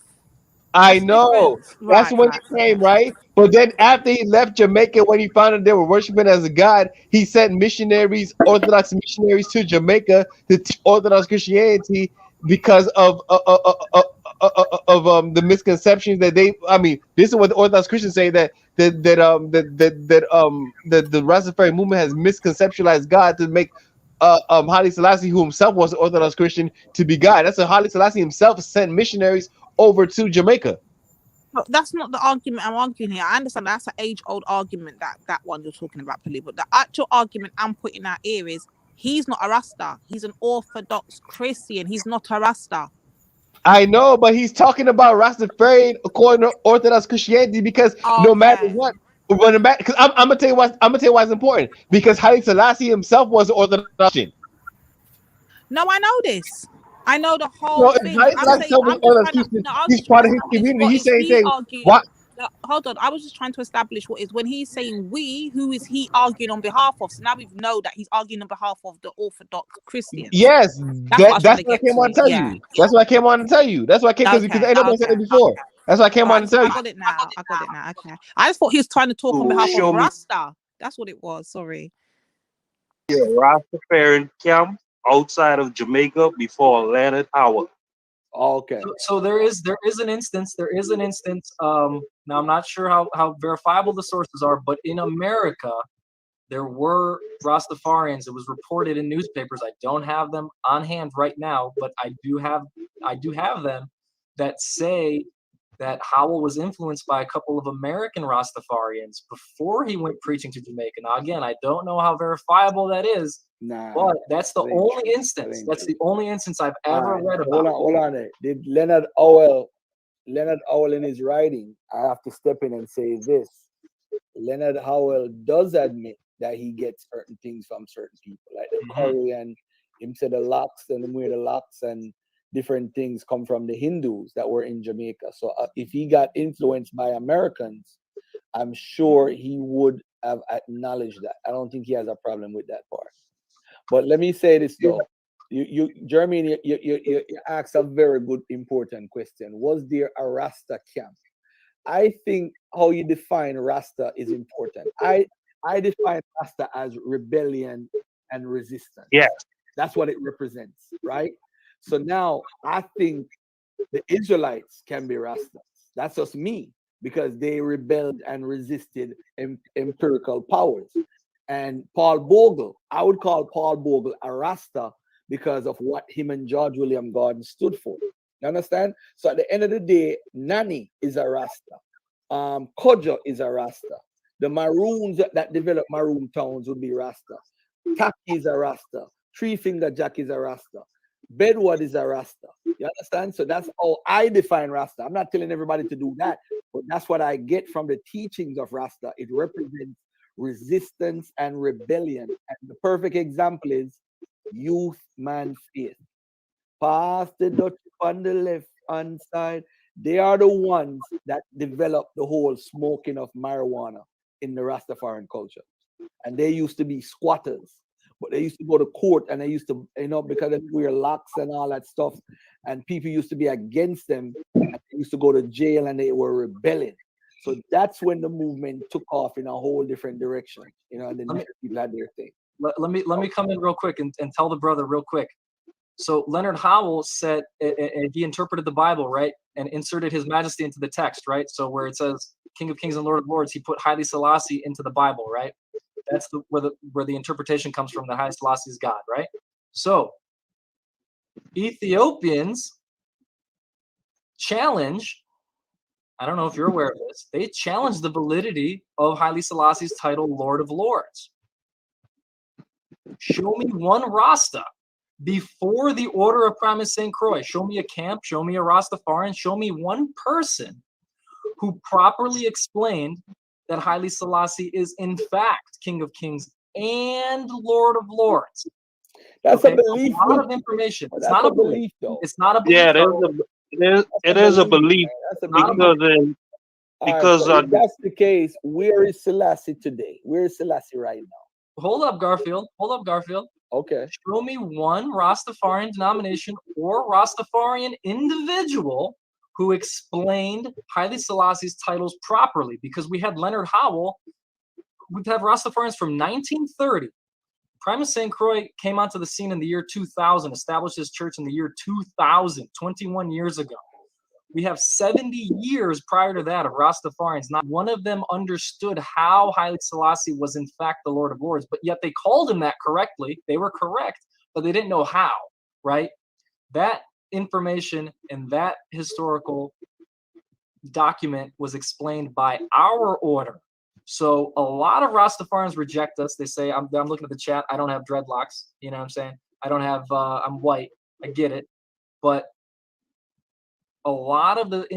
I know. That's when he came, right? But then after he left Jamaica, when he found out they were worshiping as a god, he sent missionaries, Orthodox missionaries, to Jamaica to teach Orthodox Christianity because of the misconceptions that they. I mean, this is what the Orthodox Christians say, that the Rastafari movement has misconceptualized God to make Haile Selassie, who himself was an Orthodox Christian, to be God. That's what Haile Selassie himself sent missionaries over to Jamaica. No, that's not the argument I'm arguing here. I understand that's an age-old argument, that one you're talking about, Pali. But the actual argument I'm putting out here is he's not a Rasta. He's an Orthodox Christian. He's not a Rasta. I know, but he's talking about Rastafarian according to Orthodox Christianity, because no matter what, because I'm gonna tell you why it's important, because Haile Selassie himself was an Orthodox Christian. No, I know this. I know the whole thing. Haile I'm Selassie saying, was I'm just trying to. Christian. No, I was He's just trying part to of his establish community. what He's is he saying arguing. what? No, hold on. I was just trying to establish what is when he's saying we. Who is he arguing on behalf of? So now we know that he's arguing on behalf of the Orthodox Christians. Yes, That's what I was trying that's to what I get came on to. to tell Yeah. you. That's what I came on to tell you. That's why I came, because ain't nobody said it before. That's why I came on to tell I you. got it now. I got it now. Okay. I just thought he was trying to talk on behalf of Rasta. That's what it was. Sorry. Yeah, Rastafarian camp outside of Jamaica before Leonard Howard. Okay. So there is an instance. Now I'm not sure how verifiable the sources are, but in America, there were Rastafarians. It was reported in newspapers. I don't have them on hand right now, but I do have them that say that Howell was influenced by a couple of American Rastafarians before he went preaching to Jamaica. Now, again, I don't know how verifiable that is, but that's the only instance. That's the only instance I've ever read about. Hold on there. Did Leonard Howell in his writing, I have to step in and say this. Leonard Howell does admit that he gets certain things from certain people, like the curry, and him said the locks and the locks and different things come from the Hindus that were in Jamaica. So if he got influenced by Americans, I'm sure he would have acknowledged that. I don't think he has a problem with that part. But let me say this though. Jeremy, you asked a very good, important question. Was there a Rasta camp? I think how you define Rasta is important. I define Rasta as rebellion and resistance. Yes. That's what it represents, right? So now I think the Israelites can be Rastas. That's just me, because they rebelled and resisted empirical powers. And Paul Bogle, I would call Paul Bogle a Rasta because of what him and George William Gordon stood for. You understand? So at the end of the day, Nani is a Rasta. Kojo is a Rasta. The Maroons that developed Maroon towns would be Rasta. Taki is a Rasta. Three Finger Jack is a Rasta. Bedward is a Rasta. You understand? So that's how I define Rasta. I'm not telling everybody to do that, but that's what I get from the teachings of Rasta. It represents resistance and rebellion. And the perfect example is youth, man, faith. Past the Dutch on the left hand side, they are the ones that developed the whole smoking of marijuana in the Rastafarian culture. And they used to be squatters, but they used to go to court, and they used to, because they wear locks and all that stuff, and people used to be against them, and they used to go to jail, and they were rebelling. So that's when the movement took off in a whole different direction, you know, and then different people had their thing. Let me come in real quick and tell the brother real quick. So Leonard Howell said, and he interpreted the Bible, right, and inserted His Majesty into the text, right? So where it says King of Kings and Lord of Lords, he put Haile Selassie into the Bible, right? That's where the interpretation comes from, that Haile Selassie is God, right? So Ethiopians challenge, I don't know if you're aware of this, they challenge the validity of Haile Selassie's title, Lord of Lords. Show me one Rasta before the order of Primus St. Croix. Show me a camp, show me a Rastafarian, show me one person who properly explained that Haile Selassie is in fact King of Kings and Lord of Lords. That's a belief. A lot of information. It's not a belief, though. It's not a belief. Yeah, it is a belief because if that's the case, where is Selassie today? Where is Selassie right now? Hold up, Garfield. Hold up, Garfield. Okay. Show me one Rastafarian denomination or Rastafarian individual who explained Haile Selassie's titles properly, because we had Leonard Howell. We've had Rastafarians from 1930. Primus St. Croix came onto the scene in the year 2000, established his church in the year 2000, 21 years ago. We have 70 years prior to that of Rastafarians. Not one of them understood how Haile Selassie was in fact the Lord of Lords, but yet they called him that correctly. They were correct, but they didn't know how, right? That information and that historical document was explained by our order. So a lot of Rastafarians reject us. They say, I'm looking at the chat, I don't have dreadlocks. You know what I'm saying? I don't have, I'm white. I get it. But a lot of the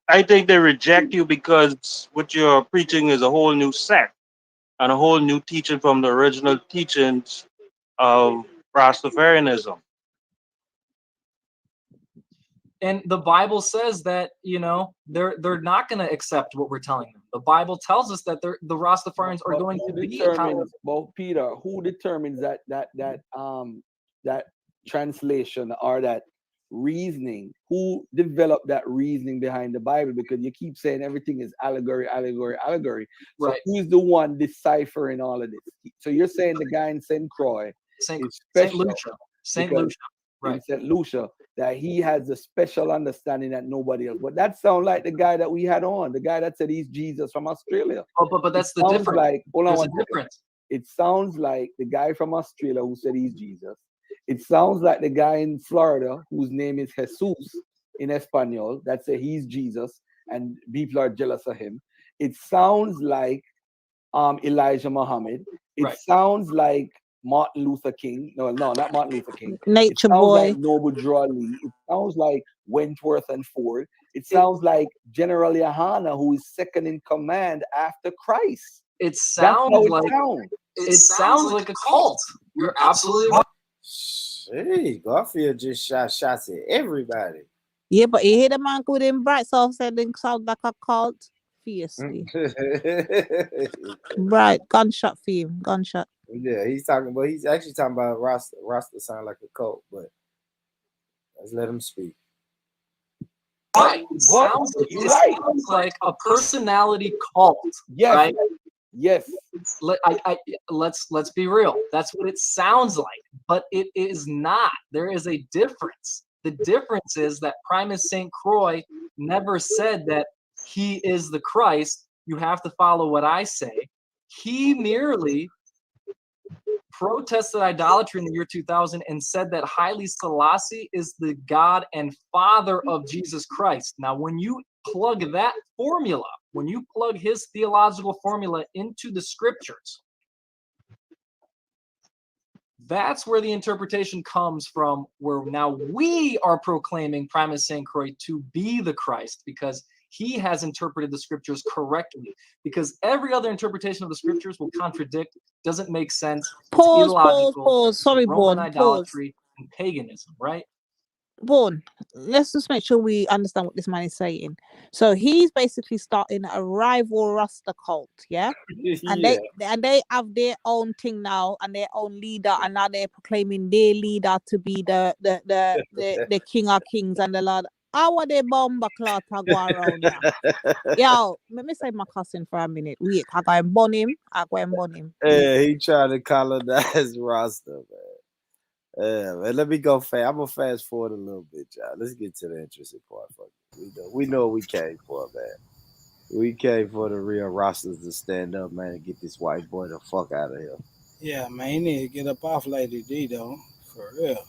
I think they reject you because what you're preaching is a whole new sect and a whole new teaching from the original teachings of Rastafarianism. And the Bible says that, you know, they're not going to accept what we're telling them. The Bible tells us that the Rastafarians are going to be. Well, Peter, who determines that translation or that reasoning? Who developed that reasoning behind the Bible? Because you keep saying everything is allegory. So right. Who's the one deciphering all of this? So you're saying the guy in St. Croix is special. Saint Lucia. Right. In St. Lucia, that he has a special understanding that nobody else. But that sounds like the guy that we had on, the guy that said he's Jesus from Australia. Oh, but that's the difference. Like, hold on, there's a difference. It sounds like the guy from Australia who said he's Jesus. It sounds like the guy in Florida whose name is Jesus in Espanol that said he's Jesus and people are jealous of him. It sounds like Elijah Muhammad. It sounds like Martin Luther King. No, not Martin Luther King. Nature it sounds Boy. Like Noble Draw Lee. It sounds like Wentworth and Ford. It sounds like General Yohana, who is second in command after Christ. It sounds like a cult. You're absolutely right. Hey, Garfield just shot shots at everybody. Yeah, but you hear the man with him bright self said it sound like a cult. Fiercely. Right, gunshot for him. Gunshot. Yeah, he's actually talking about Rasta sound like a cult, but let's let him speak. Right. It sounds like a personality cult. Yes. Right? Yes. Let's be real. That's what it sounds like, but it is not. There is a difference. The difference is that Primus St. Croix never said that he is the Christ. You have to follow what I say. He merely protested idolatry in the year 2000 and said that Haile Selassie is the God and Father of Jesus Christ. Now, when you plug that formula, when you plug his theological formula into the scriptures, that's where the interpretation comes from, where now we are proclaiming Primus St. Croix to be the Christ because he has interpreted the scriptures correctly, because every other interpretation of the scriptures will contradict, doesn't make sense. Pause. Sorry, Roman Born. idolatry and paganism, right? Born, let's just make sure we understand what this man is saying. So he's basically starting a rival Rasta cult, yeah? And they have their own thing now and their own leader, and now they're proclaiming their leader to be the King of Kings and the Lord How are they bomber cloth go around here? Yo, let me say my cousin for a minute. Wait, I go and burn him. Yeah, he trying to colonize Rasta, man. Yeah, man. Let me go fast. I'm gonna fast forward a little bit, y'all. Let's get to the interesting part. We know what we came for, man. We came for the real Rastas to stand up, man, and get this white boy the fuck out of here. Yeah, man, he need to get up off Lady D though, for real.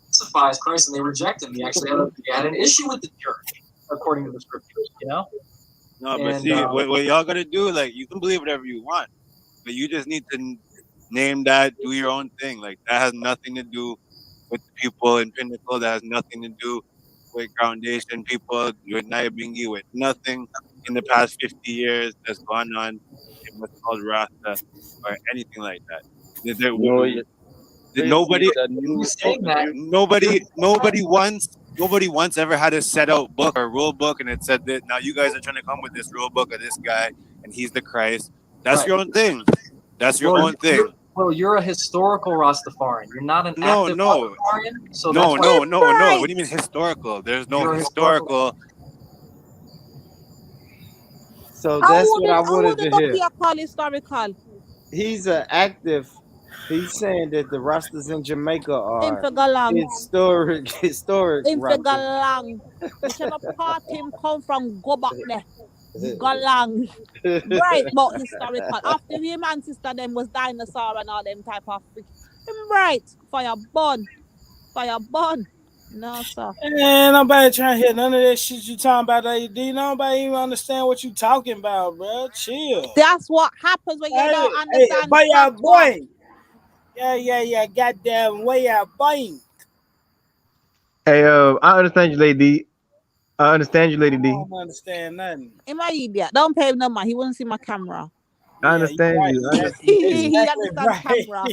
Crucifies Christ and they reject him. He actually had an issue with the church, according to the scriptures, you know? No, but And, see, what y'all gotta do, like, you can believe whatever you want, but you just need to name that, do your own thing. Like, that has nothing to do with the people in Pinnacle. That has nothing to do with Foundation people, with Naibingi, with nothing in the past 50 years that's gone on in what's called Rasta or anything like that. Nobody once ever had a set out book or rule book and it said that now you guys are trying to come with this rule book of this guy and he's the Christ. That's your own thing. That's your own thing. You're a historical Rastafarian. You're not an active Rastafarian. So no. that's What do you mean historical? There's no historical. So that's what I wanted to hear. Call historical. He's an active. He's saying that the Rastas in Jamaica are historic Galang. Whichever part him come from, go back there. Galang. Right, but historical. After him and sister them was dinosaur and all them type of freak. Right, fire burn. No, sir. Ain't nobody trying to hear none of that shit you talking about, AD. Nobody even understand what you talking about, bro. Chill. That's what happens when you don't understand. Boy. Yeah. Goddamn way out, boy. Hey, I understand you, Lady. I understand you, Lady D. I don't understand nothing. Am I idiot? Don't pay him no mind. He wouldn't see my camera. I understand you. He understands camera.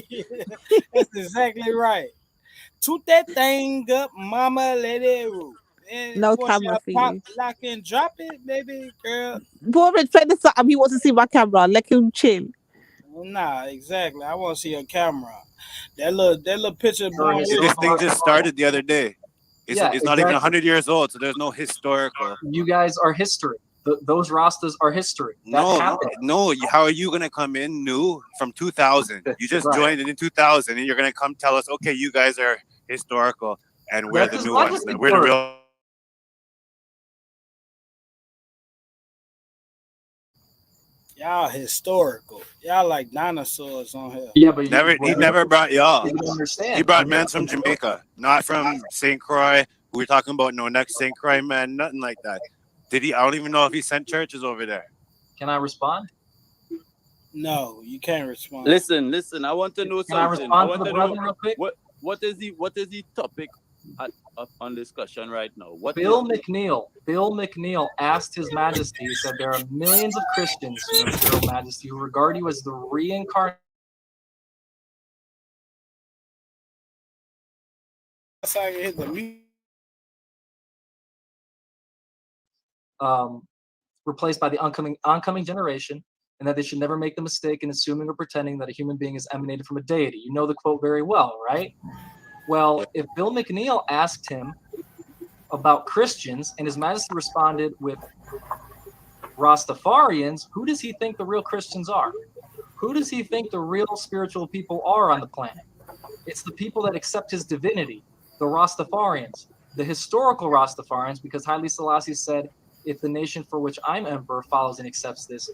That's exactly right. Toot that thing up, mama. Let it roll. No camera for you. Lock and drop it, baby girl. Boy, he wants to see my camera. Let him chill. Nah, exactly. I want to see your camera. That little picture. This thing just started the other day. It's not even 100 years old, so there's no historical. You guys are history. Those Rastas are history. No. How are you gonna come in new from 2000? You just joined in 2000, and you're gonna come tell us, okay, you guys are historical, and we're the new ones. We're the real. Y'all historical. Y'all like dinosaurs on here. Yeah, but he never brought y'all. You understand. He brought men from Jamaica, not from St. Croix. We were talking about no next St. Croix man, nothing like that. Did he? I don't even know if he sent churches over there. Can I respond? No, you can't respond. Listen. I want to know something. I respond to the brother real quick? What is the topic on discussion right now? Bill McNeil asked His Majesty. He said there are millions of Christians, Your Imperial Majesty, who regard you as the reincarnation. That's how you hit the mute. Replaced by the oncoming generation, and that they should never make the mistake in assuming or pretending that a human being is emanated from a deity. You know the quote very well, right? Well, if Bill McNeil asked him about Christians and His Majesty responded with Rastafarians, who does he think the real Christians are? Who does he think the real spiritual people are on the planet? It's the people that accept his divinity, the Rastafarians, the historical Rastafarians, because Haile Selassie said, if the nation for which I'm emperor follows and accepts this,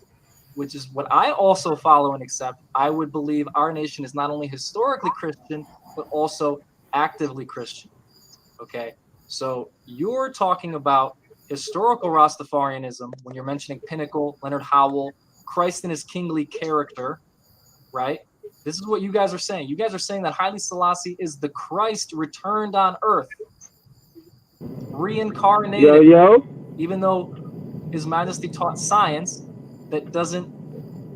which is what I also follow and accept, I would believe our nation is not only historically Christian, but also actively Christian. Okay, so you're talking about historical Rastafarianism when you're mentioning Pinnacle, Leonard Howell, Christ in his kingly character, right? This is what you guys are saying. You guys are saying that Haile Selassie is the Christ returned on earth, reincarnated. Even though His Majesty taught science that doesn't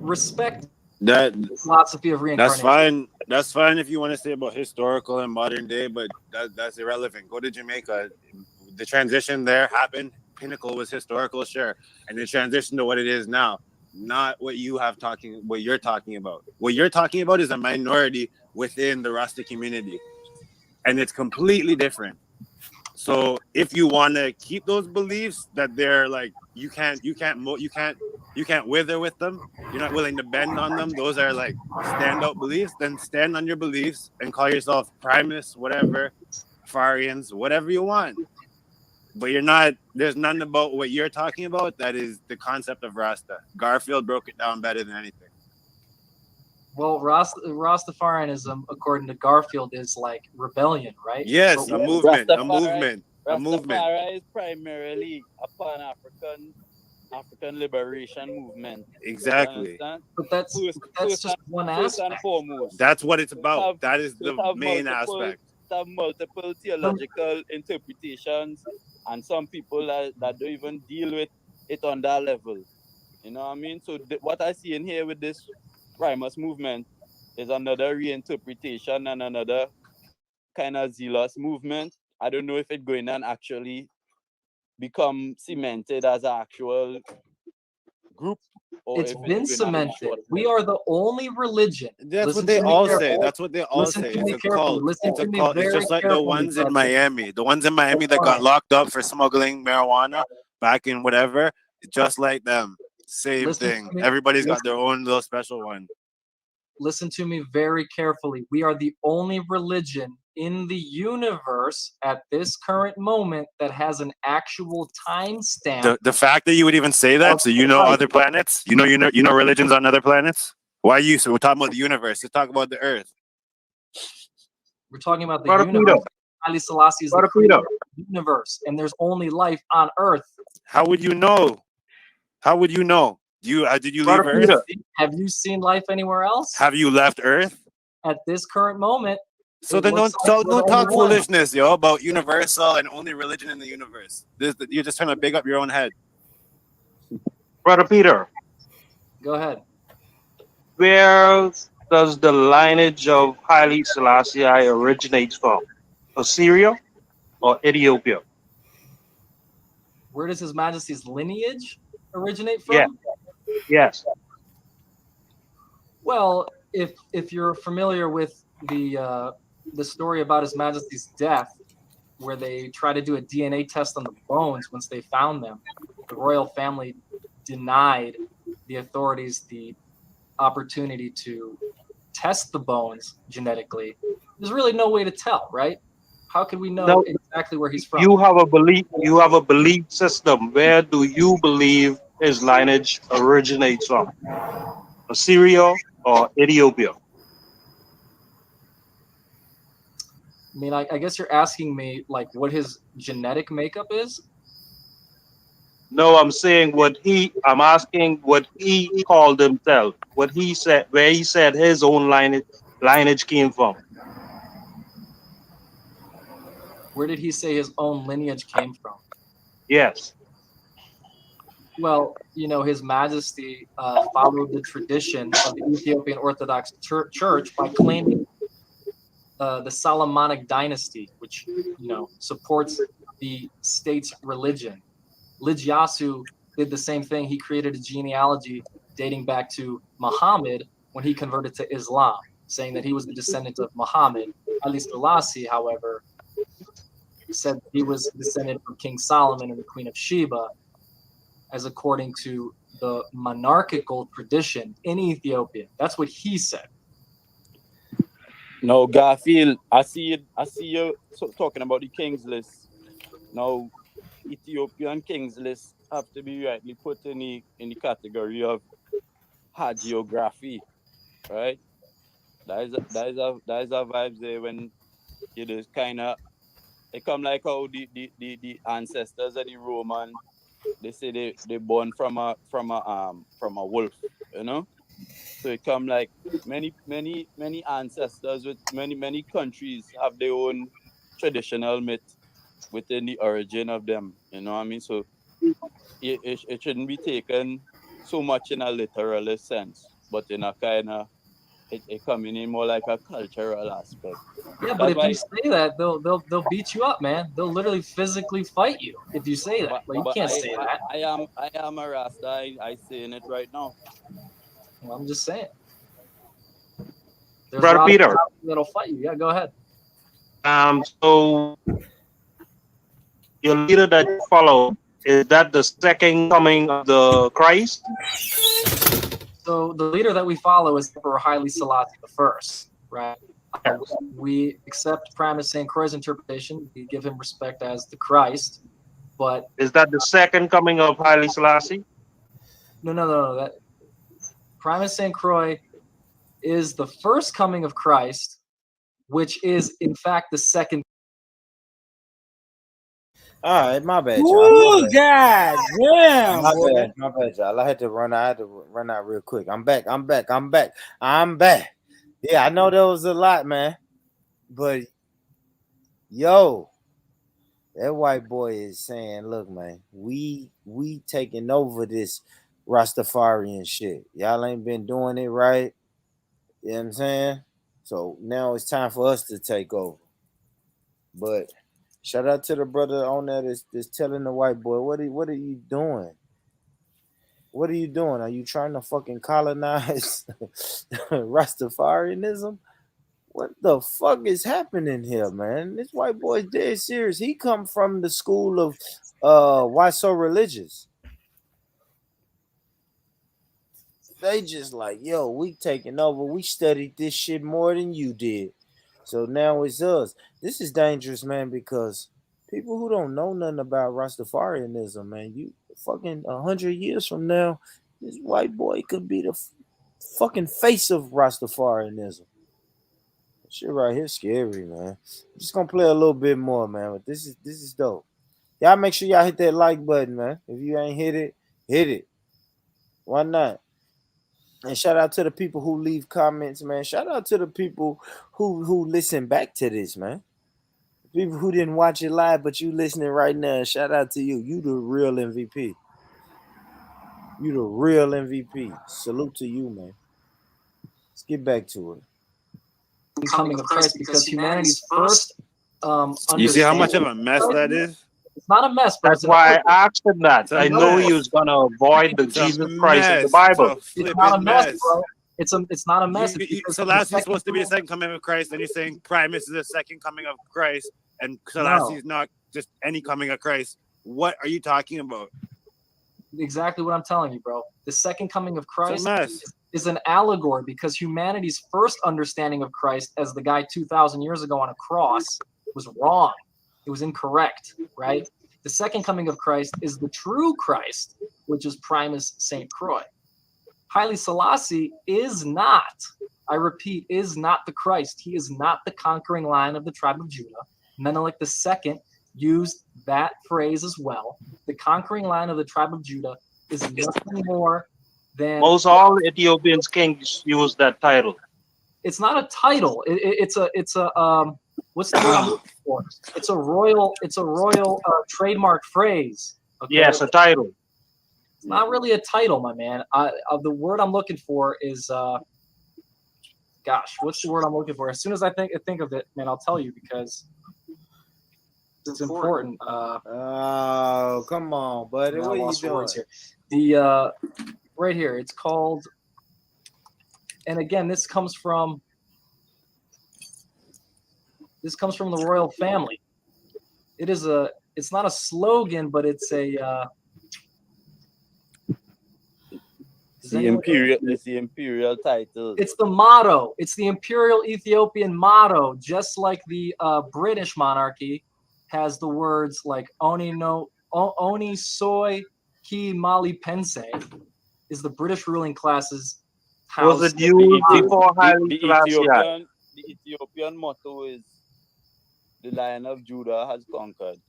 respect that philosophy of reincarnation. That's fine if you want to say about historical and modern day, but that's irrelevant. Go to Jamaica. The transition there happened. Pinnacle was historical, sure, and the transition to what it is now, not what you're talking about. What you're talking about is a minority within the Rasta community, and it's completely different. So if you want to keep those beliefs that they're like you can't wither with them, you're not willing to bend on them, those are like standout beliefs, then stand on your beliefs and call yourself Primus, whatever, Farians, whatever you want. But you're not, there's nothing about what you're talking about that is the concept of Rasta. Garfield broke it down better than anything. Well, Rastafarianism, according to Garfield, is like rebellion, right? Yes, But a movement. Rastafari is primarily a Pan-African liberation movement. Exactly. But that's just one First and aspect. foremost. That's what it's about. That is the main aspect. Have multiple theological interpretations, and some people that don't even deal with it on that level. You know what I mean? So what I see in here with this Primus movement is another reinterpretation and another kind of zealous movement. I don't know if it's going to actually become cemented as an actual group. Or It's if been cemented. We are the only religion. That's Listen what they to me all carefully. say. That's what they all Listen say. to It's me a carefully. cult. Listen It's a to me cult. It's very just like the carefully, ones in brother. Miami. The ones in Miami that got locked up for smuggling marijuana back in whatever. Just like them. Same Listen to thing. me. Everybody's got Listen. their own little special one. Listen to me very carefully. We are the only religion in the universe at this current moment that has an actual timestamp. The fact that you would even say that, so you know other planets, you know religions on other planets. Why you? So we're talking about the universe. Let's talk about the Earth. We're talking about the Brother universe. Peter. Haile Selassie is the Brother creator Peter. of the universe, and there's only life on Earth. How would you know? How would you know? Did you leave Brother Earth? Peter. Have you seen life anywhere else? Have you left Earth? At this current moment, So it then looks don't like we're the talk only one. foolishness, yo, about universal and only religion in the universe. You're just trying to big up your own head. Brother Peter, Go ahead. where does the lineage of Haile Selassie originate from? Assyria or Ethiopia? Where does His Majesty's lineage originate Yeah. from? Yes. Well, if you're familiar with the story about His Majesty's death, where they try to do a DNA test on the bones once they found them, the royal family denied the authorities the opportunity to test the bones genetically. There's really no way to tell, right? How could we know Now, exactly where he's from? you have a belief system. Where do you believe his lineage originates from? Assyria or Ethiopia? I mean, I guess you're asking me like what his genetic makeup is. No, I'm asking what he called himself, what he said, where he said his own lineage came from. Where did he say his own lineage came from? Yes. Well, His Majesty followed the tradition of the Ethiopian Orthodox Church by claiming the Solomonic dynasty, which supports the state's religion. Lijiasu did the same thing. He created a genealogy dating back to Muhammad when he converted to Islam, saying that he was the descendant of Muhammad. Haile Selassie, however, said he was descended from King Solomon and the Queen of Sheba, as according to the monarchical tradition in Ethiopia. That's what he said. No, Garfield, I see you talking about the King's List. Now, Ethiopian King's List have to be rightly put in the category of hagiography, right? That is a vibes there when you just kind of it come like how the ancestors of the Roman, they say they born from a wolf, So it come like many ancestors with many countries have their own traditional myth within the origin of them. You know what I mean? So it shouldn't be taken so much in a literal sense, but in a kind of it coming in more like a cultural aspect. Yeah, but That's if why, you say that, they'll beat you up, man. They'll literally physically fight you if you say that. But you can't say that. I am a Rasta. I saying it right now. Well, I'm just saying. There's Brother Rob Peter. that'll fight you. Yeah, go ahead. So your leader that you follow, is that the second coming of the Christ? So the leader that we follow is Emperor Haile Selassie I, right? We accept Primus St. Croix's interpretation. We give him respect as the Christ, but is that the second coming of Haile Selassie? No. That Primus St. Croix is the first coming of Christ, which is in fact the second. All right, my bad, y'all. Oh, God damn, boy. My bad, y'all. I had to run out real quick. I'm back. Yeah, I know there was a lot, man. But yo, that white boy is saying, look, man, we taking over this Rastafarian shit. Y'all ain't been doing it right. You know what I'm saying? So now it's time for us to take over. But shout out to the brother on that is telling the white boy, what are you doing? What are you doing? Are you trying to fucking colonize Rastafarianism? What the fuck is happening here, man? This white boy's dead serious. He come from the school of why so religious? They just like, yo, we taking over. We studied this shit more than you did. So now it's us. This is dangerous, man, because people who don't know nothing about Rastafarianism, man, you fucking 100 years from now, this white boy could be the fucking face of Rastafarianism. Shit right here scary, man. I'm just gonna play a little bit more, man. But this is dope. Y'all make sure y'all hit that like button, man. If you ain't hit it, hit it. Why not? And shout out to the people who leave comments, man. Shout out to the people who listen back to this, man. People who didn't watch it live, but you listening right now. Shout out to you. You the real MVP. You the real MVP. Salute to you, man. Let's get back to it. Coming of Christ, because humanity's first You see how much of a mess that is? It's not a mess, but that's why I asked him that. I know he was gonna avoid the Jesus Christ of the Bible. It's not a mess, bro. It's not a mess. Selassie is supposed to be the second coming of Christ, and you're saying Primus is the second coming of Christ, and Selassie is not just any coming of Christ. What are you talking about? Exactly what I'm telling you, bro. The second coming of Christ is an allegory, because humanity's first understanding of Christ as the guy 2,000 years ago on a cross was wrong. It was incorrect, right? The second coming of Christ is the true Christ, which is Primus St. Croix. Haile Selassie is not, I repeat, is not the Christ. He is not the conquering lion of the tribe of Judah. Menelik II used that phrase as well. The conquering lion of the tribe of Judah is nothing more than... Most all Ethiopian kings use that title. It's not a title. It's a what's the word I'm looking for? It's a royal trademark phrase. Okay? Yes, a title. It's not really a title, my man. The word I'm looking for is gosh, what's the word I'm looking for? As soon as I think of it, man, I'll tell you, because it's important. Oh, come on, buddy. What are you doing? Here. The right here, it's called, and again, this comes from the royal family. It's not a slogan, but it's a it's the imperial title. It's the motto. It's the imperial Ethiopian motto, just like the British monarchy has the words like Oni soy ki mali pense, is the British ruling classes. Was it used before Haile Selassie? The Ethiopian motto is the Lion of Judah has conquered.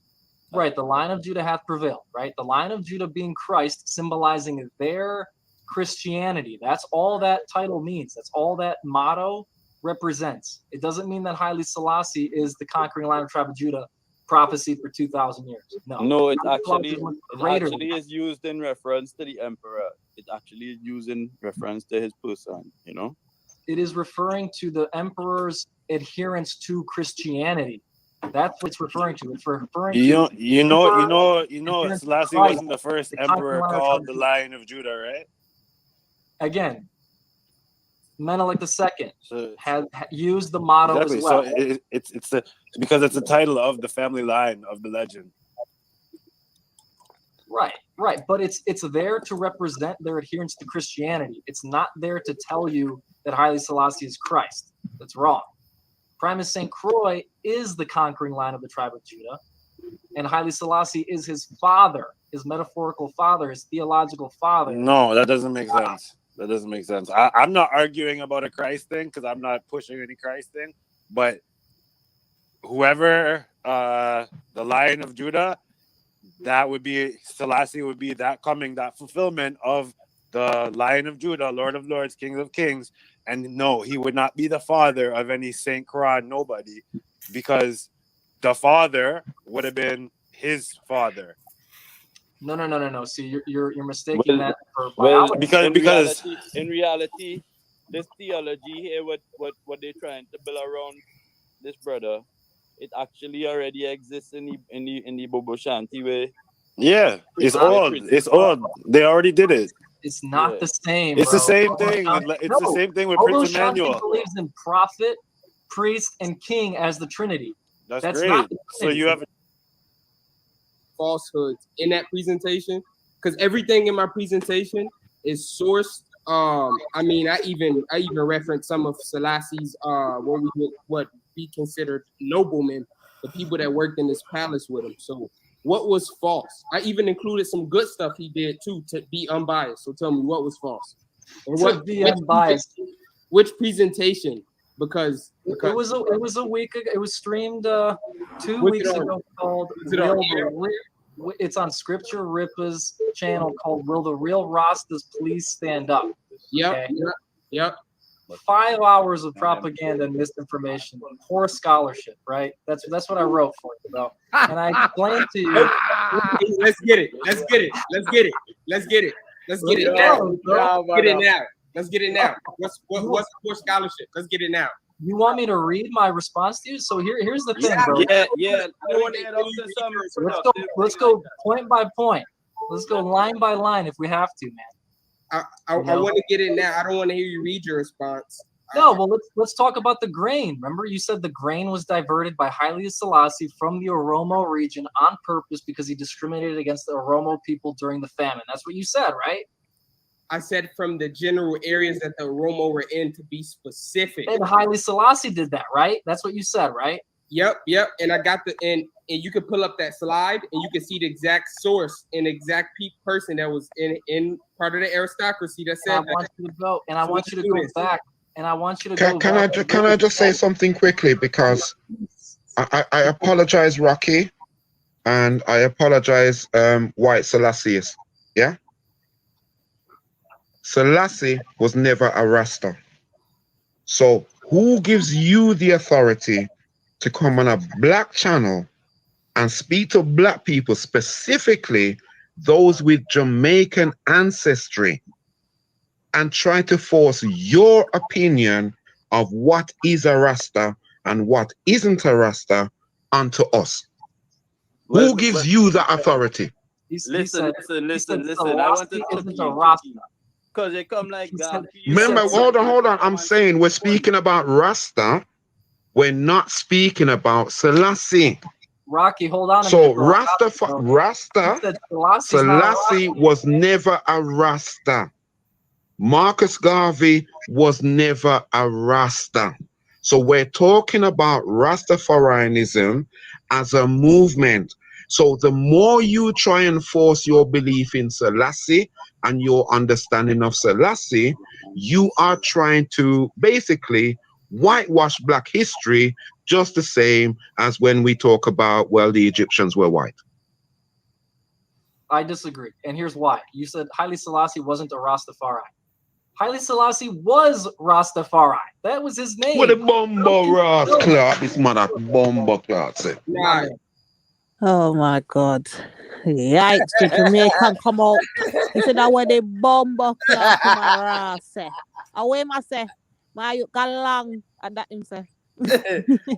Right, the Lion of Judah hath prevailed, right? The Lion of Judah being Christ, symbolizing their Christianity. That's all that title means. That's all that motto represents. It doesn't mean that Haile Selassie is the conquering Lion of the tribe of Judah, prophesied for 2,000 years. No, it actually is used in reference to the emperor. It actually is used in reference to his person, you know? It is referring to the emperor's adherence to Christianity. That's what it's referring to. It's referring to you know, Selassie wasn't the first emperor called the Lion of Judah, right? Again, Menelik II had used the motto as well. So it's because it's the title of the family line of the legend. Right. But it's there to represent their adherence to Christianity. It's not there to tell you that Haile Selassie is Christ. That's wrong. Primus St. Croix is the conquering line of the tribe of Judah, and Haile Selassie is his father, his metaphorical father, his theological father. No, that doesn't make sense. That doesn't make sense. I'm not arguing about a Christ thing because I'm not pushing any Christ thing, but whoever the Lion of Judah, that would be Selassie, would be that fulfillment of the Lion of Judah, Lord of Lords, King of Kings. And no, he would not be the father of any Saint Quran, nobody, because the father would have been his father. No. See, you're mistaking that for Well, biology. in reality, this theology here, what they're trying to build around this brother, it actually already exists in the Bobo Shanti way. Yeah, it's old. It's old. They already did it. It's not the same. It's bro. the same thing. It's the same thing with Prince Emmanuel. Believes in prophet, priest, and king as the Trinity. That's great. Not the So you have falsehoods in that presentation, because everything in my presentation is sourced. I mean, I even referenced some of Selassie's what we considered noblemen, the people that worked in his palace with him. So what was false? I even included some good stuff he did too to be unbiased. So tell me what was false. And unbiased. Which presentation? Because it was a week ago. It was streamed 2 weeks ago called it's on Scripture Ripa's channel called Will the Real Rastas Please Stand Up? Yep. 5 hours of propaganda and misinformation, poor scholarship, right? That's what I wrote for you, bro. And I explained to you. Let's get it now. Let's get it now. What's poor scholarship? Let's get it now. You want me to read my response to you? So here's the thing, bro. Yeah. Let's go point by point. Let's go line by line if we have to, man. I want to get it now. I don't want to hear you read your response. No, well, let's talk about the grain. Remember, you said the grain was diverted by Haile Selassie from the Oromo region on purpose because he discriminated against the Oromo people during the famine. That's what you said, right? I said from the general areas that the Oromo were in, to be specific. And Haile Selassie did that, right? That's what you said, right? Yep. And I got and you can pull up that slide and you can see the exact source and exact person that was in part of the aristocracy that said. I want you to go, and I want you to go back, and I want you to go. Can I just say something quickly, because I apologize, Rocky, and I apologize, White Selassie. Yeah. Selassie was never a Rasta. So who gives you the authority to come on a black channel and speak to black people, specifically those with Jamaican ancestry, and try to force your opinion of what is a Rasta and what isn't a Rasta onto us? Who gives you the authority? Listen. I want to because they come like that. Remember, hold on. I'm saying we're speaking about Rasta. We're not speaking about Selassie. Rocky, hold on. So Selassie was never a Rasta. Marcus Garvey was never a Rasta. So we're talking about Rastafarianism as a movement. So the more you try and force your belief in Selassie and your understanding of Selassie, you are trying to basically whitewash black history, just the same as when we talk about, well, the Egyptians were white. I disagree. And here's why. You said Haile Selassie wasn't a Rastafari. Haile Selassie was Rastafari. That was his name. What a bomber Ras clock, this mother bomber clock said. Right. Oh my God. Yikes, the Jamaican come out. He said that when they bomb up my say. Away my say. My you got long and that him say.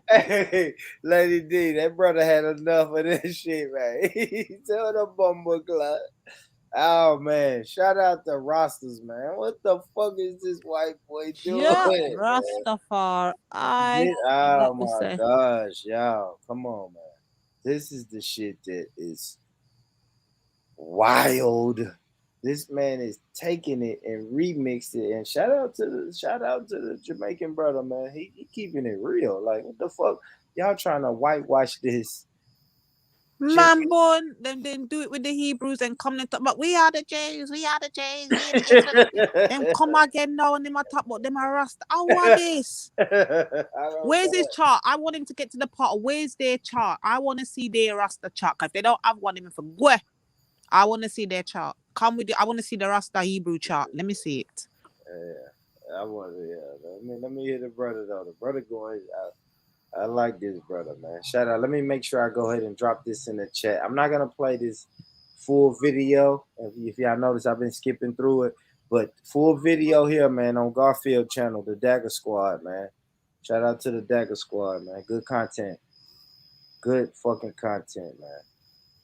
Hey, Lady D, that brother had enough of this shit, man. He told the bumble clock. Oh man, shout out to Rastas, man. What the fuck is this white boy doing? Yeah, Rastafari. Oh my gosh, y'all. Come on, man. This is the shit that is wild. This man is taking it and remixed it. And shout out to the Jamaican brother, man. He keeping it real. Like, what the fuck? Y'all trying to whitewash this? Man, born them didn't do it with the Hebrews and come and talk about we are the Jews, we are the Jews, we are the Israelites. Them come again now and them are talk about them are Rasta. I want this. Where's his chart? I want him to get to the part. Where's their chart? I want to see their Rasta chart. If they don't have one, even for go. I want to see their chart. Come with it. I want to see the Rasta Hebrew chart. Let me see it. Yeah, I want. Yeah, let me hear the brother though. The brother going. I like this brother, man. Shout out. Let me make sure I go ahead and drop this in the chat. I'm not gonna play this full video. If y'all notice, I've been skipping through it, but full video here, man, on Garfield channel, the Dagger Squad, man. Shout out to the Dagger Squad, man. Good content. Good fucking content, man.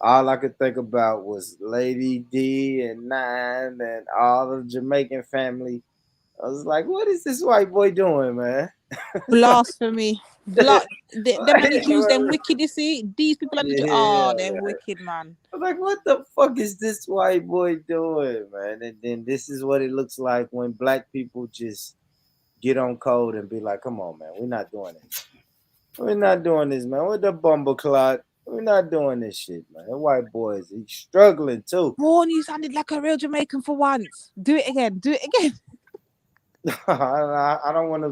All I could think about was Lady D and Nine and all the Jamaican family. I was like, what is this white boy doing, man? Blasphemy. Them many Jews, them wicked, you see? These people are they're wicked, man. I'm like, what the fuck is this white boy doing, man? And then this is what it looks like when black people just get on code and be like, come on, man, we're not doing it. We're not doing this, man. With the bumbleclot. We're not doing this shit, man. The white boys, he's struggling too. Born, you sounded like a real Jamaican for once. Do it again. Do it again. I don't want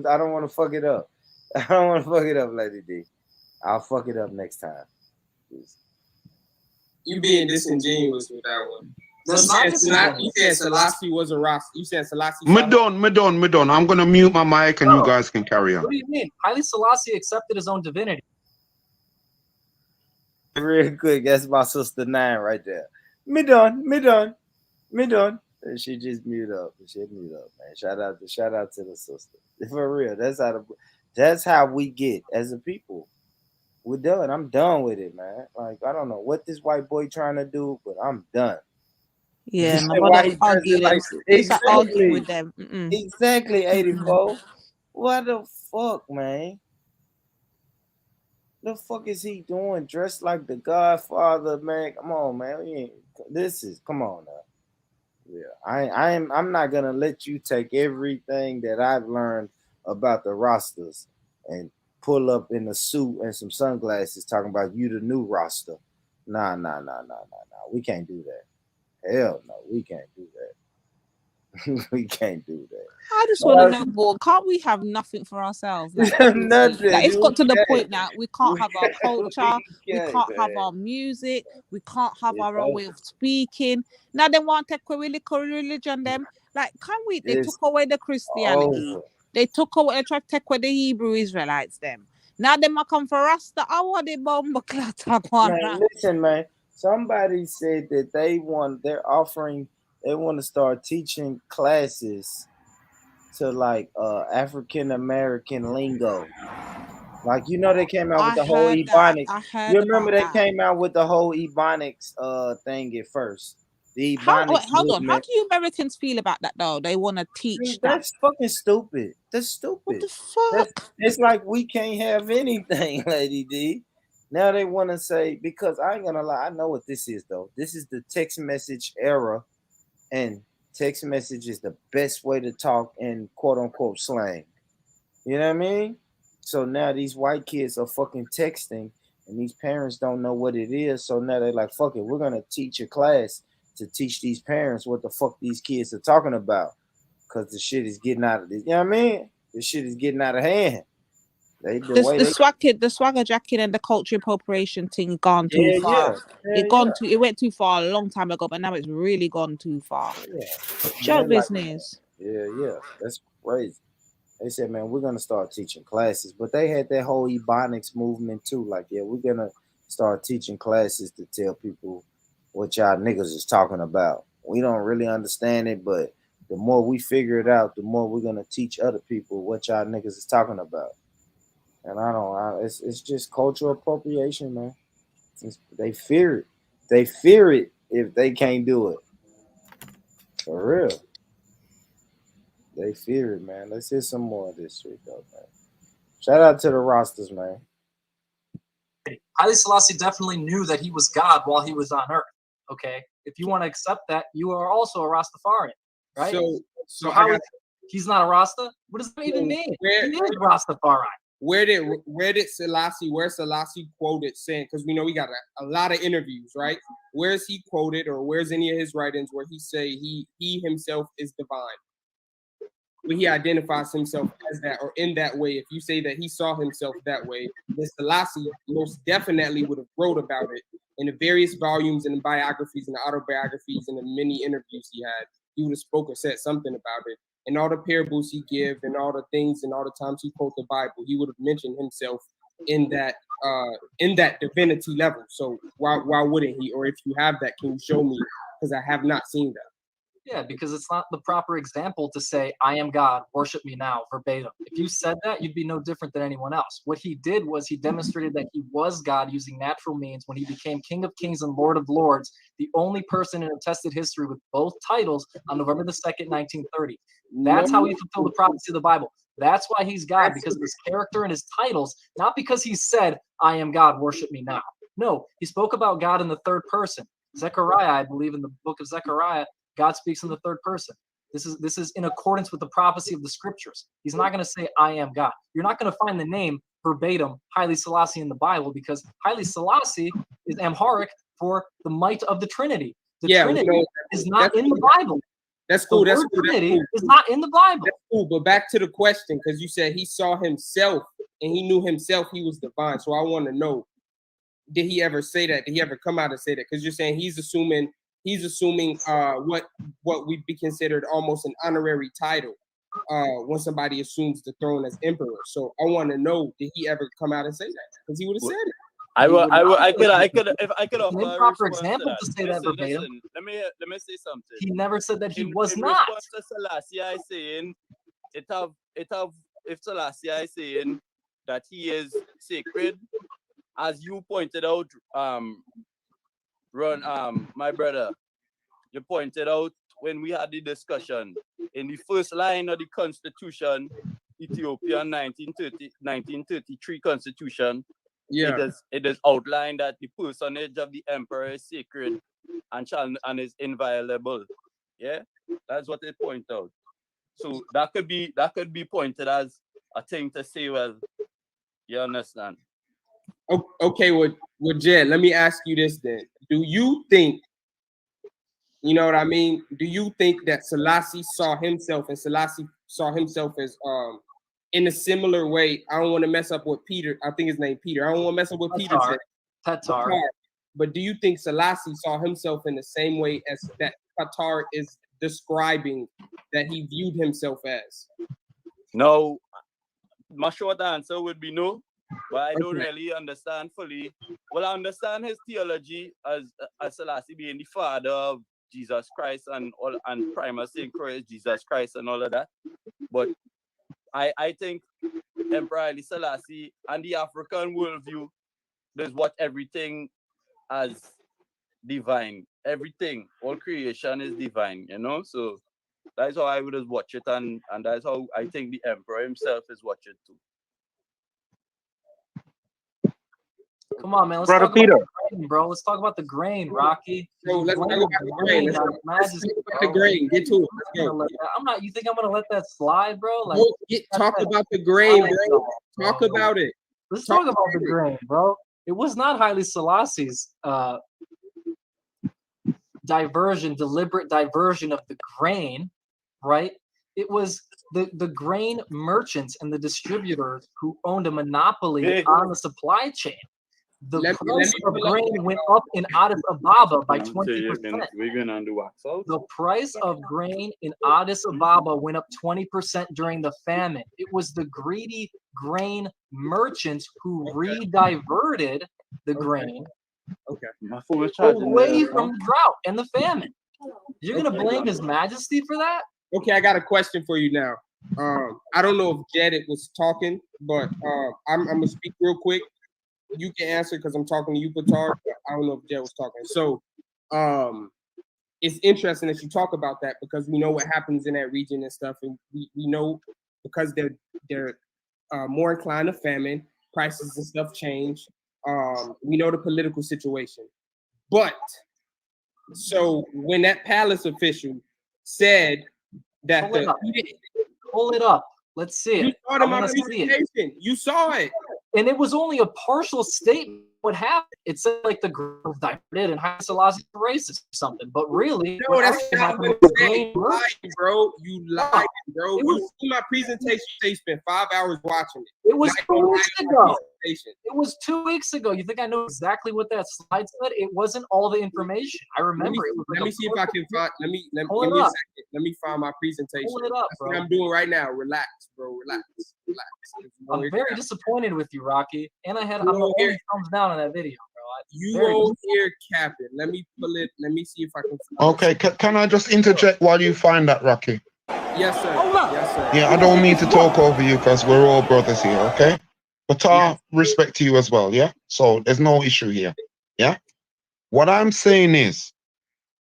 to fuck it up. I don't want to fuck it up, Lady D. I'll fuck it up next time. You being disingenuous with that one. You said Selassie was a Rasta. You said Selassie. Me done. I'm gonna mute my mic and you guys can carry on. What do you mean? Haile Selassie accepted his own divinity. Real quick, that's my sister Nine right there. Me done. And she just mute up. Man. Shout out to the sister. For real, that's how we get as a people. We're done. I'm done with it, man. Like, I don't know what this white boy trying to do, but I'm done. Yeah, nobody argue them. Argue with them. Exactly, 84. What the fuck, man? The fuck is he doing? Dressed like the Godfather, man. Come on, man. Come on now. Yeah, I'm not gonna let you take everything that I've learned about the Rastas and pull up in a suit and some sunglasses talking about you the new Rasta. Nah. We can't do that. Hell no, we can't do that. We can't do that. I just want to know, boy, can't we have nothing for ourselves? Like, nothing. Like, it's got to the point now we can't have our culture, we can't have our music, we can't have our own way of speaking. Now they want to take away the religion, them. Like, can we? They took away the Christianity. They took away, they tried to take away the Hebrew Israelites, them. Now they might come for Rasta. I want the bomb man, listen, man. Somebody said that they want to start teaching classes to like African American lingo. Like, you know, they came out with the whole Ebonics. You remember they came out with the whole Ebonics thing at first. The Ebonics hold on. How do you Americans feel about that though? They want to teach that. That's fucking stupid. That's stupid. What the fuck? It's like we can't have anything, Lady D. Now they want to say, because I ain't gonna lie, I know what this is though. This is the text message era, and text message is the best way to talk in quote unquote slang. You know what I mean? So now these white kids are fucking texting, and these parents don't know what it is. So now they're like, fuck it, we're gonna teach a class to teach these parents what the fuck these kids are talking about. Cause the shit is getting out of this. You know what I mean? This shit is getting out of hand. The swagger jacket and the culture appropriation thing gone too far. It went too far a long time ago, but now it's really gone too far. Show business. Yeah. That's crazy. They said, man, we're gonna start teaching classes, but they had that whole Ebonics movement too. Like, yeah, we're gonna start teaching classes to tell people what y'all niggas is talking about. We don't really understand it, but the more we figure it out, the more we're gonna teach other people what y'all niggas is talking about. And it's just cultural appropriation, man. They fear it. They fear it if they can't do it. For real. They fear it, man. Let's hear some more of this shit, though, man. Shout out to the Rastas, man. Haile Selassie definitely knew that he was God while he was on earth. Okay, If you want to accept that, you are also a Rastafarian, right? So how is he's not a Rasta? What does that even mean? He is Rastafari. Where did Selassie quoted saying, because we know we got a lot of interviews, right? Where's he quoted, or where's any of his writings where he say he himself is divine? Where he identifies himself as that, or in that way. If you say that he saw himself that way, then Selassie most definitely would have wrote about it in the various volumes and the biographies and the autobiographies and the many interviews he had. He would have spoke or said something about it. And all the parables he give and all the things and all the times he quote the Bible, he would have mentioned himself in that divinity level. So why wouldn't he? Or if you have that, can you show me? Because I have not seen that. Yeah, because it's not the proper example to say, I am God, worship me now, verbatim. If you said that, you'd be no different than anyone else. What he did was he demonstrated that he was God using natural means when he became King of Kings and Lord of Lords, the only person in attested history with both titles on November the 2nd, 1930. That's how he fulfilled the prophecy of the Bible. That's why he's God, because of his character and his titles, not because he said, I am God, worship me now. No, he spoke about God in the third person. Zechariah, I believe in the book of Zechariah, God speaks in the third person. This is in accordance with the prophecy of the scriptures. He's not going to say, I am God. You're not going to find the name verbatim, Haile Selassie, in the Bible, because Haile Selassie is Amharic for the might of the Trinity. The Trinity is not in the Bible. That's cool. That's cool. Trinity is not in the Bible. That's cool. But back to the question, because you said he saw himself and he knew himself he was divine. So I want to know, did he ever say that? Did he ever come out and say that? Because you're saying he's assuming what would be considered almost an honorary title when somebody assumes the throne as emperor. So I want to know, did he ever come out and say that? Because he would have said it. I could offer an a improper response example to say that verbatim. Listen, let me say something. He never said that he was in not. response to Selassie, I saying if Selassie I saying that he is sacred, as you pointed out, my brother, you pointed out when we had the discussion in the first line of the Constitution, Ethiopian 1933 Constitution. Yeah. It is outlined that the personage of the emperor is sacred and is inviolable. Yeah, that's what they point out. So that could be pointed as a thing to say. Well, you understand? Okay, well, Jed, let me ask you this then. Do you think, you know what I mean? Do you think that Selassie saw himself and Selassie saw himself as in a similar way? I don't want to mess up with Peter. I think his name Peter. I don't want to mess up with Peter said. Tatar. But do you think Selassie saw himself in the same way as that Tatar is describing that he viewed himself as? No, my short answer would be no. But I don't really understand fully. Well, I understand his theology as Selassie being the father of Jesus Christ and Primus in Christ, Jesus Christ and all of that. But I think Emperor Haile Selassie and the African worldview does watch everything as divine. Everything, all creation is divine, you know? So that's how I would just watch it, and that's how I think the Emperor himself is watching too. Come on, man. Let's Brother talk Peter. about the grain, bro. Let's talk about the grain, Rocky. So let's talk about the grain. Let's talk about the grain. Get to it. Let's go. I'm not. You think I'm gonna let that slide, bro? Like, talk about the grain, bro. Talk about it. Let's talk about the grain, bro. It was not Haile Selassie's deliberate diversion of the grain, right? It was the grain merchants and the distributors who owned a monopoly on the supply chain. The price of grain went up in Addis Ababa by 20%. We're gonna do wax out. The price of grain in Addis Ababa went up 20% during the famine. It was the greedy grain merchants who rediverted the grain away from the drought and the famine. You're gonna blame His Majesty for that? Okay, I got a question for you now. I don't know if Jed was talking, but I'm gonna speak real quick. You can answer because I'm talking to you, Patar. But I don't know if Jed was talking. So, it's interesting that you talk about that because we know what happens in that region and stuff, and we know because they're more inclined to famine, prices and stuff change. We know the political situation, but So when that palace official said that Pull it up. Let's see it. You saw it in my I wanna see it. presentation. You saw it. And it was only a partial statement. What happened? It said like the group was diverted and Haile Selassie was racist or something. But really, No, what that's actually not happened what was you the said. main You lied, bro. You lied, bro. It You was- see my presentation. You spent 5 hours watching it. It was Now 2 you weeks lied on my ago. presentation. It was 2 weeks ago. You think I know exactly what that slide said? It wasn't all the information. I remember it was like Let me see if I can find. Let me Pull give it me a up. second. Let me find my presentation. Pull it up, That's what bro. I'm doing right now. Relax, bro. Relax. I'm very disappointed with you, Rocky. And I'm the over here. only thumbs down on that video, bro. You over here capping. Let me pull it. Let me see if I can. Okay, can I just interject while you find that, Rocky? Yes, sir. Yes, sir. Yeah, I don't mean to talk over you because we're all brothers here, okay? But respect to you as well, yeah? So there's no issue here, yeah? What I'm saying is,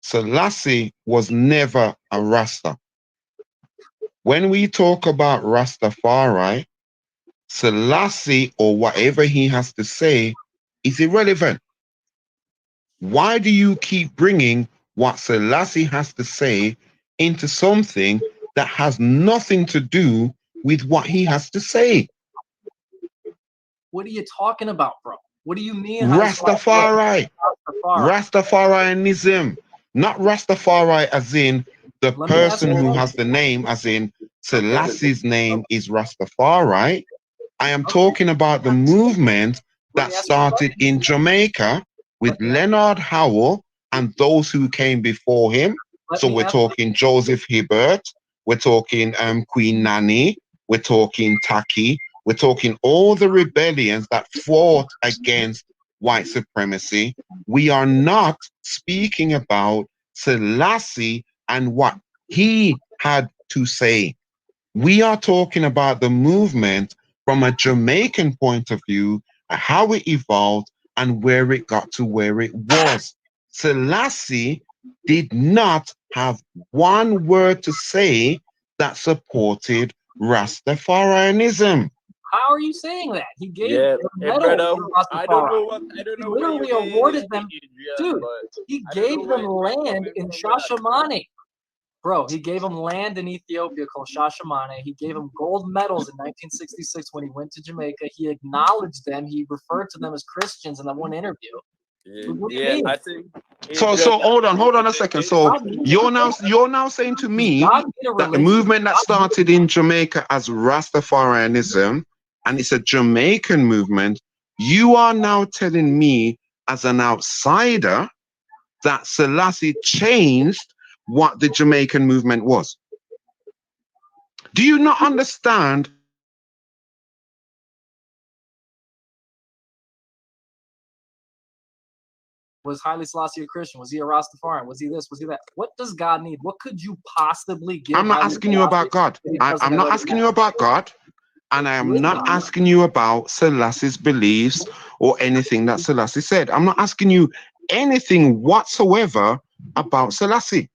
Selassie was never a Rasta. When we talk about Rastafari, Selassie or whatever he has to say is irrelevant. Why do you keep bringing what Selassie has to say into something that has nothing to do with what he has to say? What are you talking about, bro? What do you mean? Rastafari. Rastafarianism. Not Rastafari as in the Let me ask person you who one has the name, as in Selassie's name is Rastafari. I am talking about the movement that started in Jamaica with Leonard Howell and those who came before him. So we're talking Joseph Hibbert, we're talking Queen Nanny, we're talking Taki, we're talking all the rebellions that fought against white supremacy. We are not speaking about Selassie and what he had to say. We are talking about the movement from a Jamaican point of view, how it evolved and where it got to where it was. Selassie did not have one word to say that supported Rastafarianism. How are you saying that? He gave Yeah, the hey, medal brother, to I don't know Rastafari. I don't He know where literally you're getting awarded this them. Adrian, Dude, but he I don't gave know where them you're land coming in from with that, bro. Shashamane. Bro, he gave them land in Ethiopia called Shashamane. He gave them gold medals in 1966 when he went to Jamaica. He acknowledged them. He referred to them as Christians in that one interview. What do you mean? I think So hold on a second. So you're now saying to me that the movement that started in Jamaica as Rastafarianism, and it's a Jamaican movement, you are now telling me as an outsider that Selassie changed what the Jamaican movement was. Do you not understand? Was Haile Selassie a Christian? Was he a Rastafarian? Was he this? Was he that? What does God need? What could you possibly give? I'm not asking you about God. I'm not asking you about God. And I am not asking you about Selassie's beliefs or anything that Selassie said. I'm not asking you anything whatsoever about Selassie.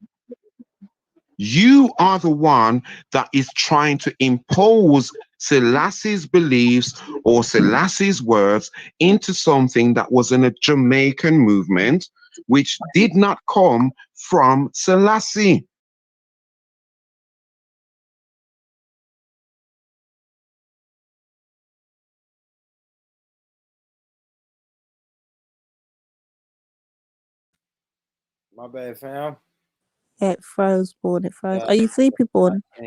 You are the one that is trying to impose Selassie's beliefs or Selassie's words into something that was in a Jamaican movement, which did not come from Selassie. My bad, fam. It froze, Born. It froze. Yeah, Are you sleepy, Born? I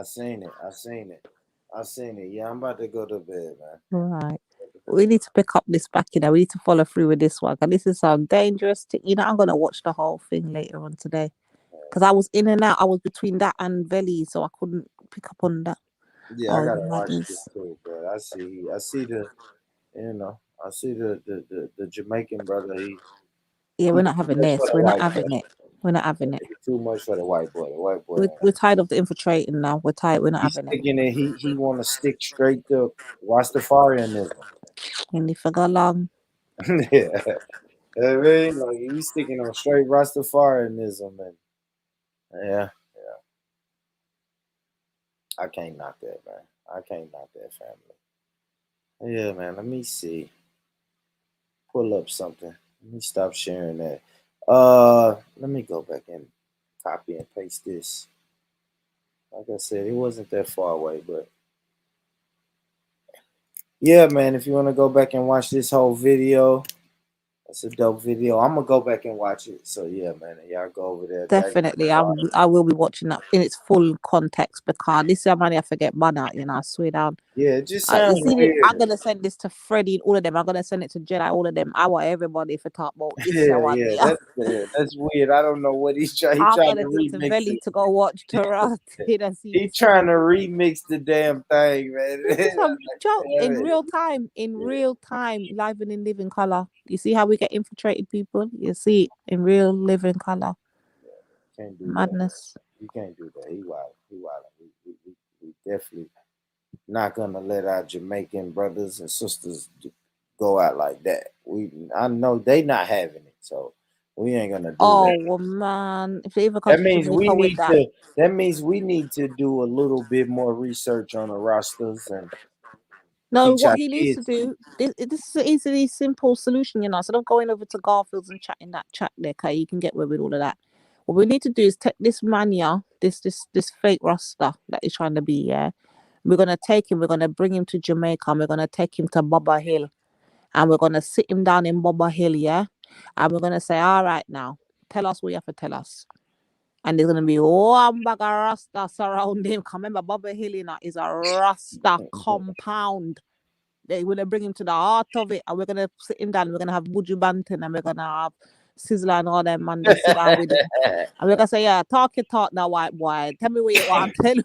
seen it. Yeah, I'm about to go to bed, man. Right. We need to pick up this back, we need to follow through with this one. And this is dangerous. I'm going to watch the whole thing later on today. Because I was in and out. I was between that and Veli, so I couldn't pick up on that. Yeah, I gotta watch this too, bro. I see the, I see the Jamaican brother. Yeah, we're not having this. We're not having it. We're not having it. Too much for the white boy. The white boy. We're tired of the infiltrating now. We're tired. We're not He's having it. sticking it. He want to stick straight to Rastafarianism. And if I go long. Yeah. I mean, like he's sticking on straight Rastafarianism, and yeah. I can't knock that, man. I can't knock that, family. Yeah, man. Let me see. Pull up something. Let me stop sharing that. Let me go back and copy and paste this. Like I said, it wasn't that far away, but yeah, man, if you want to go back and watch this whole video, that's a dope video. I'm gonna go back and watch it. So yeah, man, y'all go over there. Definitely, I will be watching that in its full context because this is money I forget man out, I swear down. Yeah, it just You sounds see, weird. I'm gonna send this to Freddie and all of them. I'm gonna send it to Jedi, all of them. I want everybody for talk about this. Yeah, that's weird. I don't know what he's trying. I'm Trying gonna to give to remix Velly it. to go watch Torah. He's trying to remix the damn thing, man. This is a joke in Damn it. real time, live and in living color. You see how we get infiltrated, people? You see it in real living color. Can't do Madness. that. You can't do that. He wild. We definitely not gonna let our Jamaican brothers and sisters go out like that. I know they not having it, so we ain't gonna do that. Well, man, if they ever come That to means Jamaica with that. That means we need to do a little bit more research on the rosters and No, teach our what he needs to kids. do, this is an easily simple solution, instead of going over to Garfield's and chatting that chat there, okay, you can get away with all of that. What we need to do is take this mania, this fake Rasta that he's trying to be, yeah. We're gonna take him, we're gonna bring him to Jamaica, and we're gonna take him to Baba Hill, and we're gonna sit him down in Baba Hill, yeah, and we're gonna say, all right, now, tell us what you have to tell us. And there's gonna be one bag of Rasta surround him. Remember, Baba Hill is a Rasta compound. They will bring him to the heart of it, and we're gonna sit him down. We're gonna have Buju Banton, and we're gonna have Sizzler and all them man. They sit down with him, and we're gonna say, "Yeah, talk your talk now, white boy. Tell me what you want. Tell me."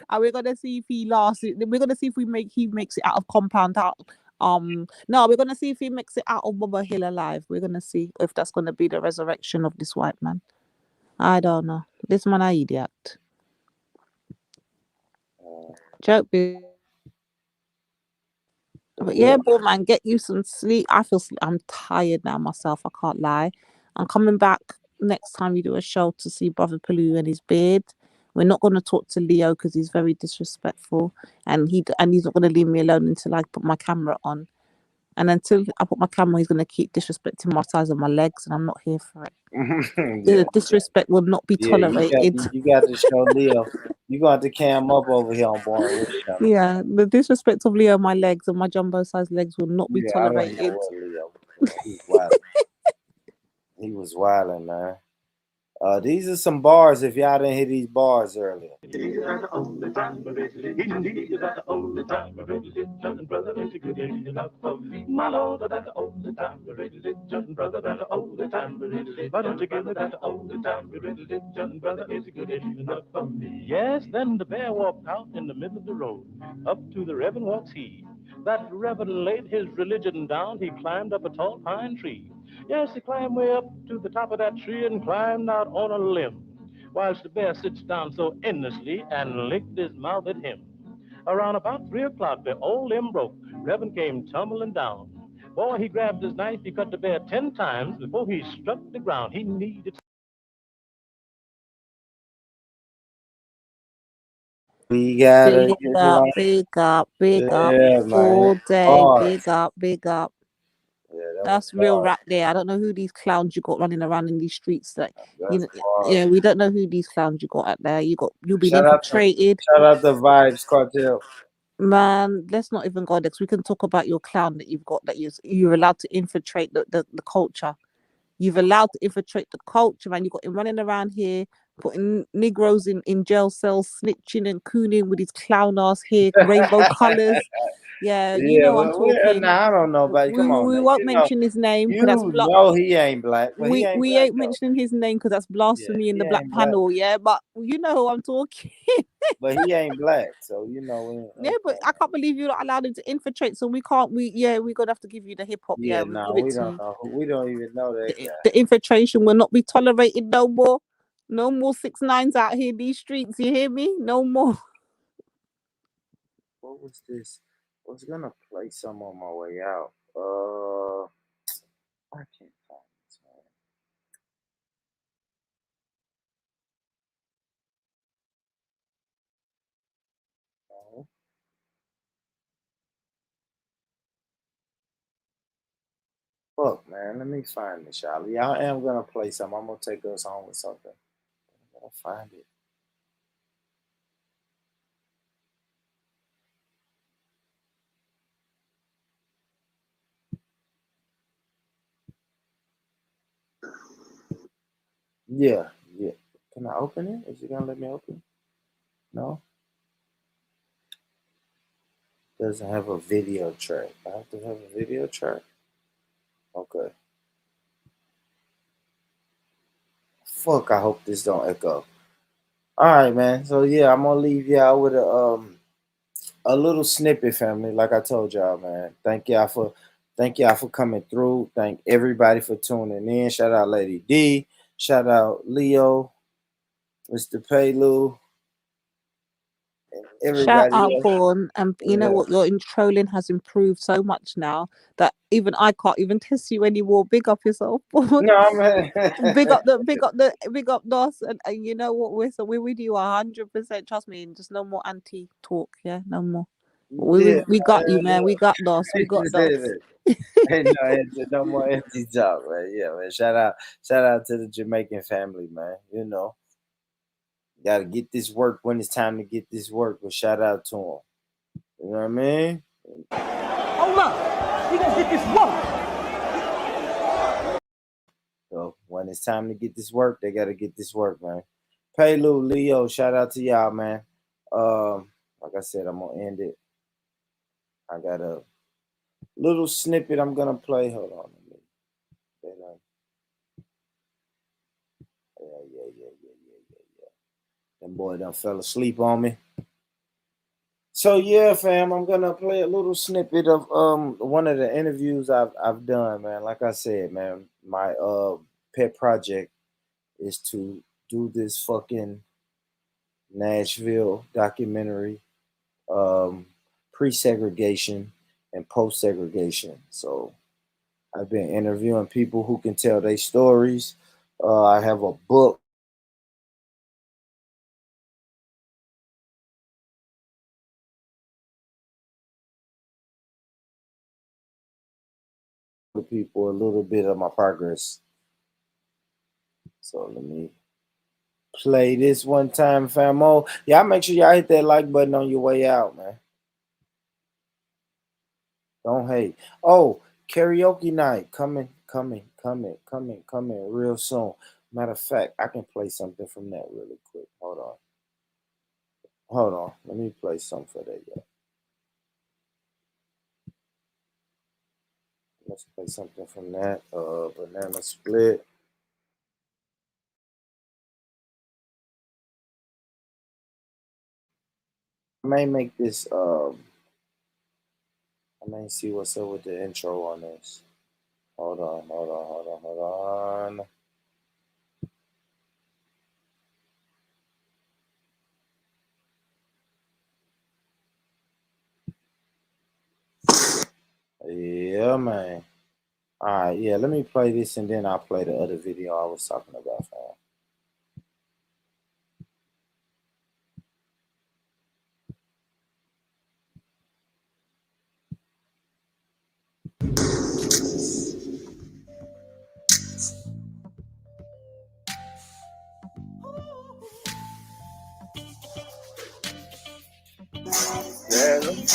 And we're gonna see if he lasts. We're gonna see if he makes it out of compound out. No, we're gonna see if he makes it out of Baba Hill alive. We're gonna see if that's gonna be the resurrection of this white man. I don't know. This man, an idiot. Joke, but yeah, boy, man, get you some sleep. I'm tired now myself. I can't lie. I'm coming back next time we do a show to see Brother Palu and his beard. We're not going to talk to Leo because he's very disrespectful, and he's not going to leave me alone until I put my camera on. And until I put my camera, he's going to keep disrespecting my size of my legs, and I'm not here for it. The disrespect will not be tolerated. You got to show Leo. You got to cam up over here on Born Rich Channel. Yeah, the disrespect of Leo, my legs and my jumbo size legs will not be tolerated. I don't know what Leo. He was wild. He was wilding, man. These are some bars. If y'all didn't hear these bars earlier. My Lord, that old time religion, brother, that old time religion. Why don't you give me that old time religion, brother? It's good enough for me. Yes, then the bear walked out in the middle of the road. Up to the Reverend walks he. That Reverend laid his religion down. He climbed up a tall pine tree. Yes, he climbed way up to the top of that tree and climbed out on a limb, whilst the bear sits down so endlessly and licked his mouth at him. Around about 3 o'clock, the old limb broke. Reverend came tumbling down. Boy, he grabbed his knife. He cut the bear 10 times before he struck the ground. He needed... We gotta big up, man. all day, Bars. big up. Yeah, That's real rap there. I don't know who these clowns you got running around in these streets. That bars. we don't know who these clowns you got out there. You've been Shout infiltrated. out the Vibes Cartel. Man, let's not even go there because we can talk about your clown that you've got, that you're allowed to infiltrate the culture. You've allowed to infiltrate the culture, man. You got him running around here, putting Negroes in jail cells, snitching and cooning with his clown ass hair, rainbow colours. Yeah, you know I'm talking. Nah, I don't know, but come on. We won't mention his name because that's he ain't black. But he ain't we black, ain't mentioning his name because that's blasphemy in the black ain't panel. Yeah, but you know who I'm talking. But he ain't black, so you know. Yeah, but I can't believe you're not allowed him to infiltrate. So we can't. We're gonna have to give you the hip hop. Yeah, no, give it we to don't you. know. We don't even know that guy. The infiltration will not be tolerated no more. No more 6ix9ines out here in these streets. You hear me? No more. What was this? I was gonna play some on my way out. I can't find this, man. No. Fuck, man. Let me find this, y'all. Yeah, I am gonna play something. I'm gonna take us home with something. I'm gonna find it. Yeah. Can I open it? Is it gonna let me open? No. Doesn't have a video track. I have to have a video track. Okay. Fuck. I hope this don't echo. All right, man. So yeah, I'm gonna leave y'all with a little snippet, family. Like I told y'all, man. Thank y'all for coming through. Thank everybody for tuning in. Shout out Lady D. Shout out Leo, Mr. Paylu, and Shout everybody out, else. Vaughn. And you know Yeah. what? Your trolling has improved so much now that even I can't even test you anymore. Big up yourself, Vaughn. No, man. Big up Nos, and you know what? We're with you 100%. Trust me. Just no more anti talk. Yeah, no more. We got you, man. We got Nos. We got Nos. Ain't no more empty talk, man. Yeah, man. Shout out to the Jamaican family, man. You know, gotta get this work when it's time to get this work. But shout out to them. You know what I mean? Hold up. We gonna get this work. So when it's time to get this work, they gotta get this work, man. Paylu, Leo, shout out to y'all, man. Like I said, I'm gonna end it. I got a little snippet I'm gonna play. Hold on. Yeah. That boy done fell asleep on me. So yeah, fam, I'm gonna play a little snippet of one of the interviews I've done, man. Like I said, man, my pet project is to do this fucking Nashville documentary, pre-segregation and post-segregation. So I've been interviewing people who can tell their stories. I have a book. For people a little bit of my progress. So let me play this one time, famo. Y'all make sure y'all hit that like button on your way out, man. Don't hate. Oh, karaoke night coming real soon. Matter of fact, I can play something from that really quick. Hold on. Let me play something for that, y'all. Let's play something from that. Banana split. I may make this I may see what's up with the intro on this. Hold on. Yeah, man. All right, yeah, let me play this and then I'll play the other video I was talking about, fam.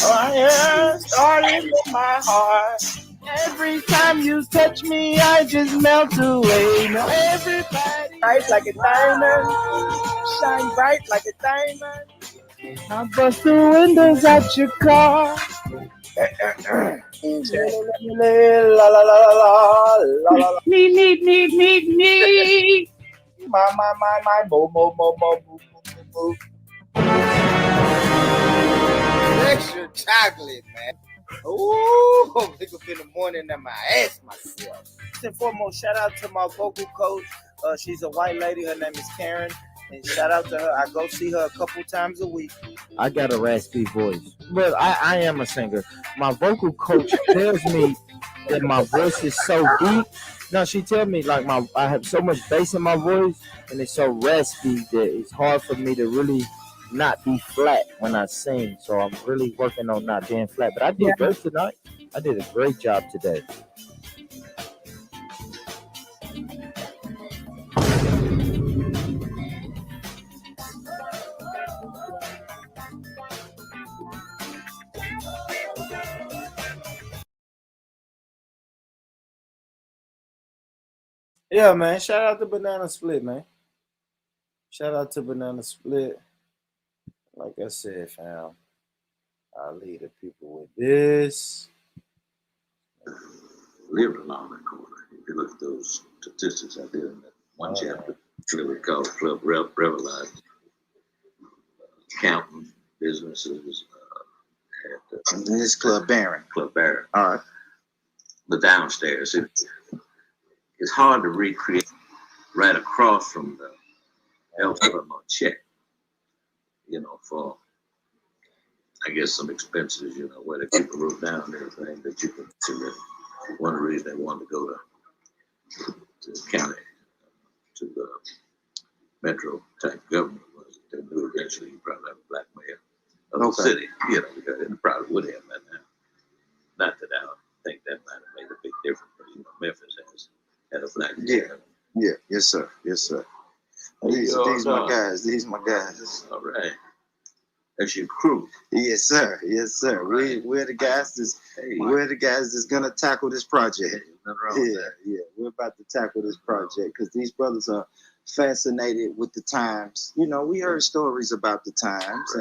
I started with my heart. Every time you touch me, I just melt away. Now everybody bright like a diamond, shine bright like a diamond. I bust the windows at your car. La la la la la la. Me. My, mo. Extra chocolate, man. Ooh, wake up in the morning and my ass myself. First and foremost, shout out to my vocal coach. She's a white lady. Her name is Karen. And shout out to her. I go see her a couple times a week. I got a raspy voice. But I am a singer. My vocal coach tells me that my voice is so deep. No, she tells me like I have so much bass in my voice and it's so raspy that it's hard for me to really not be flat when I sing. So I'm really working on not being flat. But I did great tonight. I did a great job today. Yeah, man. Shout out to Banana Split, man. Shout out to Banana Split. Like I said, fam, I'll lead the people with this. Lived along that corner. If you look at those statistics I did in that one chapter, it was called Club Revelized. Counting businesses. And this Club Baron. Club Baron. All right. The downstairs. It's hard to recreate right across from the Alabama check, you know, for, I guess, some expenses, you know, where the people wrote down everything that you could see. That one of the reasons they wanted to go to the county, to the metro type government was that they knew eventually you probably have a black mayor of the city, you know, because it probably would have by now. Not that I don't think that might have made a big difference, but you know, Memphis had a black mayor. Yeah. Yes, sir. Yes, sir. These my guys. These my guys. All right. That's your crew. Yes, sir. Yes, sir. Right. We're the guys that's gonna tackle this project. Yeah. We're about to tackle this project because these brothers are fascinated with the times. You know, we heard stories about the times,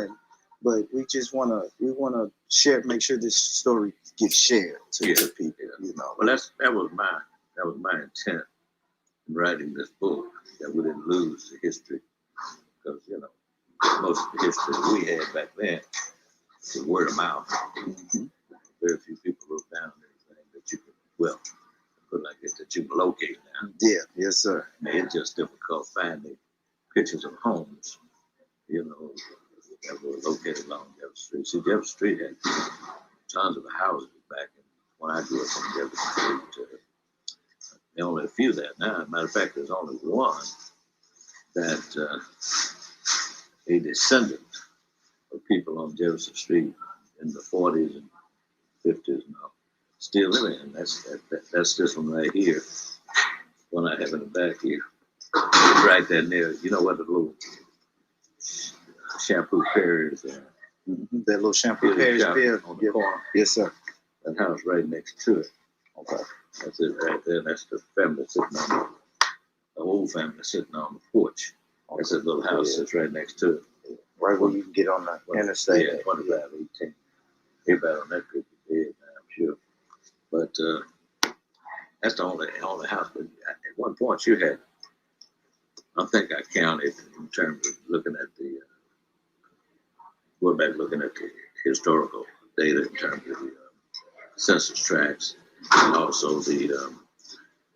but we just wanna share, make sure this story gets shared to people. You know. Well, that was my intent in writing this book, that we didn't lose the history, because you know most of the history we had back then was word of mouth. Mm-hmm. Very few people wrote down everything that you could put like it that you can locate now. Yeah, yes, sir. It's just difficult finding pictures of homes, you know, that were located along Jefferson Street. See, Jefferson Street had tons of houses back when I grew up on Jefferson Street. There are only a few there now. As a matter of fact, there's only one that a descendant of people on Jefferson Street in the 40s and 50s now still living in. That's this one right here. One I have in the back here. It's right there near, you know what the little Shampoo Perry is there. Mm-hmm. That little Shampoo Perry is on the corner. Yes, sir. That house right next to it. Okay. That's it right there. That's the family sitting on the whole family sitting on the porch. That's that little house that's right next to it. Right where you can get on the interstate. Yeah, 25, 18. Everybody on that group is dead now, I'm sure. But that's the only house. But at one point you had, I think I counted in terms of looking at the, going back looking at the historical data in terms of the census tracts, and also the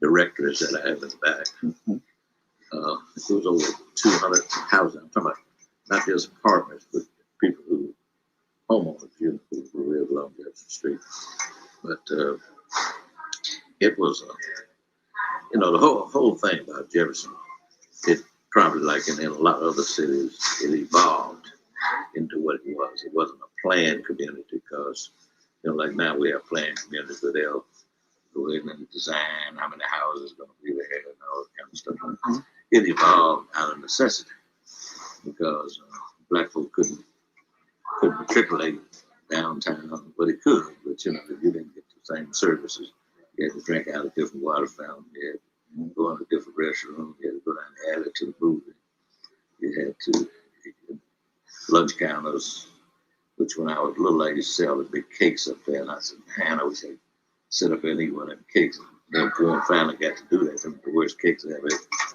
directories that I have in the back. Mm-hmm. It was over 200 houses. I'm talking about not just apartments, but people who, homeowners, you know, who live along Jefferson Street. But it was, you know, the whole thing about Jefferson, it probably like in a lot of other cities, it evolved into what it was. It wasn't a planned community because, you know, like now we have planned communities where they'll go in and design how many houses are going to be there and all that kind of stuff. Mm-hmm. It evolved out of necessity because black folk couldn't matriculate downtown, but it could. But you know, if you didn't get the same services, you had to drink out of different water fountains. You had to go into different restaurants. You had to go down the alley to the movie. You had to lunch counters, which when I was little, I used to sell the big cakes up there, and I said, man, I wish I could sit up there and eat one of them cakes. Then when I finally got to do that, some of the worst cakes I ever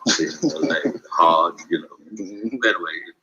seen. Like hard, you know. Anyway,